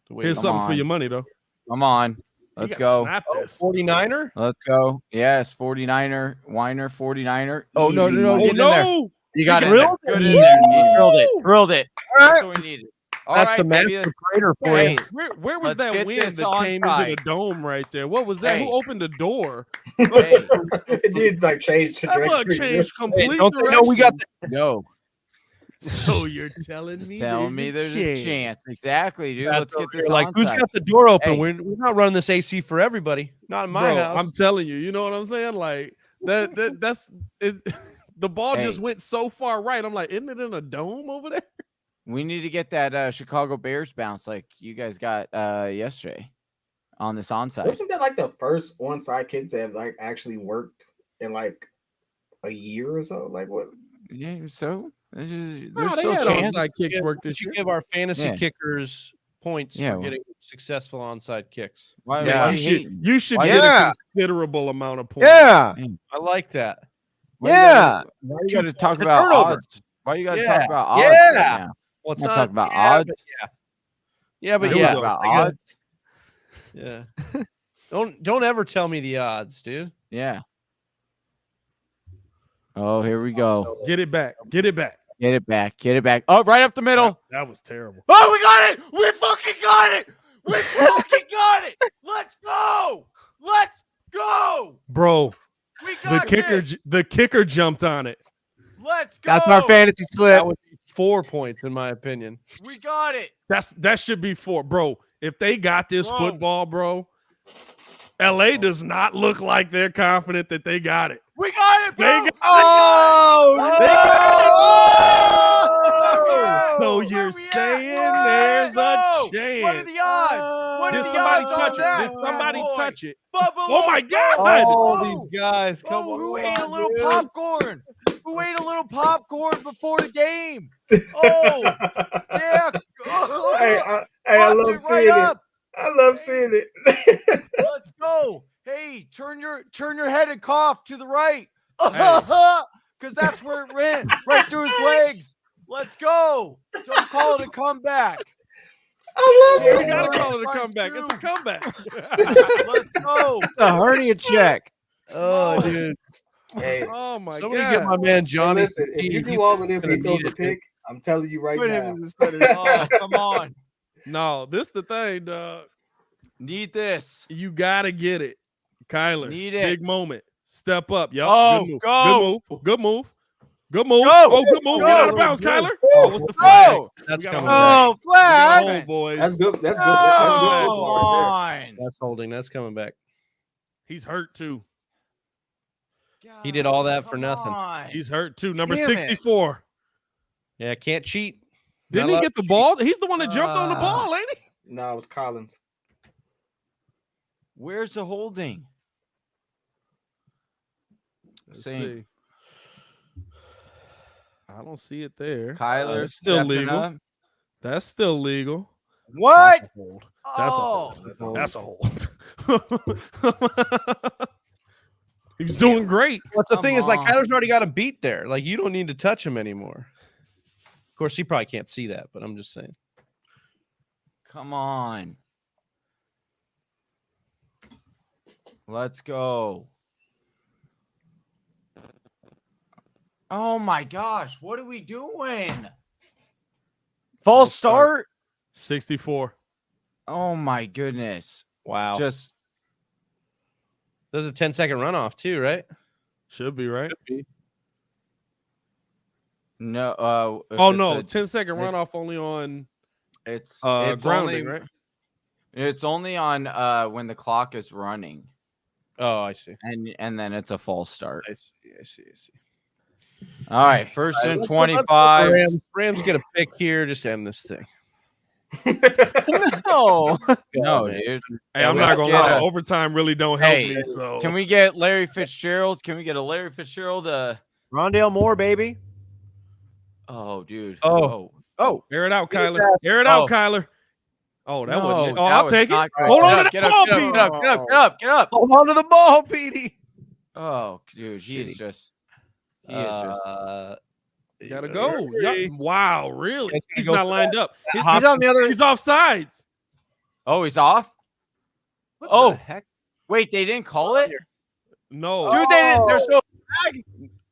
the way. Here's Come something for on. your money, though. Come on. You Let's gotta go. Snap this. 49er. Let's go. Yes, 49er. Weiner, 49er. Oh, no, Easy no, no, money. Oh Get in there. no! You got it. drilled Good it. in there. You drilled it. Woo! Drilled it. That's what we needed. All That's right, the baby. master grader for Hey, you. Where was Let's that get wind this that came into onside. the dome right there? What was that? Hey. Who opened the door? hey, It did like change That mug trajectory. changed complete Don't they know we got direction. yo, So you're telling me? telling me there's a chance. Exactly, dude. Let's get this like who's onside. got the door open? Hey. We're not running this AC for everybody. Not in my Bro, house. I'm telling you. You know what I'm saying? Like that's it. The ball just Hey. went so far right. I'm like, isn't it in a dome over there? We need to get that Chicago Bears bounce like you guys got yesterday on this onside. Wasn't that like the first onside kick to have like actually worked in like a year or so? Like what? Yeah, so there's No, they still had chance. onside kicks Yeah, work we this should year. give our fantasy Yeah. kickers points Yeah, for well- getting successful onside kicks. Why, Yeah, why you you should hating? you should Why get Yeah. a considerable amount of points. Yeah. I like that. Why you Yeah. gotta- Why you got to talk It's a about turnover. odds? Why you got to Yeah. talk about odds? Yeah. Right now? Well, it's Not not talking about yeah, odds. but yeah. Yeah, but Not yeah. talking about Like a- odds. Yeah. don't ever tell me the odds, dude. Yeah. Oh, here we go. Get it back. Get it back. Get it back. Get it back. Oh, right up the middle. That was terrible. Oh, we got it. We fucking got it. We fucking got it. Let's go. Let's go. Bro, We the got this. the kicker jumped on it. Let's go. That's our fantasy slip. That would be 4 points in my opinion. We got it. That should be 4. Bro, if they got this Bro. football, bro, LA does not look like they're confident that they got it. We got it, bro. They got- oh, They got no. So Where you're we at? saying Where? there's No. a What are chance. the odds? What are Did the somebody odds on touch it? that, Did somebody boy? touch it? Buffalo Oh my God. All Oh. these guys, come Oh, on. who ate a little dude. popcorn? Who ate a little popcorn before the game? Oh, yeah. I love Popped seeing it. up. I love seeing it. Let's go. Hey, turn your head and cough to the right. Because that's where it ran, right through his legs. Let's go. Don't call it a comeback. I love You it. gotta call it a comeback. It's a comeback. Let's go. It's a hernia check. Oh, dude. Hey, Oh my Somebody God. get my man Johnny. listen, if you do all of this and he throws a pick. pick, I'm telling you right Put now. him in the center. Oh, come on. No, this the thing, dog. Need this. You gotta get it. Kyler. Need it. Big moment. Step up. Yup. Oh, good move. go. Good move. Good move. Go. Oh, good move. Go. Get out of bounds, Kyler. Go. Oh, what's the flag? Go. That's We got coming a back. Oh, We got a flag. hold, boys. That's good. That's good. Oh, That's good come football right on. That's holding. That's coming back. He's hurt too. He did all that for Come nothing. on. He's hurt too. Number Damn it. 64. Yeah, can't cheat. Didn't Not he allowed get the to cheat. ball? He's the one that jumped on the Ah. ball, ain't he? there. No, it was Collins. Where's the holding? Let's Same. see. I don't see it there. Kyler That's still stepping legal. up. That's still legal. What? That's a hold. That's Oh. a hold. That's a hold. He's doing great. What's the Come thing is like on. Kyler's already got him beat there. Like you don't need to touch him anymore. Of course, he probably can't see that, but I'm just saying. Come on. Let's go. Oh my gosh, what are we doing? False start? 64. Oh my goodness. Wow. Just There's a 10-second runoff too, right? Should be, right? no if Oh, it's no. a- 10-second it's- runoff only on it's grounding, only right? it's only on when the clock is running. Oh, I see. And then it's a false start. I see. All right, first and Let's go 25. Rams get a pick here. Just end this thing. No, no, man. dude. Hey, I'm we not have to gonna get lie. a- Overtime really don't help Hey, me. So Can we get Larry Fitzgerald? Can we get a Larry Fitzgerald? Rondale Moore, baby. Oh, dude. Oh. Oh, air it out, Kyler? Air it out, Oh. Kyler. Oh, that wasn't it. No, Oh, that I'll was take it. not good. Hold on to Get that up, ball, get up, Pete. get up, get up, get up, get up. Hold on to the ball, Petey. Oh, dude, he is just. He is just. Gotta go. Yep. Wow, really? He's not lined up. he's on the other. He's off sides. Oh, he's off. What Oh. the heck? Wait, they didn't call it, No, dude. They didn't. They're so.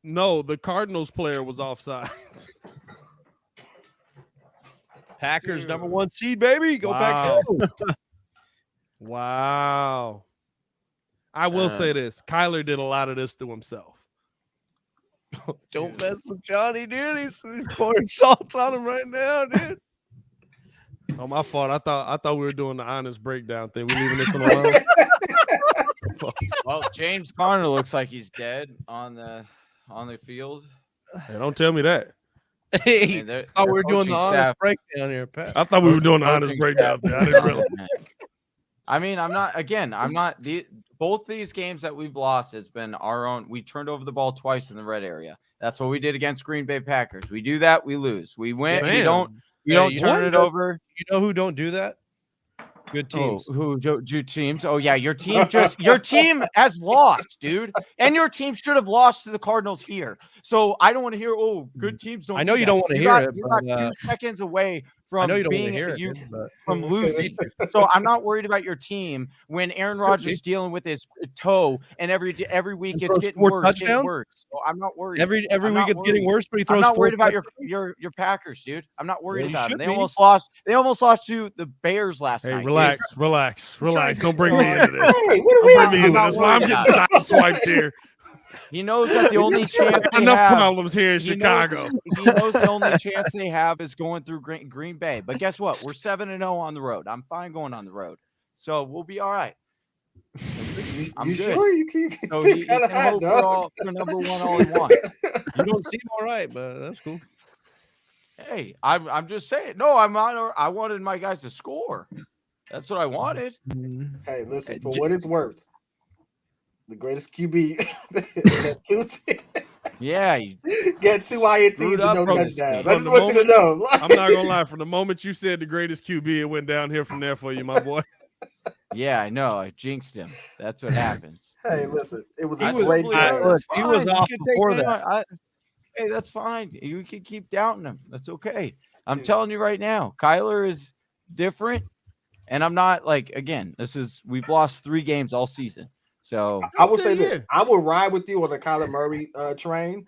no, the Cardinals player was off sides. Packers Dude. #1 seed, baby. Go back. Wow. Wow. I will say this. Kyler did a lot of this to himself. Don't mess with Johnny, dude. He's pouring salt on him right now, dude. Oh, my fault. I thought we were doing the honest breakdown thing. We leaving this one alone. Well, James Conner looks like he's dead on the field. Hey, don't tell me that. Hey, Their we're doing the coaching honest staff- breakdown here, Pat. I thought we were doing the honest coaching breakdown staff thing. I is didn't on realize. it. I mean, I'm not both these games that we've lost has been our own. We turned over the ball twice in the red area. That's what we did against Green Bay Packers. We do that, we lose. We win, we Damn. don't you turn it over. You know who don't do that? Good teams. Oh, who do teams? Oh yeah, your team has lost, dude, and your team should have lost to the Cardinals here. So I don't want to hear. Oh, good teams don't. I know do you that. don't want to You hear got- it, You but, got 2 seconds away I from know you don't want to being hear it, but from losing. So I'm not worried about your team when Aaron Rodgers is dealing with his toe, and every week And it's throws getting 4 worse. It's getting touchdowns? worse. So I'm not worried. every I'm week not it's getting worried. worse, but he I'm throws not 4 worried about touchdowns. your Packers, dude. I'm not worried you about them. should They be. almost lost. They almost lost to the Bears last Hey, night. dude. relax. trying to Don't bring me get into this. Hey, what are Don't we bring up me to? into this. Well, I'm getting sideswiped here. He knows that the only chance they Enough have. problems here in He knows- Chicago. He knows the only chance they have is going through Green Bay. But guess what? We're 7-0 on the road. I'm fine going on the road, so we'll be all right. I'm you good. sure you keep So he kind of can hot, hope dog? for number 1 all he wants. You don't seem all right, but that's cool. Hey, I'm just saying. No, I'm not. I wanted my guys to score. That's what I wanted. Hey, listen, for what it's worth, the greatest QB got 2 Yeah, get 2 INTs Screwed and up no from the touchdowns. team. I just From want the you to know. I'm not gonna lie. From the moment you said the greatest QB, it went downhill from there for you, my boy. yeah, I know. I jinxed him. That's what happens. Hey, listen, it was He a was- great I- game. look, he was fine. You off can take before me that. on. Hey, that's fine. You can keep doubting him. That's okay. I'm Dude. telling you right now, Kyler is different, and I'm not like again. We've lost 3 games all season, so I will Good say this: year. I will ride with you on the Kyler Murray train.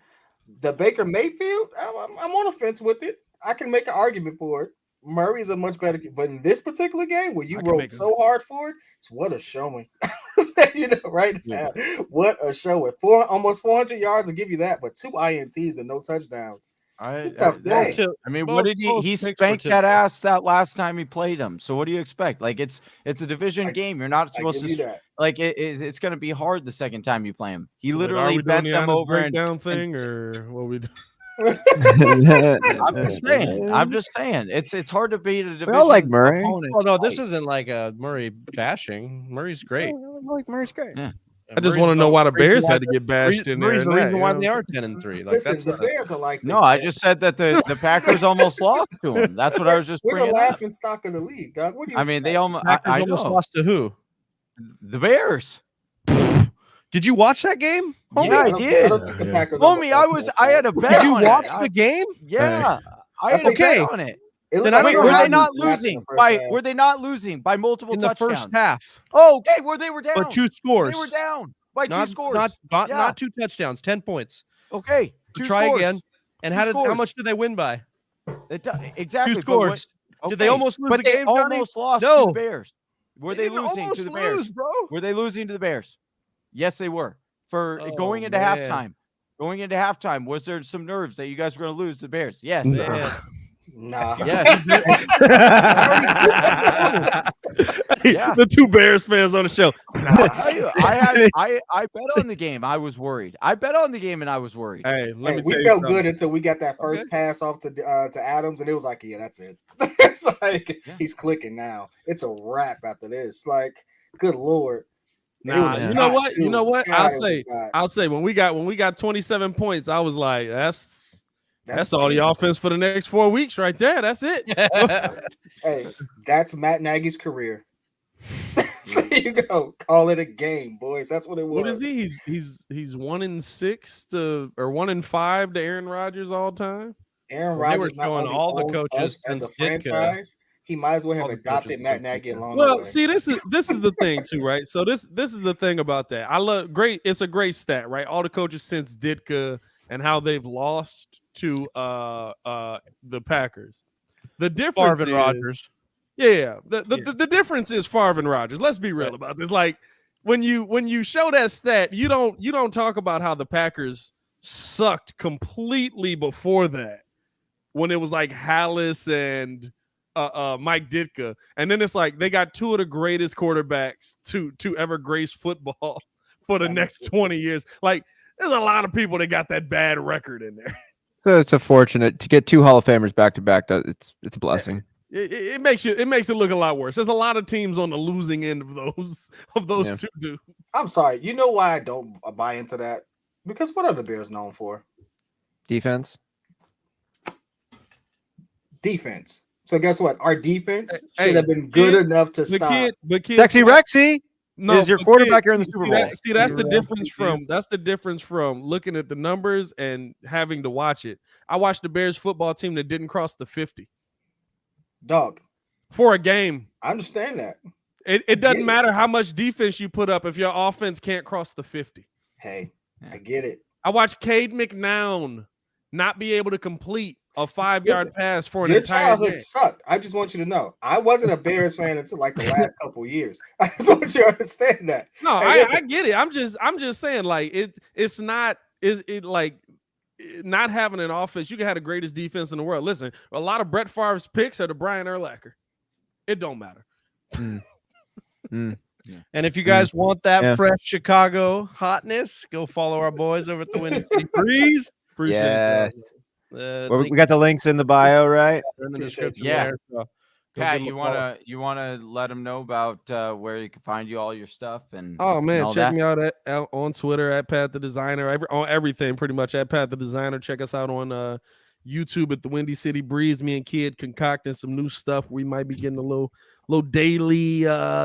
The Baker Mayfield, I'm on the fence with it. I can make an argument for it. Murray's a much better, but in this particular game where you I can rode make a- so hard for it, it's what a showing. You know, right now, what a showing. Almost 400 yards to give you that, but 2 INTs and no touchdowns. It's a tough day. I mean, Both- what did he both he picks were spanked that typical. ass that last time he played him? So what do you expect? Like it's a division game. You're not I supposed give you to that. like it's going to be hard the second time you play him. He So, like, are literally we doing bent the them honest over and breakdown thing, or what we do? I'm just saying. It's hard to beat a division We all like Murray. opponent. Well, no, this twice. isn't like a Murray bashing. Murray's great. I like Murray's great. Yeah. I just want to know why the Bears had to get bashed in there. Murray's the and that, reason you why know they what are I'm 10-3. Like Listen, that's the Bears are like No, I just said that the Packers almost lost to them. That's what I was just we're the bringing up. laughing stock of the league, dog. What do you? I mean, they expect? almost. Packers I almost know. lost to who? The Bears. Did you watch that game? Yeah, I I don't- did. I don't think the Yeah. Packers Homie, almost lost I had a that. bet Did you on watch it. the game? Yeah, I had think- a Okay. bet on it. It looked Then like I Wait, don't were know they how not Rodgers lapped in losing the first by? half. Were they not losing by multiple In the touchdowns? first half Oh, okay. Where they were down or 2 They scores. were down by Not, 2 scores. Not Yeah. 2 touchdowns, 10 points. Okay, So 2 try scores. again. And Two how scores. much did they win by? Exactly. 2 but what- scores. Did they okay, almost lose but the they game, Johnny? almost lost to No. the Bears. Were they didn't losing almost to the Bears? lose, bro. Were they losing to the Bears? Yes, they were. For Oh, going into man. halftime. Going into halftime, was there some nerves that you guys were going to lose to the Bears? Yes. Man. Nah. Yes. Yeah. The 2 Bears fans on the show. I bet on the game. I was worried. I bet on the game and I was worried. Hey, let me tell We you felt something. good until we got that first Okay. pass off to Adams, and it was like, yeah, that's it. It's like Yeah. he's clicking now. It's a wrap after this. Like, good lord. And it Nah, was a you know dot, what? too. You know what? God, I'll it was a say, dot. I'll say when we got 27 points, I was like, that's all the season. offense for the next 4 weeks right there. That's it. Hey, that's Matt Nagy's career. So you go, call it a game, boys. That's what it was. What is he? He's 1-6 to or 1-5 to Aaron Rodgers all time. Aaron Well, they were Rodgers not showing only all the owns coaches us as a since Ditka. franchise, he might as well have All the adopted coaches Matt since Nagy Ditka. along the Well, way. see, this is the thing too, right? So this is the thing about that. I love great. It's a great stat, right? All the coaches since Ditka and how they've lost to the Packers. The difference Favre and is, Rodgers. yeah, the difference is Favre and Rodgers. Let's be real about this. Like when you show that stat, you don't talk about how the Packers sucked completely before that, when it was like Hallis and Mike Ditka, and then it's like they got 2 of the greatest quarterbacks to ever grace football for the next 20 years. Like there's a lot of people that got that bad record in there. So it's a fortunate to get 2 Hall of Famers back to back. It's a blessing. It makes it look a lot worse. There's a lot of teams on the losing end of those Yeah. 2 dudes. I'm sorry. You know why I don't buy into that? Because what are the Bears known for? Defense. Defense. So guess what? Our defense Hey, should have been good enough to The stop. kid, Sexy Rexy no, is your but quarterback kid, here in the Super Bowl. That's the difference from looking at the numbers and having to watch it. I watched the Bears football team that didn't cross the 50 Dog, for a game. I understand that. It doesn't it. matter how much defense you put up if your offense can't cross the 50. Hey, I get it. I watched Cade McNown not be able to complete a 5-yard Listen, pass for an Your entire childhood game. sucked. I just want you to know. I wasn't a Bears fan until like the last couple years. I just want you to understand that. No, Hey, I get it. I'm just saying, like it's not like not having an offense. You can have the greatest defense in the world. Listen, a lot of Brett Favre's picks are the Brian Urlacher. It don't matter. And if you guys want that Yeah. fresh Chicago hotness, go follow our boys over at the Windy City Breeze. Appreciate Yes. it. We got the links in the bio, right? in the Appreciate description. you. Yeah. There, so go Pat, give 'em you a follow. wanna let them know about where you can find you, all your stuff, and Oh and man, all check that? me out on Twitter at Pat the Designer. On everything pretty much at Pat the Designer. Check us out on YouTube at the Windy City Breeze. Me and Kid concocting some new stuff. We might be getting a little daily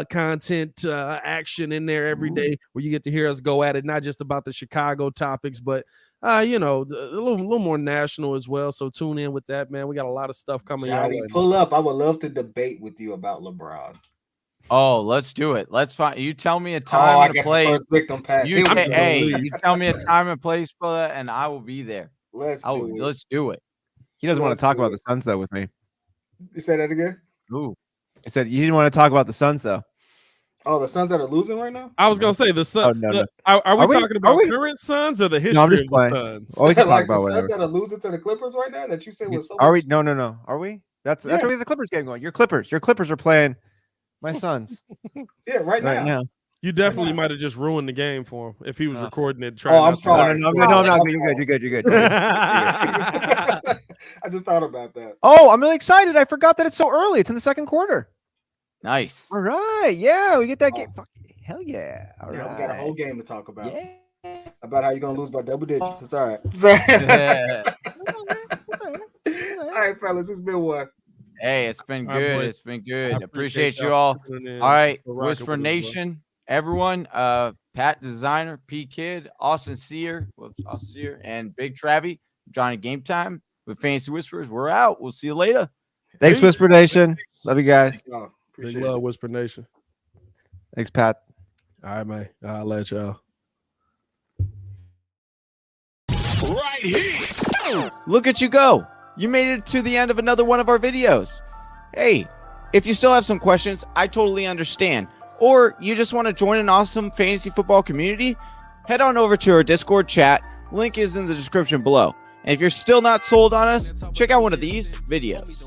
content action in there every day, where you get to hear us go at it, not just about the Chicago topics, but a little more national as well. So tune in with that, man. We got a lot of stuff coming out. Johnny, pull up. I would love to debate with you about LeBron. Oh, let's do it. Let's find. You tell me a Oh, time I and a got the place. first victim, Pat. You Here we say, go. hey, you tell me a time and place for that, and I will be there. Let's do it. Let's do it. He doesn't want Let's to talk do about it. the Suns though with me. You say that again? Ooh, I said you didn't want to talk about the Suns though. Oh, the Suns that are losing right now? I was gonna say the Sun. Oh, no. Are we Are we- talking about are we- current Suns or the history No, I'm just of playing. the Suns? Oh, we can talk Like about the whatever. Suns that are losing to the Clippers right now that you said was so Are we? much- No. Are we? That's Yeah. where the Clippers game going. Your Clippers are playing my Suns Yeah, right right now. now. You definitely might have just ruined the game for him if he was No. recording it. Oh, I'm sorry. No, I'm not. You're good. You're good. I just thought about that. Oh, I'm really excited. I forgot that it's so early. It's in the second quarter. nice. All right. Yeah, we get that game. Fuck, Hell yeah. All Yeah, right. we got a whole game to talk about. Yeah. About how you're gonna lose by double digits. It's all right. Sorry. All right, fellas, it's been one. Hey, it's been All right, good. boys. It's been good. I Appreciate you y'all all. tuning in All right, for rocking Whisper with us, bro. Nation, everyone. Pat Designer, P Kid, Austin Sear, and Big Travie, Johnny Game Time with Fantasy Whispers. We're out. We'll see you later. Thanks, Peace. Whisper Nation. Love you guys. Oh, Big appreciate love, it. Whisper Nation. Thanks, Pat. All right, man. I'll let y'all. Right here. Look at you go. You made it to the end of another one of our videos. Hey, if you still have some questions, I totally understand. Or you just want to join an awesome fantasy football community, head on over to our Discord chat. Link is in the description below. And if you're still not sold on us, check out one of these videos.